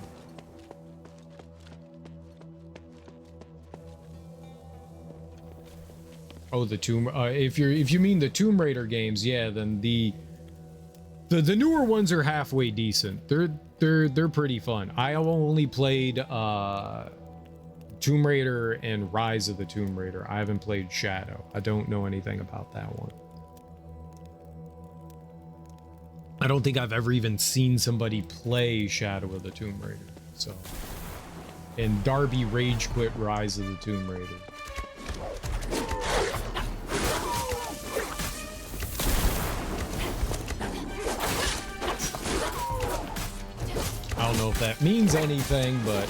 Oh, the Tomb. If you mean the Tomb Raider games, yeah, then the newer ones are halfway decent. They're pretty fun. I only played Tomb Raider and Rise of the Tomb Raider. I haven't played Shadow. I don't know anything about that one. I don't think I've ever even seen somebody play Shadow of the Tomb Raider. So, and Darby rage quit Rise of the Tomb Raider. know if that means anything, but...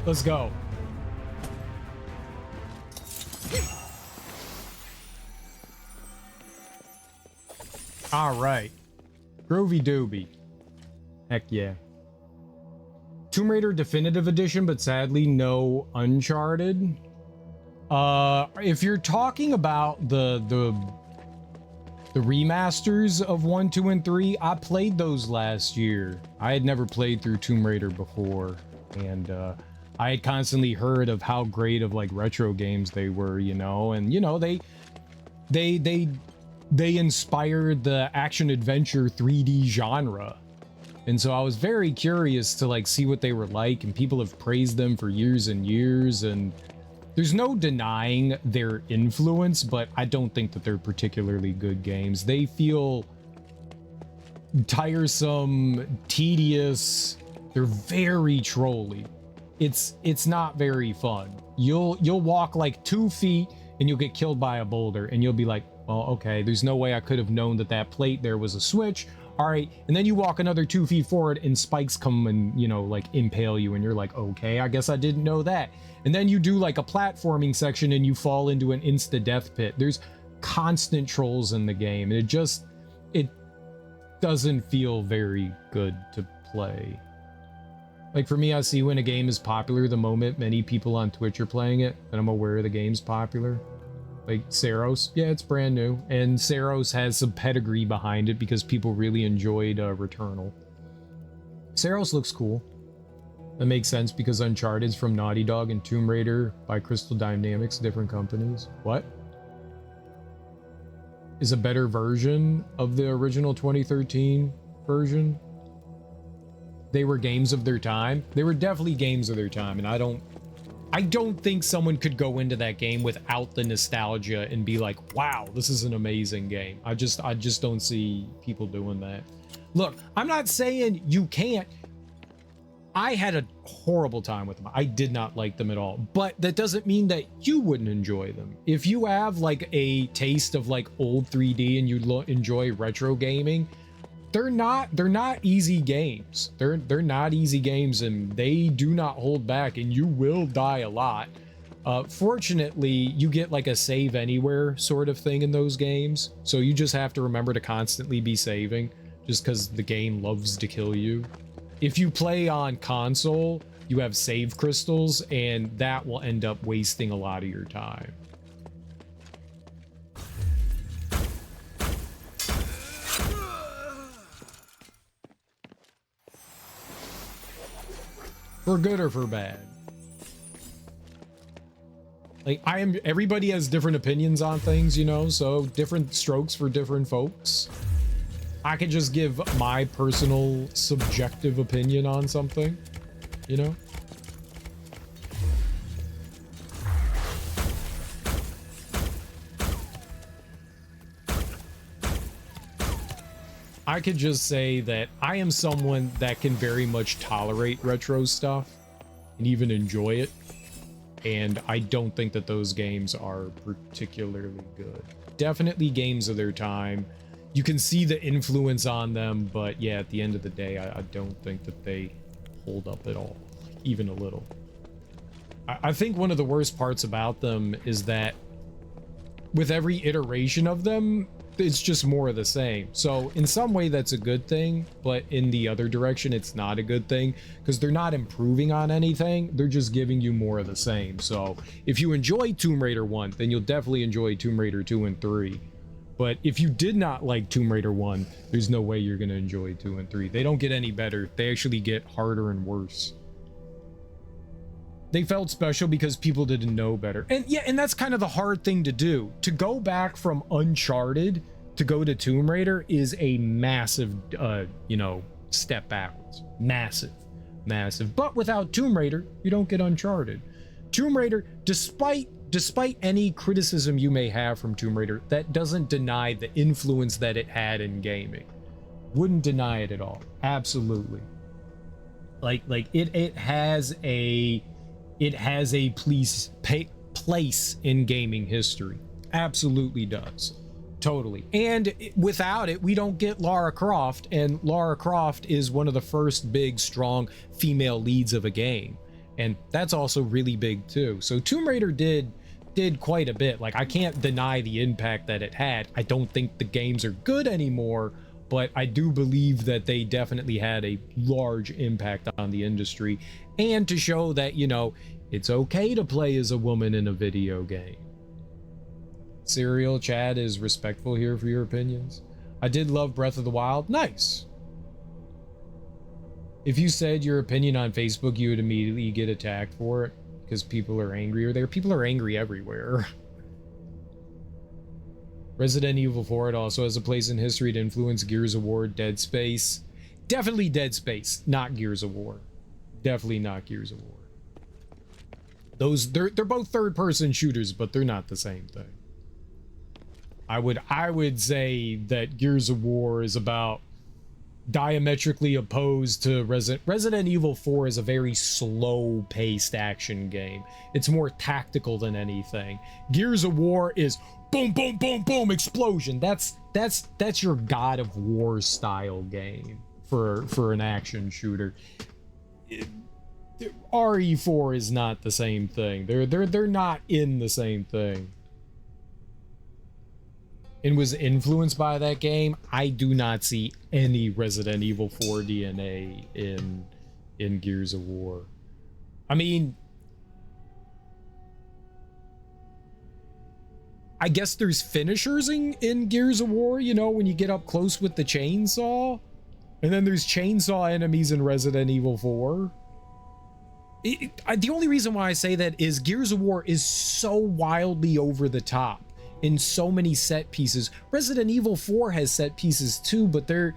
Let's go. All right. Groovy Dooby. Heck yeah. Tomb Raider Definitive Edition, but sadly no Uncharted. If you're talking about the remasters of 1, 2, and 3, I played those last year. I had never played through Tomb Raider before, and I had constantly heard of how great of like retro games they were, you know, and you know they inspired the action adventure 3D genre. And so I was very curious to like see what they were like, and people have praised them for years and years, and there's no denying their influence, but I don't think that they're particularly good games. They feel tiresome, tedious, they're very trolly. It's not very fun. You'll walk like 2 feet and you'll get killed by a boulder, and you'll be like, well, okay, there's no way I could have known that that plate there was a switch. All right, and then you walk another 2 feet forward and spikes come and, you know, like impale you, and you're like, okay, I guess I didn't know that. And then you do like a platforming section and you fall into an insta-death pit. There's constant trolls in the game, and it doesn't feel very good to play. Like for me, I see when a game is popular the moment many people on Twitch are playing it, and I'm aware the game's popular. Like Saros, yeah, it's brand new, and Saros has some pedigree behind it because people really enjoyed Returnal. Saros looks cool. That makes sense because Uncharted's from Naughty Dog and Tomb Raider by Crystal Dynamics, different companies. What? Is a better version of the original 2013 version? They were games of their time. They were definitely games of their time, and I don't think someone could go into that game without the nostalgia and be like, wow, this is an amazing game. I just don't see people doing that. Look, I'm not saying you can't. I had a horrible time with them. I did not like them at all, but that doesn't mean that you wouldn't enjoy them. If you have like a taste of like old 3D and you enjoy retro gaming, they're not easy games. They're not easy games, and they do not hold back, and you will die a lot. Fortunately, you get like a save anywhere sort of thing in those games, so you just have to remember to constantly be saving, just because the game loves to kill you. If you play on console, you have save crystals, and that will end up wasting a lot of your time. For good or for bad. Like, everybody has different opinions on things, you know, so different strokes for different folks. I could just give my personal subjective opinion on something, you know? I could just say that I am someone that can very much tolerate retro stuff and even enjoy it. And I don't think that those games are particularly good. Definitely games of their time. You can see the influence on them, but yeah, at the end of the day, I don't think that they hold up at all, even a little. I think one of the worst parts about them is that with every iteration of them, it's just more of the same. So in some way that's a good thing, but in the other direction it's not a good thing, because they're not improving on anything, they're just giving you more of the same. So if you enjoy Tomb Raider 1, then you'll definitely enjoy Tomb Raider 2 and 3. But if you did not like Tomb Raider 1, there's no way you're going to enjoy 2 and 3. They don't get any better, they actually get harder and worse. They felt special because people didn't know better. And yeah, and that's kind of the hard thing to do. To go back from Uncharted to go to Tomb Raider is a massive, you know, step backwards. Massive, massive. But without Tomb Raider, you don't get Uncharted. Tomb Raider, despite any criticism you may have from Tomb Raider, that doesn't deny the influence that it had in gaming. Wouldn't deny it at all. Absolutely. Like it has a place in gaming history. Absolutely does. Totally. And without it, we don't get Lara Croft, and Lara Croft is one of the first big, strong female leads of a game. And that's also really big too. So Tomb Raider did quite a bit. Like, I can't deny the impact that it had. I don't think the games are good anymore, but I do believe that they definitely had a large impact on the industry, and to show that, you know, it's okay to play as a woman in a video game. Serial Chad is respectful here for your opinions. I did love Breath of the Wild. Nice. If you said your opinion on Facebook, you would immediately get attacked for it because people are angry there. People are angry everywhere. Resident Evil 4, it also has a place in history to influence Gears of War, Dead Space. Definitely Dead Space, not Gears of War. Definitely not Gears of War. They're both third-person shooters, but they're not the same thing. I would say that Gears of War is about diametrically opposed to Resident Evil 4 is a very slow-paced action game. It's more tactical than anything. Gears of War is boom, boom, boom, boom, explosion. That's your God of War style game for an action shooter. RE4 is not the same thing. They're not in the same thing. And was influenced by that game. I do not see any Resident Evil 4 DNA in Gears of War. I mean, I guess there's finishers in Gears of War, you know, when you get up close with the chainsaw. And then there's chainsaw enemies in Resident Evil 4. The only reason why I say that is Gears of War is so wildly over the top in so many set pieces. Resident Evil 4 has set pieces too, but they're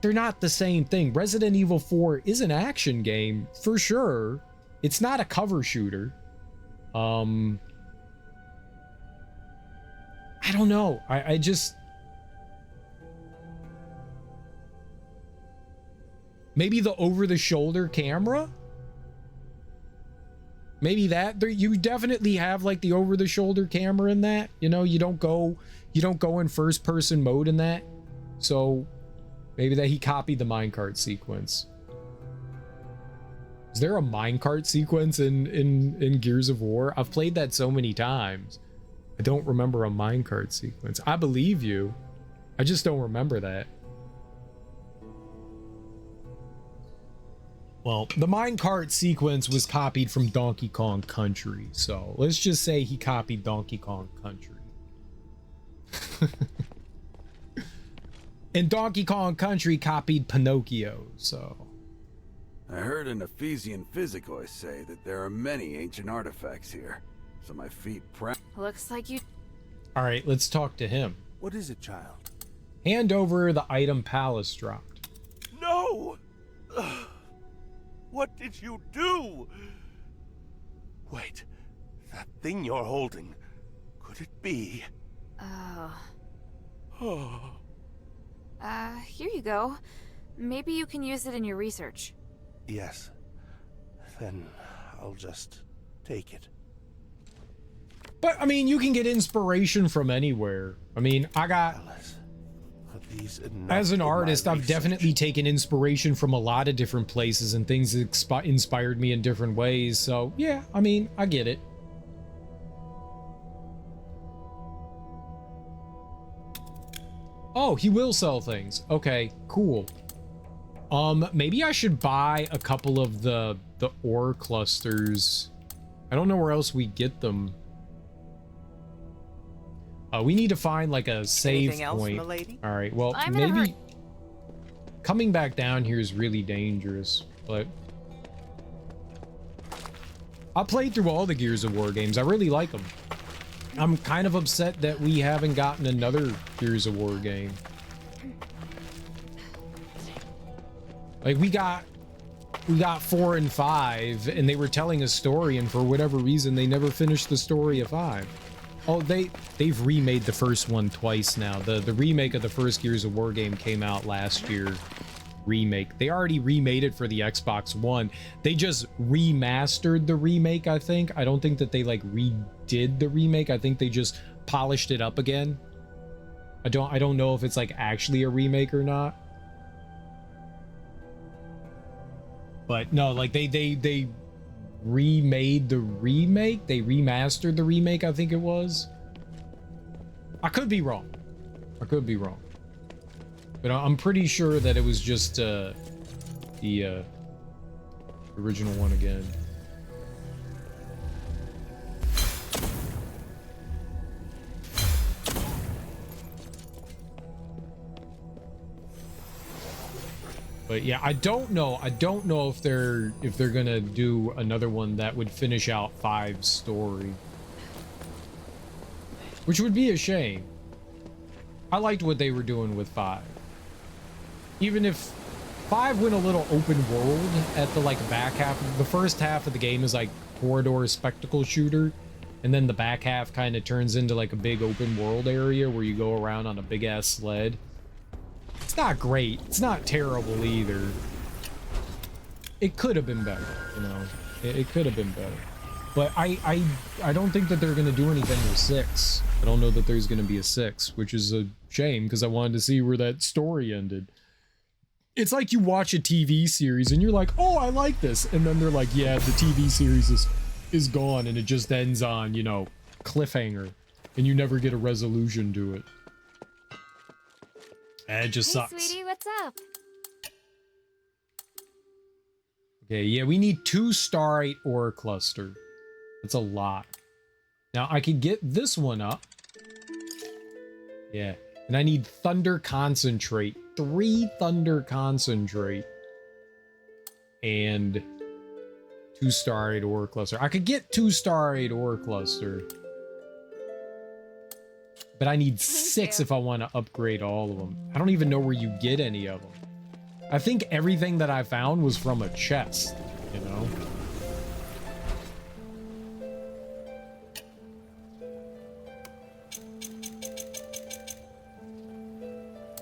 not the same thing. Resident Evil 4 is an action game for sure. It's not a cover shooter. I don't know. I just, maybe the over-the-shoulder camera? Maybe that. You definitely have like the over-the-shoulder camera in that. You know, you don't go in first-person mode in that. So maybe that he copied the minecart sequence. Is there a minecart sequence in Gears of War? I've played that so many times. I don't remember a minecart sequence. I believe you. I just don't remember that. Well, the minecart sequence was copied from Donkey Kong Country, so let's just say he copied Donkey Kong Country. And Donkey Kong Country copied Pinocchio, so... I heard an Ephesian Physicoi say that there are many ancient artifacts here, so my feet Looks like you... Alright, let's talk to him. What is it, child? Hand over the item Palace dropped. No! What did you do? Wait, that thing you're holding, could it be? Here you go. Maybe you can use it in your research. Yes. Then I'll just take it. But, I mean, you can get inspiration from anywhere. I mean, I got... As an artist, I've definitely taken inspiration from a lot of different places and things that inspired me in different ways. So yeah, I mean, I get it. Oh, he will sell things. Okay, cool. Maybe I should buy a couple of the ore clusters. I don't know where else we get them. We need to find like a save Anything else, point. milady? All right, well, I'm in a maybe hurry. coming back down here is really dangerous, but I played through all the Gears of War games. I really like them. I'm kind of upset that we haven't gotten another Gears of War game. Like we got 4 and 5 and they were telling a story, and for whatever reason they never finished the story of 5. Oh, they've remade the first one twice now. The remake of the first Gears of War game came out last year. Remake. They already remade it for the Xbox One. They just remastered the remake, I think. I don't think that they like redid the remake. I think they just polished it up again. I don't know if it's like actually a remake or not. But no, like they remade the remake. They remastered the remake, I think it was. I could be wrong. I could be wrong. But I'm pretty sure that it was just the original one again. But yeah, I don't know if they're gonna do another one that would finish out 5's story, which would be a shame. I liked what they were doing with 5. Even if 5 went a little open world at the like back half. The first half of the game is like corridor spectacle shooter, and then the back half kind of turns into like a big open world area where you go around on a big ass sled. It's not great. It's not terrible either. It could have been better, you know. It could have been better. But I don't think that they're gonna do anything with 6. I don't know that there's gonna be a 6, which is a shame because I wanted to see where that story ended. It's like you watch a TV series and you're like, oh, I like this, and then they're like, yeah, the TV series is gone, and it just ends on, you know, cliffhanger, and you never get a resolution to it. It just sucks. Hey, sweetie, what's up? Okay, yeah, we need 2 starite ore cluster. That's a lot. Now I could get this one up. Yeah, and I need thunder concentrate. 3 thunder concentrate. And 2 starite ore cluster. I could get 2 starite ore cluster. But I need 6 if I want to upgrade all of them. I don't even know where you get any of them. I think everything that I found was from a chest, you know?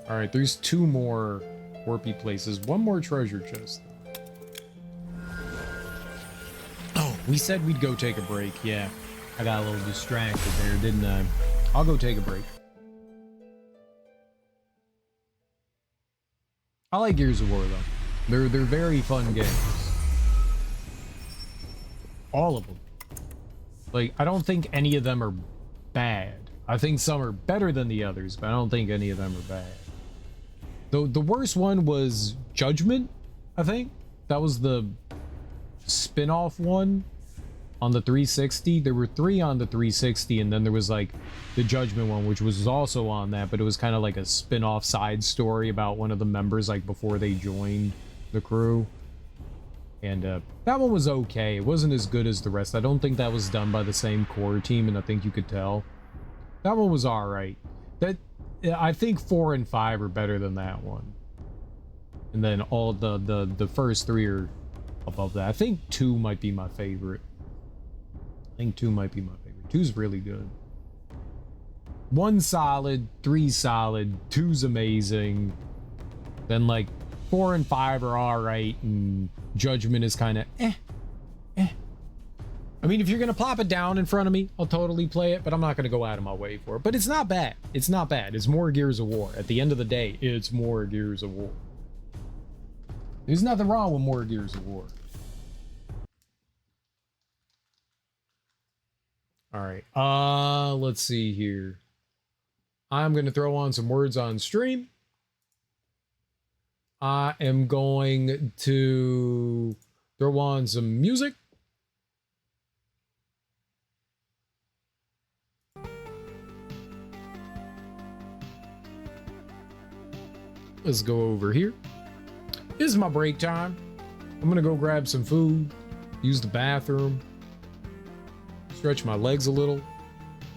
Alright, there's 2 more warpy places. 1 more treasure chest. Oh, we said we'd go take a break. Yeah, I got a little distracted there, didn't I? I'll go take a break. I like Gears of War though. They're very fun games. All of them. Like, I don't think any of them are bad. I think some are better than the others, but I don't think any of them are bad. The worst one was Judgment, I think. That was the spin-off one on the 360. There were 3 on the 360, and then there was like the Judgment one, which was also on that, but it was kind of like a spin-off side story about one of the members like before they joined the crew. And that one was okay. It wasn't as good as the rest. I don't think that was done by the same core team, and I think you could tell. That one was all right. I think 4 and 5 are better than that one. And then all the first 3 are above that. I think 2 might be my favorite. I think 2 might be my favorite. 2's really good. 1's solid, 3's solid, 2's amazing. Then like 4 and 5 are all right, and Judgment is kind of eh. I mean, if you're going to plop it down in front of me, I'll totally play it, but I'm not going to go out of my way for it. But it's not bad. It's not bad. It's more Gears of War. At the end of the day, it's more Gears of War. There's nothing wrong with more Gears of War. All right. Let's see here. I'm going to throw on some words on stream. I am going to throw on some music. Let's go over here. This is my break time. I'm gonna go grab some food, use the bathroom, stretch my legs a little.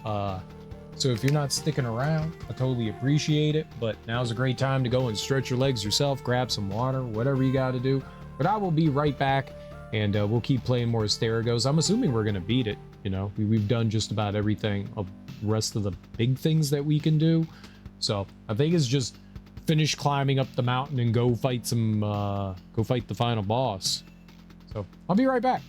So if you're not sticking around, I totally appreciate it, but now's a great time to go and stretch your legs yourself, grab some water, whatever you gotta do. But I will be right back, and we'll keep playing more Asterigos. I'm assuming we're gonna beat it, you know? We've done just about everything of the rest of the big things that we can do. So I think it's just finish climbing up the mountain and go fight the final boss. So I'll be right back.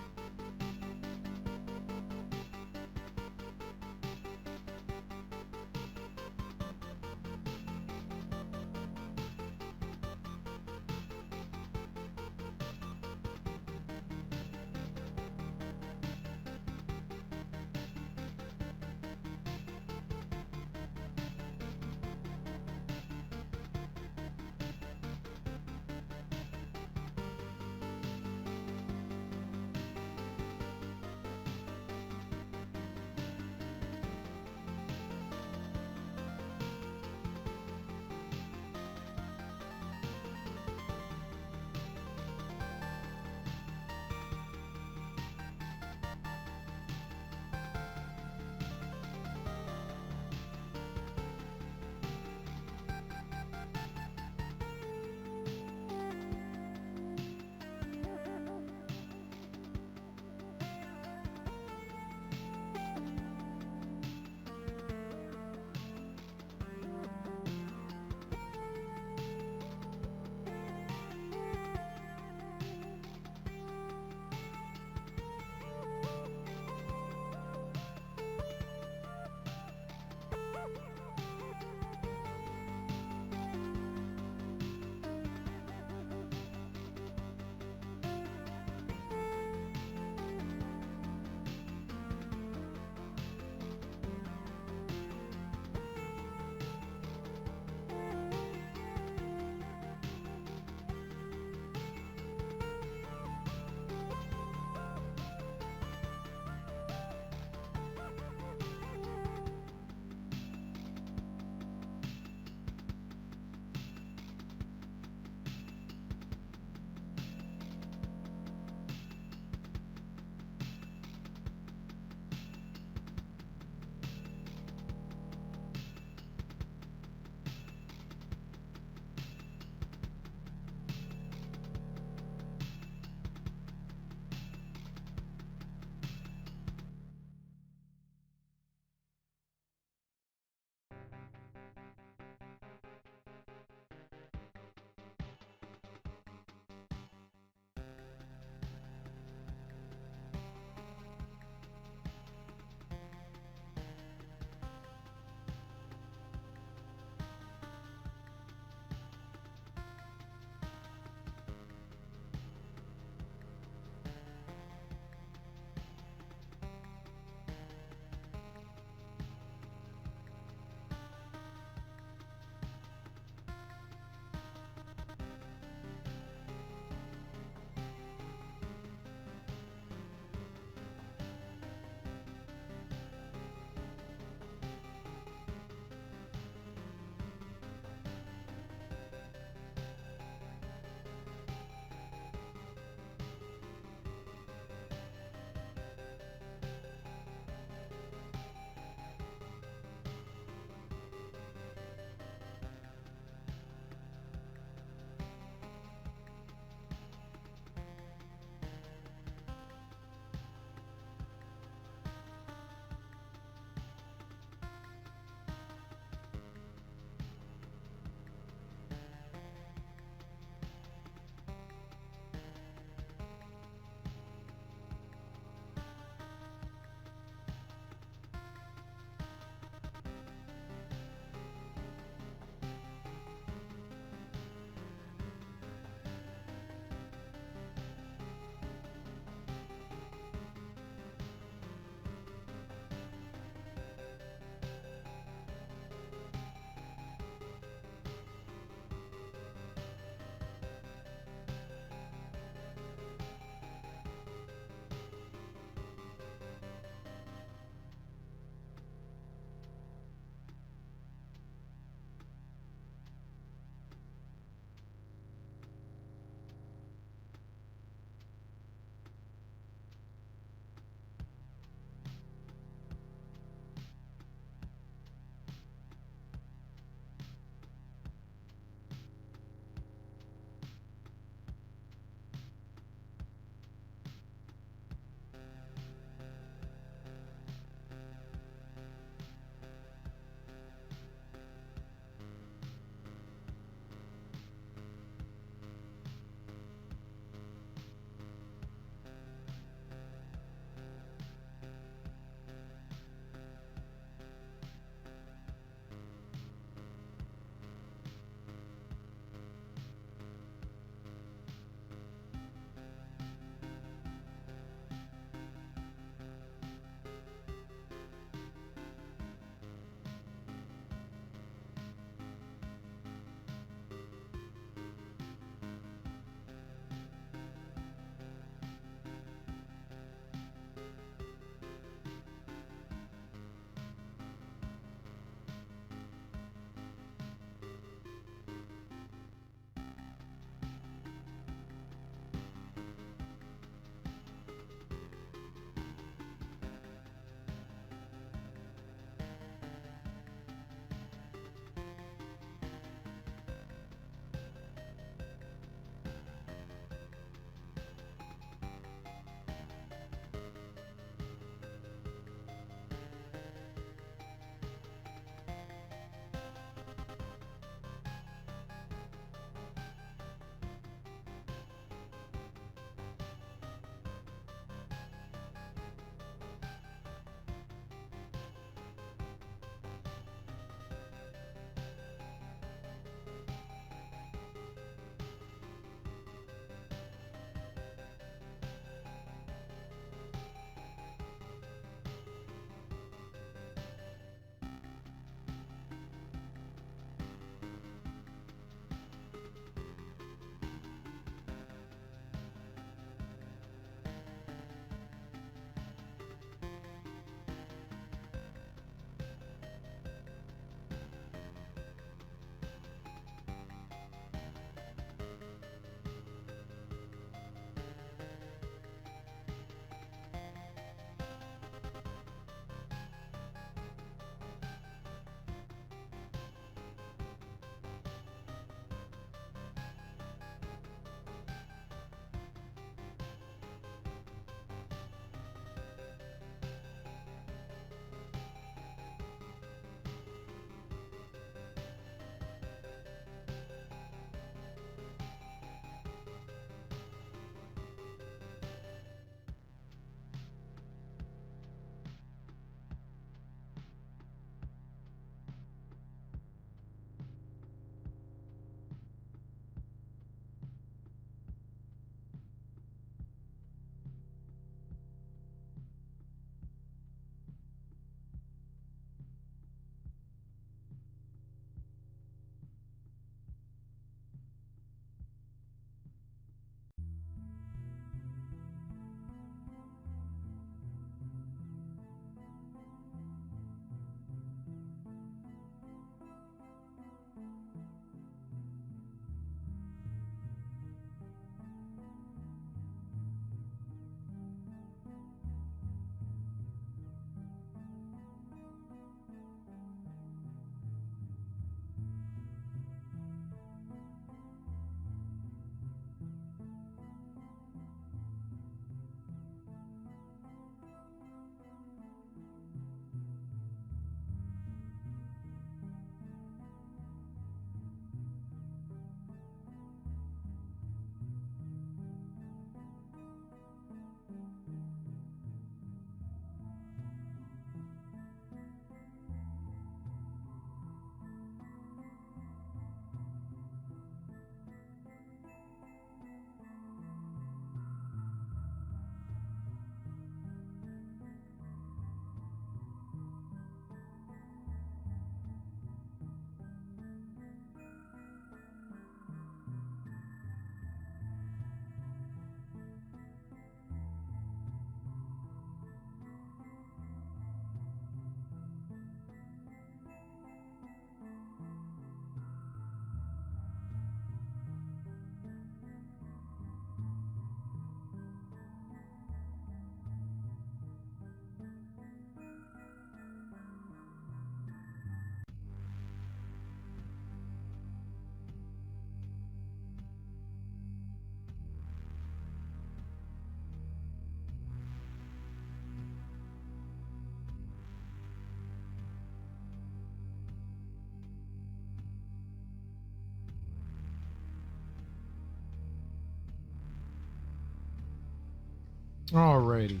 Alrighty.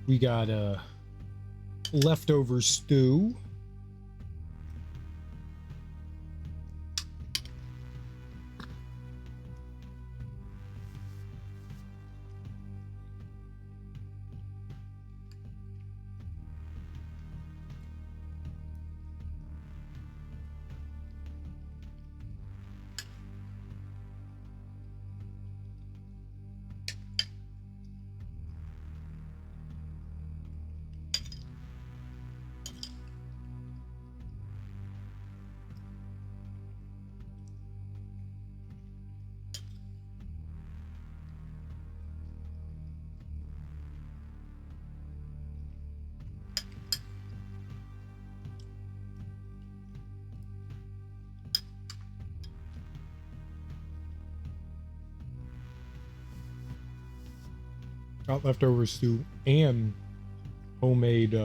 We got leftover stew. Got leftover stew and homemade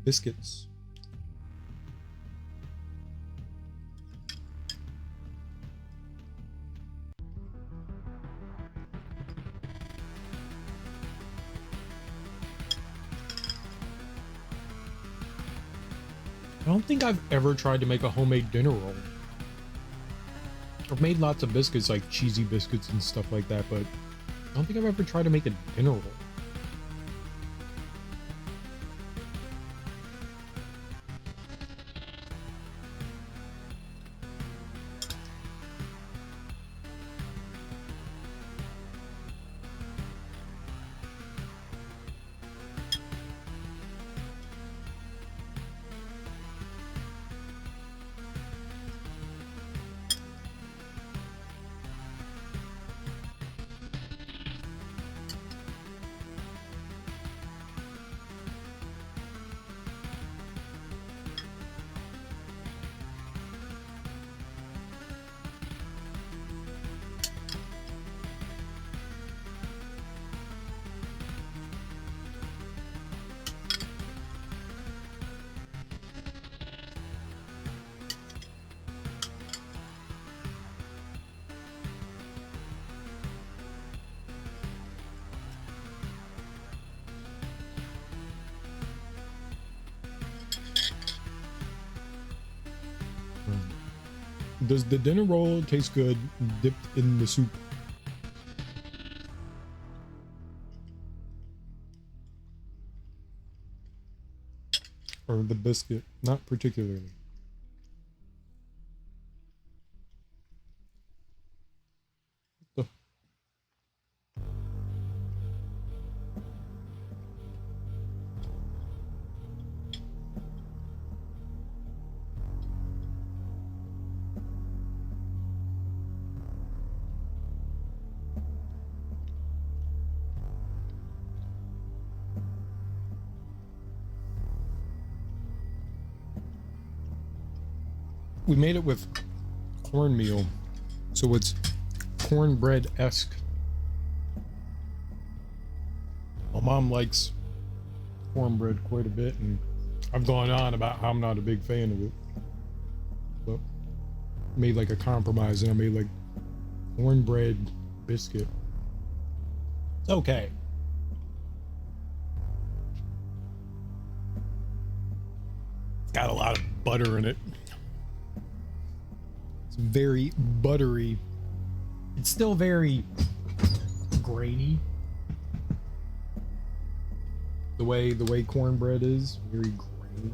biscuits. I don't think I've ever tried to make a homemade dinner roll. I've made lots of biscuits, like cheesy biscuits and stuff like that, but I don't think I've ever tried to make a dinner roll. Does the dinner roll taste good dipped in the soup? Or the biscuit? Not particularly. The we made it with cornmeal, so it's cornbread-esque. My mom likes cornbread quite a bit, and I've gone on about how I'm not a big fan of it. But made like a compromise, and I made like cornbread biscuit. It's okay. It's got a lot of butter in it. It's very buttery. It's still very grainy. The way cornbread is, very grainy.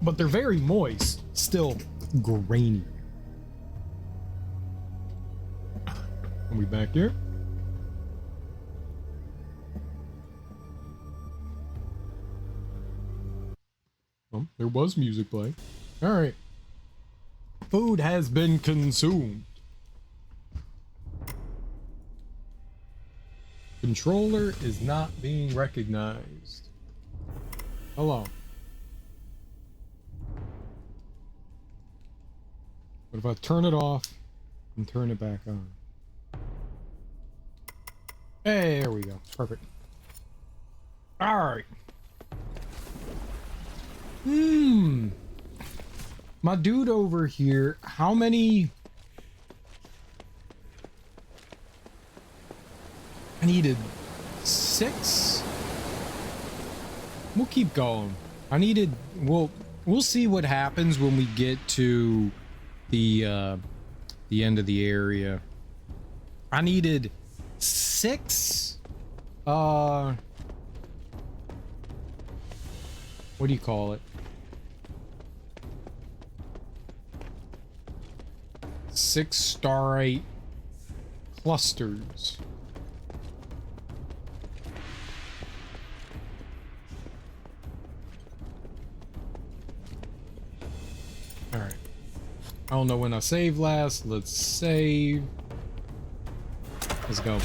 But they're very moist, still grainy. Are we back here? Oh, there was music playing. All right. Food has been consumed. Controller is not being recognized. Hello. What if I turn it off and turn it back on? Hey, there we go. Perfect. All right. My dude over here, how many I needed 6. We'll keep going. I needed, we'll see what happens when we get to the end of the area. I needed 6 what do you call it? 6 starite clusters. All right. I don't know when I saved last. Let's save. Let's go.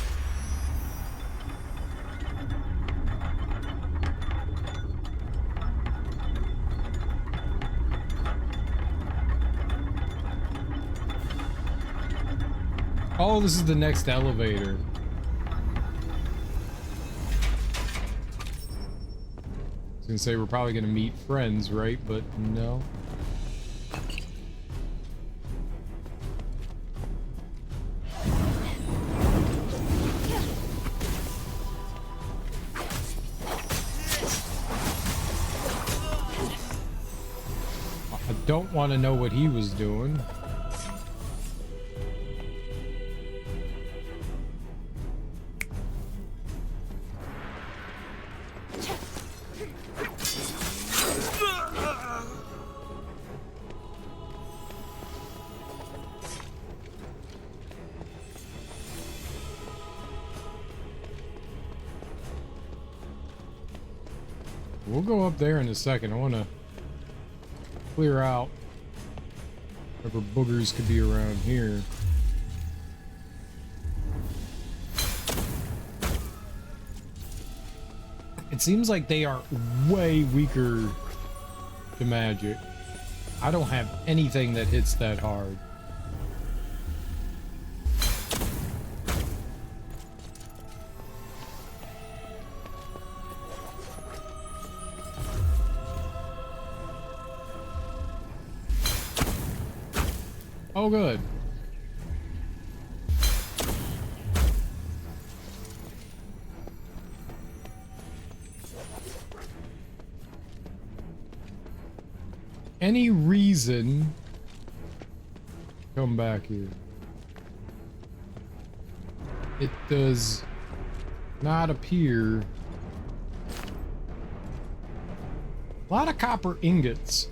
Oh, this is the next elevator. I was gonna say we're probably gonna meet friends, right? But no. I don't want to know what he was doing. We'll go up there in a second. I want to clear out whatever boogers could be around here. It seems like they are way weaker to magic. I don't have anything that hits that hard. Oh, good. Any reason come back here? It does not appear. A lot of copper ingots.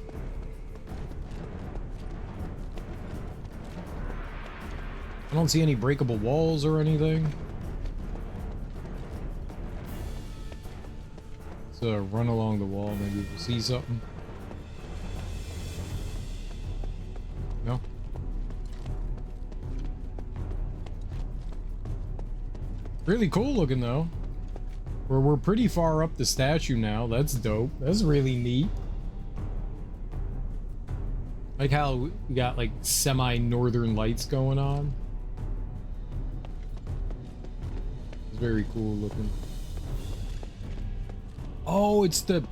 I don't see any breakable walls or anything. So run along the wall, maybe we'll see something. No? Really cool looking though. We're pretty far up the statue now. That's dope. That's really neat. Like how we got like semi-northern lights going on. Very cool looking. Oh, it's the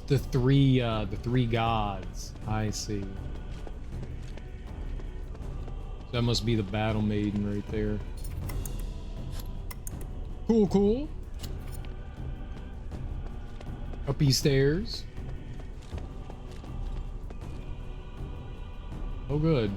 three gods. I see. That must be the battle maiden right there. Cool, cool. Up these stairs. Oh, good.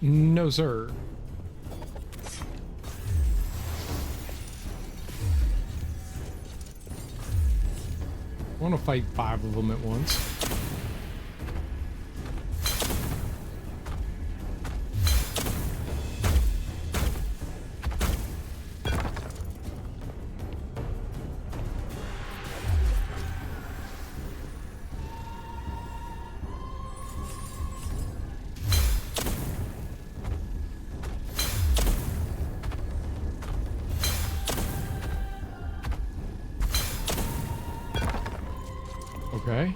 No, sir. I want to fight 5 of them at once. Okay.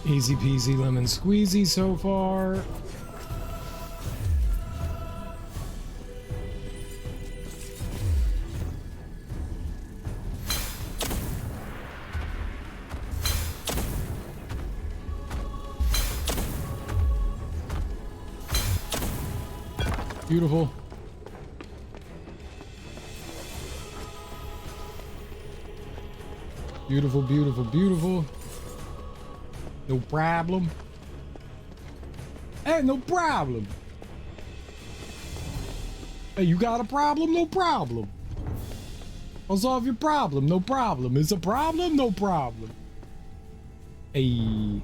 Easy peasy lemon squeezy so far. Beautiful. Beautiful, beautiful, beautiful. No problem. Hey, no problem. Hey, you got a problem? No problem. I'll solve your problem. No problem. It's a problem? No problem. Hey.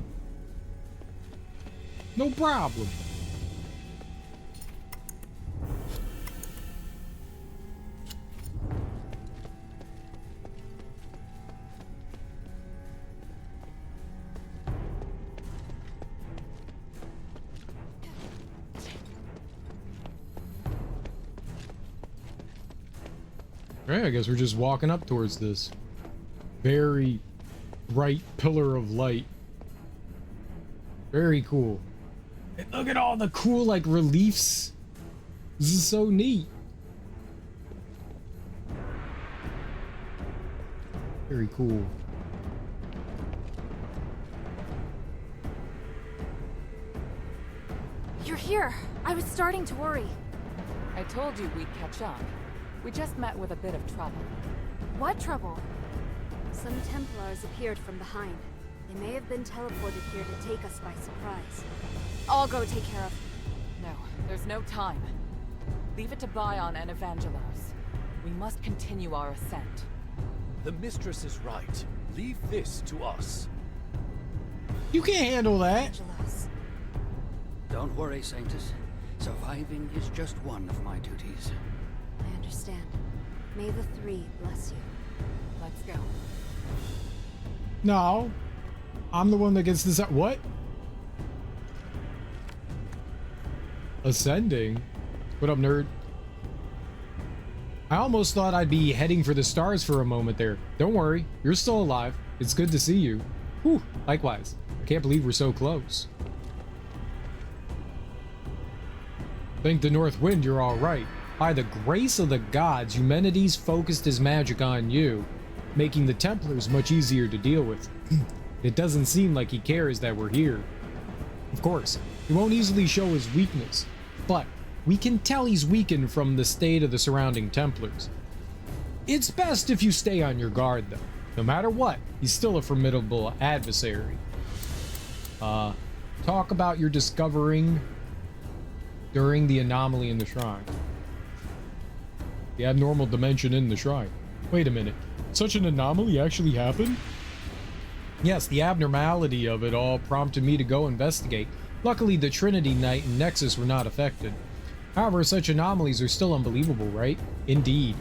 No problem. Alright, I guess we're just walking up towards this very bright pillar of light. Very cool. And look at all the cool, like, reliefs. This is so neat. Very cool. You're here. I was starting to worry. I told you we'd catch up. We just met with a bit of trouble. What trouble? Some Templars appeared from behind. They may have been teleported here to take us by surprise. I'll go take care of. No, there's no time. Leave it to Bion and Evangelos. We must continue our ascent. The mistress is right. Leave this to us. You can't handle that. Evangelos. Don't worry, Sanctus. Surviving is just one of my duties. I understand. May the three bless you. Let's go. No. I'm the one that gets this. What? Ascending? What up, nerd? I almost thought I'd be heading for the stars for a moment there. Don't worry. You're still alive. It's good to see you. Whew. Likewise. I can't believe we're so close. Thank the North Wind, you're all right. By the grace of the gods, Eumenides focused his magic on you, making the Templars much easier to deal with. It doesn't seem like he cares that we're here. Of course, he won't easily show his weakness, but we can tell he's weakened from the state of the surrounding Templars. It's best if you stay on your guard, though. No matter what, he's still a formidable adversary. Talk about your discovering during the anomaly in the shrine. The abnormal dimension in the shrine. Wait a minute. Such an anomaly actually happened? Yes, the abnormality of it all prompted me to go investigate. Luckily, the Trinity Knight and Nexus were not affected. However, such anomalies are still unbelievable, right? Indeed.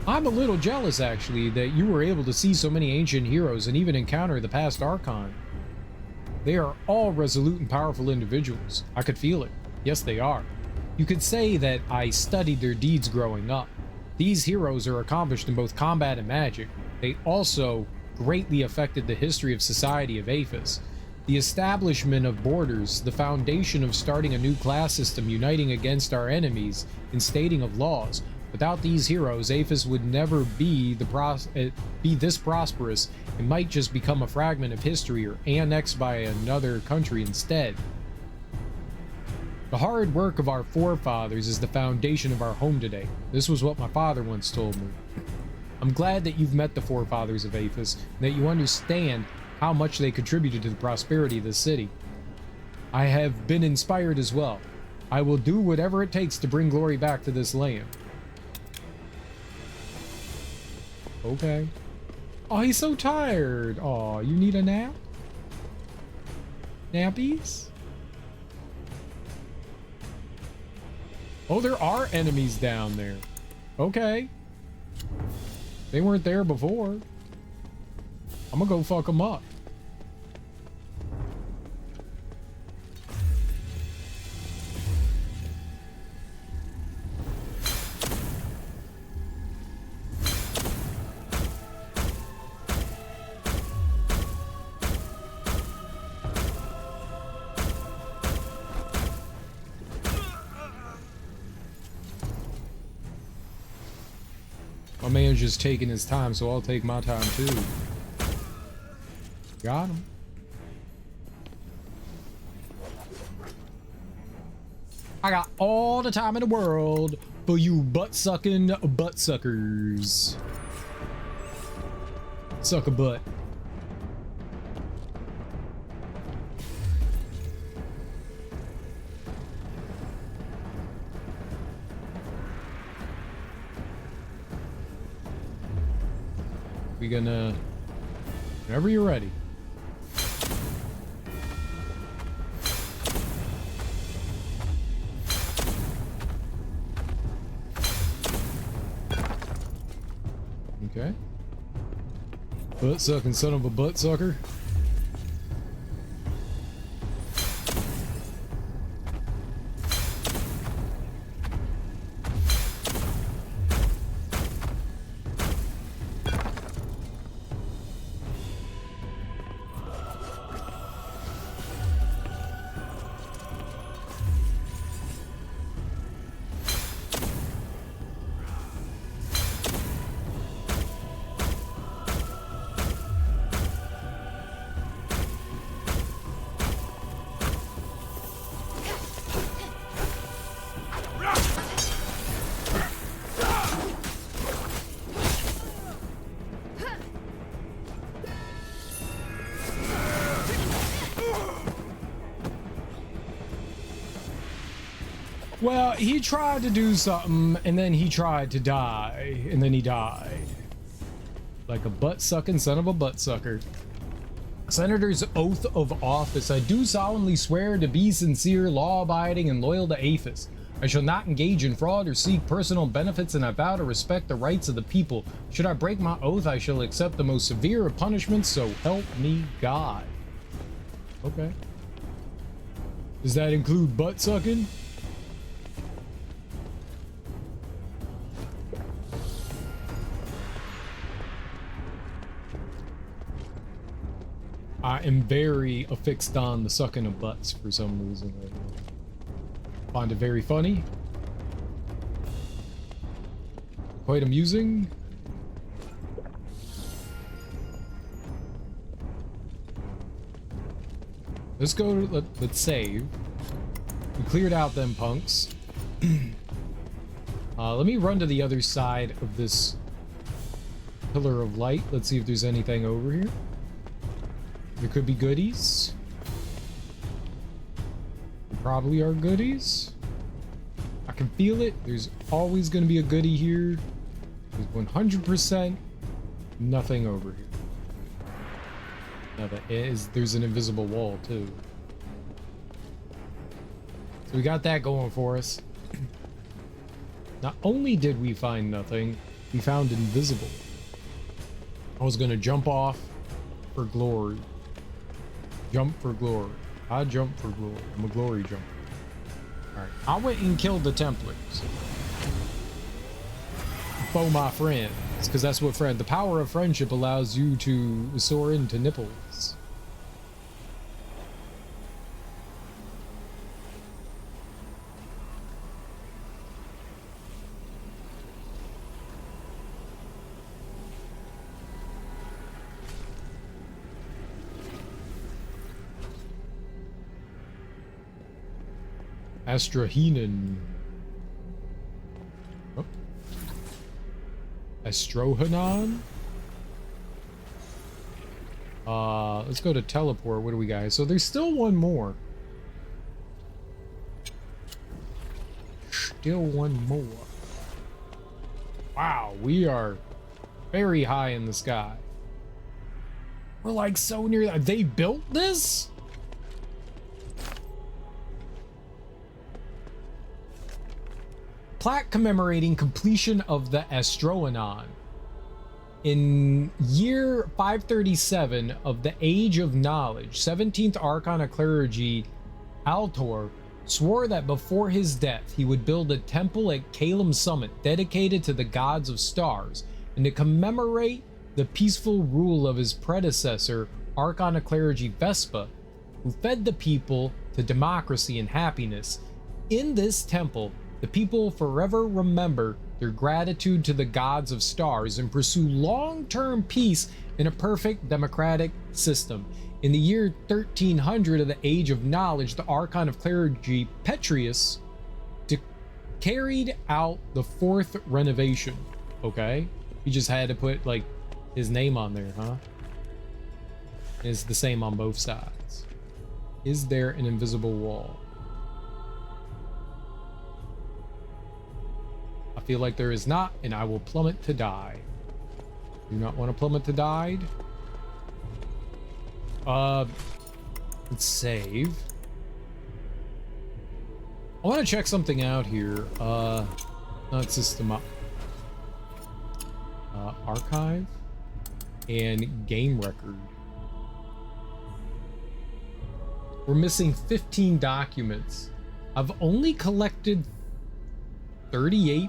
I'm a little jealous, actually, that you were able to see so many ancient heroes and even encounter the past Archon. They are all resolute and powerful individuals. I could feel it. Yes, they are. You could say that I studied their deeds growing up. These heroes are accomplished in both combat and magic. They also greatly affected the history of society of Aphis. The establishment of borders, the foundation of starting a new class system uniting against our enemies, instating of laws. Without these heroes, Aphis would never be this prosperous. It might just become a fragment of history or annexed by another country instead. The hard work of our forefathers is the foundation of our home today. This was what my father once told me. I'm glad that you've met the forefathers of Aphis, and that you understand how much they contributed to the prosperity of the city. I have been inspired as well. I will do whatever it takes to bring glory back to this land. Okay. Oh, he's so tired. Oh, you need a nap? Nappies? Oh, there are enemies down there. Okay. They weren't there before. I'm gonna go fuck him up. My man's just taking his time, so I'll take my time too. Got him. I got all the time in the world for you butt-sucking butt suckers. Suck a butt. We gonna, whenever you're ready. Okay. Butt sucking son of a butt sucker. Well, he tried to do something, and then he tried to die, and then he died. Like a butt-sucking son of a butt-sucker. Senator's oath of office. I do solemnly swear to be sincere, law-abiding, and loyal to APHIS. I shall not engage in fraud or seek personal benefits, and I vow to respect the rights of the people. Should I break my oath, I shall accept the most severe of punishments, so help me God. Okay. Does that include butt-sucking? I am very affixed on the sucking of butts for some reason right now. Find it very funny. Quite amusing. Let's go, let's save. We cleared out them punks. Let me run to the other side of this pillar of light. Let's see if there's anything over here. There could be goodies. There probably are goodies. I can feel it. There's always going to be a goodie here. There's 100% nothing over here. Now there's an invisible wall too. So we got that going for us. Not only did we find nothing, we found invisible. I was going to jump off for glory. Jump for glory. I jump for glory. I'm a glory jumper. Alright. I went and killed the Templars. For my friends. Because that's what the power of friendship allows you to soar into nipples. Astrahinan. Oh. Astrohanon? Let's go to teleport. What do we got? So there's still one more. Still one more. Wow, we are very high in the sky. We're like so near. They built this? Plaque commemorating completion of the Astrohanon. In year 537 of the Age of Knowledge, 17th Archon of Clergy Altor swore that before his death he would build a temple at Calum Summit dedicated to the gods of stars, and to commemorate the peaceful rule of his predecessor, Archon of Clergy Vespa, who fed the people to democracy and happiness. In this temple, the people forever remember their gratitude to the gods of stars and pursue long-term peace in a perfect democratic system. In the year 1300 of the Age of Knowledge, the Archon of Clergy Petrius carried out the fourth renovation. Okay? He just had to put, like, his name on there, huh? It's the same on both sides. Is there an invisible wall? I feel like there is not, and I will plummet to die. Do not want to plummet to die. Let's save. I want to check something out here. Not system up. Archive and game record. We're missing 15 documents. I've only collected 38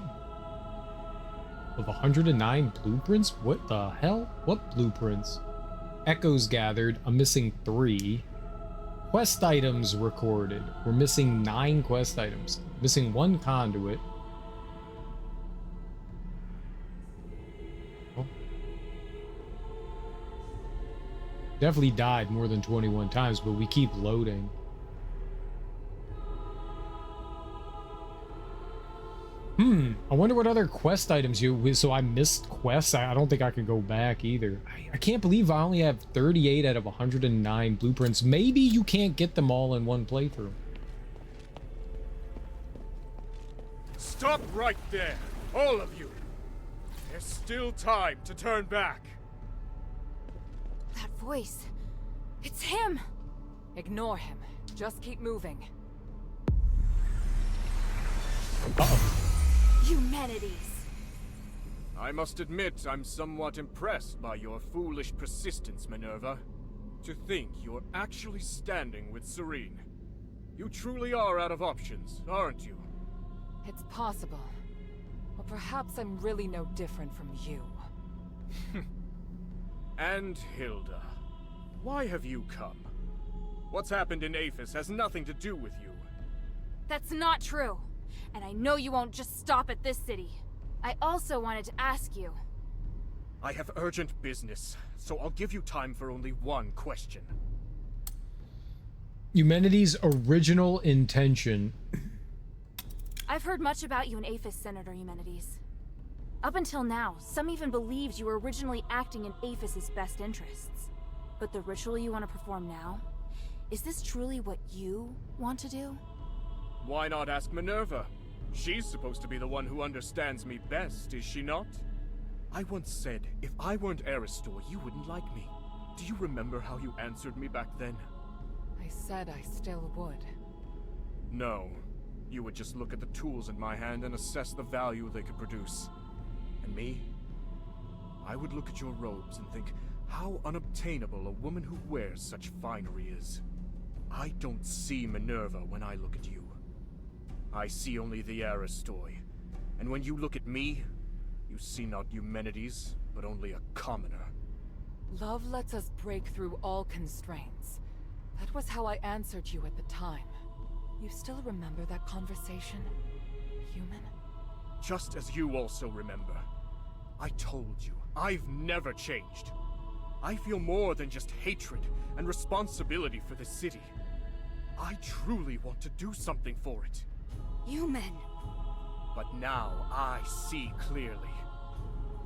of 109 blueprints. What the hell? What blueprints? Echoes gathered. I'm missing 3. Quest items recorded. We're missing 9 quest items. Missing 1 conduit. Oh. Definitely died more than 21 times, but we keep loading. I wonder what other quest items so I missed quests. I don't think I could go back either. I can't believe I only have 38 out of 109 blueprints. Maybe you can't get them all in one playthrough. Stop right there, all of you. There's still time to turn back. That voice. It's him. Ignore him. Just keep moving. Uh-oh. Humanities. I must admit I'm somewhat impressed by your foolish persistence, Minerva. To think you're actually standing with Serene. You truly are out of options, aren't you? It's possible. Or perhaps I'm really no different from you. And Hilda, why have you come? What's happened in Aphis has nothing to do with you. That's not true. And I know you won't just stop at this city. I also wanted to ask you. I have urgent business, so I'll give you time for only one question. Humanity's original intention. I've heard much about you in Aphis, Senator Humanities. Up until now, some even believed you were originally acting in Aphis's best interests. But the ritual you want to perform now, is this truly what you want to do? Why not ask Minerva? She's supposed to be the one who understands me best, is she not? I once said, if I weren't Aristor, you wouldn't like me. Do you remember how you answered me back then? I said I still would. No. You would just look at the tools in my hand and assess the value they could produce. And me? I would look at your robes and think how unobtainable a woman who wears such finery is. I don't see Minerva when I look at you. I see only the Aristoi, and when you look at me, you see not Eumenides, but only a commoner. Love lets us break through all constraints. That was how I answered you at the time. You still remember that conversation, human? Just as you also remember. I told you, I've never changed. I feel more than just hatred and responsibility for this city. I truly want to do something for it. Human. But now I see clearly.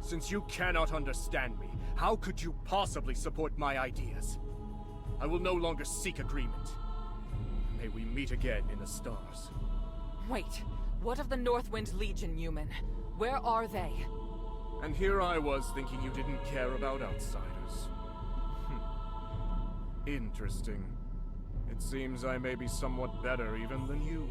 Since you cannot understand me, how could you possibly support my ideas? I will no longer seek agreement. May we meet again in the stars. Wait, what of the Northwind Legion, human? Where are they? And here I was thinking you didn't care about outsiders. Interesting. It seems I may be somewhat better even than you.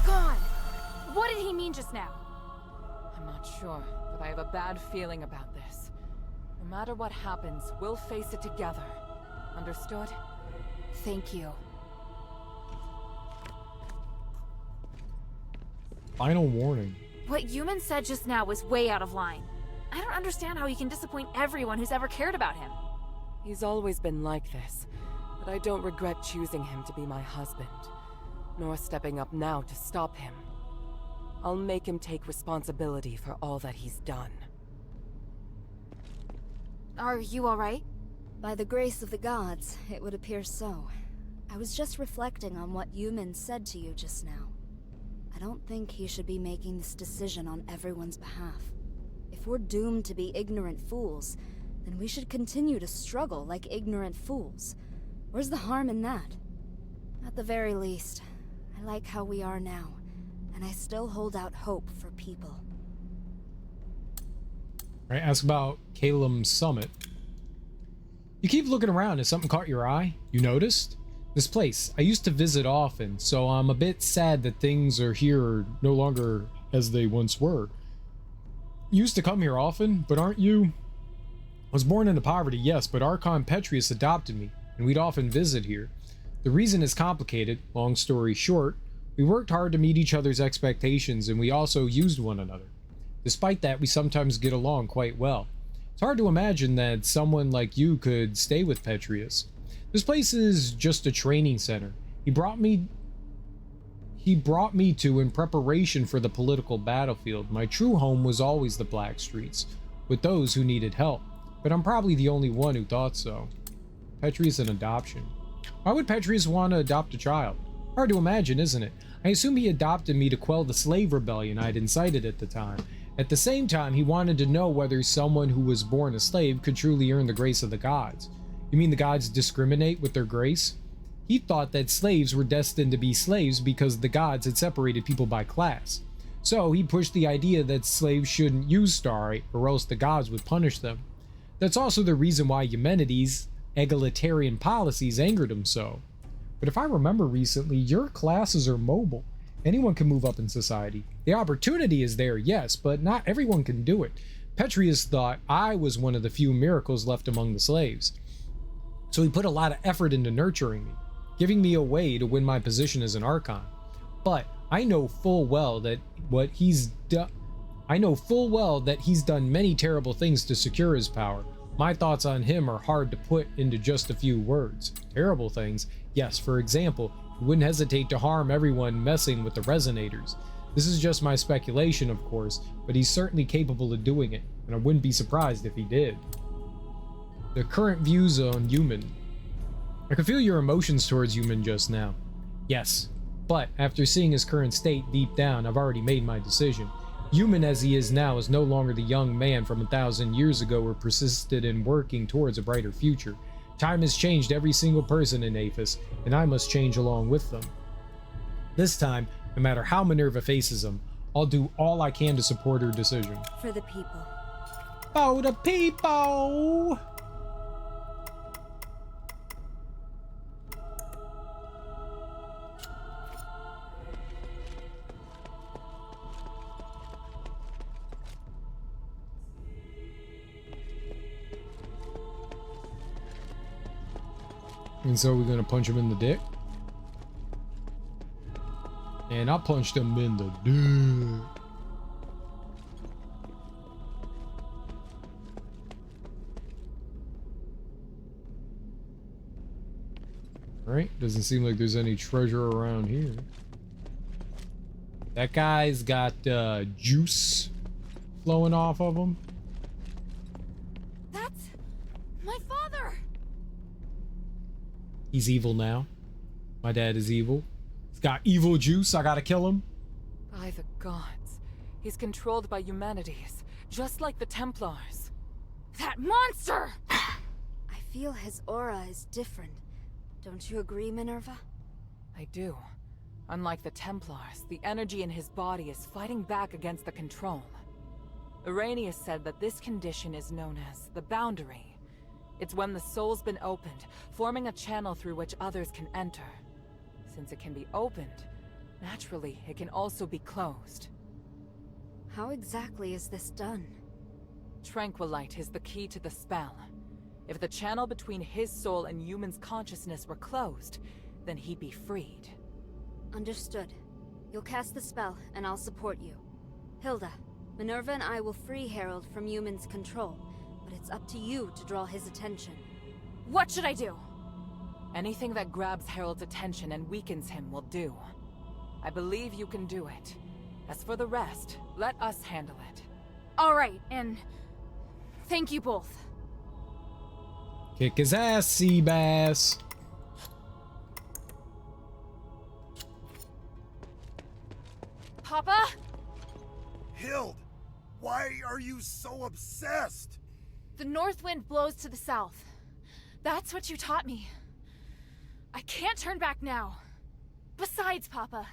gone! What did he mean just now? I'm not sure, but I have a bad feeling about this. No matter what happens, we'll face it together. Understood? Thank you. Final warning. What Yuman said just now was way out of line. I don't understand how he can disappoint everyone who's ever cared about him. He's always been like this, but I don't regret choosing him to be my husband, nor stepping up now to stop him. I'll make him take responsibility for all that he's done. Are you alright? By the grace of the gods, it would appear so. I was just reflecting on what Yuman said to you just now. I don't think he should be making this decision on everyone's behalf. If we're doomed to be ignorant fools, then we should continue to struggle like ignorant fools. Where's the harm in that? At the very least, I like how we are now, and I still hold out hope for people. Right, ask about Caelum's Summit. You keep looking around. Has something caught your eye? You noticed? This place, I used to visit often, so I'm a bit sad that things are here no longer as they once were. You used to come here often, but aren't you? I was born into poverty, yes, but Archon Petrius adopted me, and we'd often visit here. The reason is complicated, long story short. We worked hard to meet each other's expectations, and we also used one another. Despite that, we sometimes get along quite well. It's hard to imagine that someone like you could stay with Petrius. This place is just a training center. He brought me to in preparation for the political battlefield. My true home was always the Black Streets, with those who needed help. But I'm probably the only one who thought so. Petrius an adoption. Why would Petrius want to adopt a child? Hard to imagine, isn't it? I assume he adopted me to quell the slave rebellion I'd incited at the time. At the same time, he wanted to know whether someone who was born a slave could truly earn the grace of the gods. You mean the gods discriminate with their grace? He thought that slaves were destined to be slaves because the gods had separated people by class. So he pushed the idea that slaves shouldn't use starlight or else the gods would punish them. That's also the reason why Eumenides' egalitarian policies angered him so. But if I remember recently, your classes are mobile. Anyone can move up in society. The opportunity is there, yes, but not everyone can do it. Petrius thought I was one of the few miracles left among the slaves. So he put a lot of effort into nurturing me, giving me a way to win my position as an Archon. But I know full well that he's done many terrible things to secure his power. My thoughts on him are hard to put into just a few words. Terrible things? Yes, for example, he wouldn't hesitate to harm everyone messing with the resonators. This is just my speculation, of course, but he's certainly capable of doing it, and I wouldn't be surprised if he did. The current views on Yuman. I could feel your emotions towards Yuman just now. Yes, but after seeing his current state deep down, I've already made my decision. Yuman as he is now is no longer the young man from 1,000 years ago who persisted in working towards a brighter future. Time has changed every single person in Aphis, and I must change along with them. This time, no matter how Minerva faces him, I'll do all I can to support her decision. For the people. For the people! And so we're gonna punch him in the dick. And I punched him in the dick. Alright, doesn't seem like there's any treasure around here. That guy's got juice flowing off of him. That's my father! He's evil now. My dad is evil. He's got evil juice. I gotta kill him. By the gods. He's controlled by Eumenides, just like the Templars. That monster! I feel his aura is different. Don't you agree, Minerva? I do. Unlike the Templars, the energy in his body is fighting back against the control. Irenaeus said that this condition is known as the boundary. It's when the soul's been opened, forming a channel through which others can enter. Since it can be opened, Naturally, it can also be closed. How exactly is this done? Tranquilite is the key to the spell. If the channel between his soul and Yuman's consciousness were closed, then he'd be freed. Understood. You'll cast the spell, and I'll support you. Hilda, Minerva and I will free Harold from Yuman's control, but it's up to you to draw his attention. What should I do? Anything that grabs Harold's attention and weakens him will do. I believe you can do it. As for the rest, let us handle it. All right, and thank you both. Kick his ass, Seabass. Papa? Hild, why are you so obsessed? The north wind blows to the south. That's what you taught me. I can't turn back now. Besides, Papa,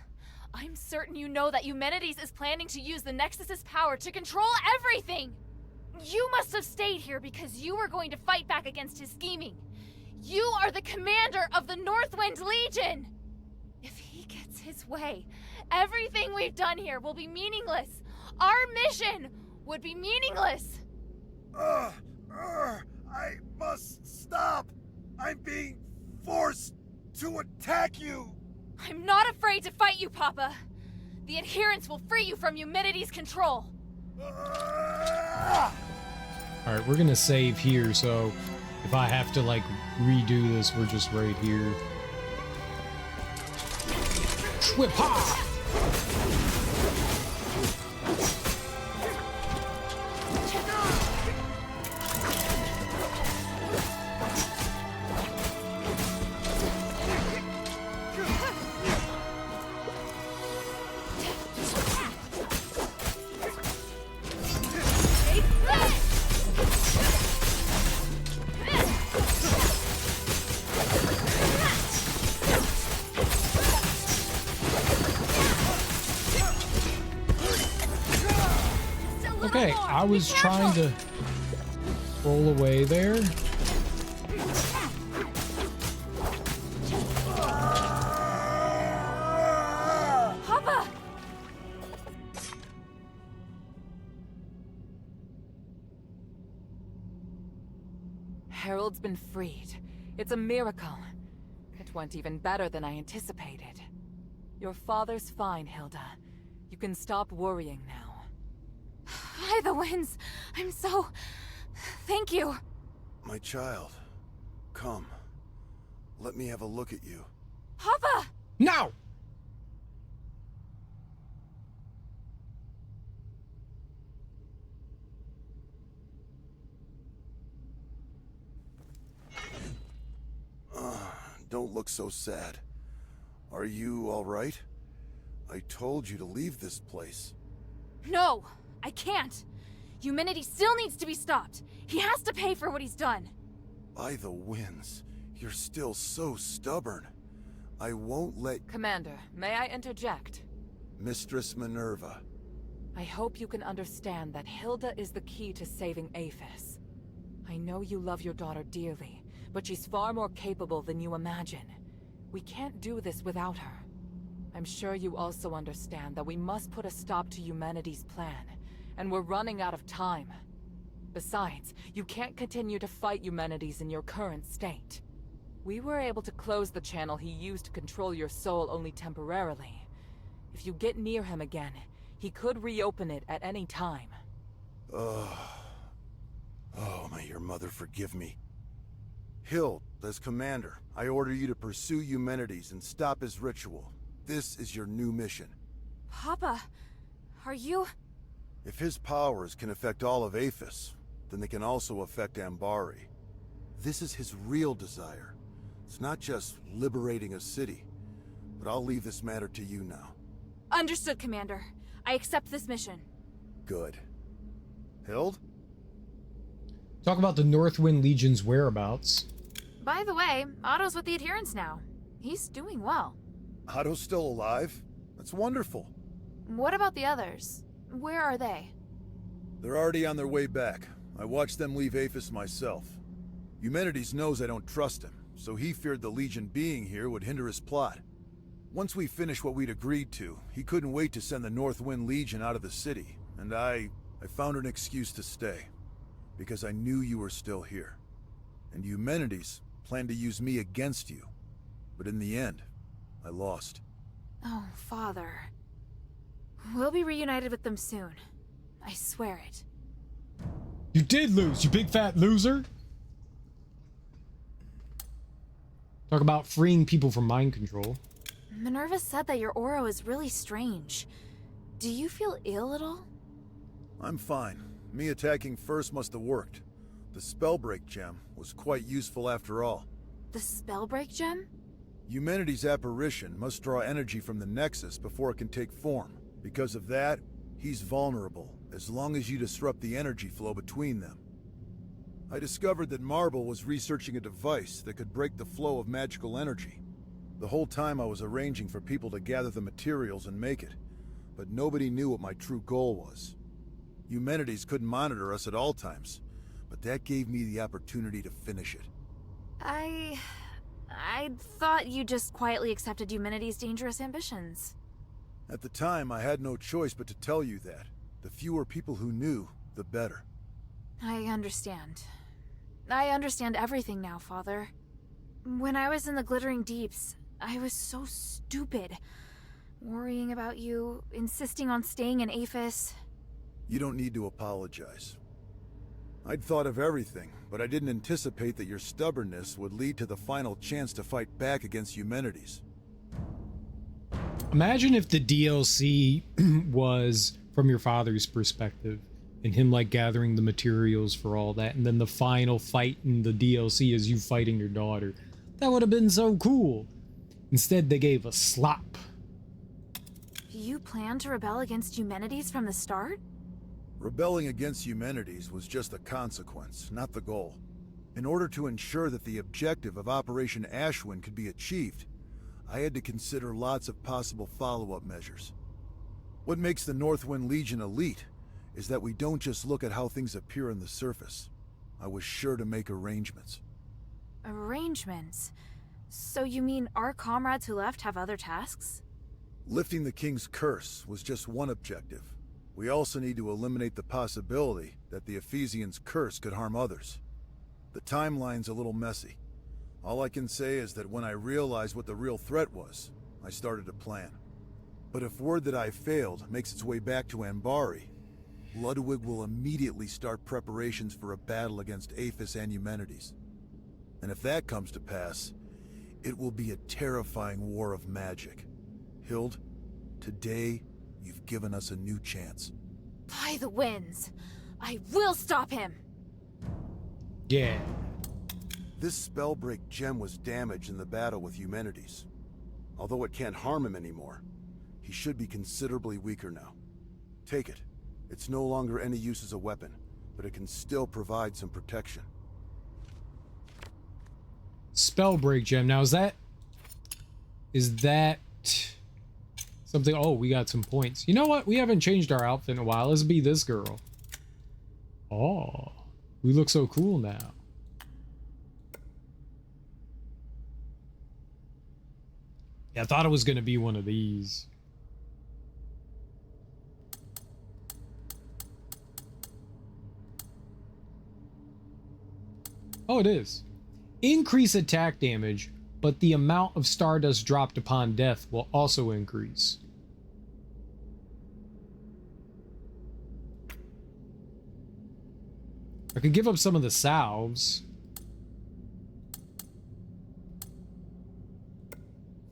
I'm certain you know that Eumenides is planning to use the Nexus's power to control everything! You must have stayed here because you were going to fight back against his scheming. You are the commander of the Northwind Legion! If he gets his way, everything we've done here will be meaningless. Our mission would be meaningless. I must stop. I'm being forced to attack you. I'm not afraid to fight you, Papa. The adherents will free you from Eumenides' control. Alright, we're gonna save here, so if I have to, like, redo this, we're just right here. Whip ha! Okay, I was trying to roll away there. Papa! Harold's been freed. It's a miracle. It went even better than I anticipated. Your father's fine, Hilda. You can stop worrying now. By the winds, I'm so... Thank you. My child, come. Let me have a look at you. Papa! No! Don't look so sad. Are you all right? I told you to leave this place. No, I can't. Eumenides still needs to be stopped. He has to pay for what he's done. By the winds, you're still so stubborn. I won't let... Commander, may I interject? Mistress Minerva. I hope you can understand that Hilda is the key to saving Aphis. I know you love your daughter dearly, but she's far more capable than you imagine. We can't do this without her. I'm sure you also understand that we must put a stop to Eumenides' plan, and we're running out of time. Besides, you can't continue to fight Eumenides in your current state. We were able to close the channel he used to control your soul only temporarily. If you get near him again, he could reopen it at any time. Oh, may your mother forgive me. Hild, as commander, I order you to pursue Eumenides and stop his ritual. This is your new mission. Papa, are you... If his powers can affect all of Aphis, then they can also affect Ambari. This is his real desire. It's not just liberating a city. But I'll leave this matter to you now. Understood, Commander. I accept this mission. Good. Hild? Talk about the Northwind Legion's whereabouts. By the way, Otto's with the adherents now. He's doing well. Otto's still alive? That's wonderful. What about the others? Where are they? They're already on their way back. I watched them leave Aphis myself. Eumenides knows I don't trust him, so he feared the Legion being here would hinder his plot. Once we finished what we'd agreed to, he couldn't wait to send the Northwind Legion out of the city, and I found an excuse to stay. Because I knew you were still here. And Eumenides planned to use me against you. But in the end, I lost. Oh, Father. We'll be reunited with them soon. I swear it. You did lose, you big fat loser. Talk about freeing people from mind control. Minerva said that your aura is really strange. Do you feel ill at all? I'm fine. Me attacking first must have worked. The Spellbreak gem was quite useful after all. The Spellbreak gem? Eumenides' apparition must draw energy from the Nexus before it can take form. Because of that, he's vulnerable, as long as you disrupt the energy flow between them. I discovered that Marble was researching a device that could break the flow of magical energy. The whole time I was arranging for people to gather the materials and make it, but nobody knew what my true goal was. Eumenides couldn't monitor us at all times, but that gave me the opportunity to finish it. I thought you just quietly accepted Eumenides' dangerous ambitions. At the time, I had no choice but to tell you that. The fewer people who knew, the better. I understand. I understand everything now, Father. When I was in the Glittering Deeps, I was so stupid. Worrying about you, insisting on staying in Aphis. You don't need to apologize. I'd thought of everything, but I didn't anticipate that your stubbornness would lead to the final chance to fight back against Eumenides. Imagine if the DLC was from your father's perspective, and him like gathering the materials for all that, and then the final fight in the DLC is you fighting your daughter. That would have been so cool. Instead, they gave a slop. You planned to rebel against Eumenides from the start? Rebelling against Eumenides was just a consequence, not the goal. In order to ensure that the objective of Operation Ashwin could be achieved, I had to consider lots of possible follow-up measures. What makes the Northwind Legion elite is that we don't just look at how things appear on the surface. I was sure to make arrangements. Arrangements? So you mean our comrades who left have other tasks? Lifting the King's curse was just one objective. We also need to eliminate the possibility that the Ephesians' curse could harm others. The timeline's a little messy. All I can say is that when I realized what the real threat was, I started a plan. But if word that I failed makes its way back to Ambari, Ludwig will immediately start preparations for a battle against Aphis and Eumenides. And if that comes to pass, it will be a terrifying war of magic. Hild, today, you've given us a new chance. By the winds! I will stop him! Yeah. This Spellbreak gem was damaged in the battle with Eumenides. Although it can't harm him anymore, he should be considerably weaker now. Take it. It's no longer any use as a weapon, but it can still provide some protection. Spellbreak gem. Now, is that something? Oh, we got some points. You know what? We haven't changed our outfit in a while. Let's be this girl. Oh, we look so cool now. Yeah, I thought it was going to be one of these. Oh, it is. Increase attack damage, but the amount of stardust dropped upon death will also increase. I could give up some of the salves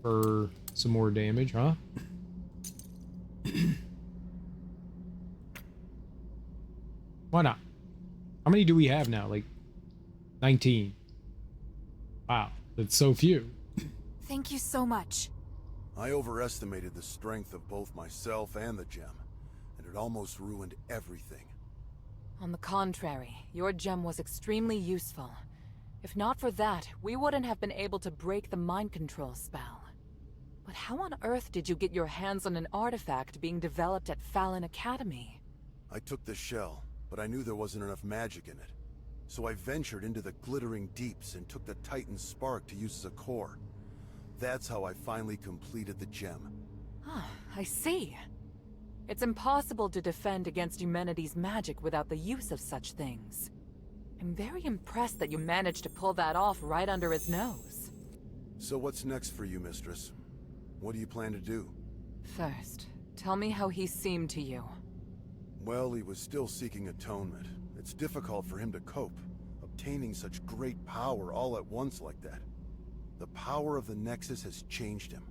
for some more damage, huh? Why not? How many do we have now? Like 19. Wow, that's so few. Thank you so much. I overestimated the strength of both myself and the gem, and it almost ruined everything. On the contrary, your gem was extremely useful. If not for that, we wouldn't have been able to break the mind control spell. But how on earth did you get your hands on an artifact being developed at Fallon Academy? I took the shell, but I knew there wasn't enough magic in it. So I ventured into the Glittering Deeps and took the Titan Spark to use as a core. That's how I finally completed the gem. Ah, I see. It's impossible to defend against humanity's magic without the use of such things. I'm very impressed that you managed to pull that off right under his nose. So what's next for you, Mistress? What do you plan to do? First, tell me how he seemed to you. Well, he was still seeking atonement. It's difficult for him to cope, obtaining such great power all at once like that. The power of the Nexus has changed him,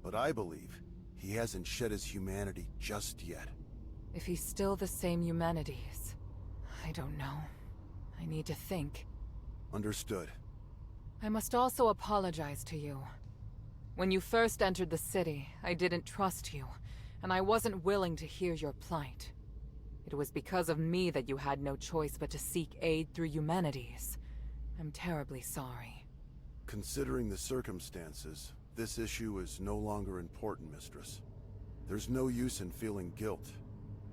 but I believe he hasn't shed his humanity just yet. If he's still the same humanities, I don't know. I need to think. Understood. I must also apologize to you. When you first entered the city, I didn't trust you, and I wasn't willing to hear your plight. It was because of me that you had no choice but to seek aid through humanities. I'm terribly sorry. Considering the circumstances, this issue is no longer important, Mistress. There's no use in feeling guilt.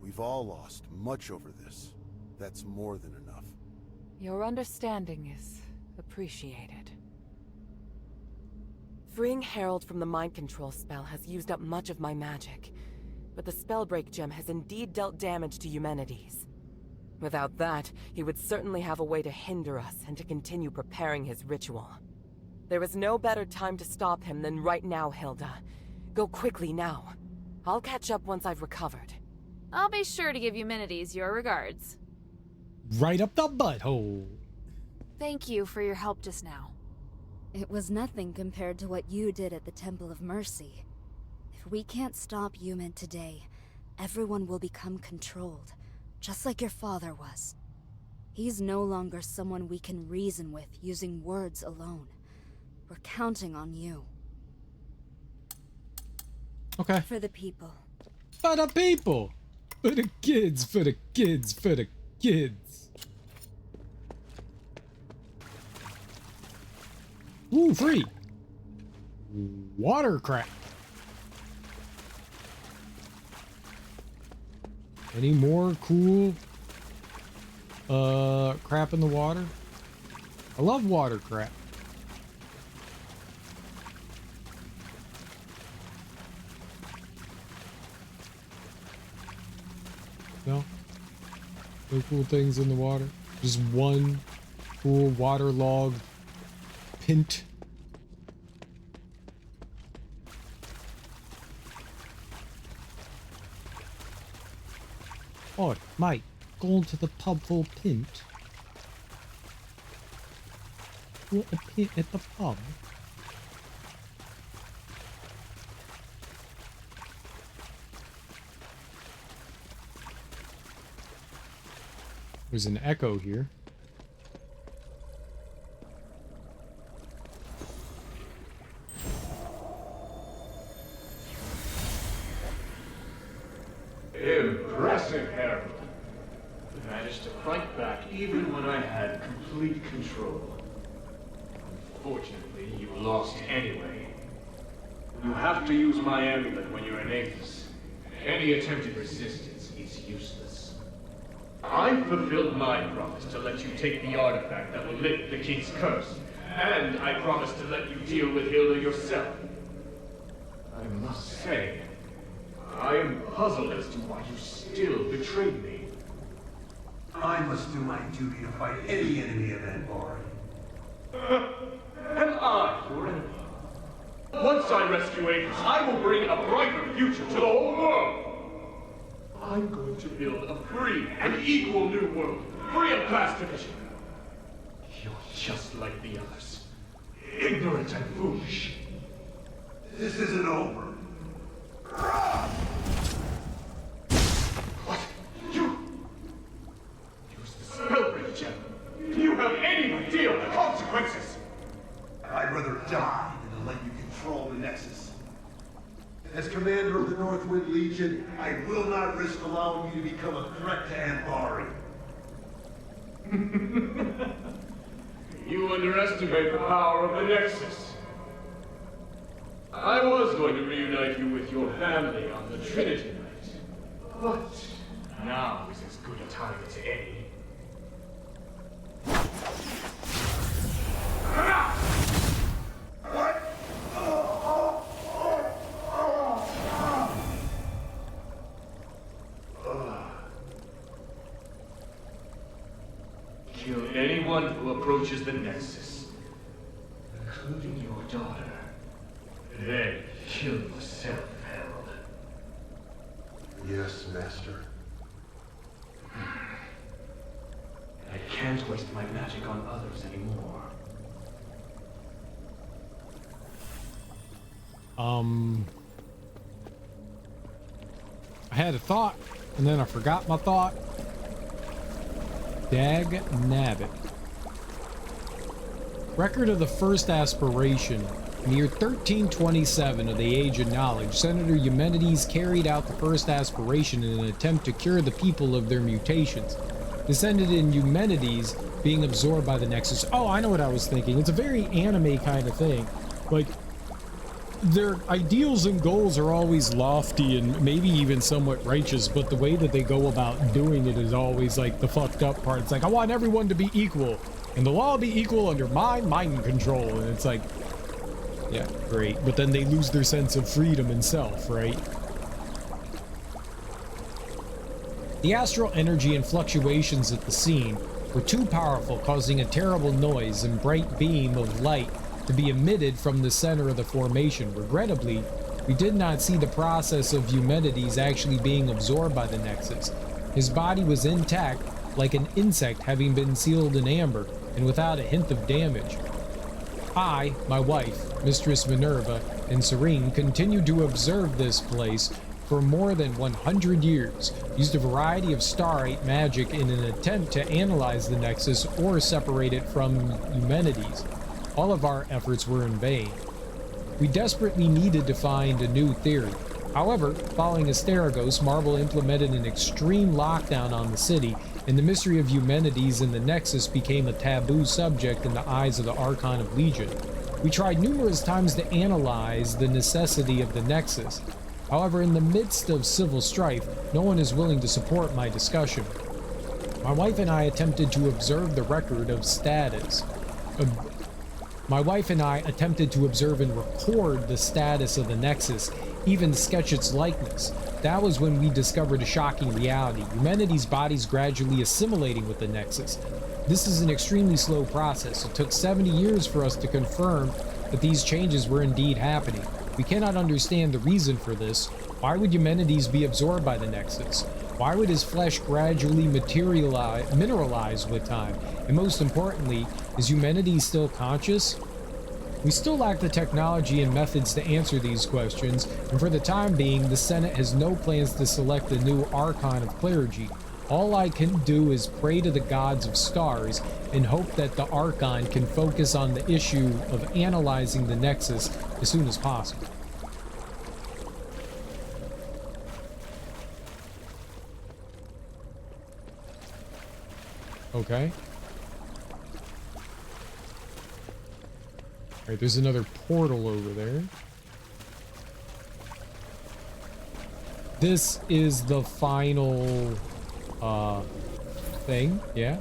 We've all lost much over this. That's more than enough. Your understanding is appreciated. Freeing Harold from the mind control spell has used up much of my magic, but the Spellbreak gem has indeed dealt damage to humanities. Without that, he would certainly have a way to hinder us and to continue preparing his ritual. There is no better time to stop him than right now, Hilda. Go quickly now. I'll catch up once I've recovered. I'll be sure to give Humanities your regards. Right up the butthole. Thank you for your help just now. It was nothing compared to what you did at the Temple of Mercy. If we can't stop Human today, everyone will become controlled, just like your father was. He's no longer someone we can reason with using words alone. We're counting on you. Okay. For the people. For the people. For the kids, for the kids, for the kids. Ooh, free. Water crap. Any more cool crap in the water? I love water crap. No? No cool things in the water? Just one cool waterlogged pint. Oh, mate, going to the pub for a pint? What a pint at the pub? There's an echo here. Impressive, Harold. You managed to fight back even when I had complete control. Unfortunately, you lost anyway. You have to use my amulet when you're in Athos. Any attempted resistance is useless. I fulfilled my promise to let you take the artifact that will lift the king's curse, and I promised to let you deal with Hilda yourself. I must say, I am puzzled as to why you still betrayed me. I must do my duty to fight any enemy of Anbari. Am I your enemy? Once I rescue Athos, I will bring a brighter future to the whole world. I'm going to build a free and equal new world, free of class division. You're just like the others, ignorant and foolish. This isn't over. What? You use the Spellbreak gem. Do you have any idea of the consequences? I'd rather die than to let you control the Nexus. As commander of the Northwind Legion, I will not risk allowing you to become a threat to Anbari. You underestimate the power of the Nexus. I was going to reunite you with your family on the Trinity night, but now is as good a time as any. What? Oh. anyone who approaches the Nexus, including your daughter. Then kill yourself, Herald. Yes, Master. I can't waste my magic on others anymore. I had a thought, and then I forgot my thought. Dag nabbit. Record of the first aspiration. In the year 1327 of the Age of Knowledge, Senator Eumenides carried out the first aspiration in an attempt to cure the people of their mutations. This ended in Eumenides being absorbed by the Nexus. Oh, I know what I was thinking. It's a very anime kind of thing. Like, their ideals and goals are always lofty and maybe even somewhat righteous, but the way that they go about doing it is always like the fucked up part. It's like, I want everyone to be equal, and they'll all be equal under my mind control. And it's like, yeah, great. But then they lose their sense of freedom and self, right? The astral energy and fluctuations at the scene were too powerful, causing a terrible noise and bright beam of light to be emitted from the center of the formation. Regrettably, we did not see the process of Eumenides actually being absorbed by the Nexus. His body was intact, like an insect having been sealed in amber, and without a hint of damage. I, my wife, Mistress Minerva, and Serene continued to observe this place for more than 100 years, used a variety of starlight magic in an attempt to analyze the Nexus or separate it from Eumenides. All of our efforts were in vain. We desperately needed to find a new theory. However, following Asterigos, Marvel implemented an extreme lockdown on the city, and the mystery of Eumenides and the Nexus became a taboo subject in the eyes of the Archon of Legion. We tried numerous times to analyze the necessity of the Nexus. However, in the midst of civil strife, no one is willing to support my discussion. My wife and I attempted to observe the record of status. My wife and I attempted to observe and record the status of the Nexus, even sketch its likeness. That was when we discovered a shocking reality. Humanity's body's gradually assimilating with the Nexus. This is an extremely slow process. It took 70 years for us to confirm that these changes were indeed happening. We cannot understand the reason for this. Why would Eumenides be absorbed by the Nexus? Why would his flesh gradually mineralize with time? And most importantly, is Eumenides still conscious? We still lack the technology and methods to answer these questions, and for the time being, the Senate has no plans to select a new Archon of Clergy. All I can do is pray to the gods of stars and hope that the Archon can focus on the issue of analyzing the Nexus as soon as possible. Okay. Alright, there's another portal over there. This is the final thing, yeah?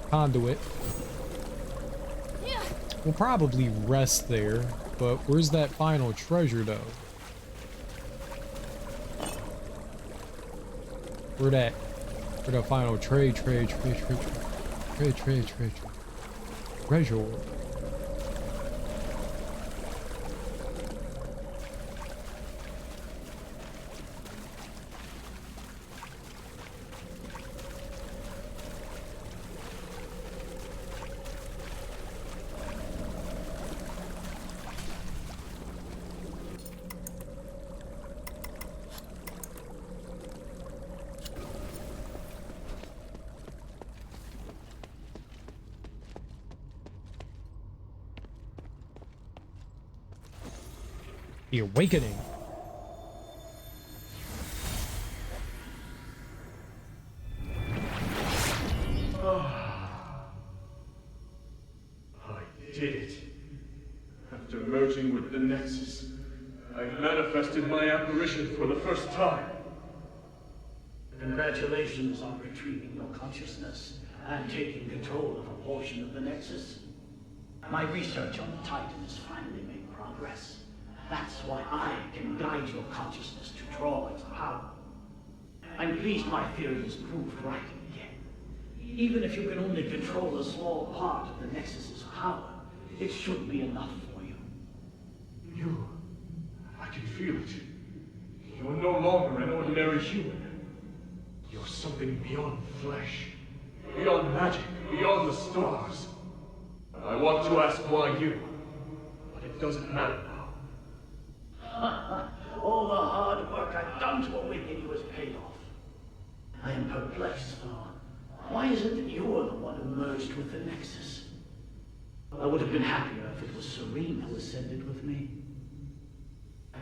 Conduit. We'll probably rest there, but where's that final treasure though? Where that final treasure. The Awakening. I did it. After merging with the Nexus, I manifested my apparition for the first time. Congratulations on retrieving your consciousness and taking control of a portion of the Nexus. My research on the Titan has finally made progress. That's why I can guide your consciousness to draw its power. I'm pleased my theory was proved right again. Even if you can only control a small part of the Nexus's power, it should be enough for you. I can feel it. You're no longer an ordinary human. You're something beyond flesh, beyond magic, beyond the stars. I want to ask why you, but it doesn't matter now. All the hard work I've done to awaken you has paid off. I am perplexed, though. Why is it that you're the one who merged with the Nexus? I would have been happier if it was Serene who ascended with me.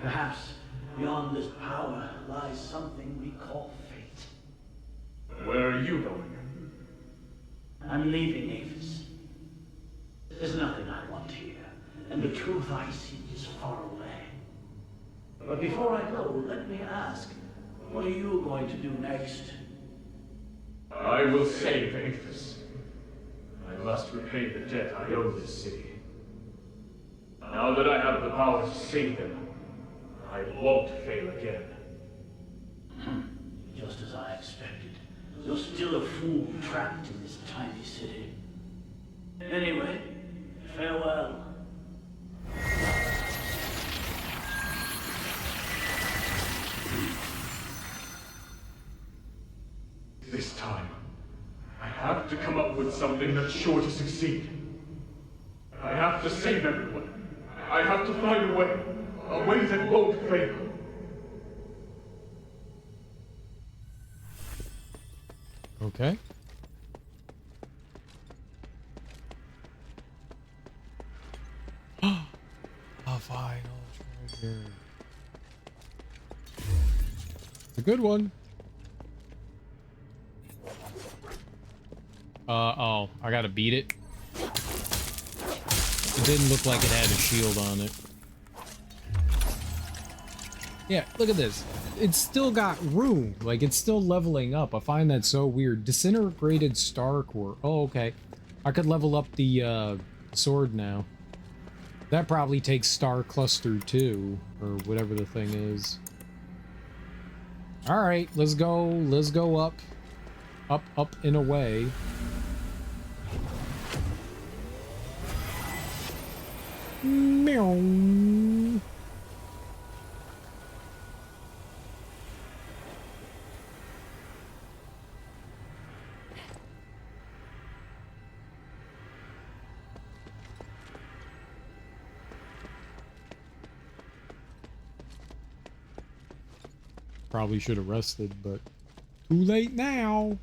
Perhaps beyond this power lies something we call fate. Where are you going? I'm leaving Avis. There's nothing I want here, and the truth I seek is far away. But before I go, let me ask, what are you going to do next? I will save Aethys. I must repay the debt I owe this city. Now that I have the power to save them, I won't fail again. Just as I expected. You're still a fool trapped in this tiny city. Anyway, farewell. This time, I have to come up with something that's sure to succeed. I have to save everyone. I have to find a way that won't fail. Okay. A final treasure. It's a good one. Oh, I gotta beat it. It didn't look like it had a shield on it. Yeah, look at this. It's still got room. Like, it's still leveling up. I find that so weird. Disintegrated Star Core. Oh, okay. I could level up the sword now. That probably takes Star Cluster 2, or whatever the thing is. Alright, let's go. Let's go up. Up, up, and away. Meow. Probably should have rested, but too late now.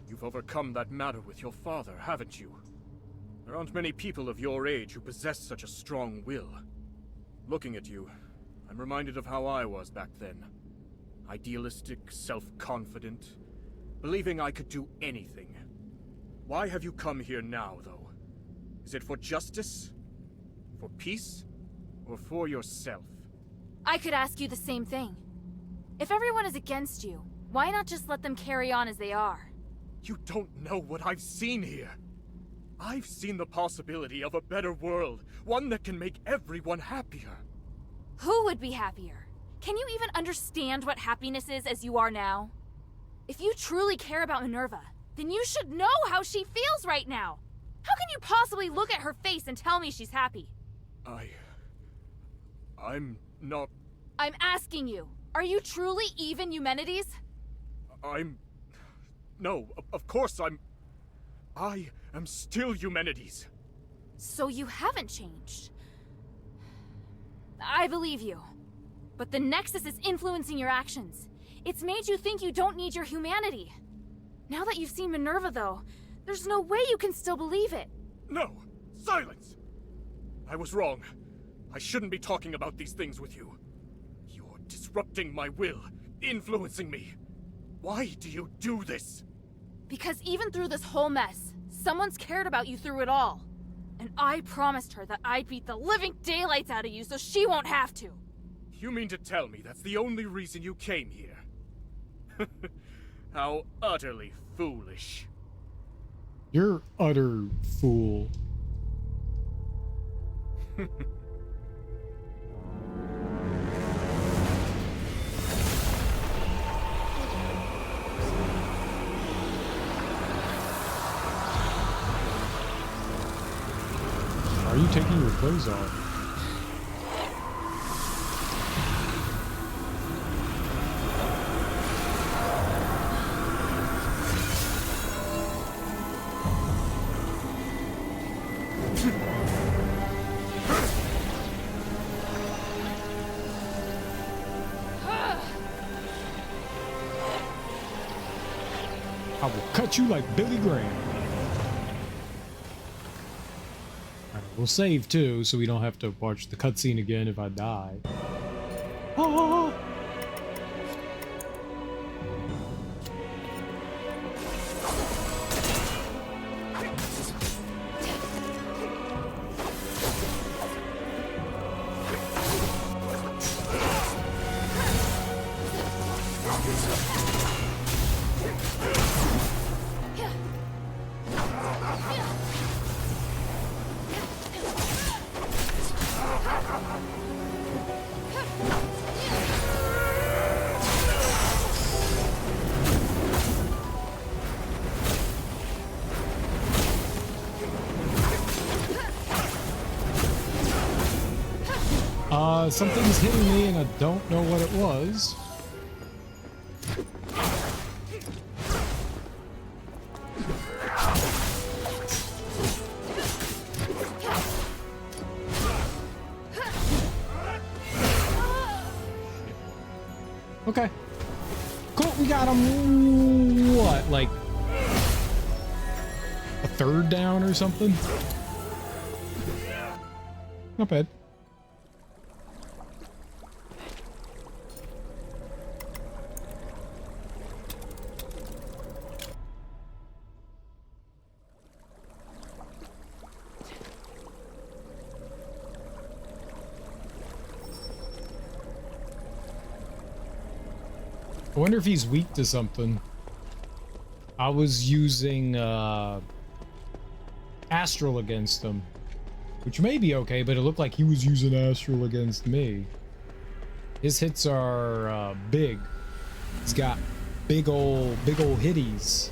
You've overcome that matter with your father, haven't you? There aren't many people of your age who possess such a strong will. Looking at you, I'm reminded of how I was back then. Idealistic, self-confident, believing I could do anything. Why have you come here now, though? Is it for justice? For peace? Or for yourself? I could ask you the same thing. If everyone is against you, why not just let them carry on as they are? You don't know what I've seen here. I've seen the possibility of a better world, one that can make everyone happier. Who would be happier? Can you even understand what happiness is as you are now? If you truly care about Minerva, then you should know how she feels right now. How can you possibly look at her face and tell me she's happy? I'm not... I'm asking you, are you truly even Eumenides? No, of course I am still Eumenides. So you haven't changed. I believe you. But the Nexus is influencing your actions. It's made you think you don't need your humanity. Now that you've seen Minerva, though, there's no way you can still believe it. No! Silence! I was wrong. I shouldn't be talking about these things with you. You're disrupting my will, influencing me. Why do you do this? Because even through this whole mess, someone's cared about you through it all. And I promised her that I'd beat the living daylights out of you so she won't have to. You mean to tell me that's the only reason you came here? How utterly foolish. You're utter fool. are you taking your clothes off? I will cut you like Billy Graham. Alright, we'll save too, so we don't have to watch the cutscene again if I die. Oh! Something's hitting me and I don't know what it was. Okay. Cool, we got him, what, like a third down or something? Not bad. I wonder if he's weak to something. I was using Astral against him, which may be okay, but it looked like he was using Astral against me. His hits are big. He's got big ol' hitties.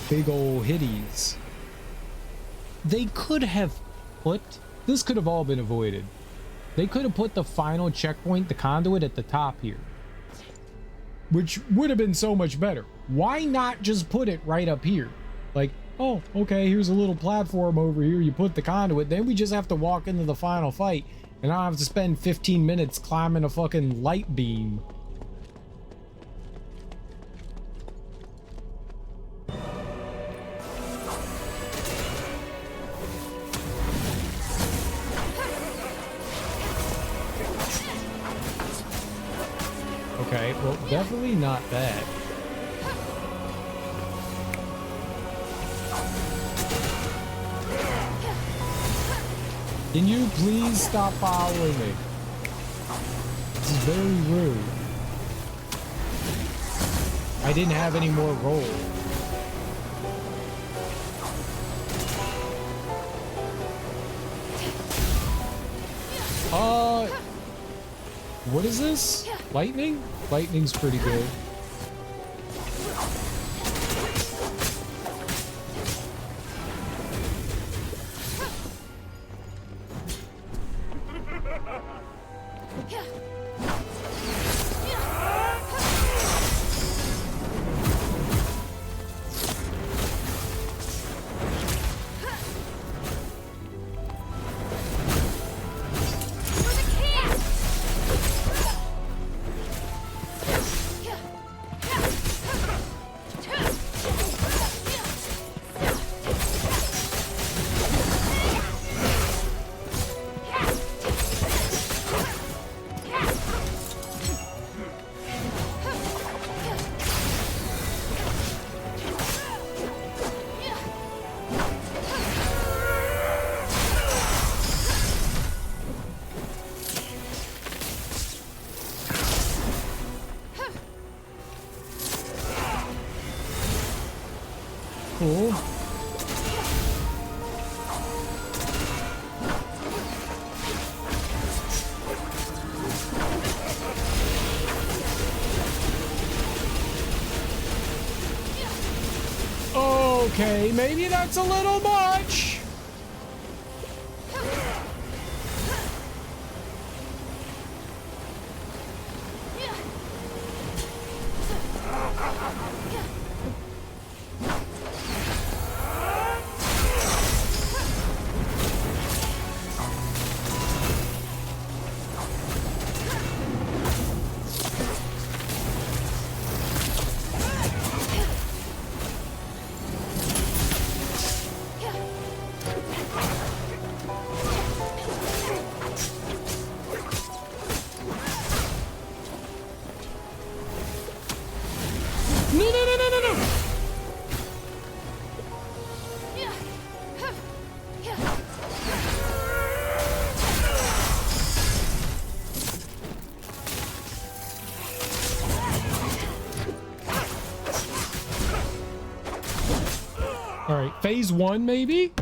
Big ol' hitties. They could have put, this could have all been avoided. They could have put the final checkpoint, the conduit, at the top here, which would have been so much better. Why not just put it right up here? Like, oh, okay, here's a little platform over here. You put the conduit, then we just have to walk into the final fight, and I don't have to spend 15 minutes climbing a fucking light beam. Okay, well, definitely not that. Can you please stop following me? This is very rude. I didn't have any more roll. What is this? Lightning? Lightning's pretty good. Cool. Okay, maybe that's a little much. phase 1, maybe?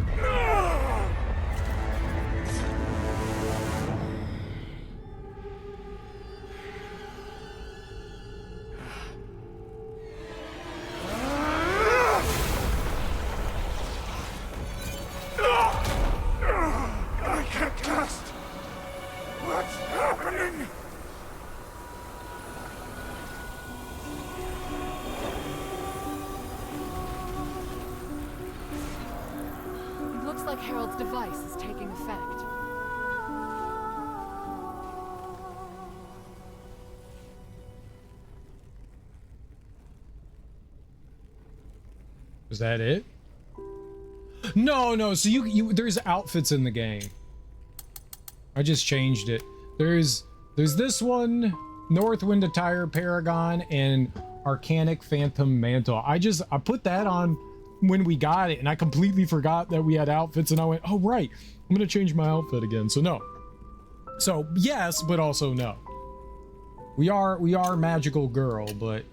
I can't cast! What's happening? It looks like Harold's device is taking effect. Is that it? No, so you there's outfits in the game. I just changed it. There's this one, Northwind Attire Paragon, and Arcanic Phantom Mantle. I put that on when we got it, and I completely forgot that we had outfits, and I went, oh right, I'm gonna change my outfit again. So no. So yes, but also no. We are magical girl, but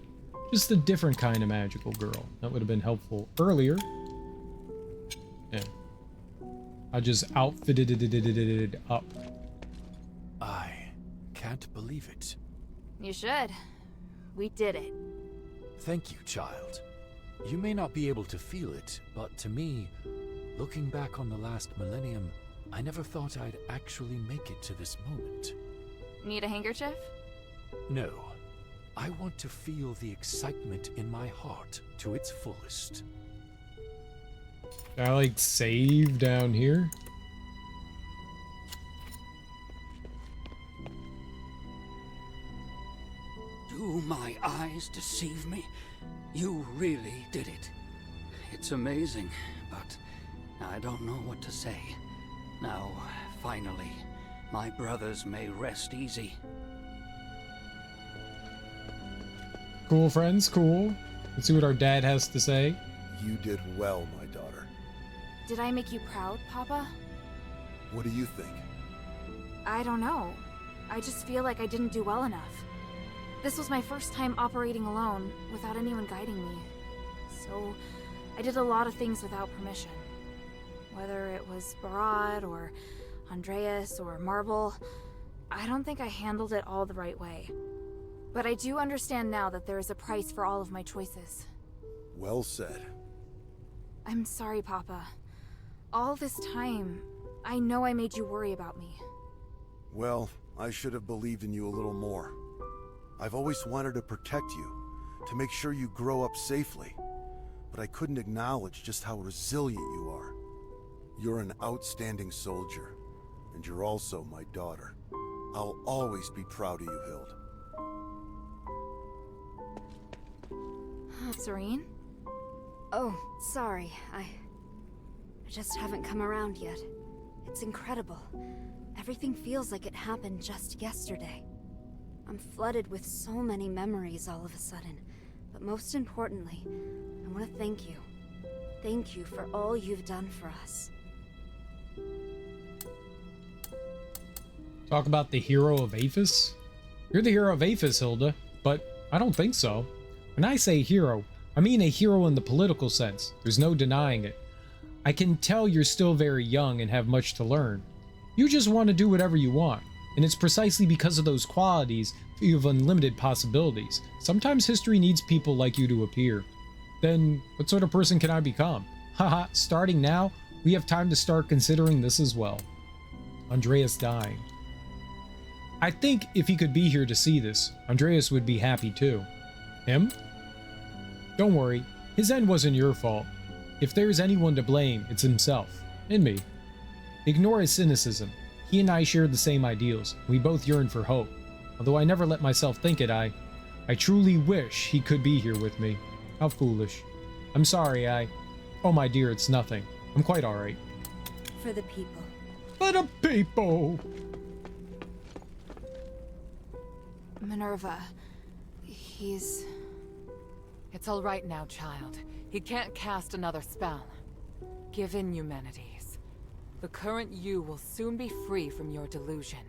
just a different kind of magical girl. That would have been helpful earlier. Yeah. I just outfitted it up. I can't believe it. You should. We did it. Thank you, child. You may not be able to feel it, but to me, looking back on the last millennium, I never thought I'd actually make it to this moment. Need a handkerchief? No. I want to feel the excitement in my heart to its fullest. Can I like save down here? Do my eyes deceive me? You really did it. It's amazing, but I don't know what to say. Now, finally, my brothers may rest easy. Cool, friends, cool. Let's see what our dad has to say. You did well, my daughter. Did I make you proud, Papa? What do you think? I don't know. I just feel like I didn't do well enough. This was my first time operating alone, without anyone guiding me. So, I did a lot of things without permission. Whether it was Barad, or Andreas, or Marble, I don't think I handled it all the right way. But I do understand now that there is a price for all of my choices. Well said. I'm sorry, Papa. All this time, I know I made you worry about me. Well, I should have believed in you a little more. I've always wanted to protect you, to make sure you grow up safely. But I couldn't acknowledge just how resilient you are. You're an outstanding soldier, and you're also my daughter. I'll always be proud of you, Hild. Serene? Oh, sorry. I just haven't come around yet. It's incredible. Everything feels like it happened just yesterday. I'm flooded with so many memories all of a sudden. But most importantly, I want to thank you. Thank you for all you've done for us. Talk about the hero of Aphis? You're the hero of Aphis, Hilda, but I don't think so. When I say hero, I mean a hero in the political sense. There's no denying it. I can tell you're still very young and have much to learn. You just want to do whatever you want, and it's precisely because of those qualities that you have unlimited possibilities. Sometimes history needs people like you to appear. Then, what sort of person can I become? Haha, starting now, we have time to start considering this as well. Andreas dying. I think if he could be here to see this, Andreas would be happy too. Him? Don't worry, his end wasn't your fault. If there's anyone to blame, it's himself. And me. Ignore his cynicism. He and I shared the same ideals. We both yearned for hope. Although I never let myself think it, I truly wish he could be here with me. How foolish. I'm sorry, Oh my dear, it's nothing. I'm quite alright. For the people. For the people! Minerva, he's... It's all right now, child. He can't cast another spell. Give in, Eumenides. The current you will soon be free from your delusion.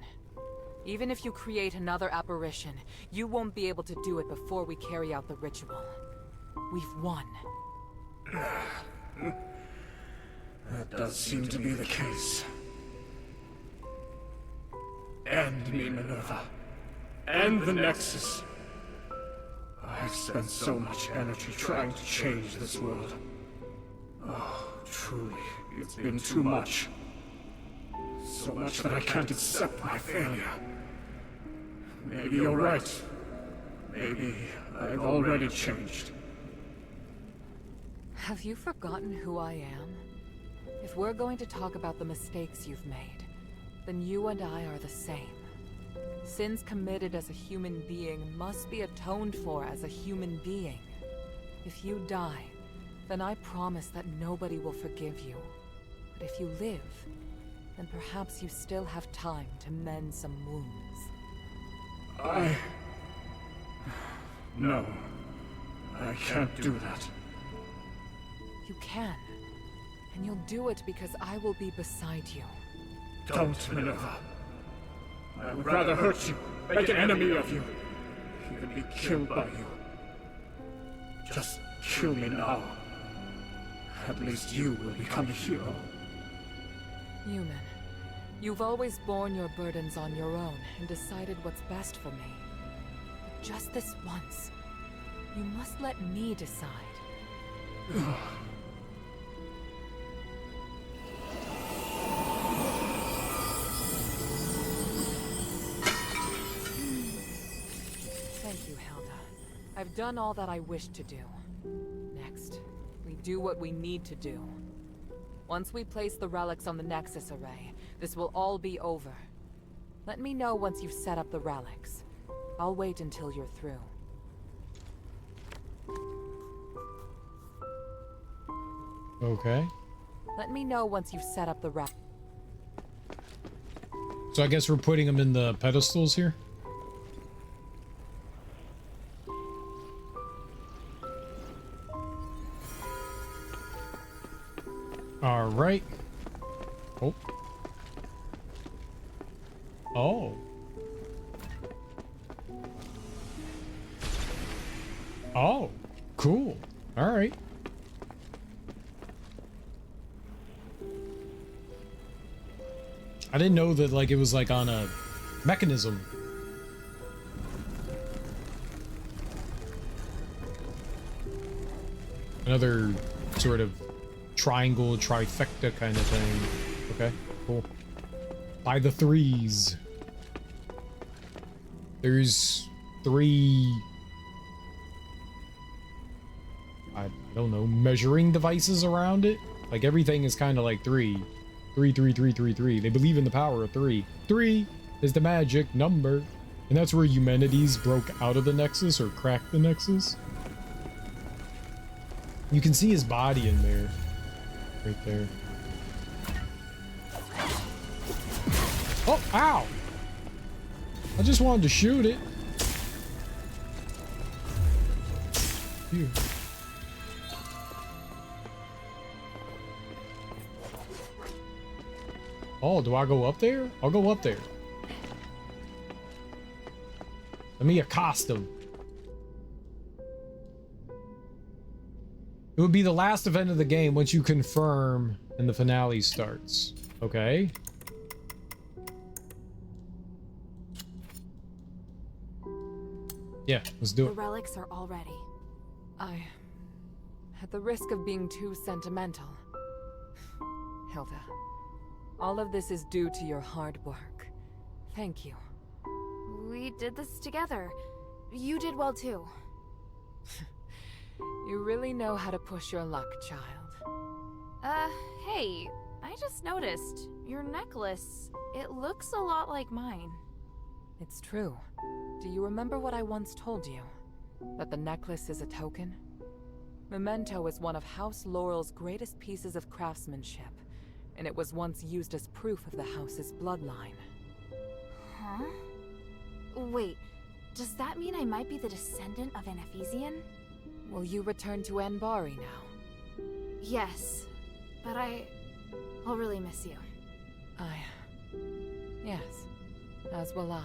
Even if you create another apparition, you won't be able to do it before we carry out the ritual. We've won. That does seem to be the case. End me, Minerva. End the Nexus. I've spent so much energy trying to change this world. Oh, truly, it's been too much. So much that I can't accept my failure. Maybe you're right. Maybe I've already changed. Have you forgotten who I am? If we're going to talk about the mistakes you've made, then you and I are the same. Sins committed as a human being must be atoned for as a human being. If you die, then I promise that nobody will forgive you. But if you live, then perhaps you still have time to mend some wounds. No. I can't do that. You can. And you'll do it because I will be beside you. Don't, Minerva. I would rather hurt you, make an enemy of you, even be killed by you. Just kill me now. At least you will become a hero. Human, you've always borne your burdens on your own and decided what's best for me. But just this once, you must let me decide. Thank you, Hilda. I've done all that I wished to do. Next, we do what we need to do. Once we place the relics on the Nexus array, this will all be over. Let me know once you've set up the relics. I'll wait until you're through. Okay. Let me know once you've set up the relics. So I guess we're putting them in the pedestals here? All right. Oh. Oh. Oh. Cool. All right. I didn't know that, like, it was, like, on a mechanism. Another sort of triangle, trifecta kind of thing. Okay, cool. By the threes. There's 3... I don't know, measuring devices around it? Like, everything is kind of like 3. 3, 3, 3, 3, 3. They believe in the power of 3. 3 is the magic number. And that's where Eumenides broke out of the Nexus, or cracked the Nexus. You can see his body in there. Right there. Oh, ow! I just wanted to shoot it. Phew. Oh, do I go up there? I'll go up there. Let me accost him. It would be the last event of the game once you confirm and the finale starts. Okay. Yeah, let's do The it. relics are all ready. At the risk of being too sentimental, Hilda, all of this is due to your hard work. Thank you. We did this together. You did well too. You really know how to push your luck, child. Hey, I just noticed your necklace. It looks a lot like mine. It's true. Do you remember what I once told you? That the necklace is a token? Memento is one of House Laurel's greatest pieces of craftsmanship, and it was once used as proof of the house's bloodline. Huh? Wait, does that mean I might be the descendant of an Ephesian? Will you return to Anbari now? Yes, but I'll really miss you. Yes, as will I.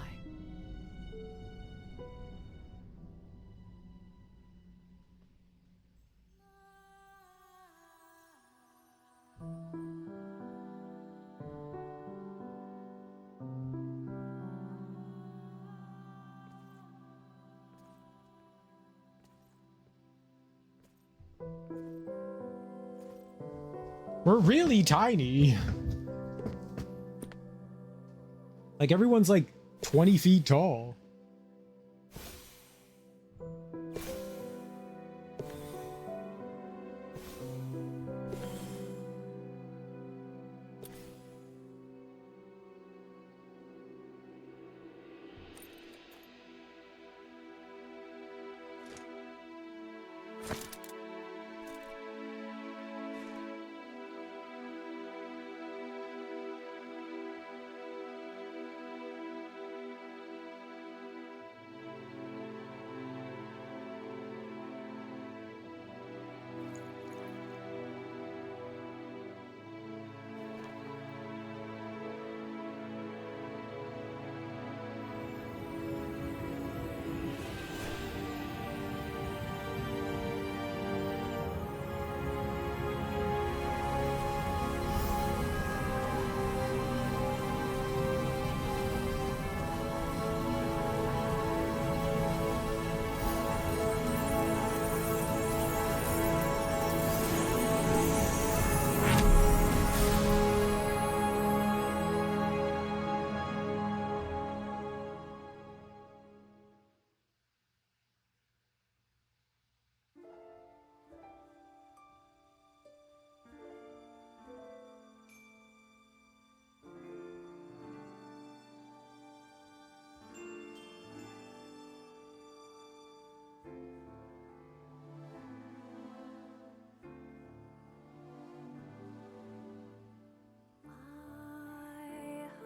We're really tiny. Like, everyone's like 20 feet tall.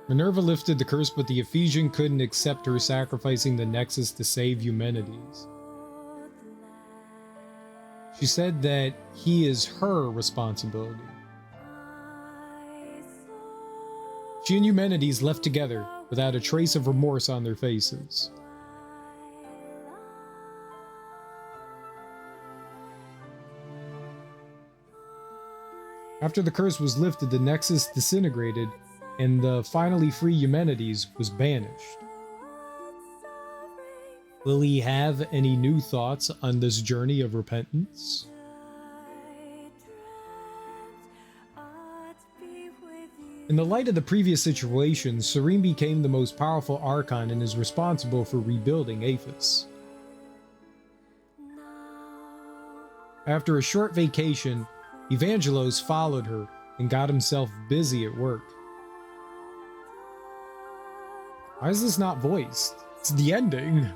Minerva lifted the curse, but the Ephesian couldn't accept her sacrificing the Nexus to save Eumenides. She said that he is her responsibility. She and Eumenides left together without a trace of remorse on their faces. After the curse was lifted, the Nexus disintegrated, and the finally free Eumenides was banished. Will he have any new thoughts on this journey of repentance? In the light of the previous situation, Serene became the most powerful Archon and is responsible for rebuilding Aphis. After a short vacation, Evangelos followed her and got himself busy at work. Why is this not voiced? It's the ending.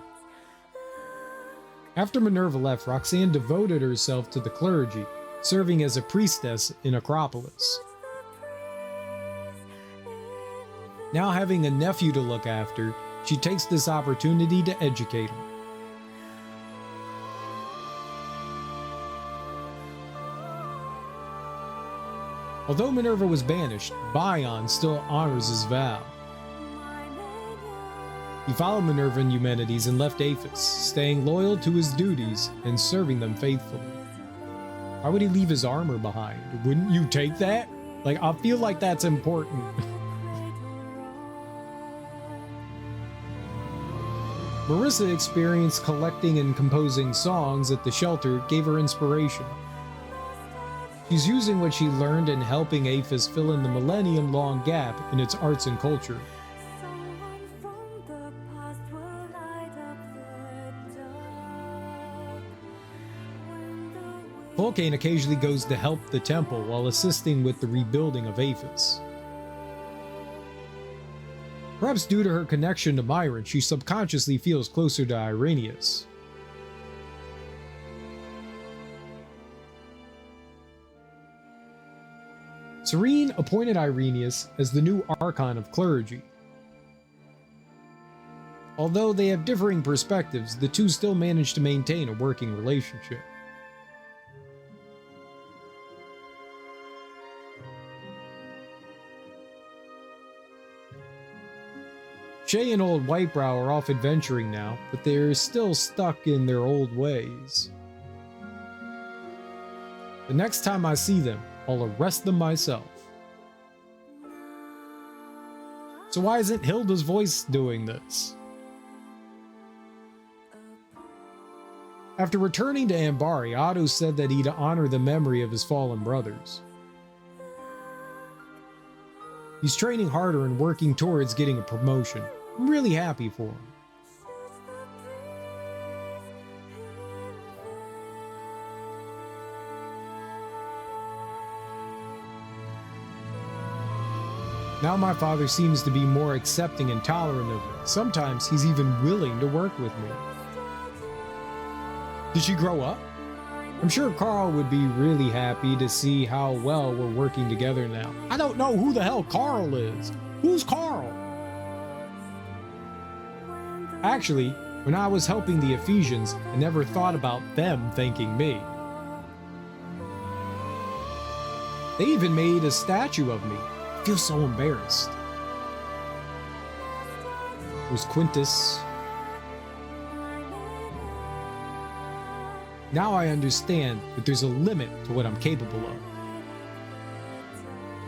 After Minerva left, Roxanne devoted herself to the clergy, serving as a priestess in Acropolis. Now having a nephew to look after, she takes this opportunity to educate him. Although Minerva was banished, Bion still honors his vow. He followed Minerva and Eumenides and left Aphis, staying loyal to his duties and serving them faithfully. Why would he leave his armor behind? Wouldn't you take that? Like, I feel like that's important. Marissa experienced collecting and composing songs at the shelter gave her inspiration. She's using what she learned in helping Aphis fill in the millennium-long gap in its arts and culture. Vulcane occasionally goes to help the temple while assisting with the rebuilding of Aphis. Perhaps due to her connection to Myron, she subconsciously feels closer to Irenaeus. Serene appointed Irenaeus as the new Archon of Clergy. Although they have differing perspectives, the two still manage to maintain a working relationship. Shay and old Whitebrow are off adventuring now, but they're still stuck in their old ways. The next time I see them, I'll arrest them myself. So why isn't Hilda's voice doing this? After returning to Ambari, Otto said that he'd honor the memory of his fallen brothers. He's training harder and working towards getting a promotion. I'm really happy for him. Now my father seems to be more accepting and tolerant of me. Sometimes he's even willing to work with me. Did she grow up? I'm sure Carl would be really happy to see how well we're working together now. I don't know who the hell Carl is. Who's Carl? Actually, when I was helping the Ephesians, I never thought about them thanking me. They even made a statue of me. I feel so embarrassed. There's Quintus. Now I understand that there's a limit to what I'm capable of.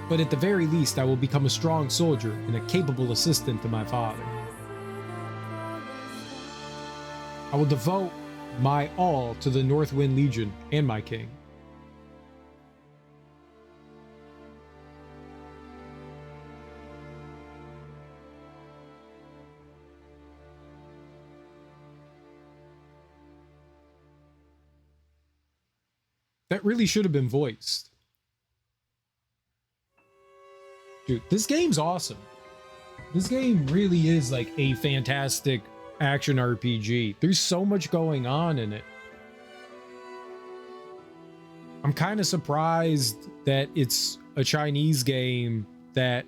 But at the very least, I will become a strong soldier and a capable assistant to my father. I will devote my all to the Northwind Legion and my king. That really should have been voiced. Dude, this game's awesome. This game really is like a fantastic action RPG. There's so much going on in it. I'm kind of surprised that it's a Chinese game that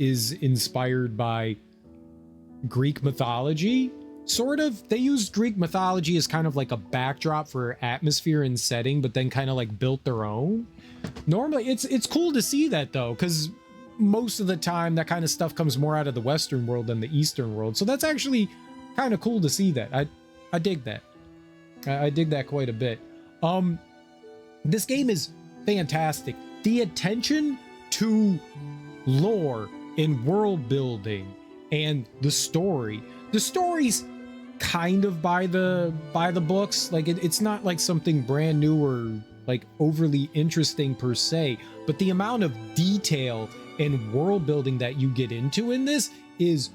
is inspired by Greek mythology. Sort of. They used Greek mythology as kind of like a backdrop for atmosphere and setting, but then kind of like built their own. Normally, it's cool to see that though, because most of the time that kind of stuff comes more out of the Western world than the Eastern world. So that's actually kind of cool to see that. I dig that. I dig that quite a bit. This game is fantastic. The attention to lore and world building and the story. The story's kind of by the books. Like it's not like something brand new or like overly interesting per se, but the amount of detail and world building that you get into in this is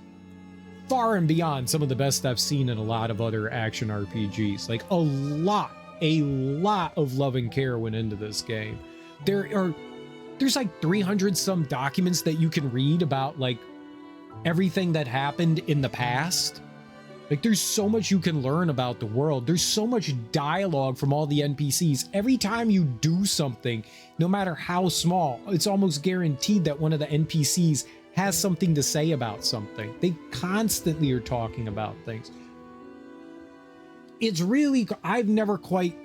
far and beyond some of the best I've seen in a lot of other action RPGs. Like a lot of love and care went into this game. There's like 300 some documents that you can read about like everything that happened in the past. Like there's so much you can learn about the world. There's so much dialogue from all the NPCs. Every time you do something, no matter how small, it's almost guaranteed that one of the NPCs has something to say about something. They constantly are talking about things. It's really, I've never quite,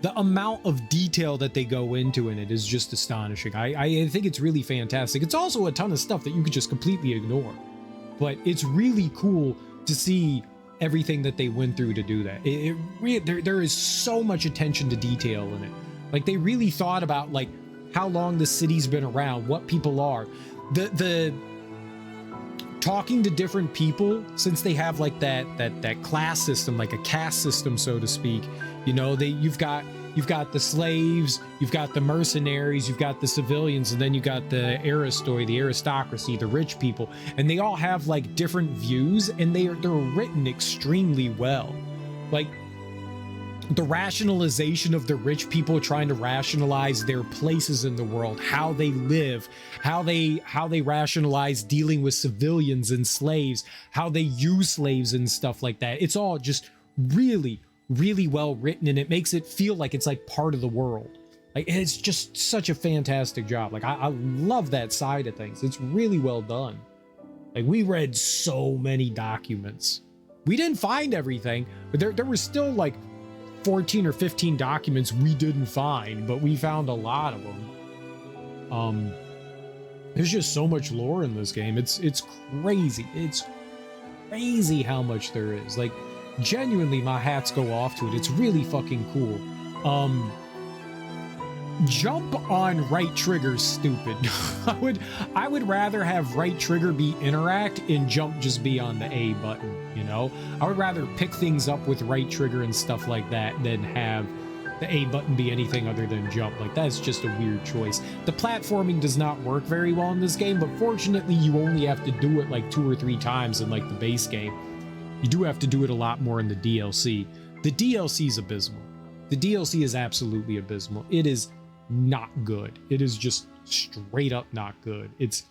the amount of detail that they go into in it is just astonishing. I think it's really fantastic. It's also a ton of stuff that you could just completely ignore. But it's really cool to see everything that they went through to do that. There is so much attention to detail in it. Like they really thought about like how long the city's been around, what people are, the talking to different people, since they have like that class system, like a caste system, so to speak. You know, you've got the slaves, you've got the mercenaries, you've got the civilians, and then you got the aristoi, the aristocracy, the rich people, and they all have like different views, and they're written extremely well. Like the rationalization of the rich people trying to rationalize their places in the world, how they live, how they rationalize dealing with civilians and slaves, how they use slaves and stuff like that. It's all just really well written, and it makes it feel like it's like part of the world. Like it's just such a fantastic job. Like I love that side of things. It's really well done. Like we read so many documents. We didn't find everything, but there were still like 14 or 15 documents we didn't find, but we found a lot of them. There's just so much lore in this game. It's crazy. It's crazy how much there is. Like genuinely my hats go off to it. It's really fucking cool. Jump on right trigger stupid. I would rather have right trigger be interact and jump just be on the A button, you know? I would rather pick things up with right trigger and stuff like that than have the A button be anything other than jump. Like, that's just a weird choice. The platforming does not work very well in this game, but fortunately you only have to do it like 2 or 3 times in like the base game. You do have to do it a lot more in the DLC. The DLC is abysmal. The DLC is absolutely abysmal. It is not good. It is just straight up not good. It's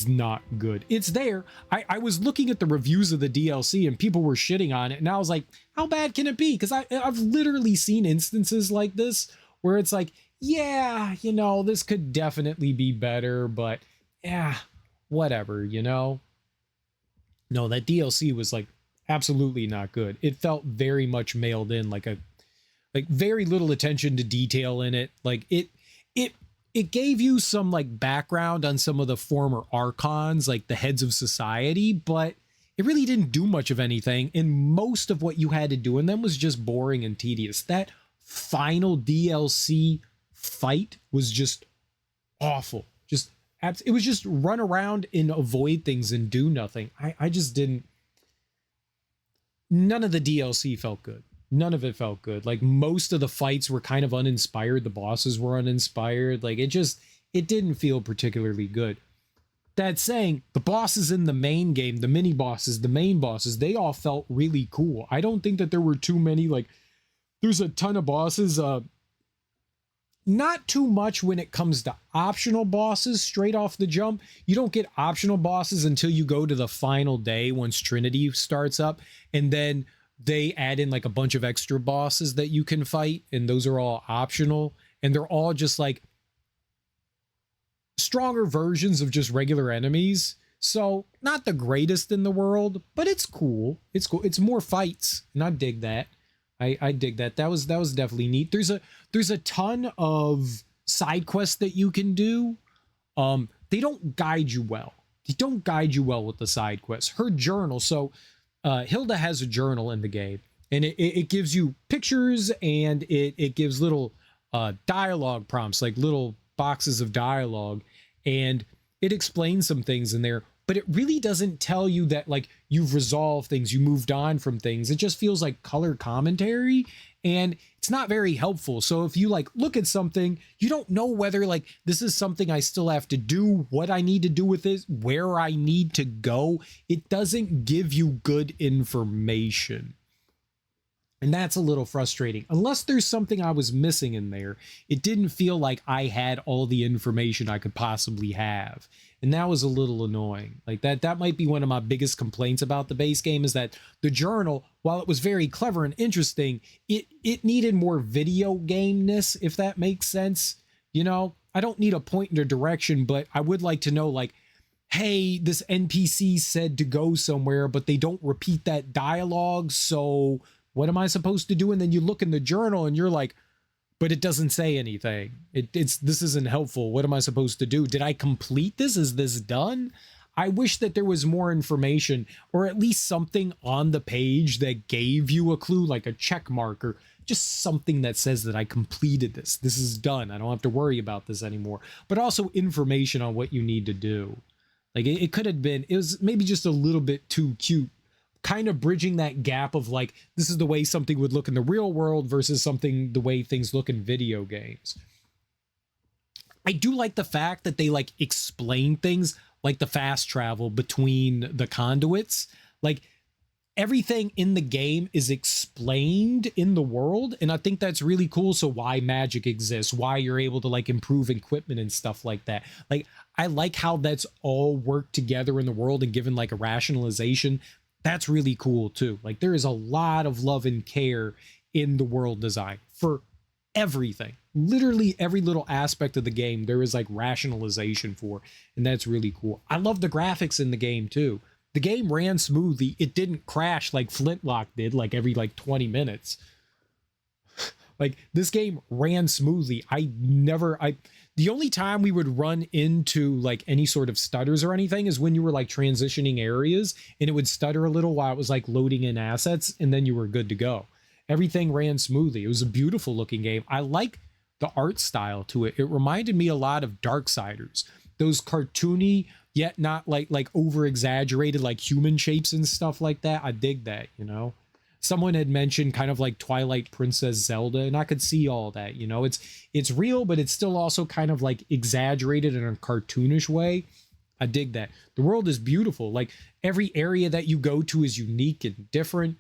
not good. It's there. I was looking at the reviews of the DLC and people were shitting on it, and I was like, how bad can it be? Because I've literally seen instances like this where it's like, yeah, you know, this could definitely be better, but yeah, whatever, you know? No, that DLC was like absolutely not good. It felt very much mailed in, like very little attention to detail in it. Like it gave you some like background on some of the former archons, like the heads of society, but it really didn't do much of anything. And most of what you had to do in them was just boring and tedious. That final DLC fight was just awful. It was just run around and avoid things and do nothing. I just didn't. None of the DLC felt good. None of it felt good. Like, most of the fights were kind of uninspired. The bosses were uninspired. Like, it didn't feel particularly good. That saying, the bosses in the main game, the mini bosses, the main bosses, they all felt really cool. I don't think that there were too many, like, there's a ton of bosses. Not too much when it comes to optional bosses straight off the jump. You don't get optional bosses until you go to the final day once Trinity starts up, and then they add in like a bunch of extra bosses that you can fight, and those are all optional, and they're all just like stronger versions of just regular enemies. So not the greatest in the world, but it's cool. It's cool. It's more fights, and I dig that. I dig that. That was definitely neat. There's a ton of side quests that you can do. They don't guide you well. They don't guide you well with the side quests. Her journal. So Hilda has a journal in the game, and it gives you pictures, and it gives little dialogue prompts, like little boxes of dialogue, and it explains some things in there. But it really doesn't tell you that like you've resolved things, you moved on from things. It just feels like color commentary, and it's not very helpful. So if you like look at something, you don't know whether like this is something I still have to do, what I need to do with it, where I need to go. It doesn't give you good information. And that's a little frustrating. Unless there's something I was missing in there, it didn't feel like I had all the information I could possibly have. And that was a little annoying. Like that might be one of my biggest complaints about the base game, is that the journal, while it was very clever and interesting, it needed more video game-ness, if that makes sense. You know, I don't need a point in a direction, but I would like to know, like, hey, this NPC said to go somewhere, but they don't repeat that dialogue, so what am I supposed to do? And then you look in the journal and you're like, but it doesn't say anything. This isn't helpful. What am I supposed to do? Did I complete this? Is this done? I wish that there was more information, or at least something on the page that gave you a clue, like a check mark, or just something that says that I completed this. This is done. I don't have to worry about this anymore. But also information on what you need to do. Like it could have been, it was maybe just a little bit too cute, kind of bridging that gap of like, this is the way something would look in the real world versus something the way things look in video games. I do like the fact that they like explain things like the fast travel between the conduits. Like everything in the game is explained in the world, and I think that's really cool. So why magic exists, why you're able to like improve equipment and stuff like that. Like I like how that's all worked together in the world and given like a rationalization. That's really cool too. Like there is a lot of love and care in the world design for everything. Literally every little aspect of the game there is like rationalization for, and that's really cool. I love the graphics in the game too. The game ran smoothly. It didn't crash like Flintlock did like every like 20 minutes. Like this game ran smoothly. The only time we would run into like any sort of stutters or anything is when you were like transitioning areas and it would stutter a little while it was like loading in assets, and then you were good to go. Everything ran smoothly. It was a beautiful looking game. I like the art style to it. It reminded me a lot of Darksiders. Those cartoony yet not like over exaggerated like human shapes and stuff like that. I dig that, you know. someone had mentioned kind of like Twilight Princess Zelda, and I could see all that, you know, it's real, but it's still also kind of like exaggerated in a cartoonish way. I dig that. The world is beautiful. Like every area that you go to is unique and different.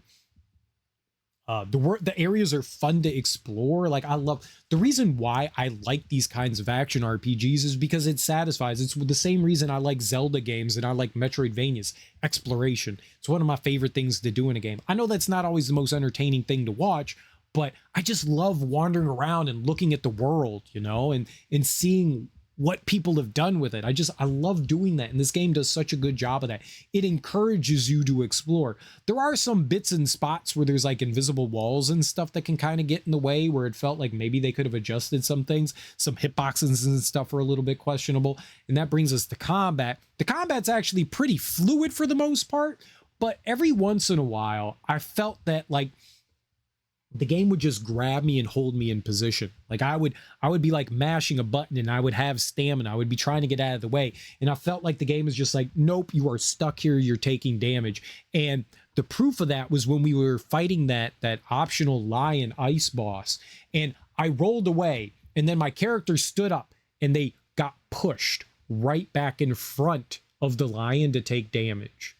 The areas are fun to explore. Like I love the reason why I like these kinds of action RPGs is because it satisfies. It's the same reason I like Zelda games and I like Metroidvanias. Exploration. It's one of my favorite things to do in a game. I know that's not always the most entertaining thing to watch, but I just love wandering around and looking at the world, you know, and seeing what people have done with it. I love doing that. And this game does such a good job of that. It encourages you to explore. There are some bits and spots where there's like invisible walls and stuff that can kind of get in the way, where it felt like maybe they could have adjusted some things. Some hitboxes and stuff are a little bit questionable. And that brings us to combat. The combat's actually pretty fluid for the most part, but every once in a while I felt that like the game would just grab me and hold me in position. Like I would be like mashing a button and I would have stamina. I would be trying to get out of the way. And I felt like the game was just like, nope, you are stuck here. You're taking damage. And the proof of that was when we were fighting that optional lion ice boss, and I rolled away and then my character stood up and they got pushed right back in front of the lion to take damage.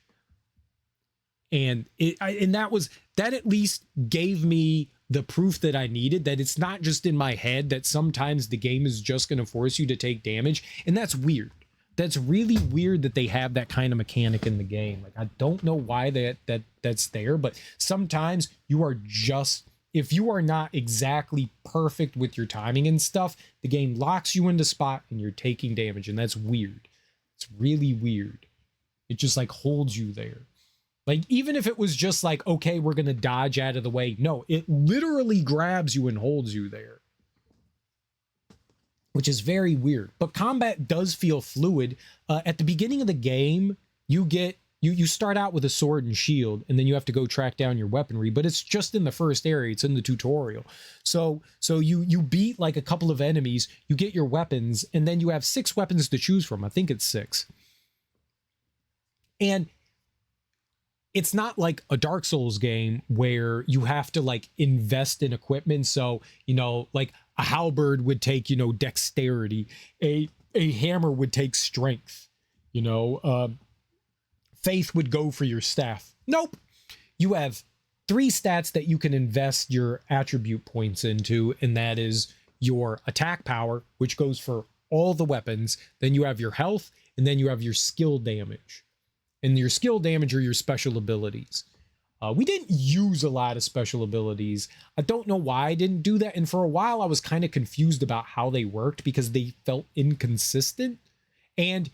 And that at least gave me the proof that I needed, that it's not just in my head, that sometimes the game is just going to force you to take damage. And that's weird. That's really weird that they have that kind of mechanic in the game. Like, I don't know why that's there, but sometimes you are just, if you are not exactly perfect with your timing and stuff, the game locks you into spot and you're taking damage. And that's weird. It's really weird. It just like holds you there. Like, even if it was just like, okay, we're going to dodge out of the way. No, it literally grabs you and holds you there, which is very weird. But combat does feel fluid. At the beginning of the game, you start out with a sword and shield, and then you have to go track down your weaponry, but it's just in the first area. It's in the tutorial. So you beat like a couple of enemies, you get your weapons, and then you have 6 weapons to choose from. I think it's 6. And it's not like a Dark Souls game where you have to like invest in equipment. So, you know, like a halberd would take, you know, dexterity, a hammer would take strength, you know, faith would go for your staff. Nope. You have 3 stats that you can invest your attribute points into, and that is your attack power, which goes for all the weapons. Then you have your health, and then you have your skill damage. And your skill damage are your special abilities. We didn't use a lot of special abilities. I don't know why I didn't do that. And for a while, I was kind of confused about how they worked because they felt inconsistent. And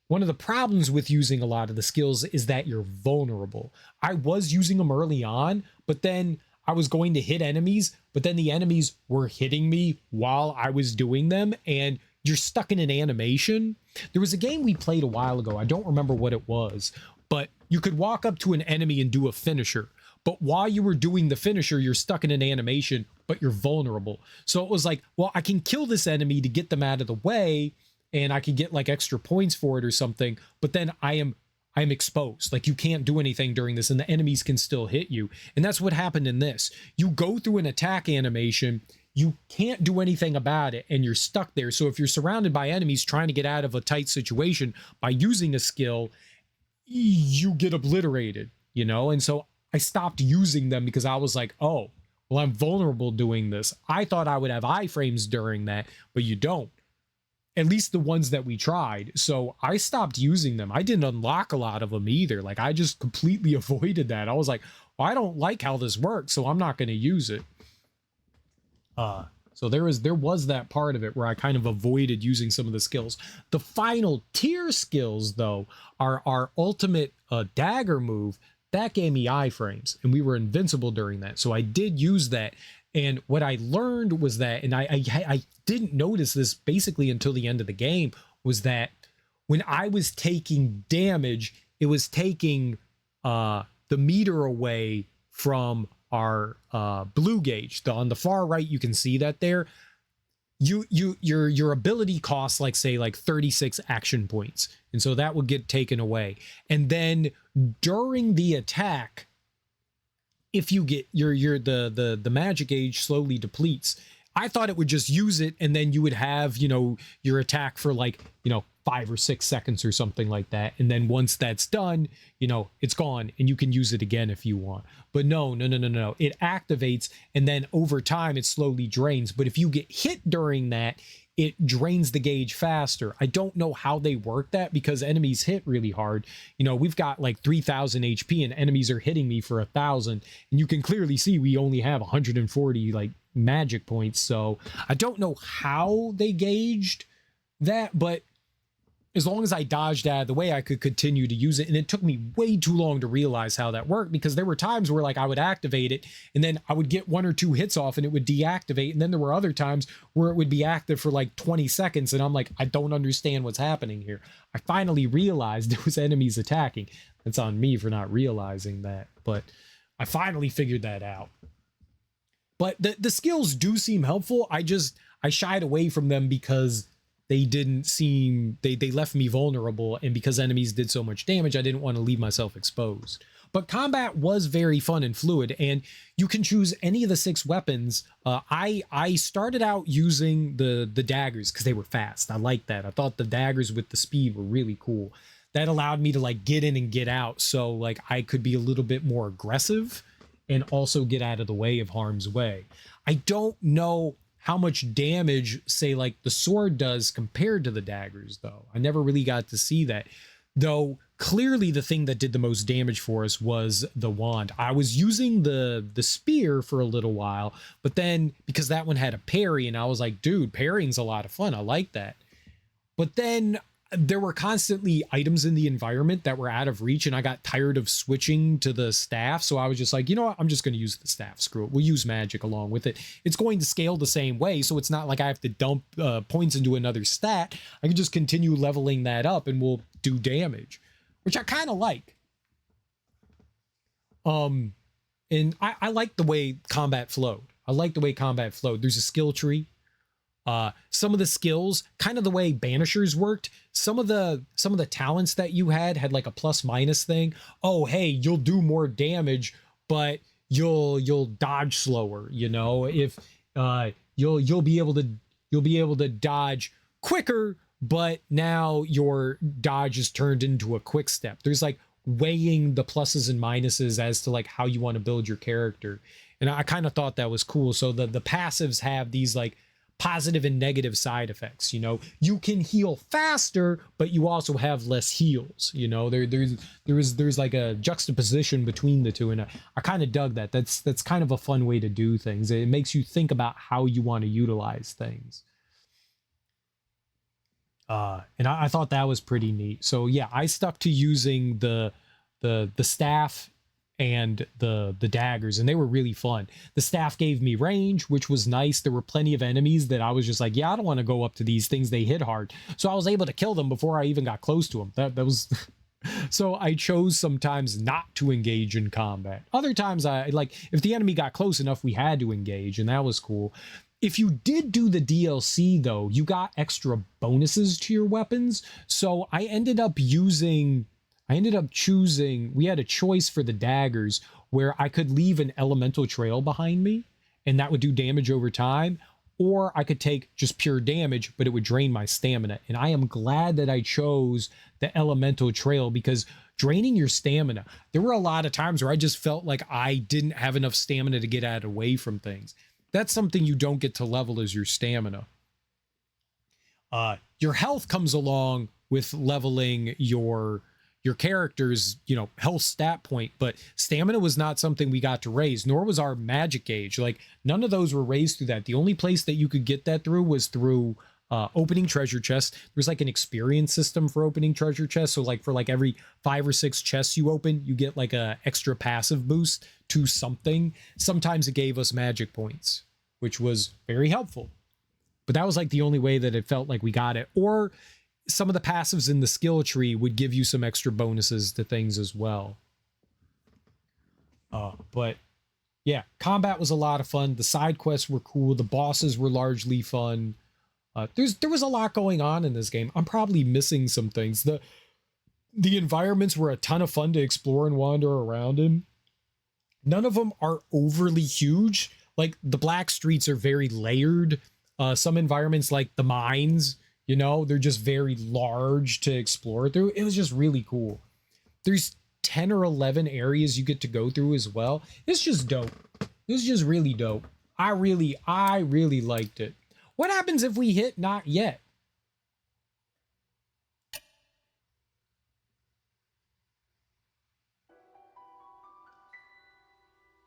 one of the problems with using a lot of the skills is that you're vulnerable. I was using them early on, but then I was going to hit enemies, but then the enemies were hitting me while I was doing them, and you're stuck in an animation. There was a game we played a while ago. I don't remember what it was, but you could walk up to an enemy and do a finisher. But while you were doing the finisher, you're stuck in an animation, but you're vulnerable. So it was like, well, I can kill this enemy to get them out of the way, and I could get like extra points for it or something. But then I'm exposed. Like, you can't do anything during this, and the enemies can still hit you. And that's what happened in this. You go through an attack animation, you can't do anything about it, and you're stuck there. So if you're surrounded by enemies trying to get out of a tight situation by using a skill, you get obliterated, you know? And so I stopped using them because I was like, oh, well, I'm vulnerable doing this. I thought I would have iframes during that, but you don't. At least the ones that we tried. So I stopped using them. I didn't unlock a lot of them either. Like, I just completely avoided that. I was like, well, I don't like how this works, so I'm not going to use it. So there was that part of it where I kind of avoided using some of the skills. The final tier skills, though, are our ultimate dagger move. That gave me iframes, and we were invincible during that. So I did use that. And what I learned was that, and I didn't notice this basically until the end of the game, was that when I was taking damage, it was taking the meter away from our blue gauge. On the far right, you can see that there. Your ability costs like 36 action points, and so that will get taken away. And then during the attack, if you get the magic gauge slowly depletes. I thought it would just use it and then you would have, you know, your attack for like, you know, 5 or 6 seconds or something like that. And then once that's done, you know, it's gone and you can use it again if you want. But no. It activates and then over time it slowly drains. But if you get hit during that, it drains the gauge faster. I don't know how they work that because enemies hit really hard. You know, we've got like 3,000 HP and enemies are hitting me for 1,000. And you can clearly see we only have 140 like magic points. So I don't know how they gauged that, but as long as I dodged out of the way, I could continue to use it. And it took me way too long to realize how that worked because there were times where like I would activate it and then I would get 1 or 2 hits off and it would deactivate. And then there were other times where it would be active for like 20 seconds. And I'm like, I don't understand what's happening here. I finally realized there was enemies attacking. It's on me for not realizing that, but I finally figured that out. But the skills do seem helpful. I shied away from them because they didn't seem, they left me vulnerable, and because enemies did so much damage, I didn't want to leave myself exposed. But combat was very fun and fluid, and you can choose any of the 6 weapons. I started out using the daggers because they were fast. I liked that. I thought the daggers with the speed were really cool. That allowed me to like get in and get out, so like I could be a little bit more aggressive and also get out of the way of harm's way. I don't know how much damage, say, like the sword does compared to the daggers, though. I never really got to see that. Though, clearly the thing that did the most damage for us was the wand. I was using the spear for a little while, but then, because that one had a parry, and I was like, dude, parrying's a lot of fun. I like that. But then there were constantly items in the environment that were out of reach, and I got tired of switching to the staff. So I was just like, you know what? I'm just going to use the staff. Screw it. We'll use magic along with it. It's going to scale the same way. So it's not like I have to dump points into another stat. I can just continue leveling that up and we'll do damage, which I kind of like. And I like the way combat flowed. There's a skill tree. Some of the skills, kind of the way banishers worked, some of the talents that you had like a plus minus thing. Oh, hey, you'll do more damage, but you'll dodge slower, you know, if you'll be able to dodge quicker, but now your dodge is turned into a quick step. There's like weighing the pluses and minuses as to like how you want to build your character. And I kind of thought that was cool. So the passives have these like positive and negative side effects. You know, you can heal faster, but you also have less heals. You know, there's like a juxtaposition between the two, and I kind of dug that. That's kind of a fun way to do things. It makes you think about how you want to utilize things. And I thought that was pretty neat. So yeah, I stuck to using the staff and the daggers, and they were really fun. The staff gave me range, which was nice. There were plenty of enemies that I was just like, yeah, I don't want to go up to these things. They hit hard. So I was able to kill them before I even got close to them. That was so I chose sometimes not to engage in combat. Other times I like, if the enemy got close enough, we had to engage, and that was cool. If you did do the DLC though, you got extra bonuses to your weapons. So I ended up choosing, we had a choice for the daggers where I could leave an elemental trail behind me and that would do damage over time, or I could take just pure damage, but it would drain my stamina. And I am glad that I chose the elemental trail, because draining your stamina, there were a lot of times where I just felt like I didn't have enough stamina to get out away from things. That's something you don't get to level, is your stamina. Your health comes along with leveling your character's, you know, health stat point, but stamina was not something we got to raise, nor was our magic gauge. Like, none of those were raised through that. The only place that you could get that through was through opening treasure chests. There's like an experience system for opening treasure chests. So like for like every 5 or 6 chests you open, you get like a extra passive boost to something. Sometimes it gave us magic points, which was very helpful. But that was like the only way that it felt like we got it. Or some of the passives in the skill tree would give you some extra bonuses to things as well. But yeah, combat was a lot of fun. The side quests were cool. The bosses were largely fun. There was a lot going on in this game. I'm probably missing some things. The environments were a ton of fun to explore and wander around in. None of them are overly huge. Like the black streets are very layered. Some environments like the mines, you know, they're just very large to explore through. It was just really cool. There's 10 or 11 areas you get to go through as well. It's just dope. It's just really dope. I really liked it. What happens if we hit not yet?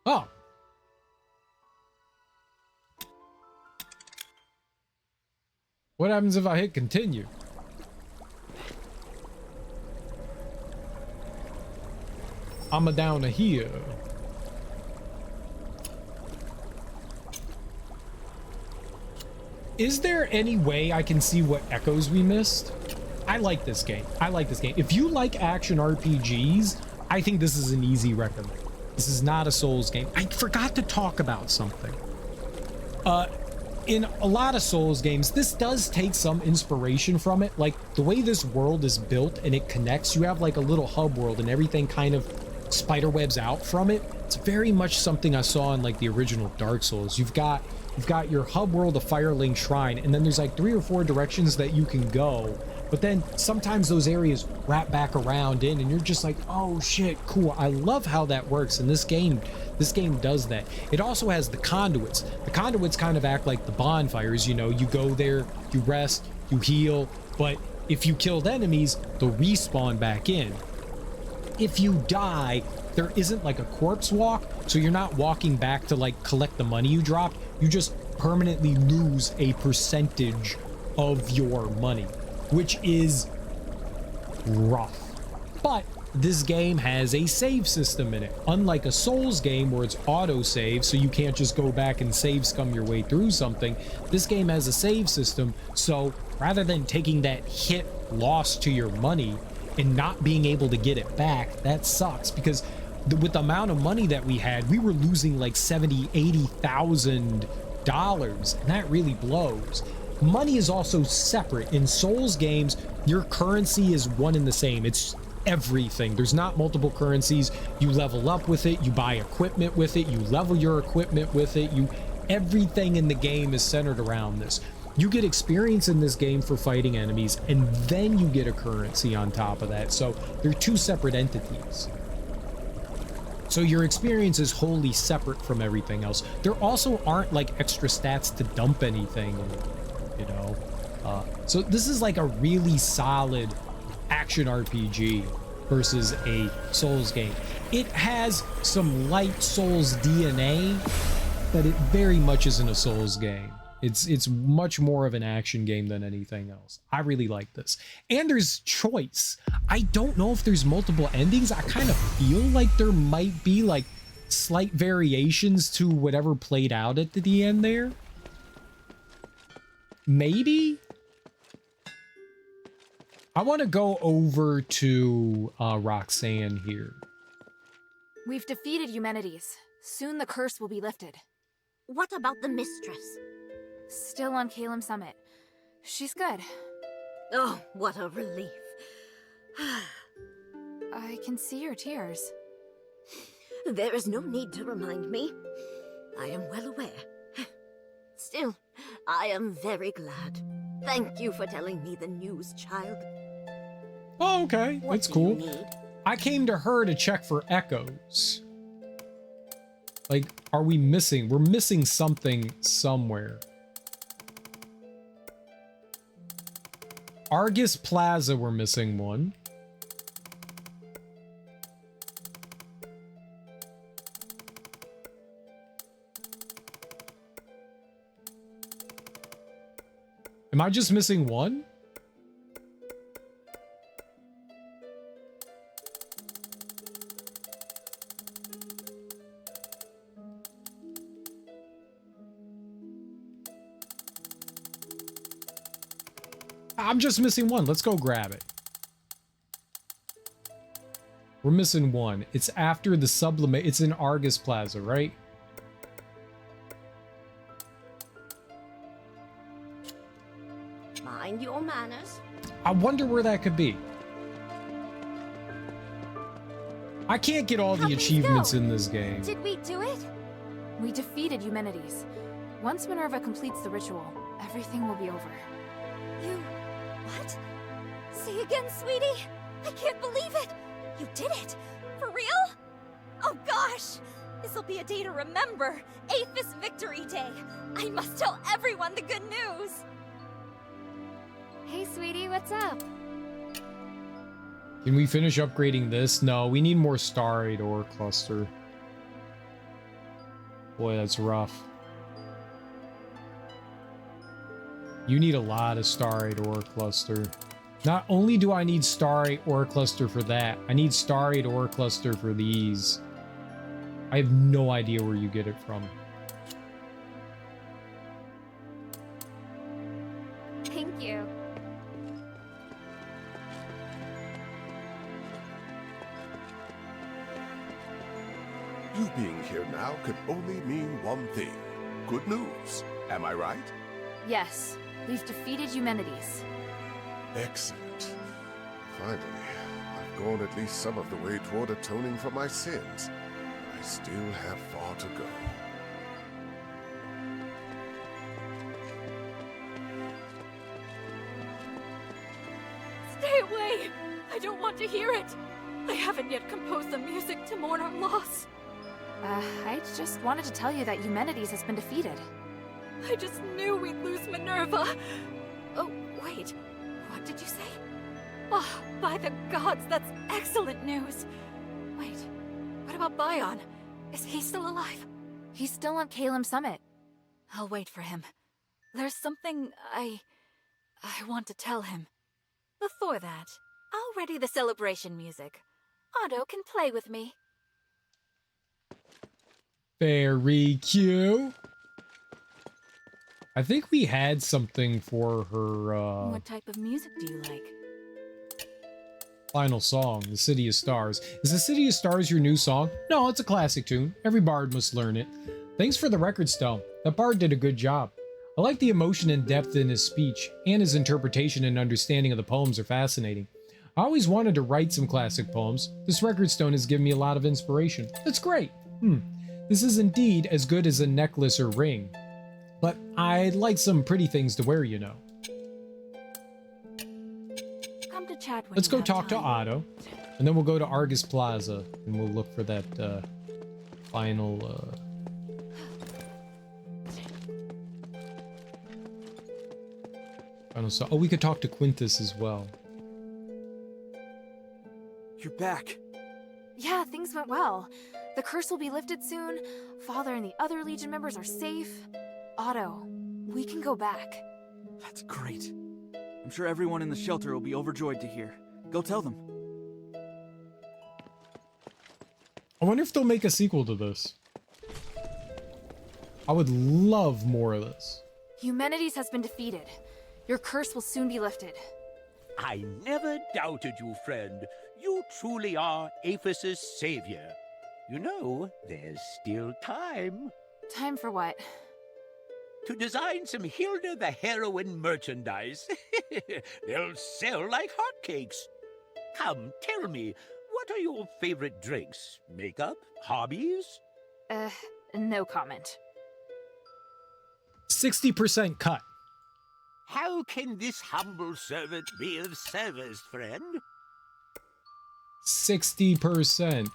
Oh. What happens if I hit continue? I'm a down to here. Is there any way I can see what echoes we missed? I like this game. I like this game. If you like action RPGs, I think this is an easy recommend. This is not a Souls game. I forgot to talk about something. In a lot of Souls games, this does take some inspiration from it. Like the way this world is built and it connects, you have like a little hub world and everything kind of spiderwebs out from it. It's very much something I saw in like the original Dark Souls. You've got your hub world, the Firelink Shrine, and then there's like 3 or 4 directions that you can go. But then sometimes those areas wrap back around in and you're just like, oh shit, cool. I love how that works. And this game does that. It also has the conduits. The conduits kind of act like the bonfires, you know, you go there, you rest, you heal, but if you killed enemies, they'll respawn back in. If you die, there isn't like a corpse walk, so you're not walking back to like collect the money you dropped. You just permanently lose a percentage of your money, which is rough. But this game has a save system in it. Unlike a Souls game where it's auto-save, so you can't just go back and save scum your way through something, this game has a save system, so rather than taking that hit loss to your money and not being able to get it back, that sucks, because with the amount of money that we had, we were losing like $70,000-$80,000, and that really blows. Money is also separate. In Souls games, your currency is one and the same. It's everything. There's not multiple currencies. You level up with it, you buy equipment with it, you level your equipment with it, everything in the game is centered around this. You get experience in this game for fighting enemies, and then you get a currency on top of that. So they're 2 separate entities. So your experience is wholly separate from everything else. There also aren't like extra stats to dump anything, you know. So this is like a really solid action RPG versus a Souls game. It has some light Souls DNA, but it very much isn't a Souls game. It's much more of an action game than anything else. I really like this. And there's choice. I don't know if there's multiple endings. I kind of feel like there might be like slight variations to whatever played out at the end there. Maybe? I want to go over to Roxanne here. We've defeated Eumenides. Soon the curse will be lifted. What about the mistress? Still on Calum Summit. She's good. Oh, what a relief. I can see your tears. There is no need to remind me. I am well aware. Still, I am very glad. Thank you for telling me the news, child. Oh, okay. That's cool. I came to her to check for echoes. Like, are we missing? We're missing something somewhere. Argus Plaza, we're missing one. Am I just missing one? I'm just missing one. Let's go grab it. We're missing one. It's after the sublimate. It's in Argus Plaza, right? Mind your manners. I wonder where that could be. I can't get all the How'd achievements these go? in this game. Did we do it? We defeated Eumenides. Once Minerva completes the ritual, everything will be over. You... what? Say again, sweetie? I can't believe it! You did it! For real? Oh gosh! This'll be a day to remember! Aphis Victory Day! I must tell everyone the good news! Hey, sweetie, what's up? Can we finish upgrading this? No, we need more starite ore cluster. Boy, that's rough. You need a lot of starite ore cluster. Not only do I need starite ore cluster for that, I need starite ore cluster for these. I have no idea where you get it from. Thank you. You being here now could only mean one thing. Good news. Am I right? Yes, we've defeated Eumenides. Excellent. Finally, I've gone at least some of the way toward atoning for my sins. I still have far to go. Stay away! I don't want to hear it! I haven't yet composed the music to mourn our loss. I just wanted to tell you that Eumenides has been defeated. I just knew we'd lose Minerva. Oh, wait. What did you say? Oh, by the gods, that's excellent news. Wait, what about Bion? Is he still alive? He's still on Caelum Summit. I'll wait for him. There's something I want to tell him. Before that, I'll ready the celebration music. Otto can play with me. Very cute. I think we had something for her, What type of music do you like? final song, The City of Stars. Is The City of Stars your new song? No, it's a classic tune. Every bard must learn it. Thanks for the record, Stone. That bard did a good job. I like the emotion and depth in his speech, and his interpretation and understanding of the poems are fascinating. I always wanted to write some classic poems. This record stone has given me a lot of inspiration. That's great. This is indeed as good as a necklace or ring. But I'd like some pretty things to wear, you know. Come to chat when Let's you go have talk to time. Otto, and then we'll go to Argus Plaza, and we'll look for that final... final song. Oh, we could talk to Quintus as well. You're back. Yeah, things went well. The curse will be lifted soon. Father and the other Legion members are safe. Otto, we can go back. That's great. I'm sure everyone in the shelter will be overjoyed to hear. Go tell them. I wonder if they'll make a sequel to this. I would love more of this. Eumenides has been defeated. Your curse will soon be lifted. I never doubted you, friend. You truly are Aphis' savior. You know, there's still time. Time for what? To design some Hilda the Heroine merchandise. They'll sell like hotcakes. Come, tell me, what are your favorite drinks? Makeup? Hobbies? No comment. 60% cut. How can this humble servant be of service, friend? 60%.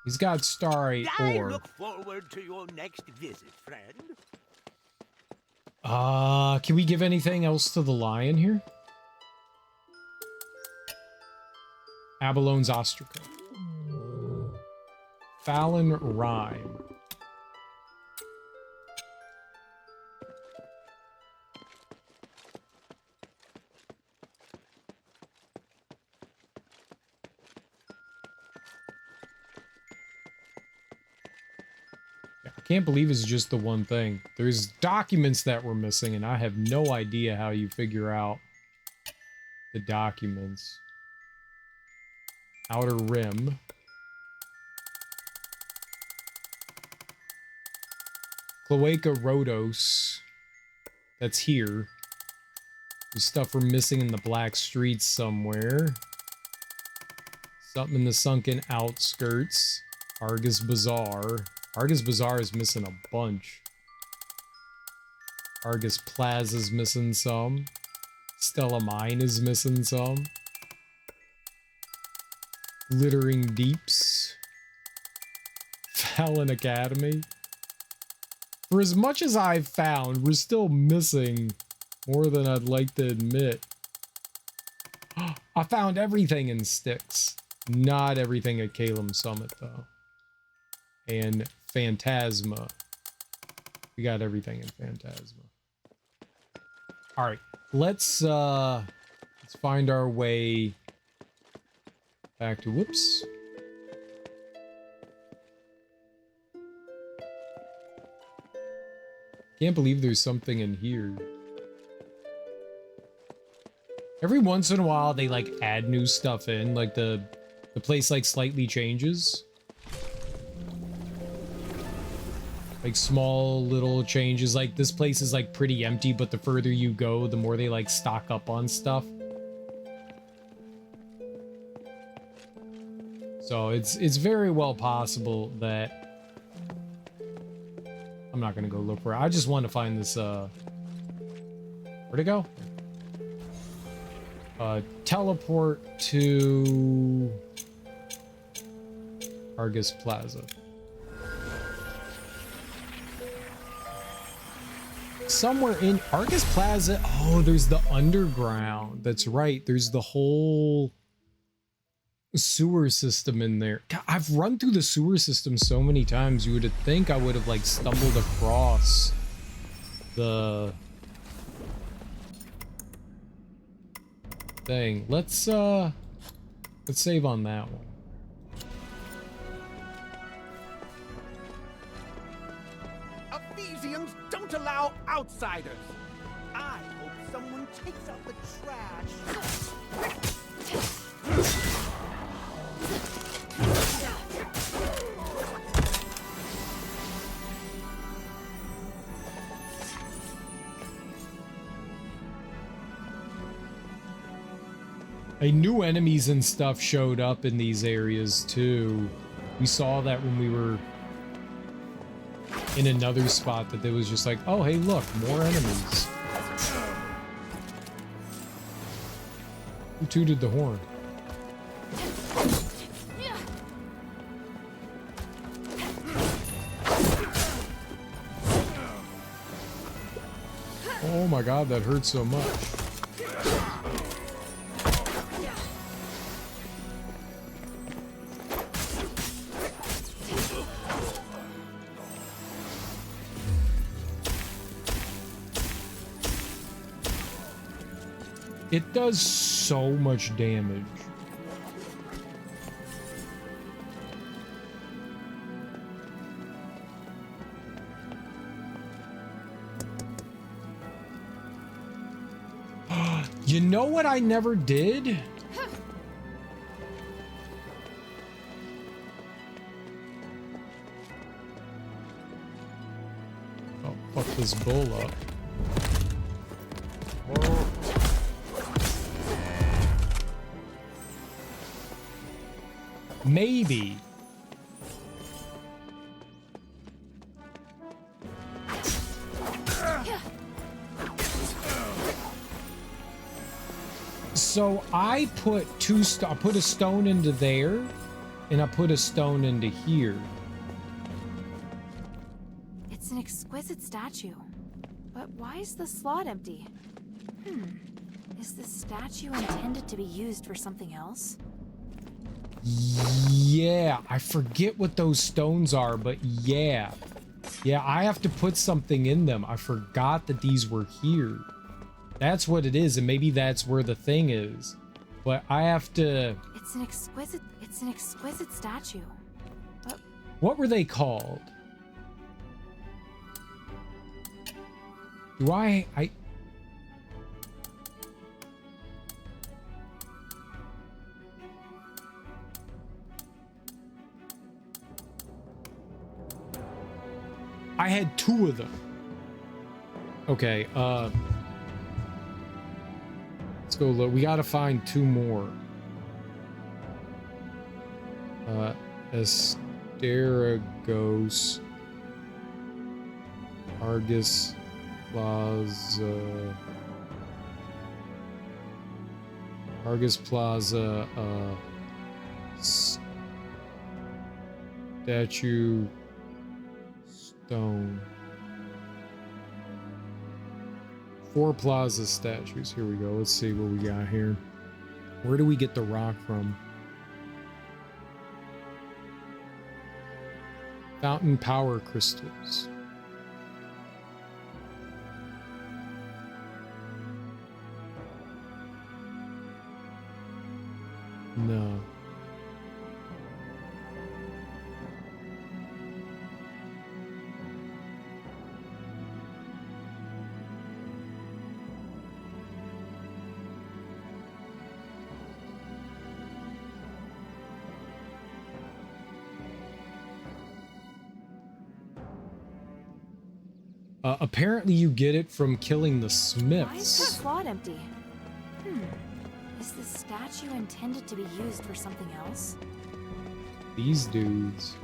He's got starry I ore. look forward to your next visit, friend. Can we give anything else to the lion here? Abalone's Ostrica. Fallon Rhyme. I can't believe it's just the one thing. There's documents that we're missing, and I have no idea how you figure out the documents. Outer Rim. Cloaca Rhodos. That's here. There's stuff we're missing in the Black Streets somewhere. Something in the sunken outskirts. Argus Bazaar. Argus Bazaar is missing a bunch. Argus Plaza's missing some. Stella Mine is missing some. Glittering Deeps. Fallon Academy. For as much as I've found, we're still missing more than I'd like to admit. I found everything in Styx. Not everything at Calum Summit, though. And Phantasma. We got everything in Phantasma. Alright, let's find our way back to whoops. Can't believe there's something in here. Every once in a while they like add new stuff in, like the place like slightly changes. Like small little changes, like this place is like pretty empty, but the further you go, the more they like stock up on stuff. So it's very well possible that I'm not gonna go look for it. I just want to find this where'd it go? Teleport to Argus Plaza. Somewhere in Argus Plaza. Oh, there's the underground. That's right. There's the whole sewer system in there. God, I've run through the sewer system so many times. You would think I would have like stumbled across the thing. Let's save on that one. Ephesians don't allow outsiders. I hope someone takes out the trash. New enemies and stuff showed up in these areas too. We saw that when we were in another spot, that there was just like, oh hey look, more enemies. Who tooted the horn? Oh my god, that hurt so much. It does so much damage. You know what I never did? Oh, fuck this bull up. Maybe. So I put I put a stone into there, and I put a stone into here. It's an exquisite statue. But why is the slot empty? Is the statue intended to be used for something else? Yeah, I forget what those stones are, but yeah. Yeah, I have to put something in them. I forgot that these were here. That's what it is, and maybe that's where the thing is. But I have to... It's an exquisite statue. But what were they called? Do I had two of them. Okay, let's go look. We gotta find two more. Asterigos, Argus Plaza, Statue Stone. 4 plaza statues. Here we go. Let's see what we got here. Where do we get the rock from? Fountain power crystals. No. Apparently you get it from killing the Smiths. Why is that slot empty? Is this statue intended to be used for something else? These dudes.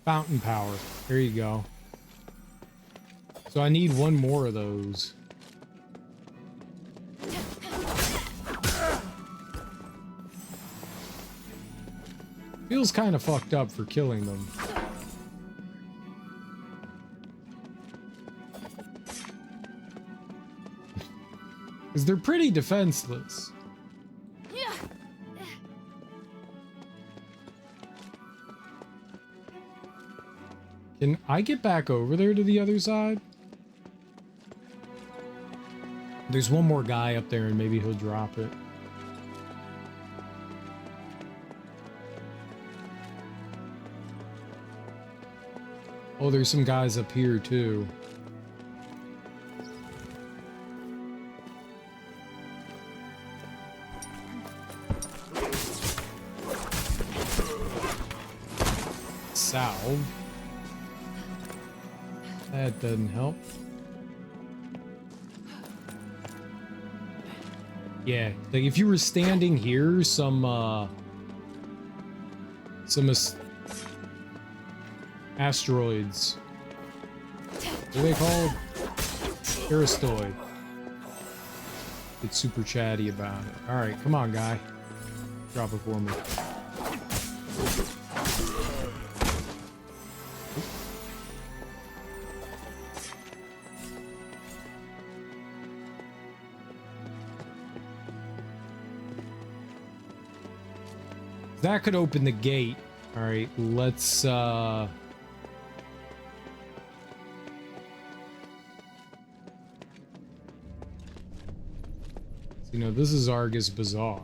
Fountain power. There you go. So I need one more of those. Feels kind of fucked up for killing them. Because they're pretty defenseless. Can I get back over there to the other side? There's one more guy up there and maybe he'll drop it. Oh, there's some guys up here too. Salve. That doesn't help. Yeah, like if you were standing here, some asteroids. What are they called? Aristoid. It's super chatty about it. Alright, come on, guy. Drop it for me. That could open the gate. Alright, let's you know, this is Argus Bazaar.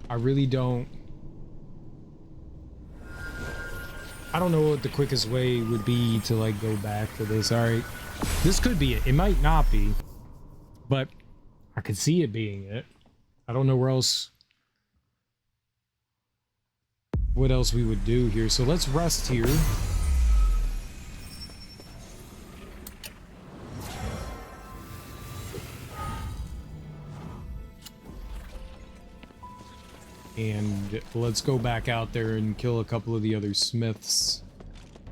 I really don't know what the quickest way would be to like go back to this. Alright. This could be it. It might not be. But I could see it being it. I don't know where else what else we would do here. So let's rest here. And let's go back out there and kill a couple of the other Smiths.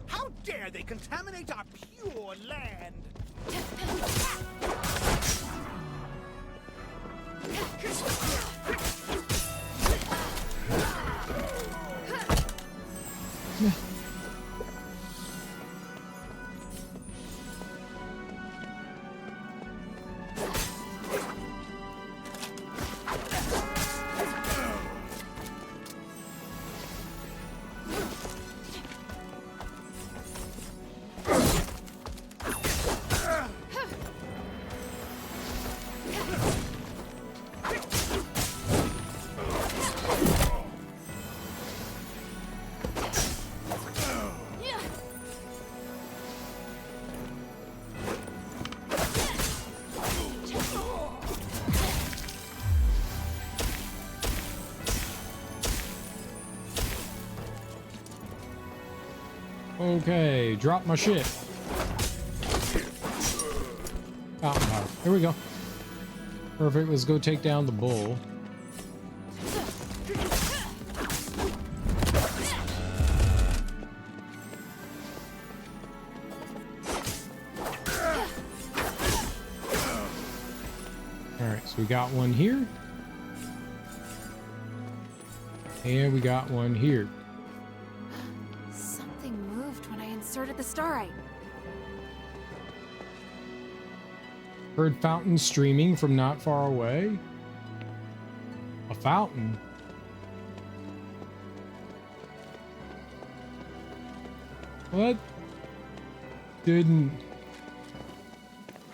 How dare they contaminate our pure land? Okay, drop my shit. Fountain power. Here we go. Perfect. Let's go take down the bull. Alright, so we got one here. And we got one here. Something moved when I inserted the starite. Heard fountain streaming from not far away. A fountain? What? Didn't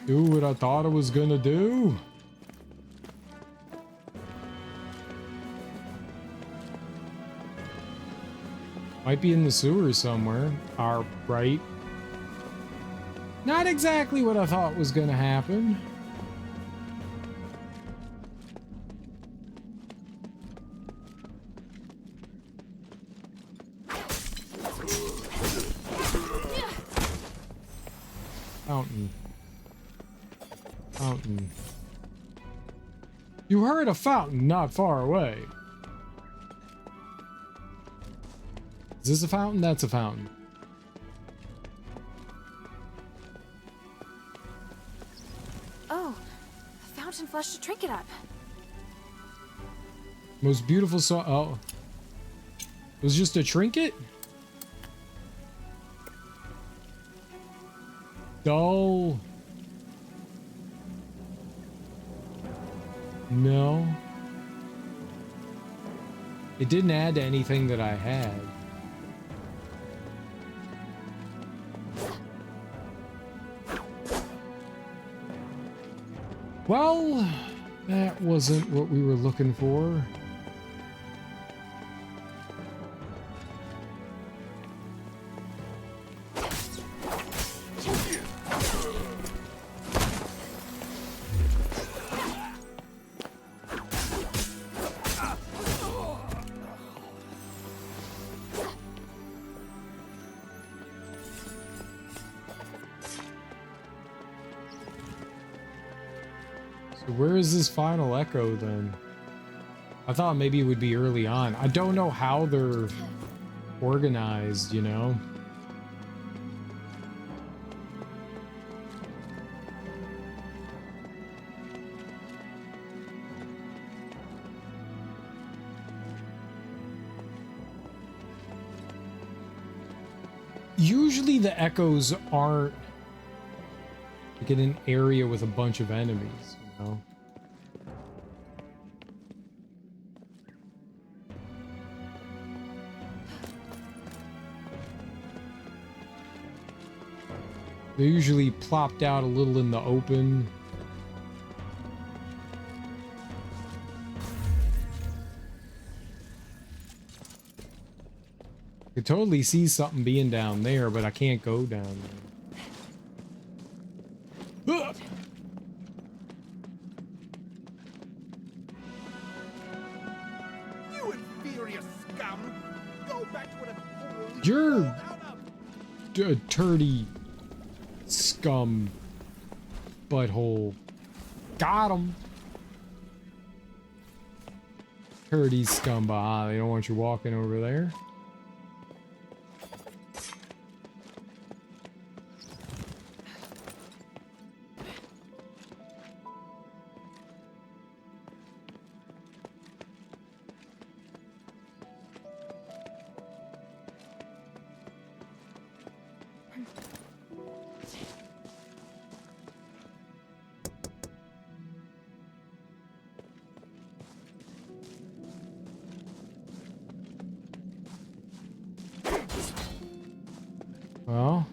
do what I thought it was gonna do. Might be in the sewer somewhere. Right. Not exactly what I thought was gonna happen. Fountain. Fountain. You heard a fountain not far away. Is this a fountain? That's a fountain. Oh, the fountain flushed a trinket up. Most beautiful song. Oh. It was just a trinket? Dull. No. It didn't add to anything that I had. Well, that wasn't what we were looking for. Where is this final echo then? I thought maybe it would be early on. I don't know how they're organized, you know? Usually the echoes aren't like in an area with a bunch of enemies, you know? They're usually plopped out a little in the open. I could totally see something being down there, but I can't go down there. Ah! You inferior scum! Go back to whatever hole You're you crawled out of. a turdy scum butthole. Got him. Turdy scum. They don't want you walking over there. Well,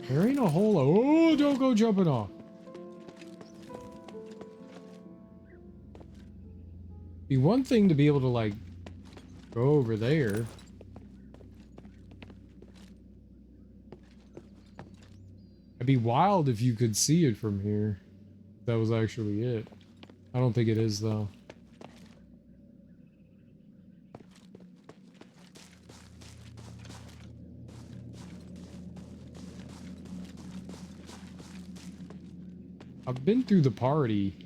there ain't a hole. Oh, don't go jumping off. Be one thing to be able to like go over there. It'd be wild if you could see it from here. That was actually it. I don't think it is, though. I've been through the party,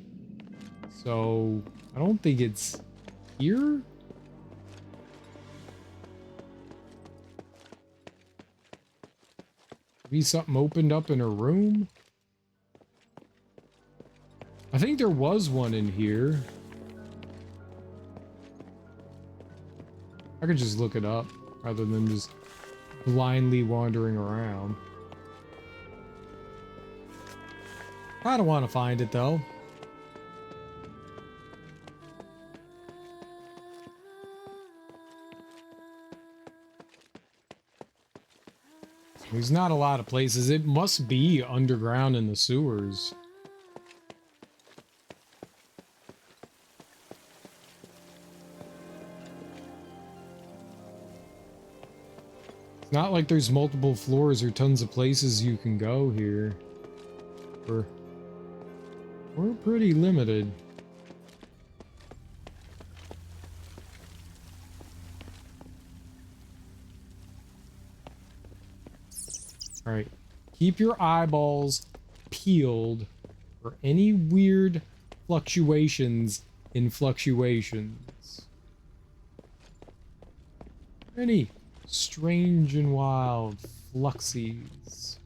so I don't think it's here. Maybe something opened up in a room. I think there was one in here. I could just look it up rather than just blindly wandering around. I don't want to find it though. There's not a lot of places. It must be underground in the sewers. It's not like there's multiple floors or tons of places you can go here. We're pretty limited. All right, keep your eyeballs peeled for any weird fluctuations in fluctuations. Any strange and wild fluxies.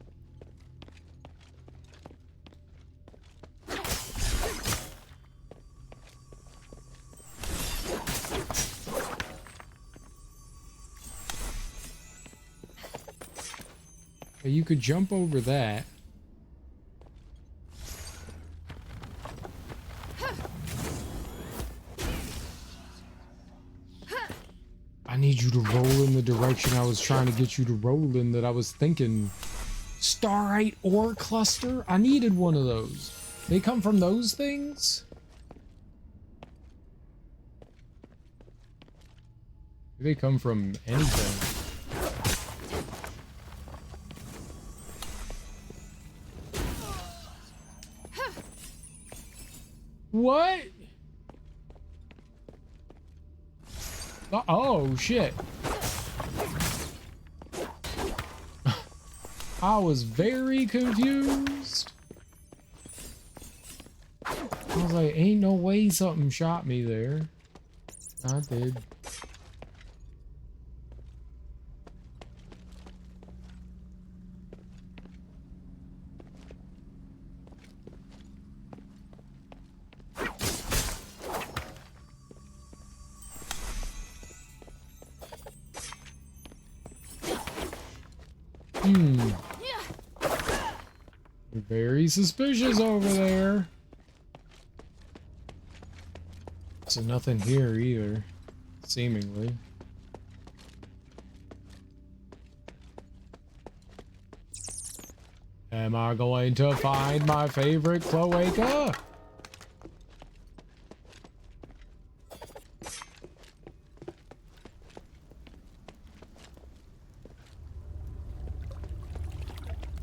You could jump over that. I need you to roll in the direction I was trying to get you to roll in, that I was thinking. Starite ore cluster? I needed one of those. They come from those things? They come from anything. What? Oh, shit. I was very confused. I was like, ain't no way something shot me there. I did. Very suspicious over there. So nothing here either, seemingly. Am I going to find my favorite cloaca?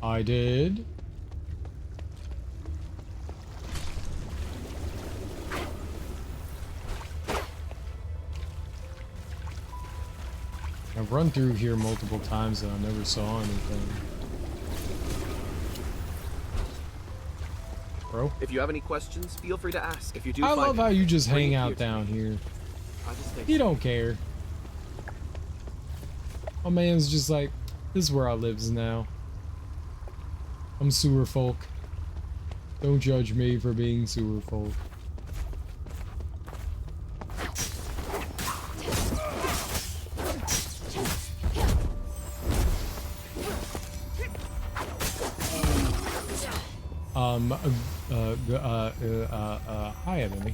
I did. I've run through here multiple times and I never saw anything. Bro? If you have any questions, feel free to ask. If you do, I love how you just hang out here down here. I'll just take You don't care. My man's just like, this is where I lives now. I'm sewer folk. Don't judge me for being sewer folk. Hi, enemy.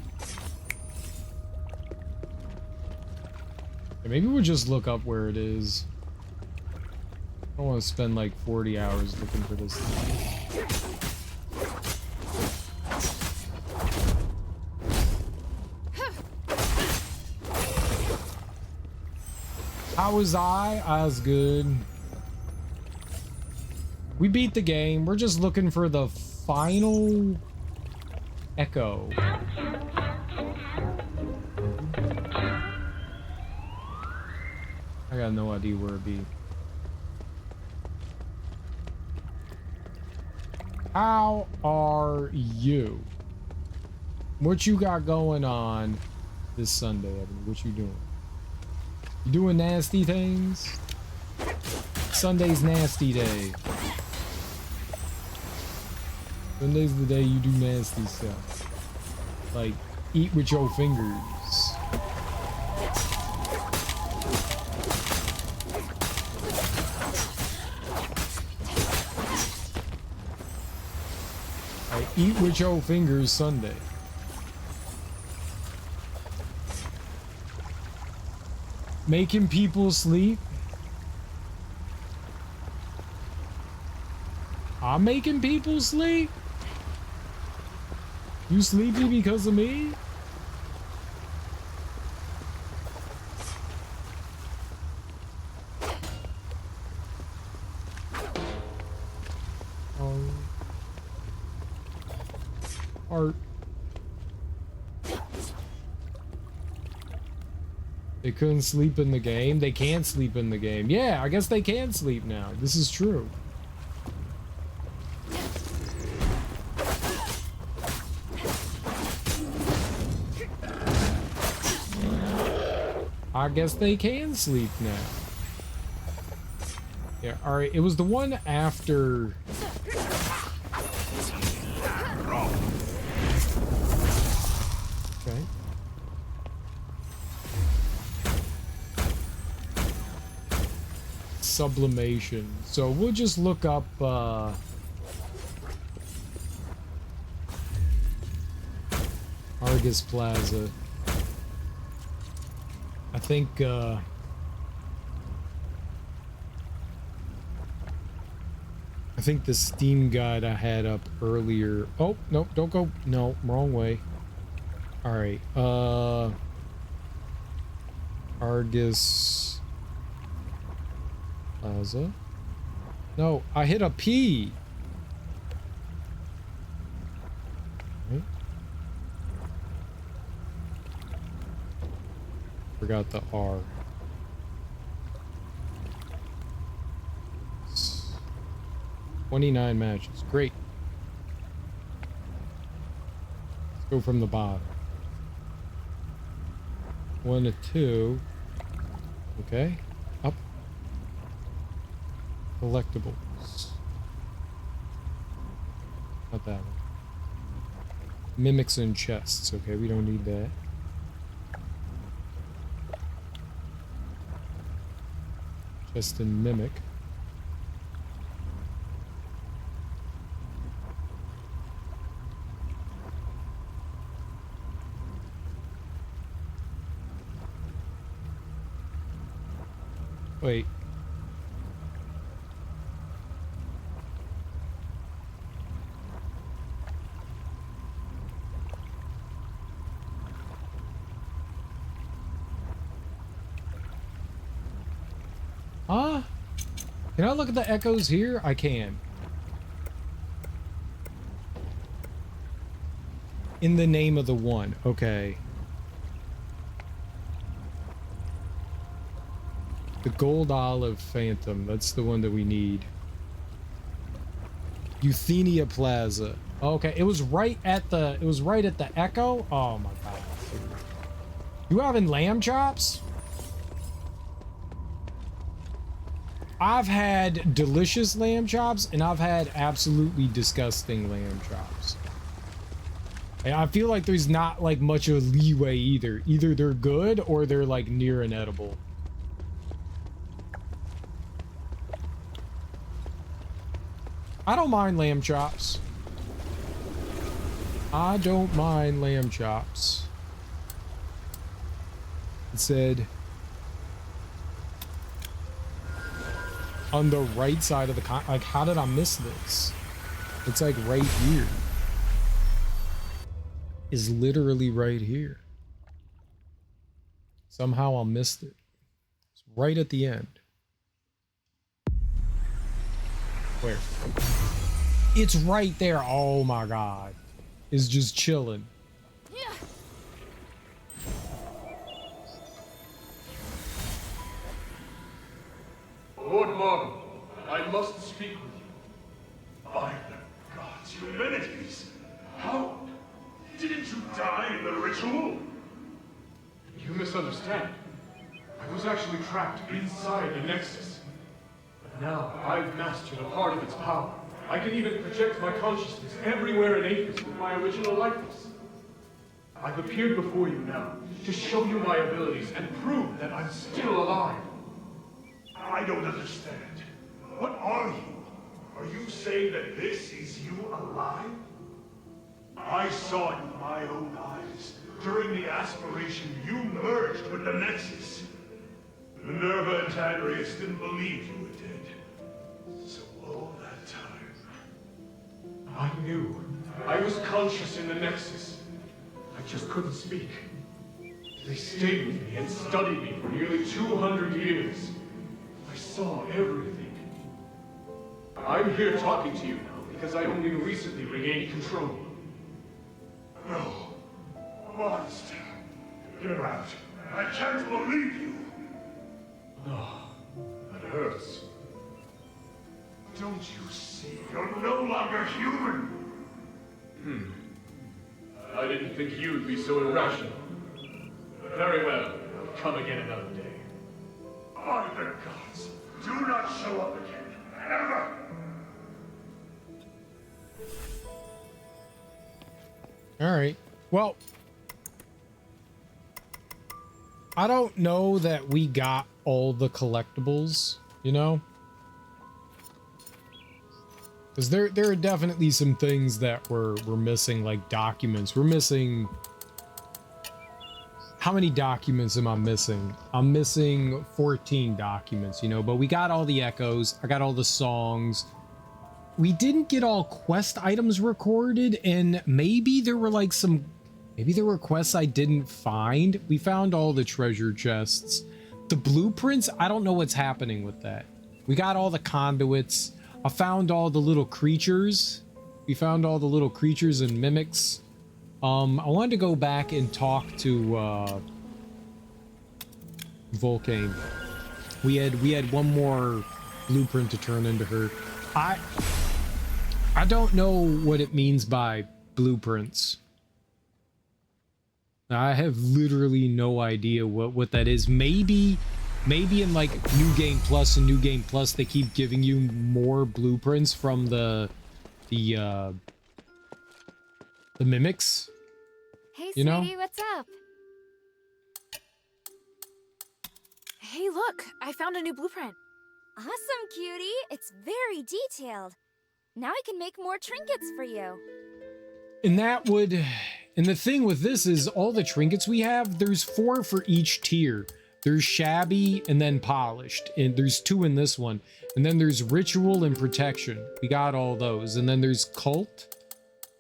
Maybe we'll just look up where it is. I don't want to spend like 40 hours looking for this thing. How was I? I was good. We beat the game. We're just looking for the final echo. I got no idea where it'd be. How are you? What you got going on this Sunday, Evan? What you doing? You doing nasty things? Sunday's nasty day. Sunday's the day you do nasty stuff. Like, eat with your fingers. Like, eat with your fingers Sunday. Making people sleep. I'm making people sleep? You sleepy because of me? Art. They couldn't sleep in the game. They can't sleep in the game. Yeah, I guess they can sleep now. This is true. I guess they can sleep now. Yeah, alright. It was the one after... Okay. Sublimation. So we'll just look up, Argus Plaza. I think, the Steam guide I had up earlier. Oh, no, don't go. No, wrong way. All right. Argus Plaza. No, I hit a P. Right. Forgot the R. 29 matches. Great. Let's go from the bottom. 1 to 2. Okay. Up. Collectibles. Not that one. Mimics and chests. Okay, we don't need that. Chest and mimic. Wait. Huh? Can I look at the echoes here? I can. In the name of the one. Okay. The Gold Olive Phantom. That's the one that we need. Euthenia Plaza. Okay, it was right at the Echo. Oh my god. You having lamb chops? I've had delicious lamb chops and I've had absolutely disgusting lamb chops. And I feel like there's not like much of leeway either. Either they're good or they're like near inedible. I don't mind lamb chops. I don't mind lamb chops. It said on the right side of the like, how did I miss this? It's like right here. Is literally right here. Somehow I missed it. It's right at the end. Where? It's right there. Oh my god. It's just chilling. Lord Marble, I must speak with you. By the gods, Eumenides! How? Didn't you die in the ritual? You misunderstand. I was actually trapped inside the Nexus. But now I've mastered a part of its power. I can even project my consciousness everywhere in Aphis with my original likeness. I've appeared before you now to show you my abilities and prove that I'm still alive. I don't understand. What are you? Are you saying that this is you alive? I saw it with my own eyes. During the aspiration, you merged with the Nexus. Minerva and Tiberius didn't believe you were dead. So all that time, I knew. I was conscious in the Nexus. I just couldn't speak. They stayed with me and studied me for nearly 200 years. I saw everything. I'm here talking to you now because I only recently regained control. No. Monster. Get out. I can't believe you. No. That hurts. Don't you see? You're no longer human. I didn't think you'd be so irrational. Very well. I'll come again another day. By the gods, do not show up again. Ever! All right. Well, I don't know that we got all the collectibles, you know? Because there are definitely some things that we're missing, like documents. We're missing... How many documents am I missing? I'm missing 14 documents, you know, but we got all the echoes. I got all the songs. We didn't get all quest items recorded, and maybe there were like some... Maybe there were quests I didn't find. We found all the treasure chests. The blueprints, I don't know what's happening with that. We got all the conduits. I found all the little creatures. We found all the little creatures and mimics. I wanted to go back and talk to Volcane. We had one more blueprint to turn into her. I don't know what it means by blueprints. I have literally no idea what that is. Maybe in like New Game Plus and New Game Plus they keep giving you more blueprints from the mimics. Hey, you know? sweetie, what's up? Hey, look, I found a new blueprint. Awesome, cutie. It's very detailed. Now I can make more trinkets for you. And the thing with this is all the trinkets we have, there's 4 for each tier. There's shabby and then polished, and there's 2 in this one. And then there's ritual and protection. We got all those. And then there's cult,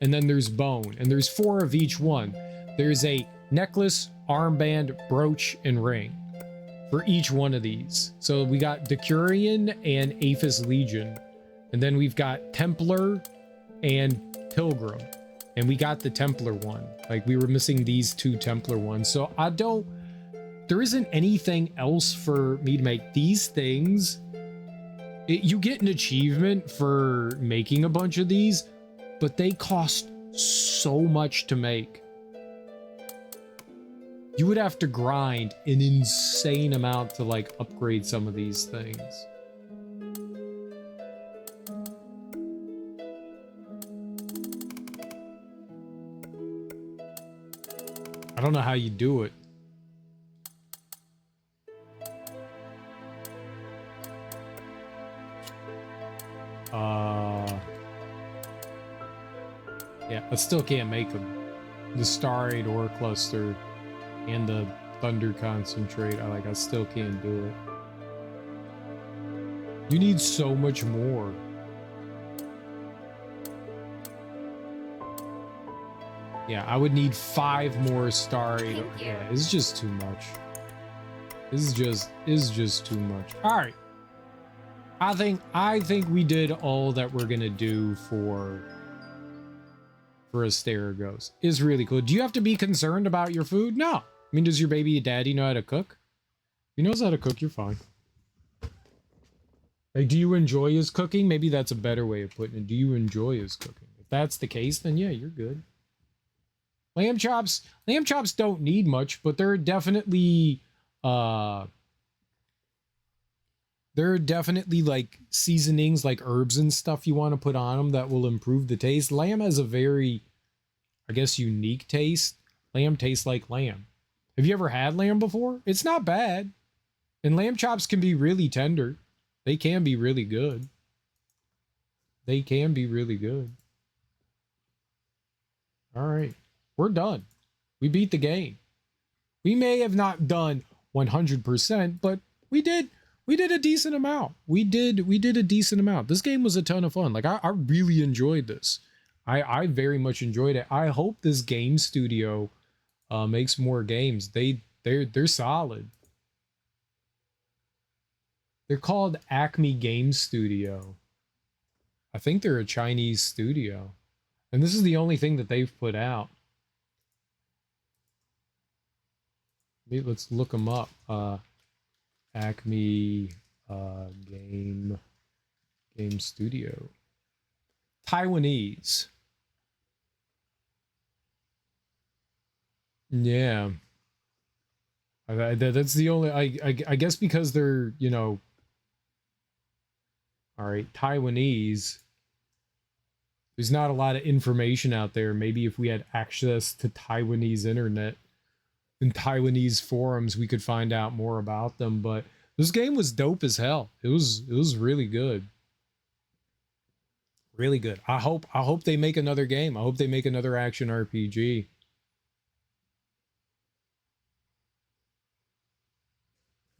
and then there's bone, and there's 4 of each one. There's a necklace, armband, brooch, and ring for each one of these. So we got Decurion and Aphis Legion, and then we've got Templar and Pilgrim, and we got the Templar one. Like, we were missing these 2 Templar ones. So there isn't anything else for me to make these things. You get an achievement for making a bunch of these, but they cost so much to make. You would have to grind an insane amount to like upgrade some of these things. I don't know how you do it. Yeah, I still can't make them. The Starry Ore Cluster and the Thunder Concentrate, I still can't do it. You need so much more. Yeah, I would need 5 more Starry. Yeah, it's just too much. This is just too much. All right. I think we did all that we're gonna do for Asterigos. Is really cool. Do you have to be concerned about your food? No. I mean, does your baby daddy know how to cook? If he knows how to cook, you're fine. Like, do you enjoy his cooking? Maybe that's a better way of putting it. Do you enjoy his cooking? If that's the case, then yeah, you're good. Lamb chops don't need much, but there are definitely like seasonings, like herbs and stuff you want to put on them that will improve the taste. Lamb has a very, I guess, unique taste. Lamb tastes like lamb. Have you ever had lamb before? It's not bad. And lamb chops can be really tender. They can be really good. They can be really good. All right. We're done. We beat the game. We may have not done 100%, but we did a decent amount. We did a decent amount. This game was a ton of fun. Like, I really enjoyed this. I very much enjoyed it. I hope this game studio makes more games. They're solid. They're called Acme Game Studio. I think they're a Chinese studio. And this is the only thing that they've put out. Let's look them up. Acme Game Studio. Taiwanese. Yeah. That's the only, I guess because they're, you know, all right, Taiwanese. There's not a lot of information out there. Maybe if we had access to Taiwanese internet and Taiwanese forums, we could find out more about them. But this game was dope as hell. It was really good. Really good. I hope they make another game. I hope they make another action RPG.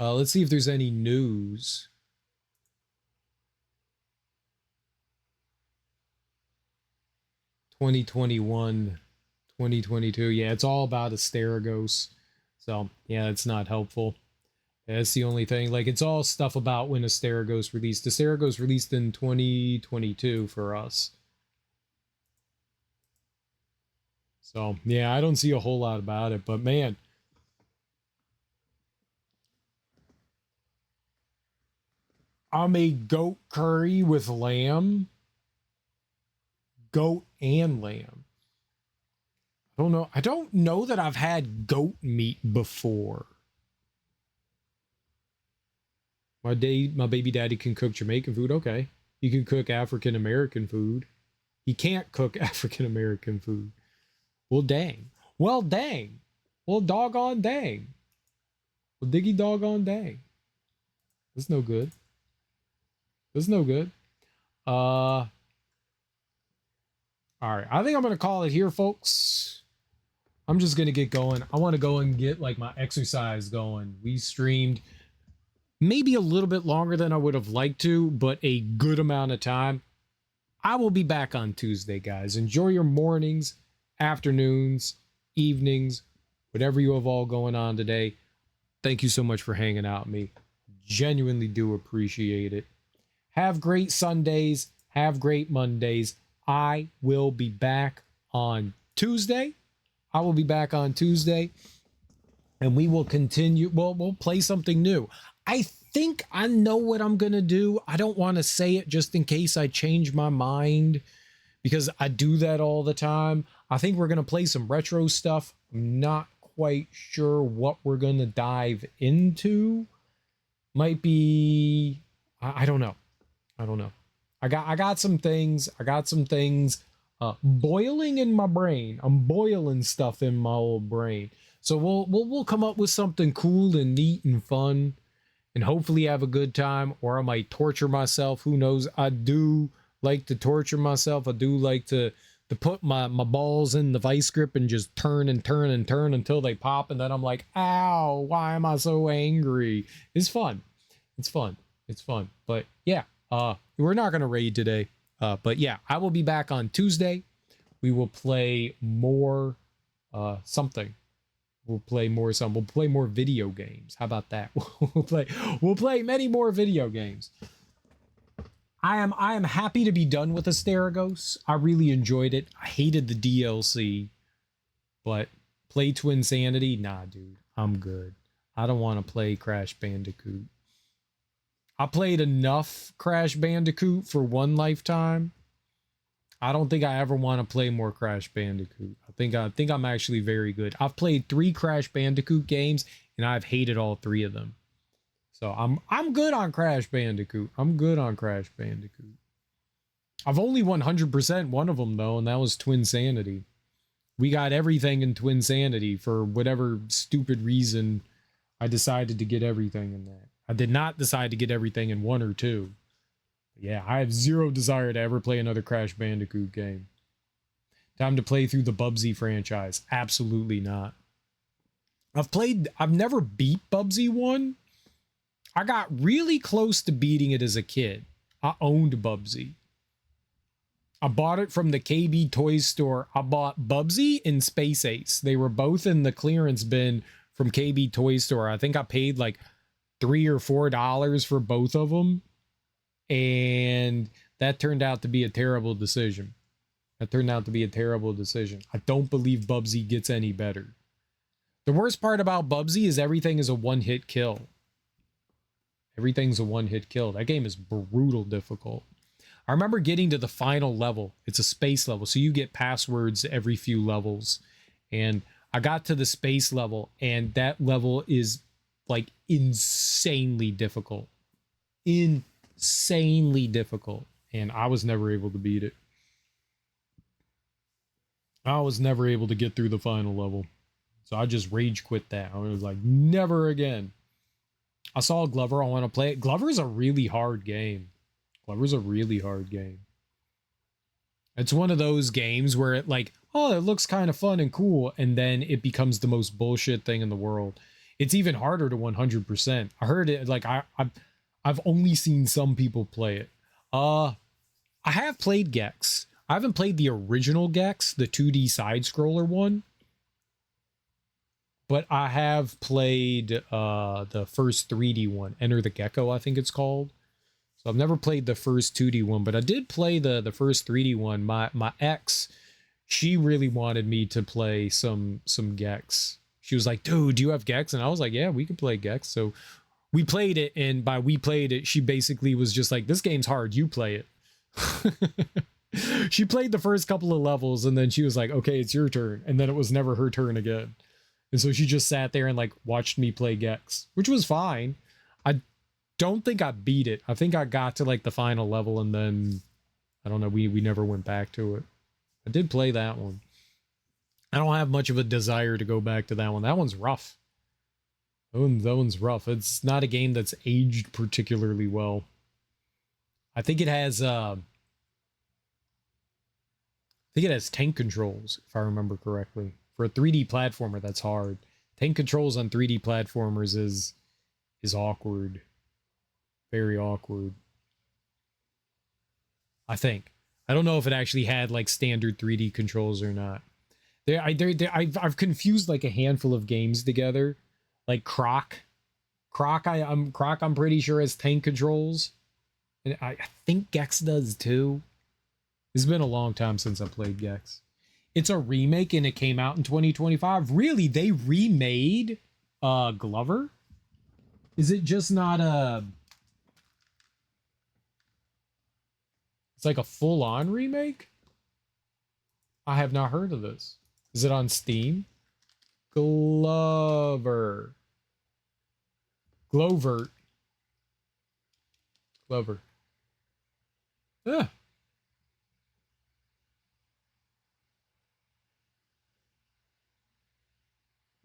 Let's see if there's any news. (2021, 2022). Yeah, it's all about Asterigos. So, yeah, it's not helpful. That's the only thing. Like, it's all stuff about when Asterigos released. Asterigos released in 2022 for us. So, yeah, I don't see a whole lot about it. But, man, I made goat curry with lamb. Goat and lamb. I don't know that I've had goat meat before. My baby daddy can cook Jamaican food. Okay. He can cook African American food. He can't cook African American food. Well, dang. Well, dang. Well, doggone dang. Well, diggy doggone dang. That's no good. That's no good. All right. I think I'm going to call it here, folks. I'm just going to get going. I want to go and get like my exercise going. We streamed maybe a little bit longer than I would have liked to, but a good amount of time. I will be back on Tuesday, guys. Enjoy your mornings, afternoons, evenings, whatever you have all going on today. Thank you so much for hanging out with me. Genuinely do appreciate it. Have great Sundays. Have great Mondays. I will be back on Tuesday. And we will continue. Well, we'll play something new. I think I know what I'm going to do. I don't want to say it just in case I change my mind, because I do that all the time. I think we're going to play some retro stuff. I'm not quite sure what we're going to dive into. Might be, I don't know. I got some things boiling in my brain. I'm boiling stuff in my old brain. So we'll come up with something cool and neat and fun, and hopefully have a good time. Or I might torture myself. Who knows? I do like to torture myself. I do like to put my balls in the vice grip and just turn until they pop, and then I'm like, ow, why am I so angry? It's fun. But yeah, we're not gonna raid today. But yeah, I will be back on Tuesday. We will play more something. We'll play more video games. How about that? We'll play many more video games. I am happy to be done with Asterigos. I really enjoyed it. I hated the DLC, but play Twinsanity? Nah, dude, I'm good. I don't want to play Crash Bandicoot. I played enough Crash Bandicoot for one lifetime. I don't think I ever want to play more Crash Bandicoot. I think I'm actually very good. I've played 3 Crash Bandicoot games and I've hated all 3 of them. So I'm good on Crash Bandicoot. I'm good on Crash Bandicoot. I've only 100% one of them though, and that was Twinsanity. We got everything in Twinsanity for whatever stupid reason. I decided to get everything in that. I did not decide to get everything in 1 or 2. Yeah, I have zero desire to ever play another Crash Bandicoot game. Time to play through the Bubsy franchise. Absolutely not. I've never beat Bubsy 1. I got really close to beating it as a kid. I owned Bubsy. I bought it from the KB Toys store. I bought Bubsy and Space Ace. They were both in the clearance bin from KB Toys store. I think I paid like $3 or $4 for both of them. And that turned out to be a terrible decision. I don't believe Bubsy gets any better. The worst part about Bubsy is everything is a one-hit kill. Everything's a one-hit kill. That game is brutal difficult. I remember getting to the final level. It's a space level, so you get passwords every few levels. And I got to the space level, and that level is like insanely difficult. Insanely difficult. And I was never able to beat it. I was never able to get through the final level. So I just rage quit that. I was like, never again. I saw Glover. I want to play it. Glover's a really hard game. It's one of those games where it like, oh, it looks kind of fun and cool. And then it becomes the most bullshit thing in the world. It's even harder to 100%. I heard it like I've only seen some people play it. I have played Gex. I haven't played the original Gex, the 2D side-scroller one. But I have played the first 3D one, Enter the Gecko, I think it's called. So I've never played the first 2D one, but I did play the first 3D one. My ex, she really wanted me to play some Gex. She was like, dude, do you have Gex? And I was like, yeah, we could play Gex. So we played it, and by we played it, she basically was just like, this game's hard, you play it. She played the first couple of levels, and then she was like, okay, it's your turn. And then it was never her turn again. And so she just sat there and like watched me play Gex, which was fine. I don't think I beat it. I think I got to like the final level, and then I don't know, we never went back to it. I did play that one. I don't have much of a desire to go back to that one. That one's rough. That one's rough. It's not a game that's aged particularly well. I think it has tank controls, if I remember correctly. For a 3D platformer, that's hard. Tank controls on 3D platformers is awkward. Very awkward. I think. I don't know if it actually had like standard 3D controls or not. I've confused like a handful of games together. Like Croc. I'm pretty sure has tank controls. And I think Gex does too. It's been a long time since I played Gex. It's a remake and it came out in 2025. Really? They remade Glover? Is it just not a... It's like a full-on remake? I have not heard of this. Is it on Steam? Glover. Glovert. Glover. Yeah.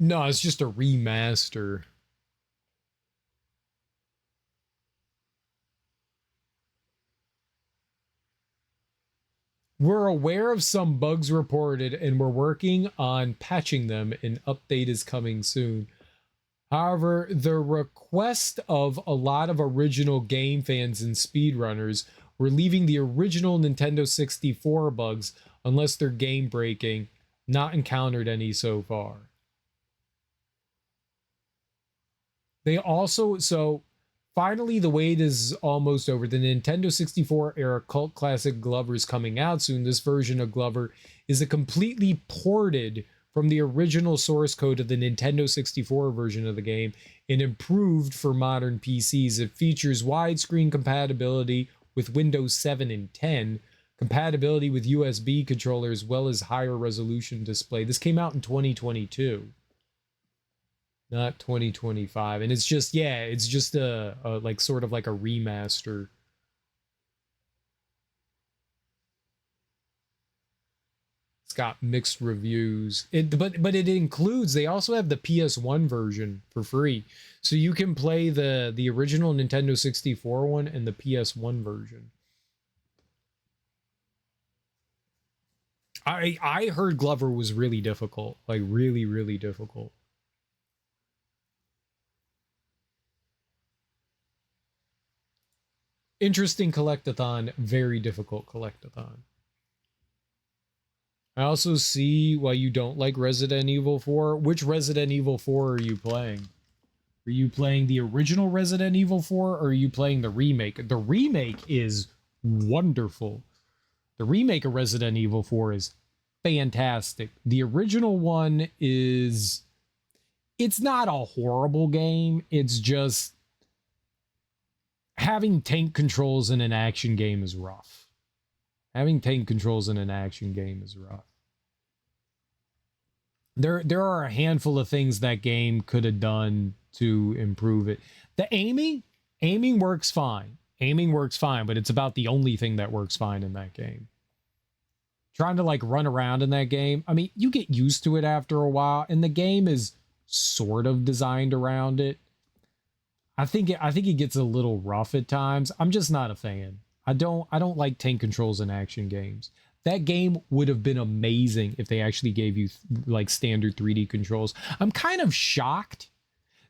No, it's just a remaster. We're aware of some bugs reported and we're working on patching them. An update is coming soon. However, the request of a lot of original game fans and speedrunners were leaving the original Nintendo 64 bugs unless they're game breaking. Not encountered any so far. They also, so Finally, the wait is almost over. The Nintendo 64 era cult classic Glover is coming out soon. This version of Glover is a completely ported from the original source code of the Nintendo 64 version of the game and improved for modern PCs. It features widescreen compatibility with Windows 7 and 10, compatibility with USB controllers, as well as higher resolution display. This came out in 2022. Not 2025. And it's just, yeah, it's just a like sort of like a remaster. It's got mixed reviews. But it includes, they also have the PS1 version for free. So you can play the original Nintendo 64 one and the PS1 version. I heard Glover was really difficult, like really, really difficult. Interesting collectathon, very difficult collectathon. I also see why you don't like Resident Evil 4. Which Resident Evil 4 are you playing? Are you playing the original Resident Evil 4 or are you playing the remake? The remake is wonderful. The remake of Resident Evil 4 is fantastic. The original one is... It's not a horrible game. It's just... Having tank controls in an action game is rough. Having tank controls in an action game is rough. There are a handful of things that game could have done to improve it. The aiming works fine. Aiming works fine, but it's about the only thing that works fine in that game. Trying to like run around in that game, I mean, you get used to it after a while, and the game is sort of designed around it. I think it gets a little rough at times. I'm just not a fan. I don't like tank controls in action games. That game would have been amazing if they actually gave you like standard 3D controls. I'm kind of shocked.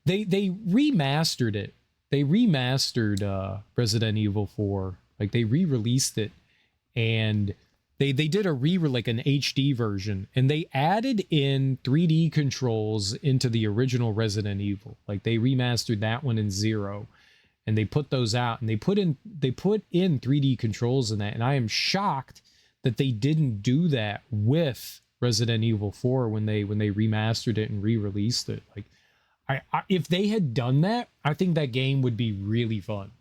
They remastered it. They remastered Resident Evil 4. Like they re-released it, and they did a like an HD version, and they added in 3D controls into the original Resident Evil. Like they remastered that one in 0, and they put those out, and they put in 3D controls in that. And I am shocked that they didn't do that with Resident Evil 4 when they remastered it and re-released it. Like if they had done that, I think that game would be really fun.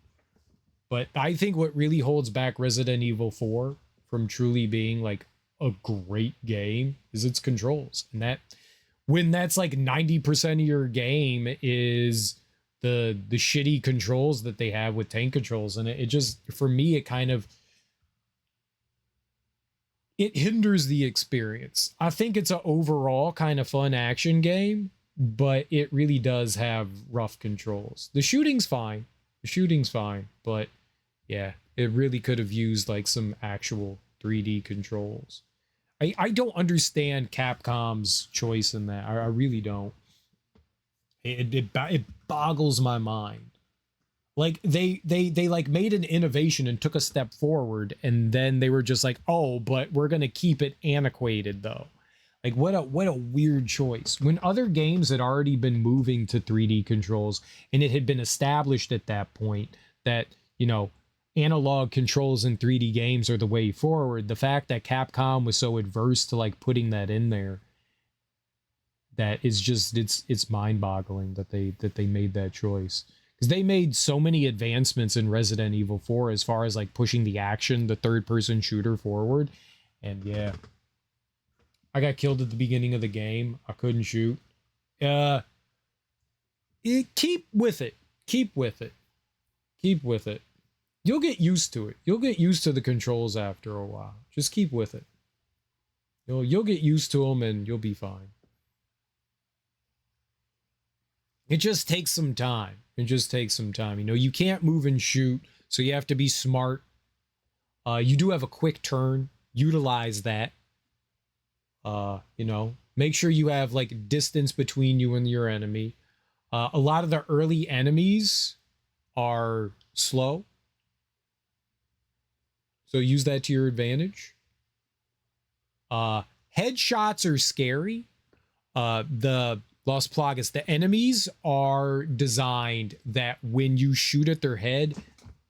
But I think what really holds back Resident Evil 4 from truly being like a great game is its controls. And that when that's like 90% of your game is the shitty controls that they have with tank controls, and it just, for me, it hinders the experience. I think it's an overall kind of fun action game, but it really does have rough controls. The shooting's fine. But yeah, it really could have used like some actual 3D controls. I don't understand Capcom's choice in that. I really don't. It boggles my mind. Like they like made an innovation and took a step forward, and then they were just like, oh, but we're gonna keep it antiquated though. Like what a weird choice. When other games had already been moving to 3D controls, and it had been established at that point that, you know, analog controls in 3D games are the way forward. The fact that Capcom was so adverse to like putting that in there, that is just, it's mind-boggling that they made that choice. Because they made so many advancements in Resident Evil 4 as far as like pushing the action, the third-person shooter forward. And yeah, I got killed at the beginning of the game. I couldn't shoot. Keep with it. You'll get used to it. You'll get used to the controls after a while. Just keep with it. You'll get used to them and you'll be fine. It just takes some time. You know, you can't move and shoot, so you have to be smart. You do have a quick turn. Utilize that. You know, make sure you have like distance between you and your enemy. A lot of the early enemies are slow, so use that to your advantage. Headshots are scary. The Los Plagas. The enemies are designed that when you shoot at their head,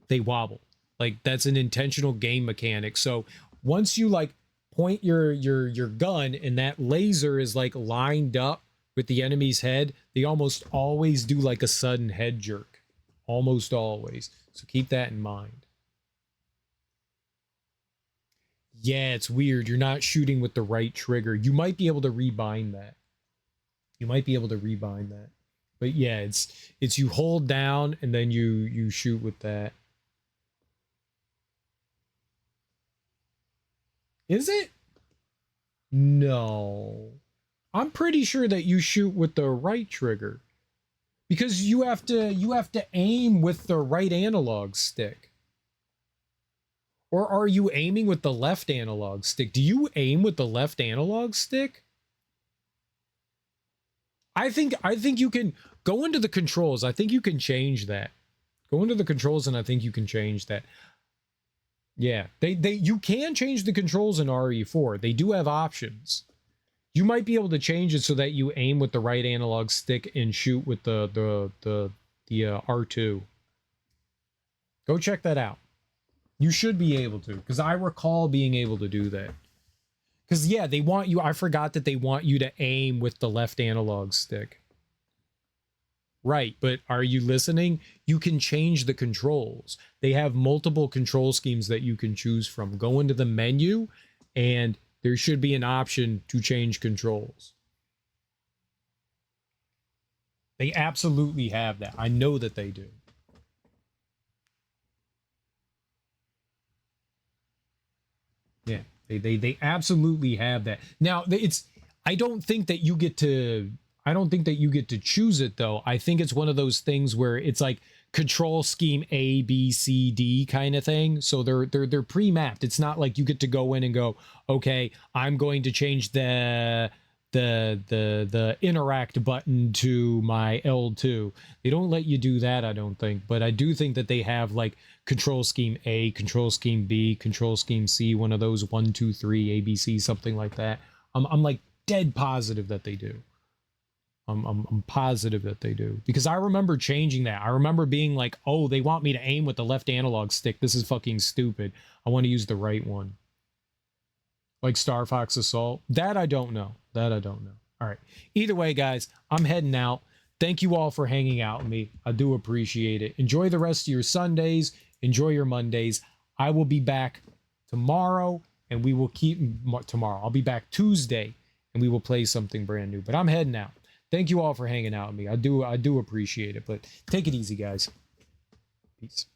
they wobble. Like, that's an intentional game mechanic. So once you like point your gun and that laser is like lined up with the enemy's head, they almost always do like a sudden head jerk. Almost always. So keep that in mind. Yeah, it's weird. You're not shooting with the right trigger. You might be able to rebind that. You might be able to rebind that. But yeah, it's you hold down and then you shoot with that. Is it? No. I'm pretty sure that you shoot with the right trigger. Because you have to aim with the right analog stick. Or are you aiming with the left analog stick? Do you aim with the left analog stick? I think you can go into the controls. I think you can change that. Go into the controls and I think you can change that. Yeah, you can change the controls in RE4. They do have options. You might be able to change it so that you aim with the right analog stick and shoot with the R2. Go check that out. You should be able to, because I recall being able to do that. Because, yeah, they want you... I forgot that they want you to aim with the left analog stick. Right, but are you listening? You can change the controls. They have multiple control schemes that you can choose from. Go into the menu, and there should be an option to change controls. They absolutely have that. I know that they do. Yeah, they absolutely have that. Now, I don't think that you get to choose it though. I think it's one of those things where it's like control scheme A, B, C, D kind of thing. So they're pre-mapped. It's not like you get to go in and go, okay, I'm going to change the interact button to my L2. They don't let you do that, I don't think. But I do think that they have like control scheme A, control scheme B, control scheme C, one of those 1, 2, 3, ABC, something like that. I'm like dead positive that they do. I'm positive that they do, because I remember changing that. I remember being like, oh, they want me to aim with the left analog stick. This is fucking stupid. I want to use the right one. Like Star Fox Assault. That I don't know. That I don't know. All right. Either way, guys, I'm heading out. Thank you all for hanging out with me. I do appreciate it. Enjoy the rest of your Sundays. Enjoy your Mondays. I will be back tomorrow, and we will keep tomorrow. I'll be back Tuesday, and we will play something brand new. But I'm heading out. Thank you all for hanging out with me. I do appreciate it. But take it easy, guys. Peace.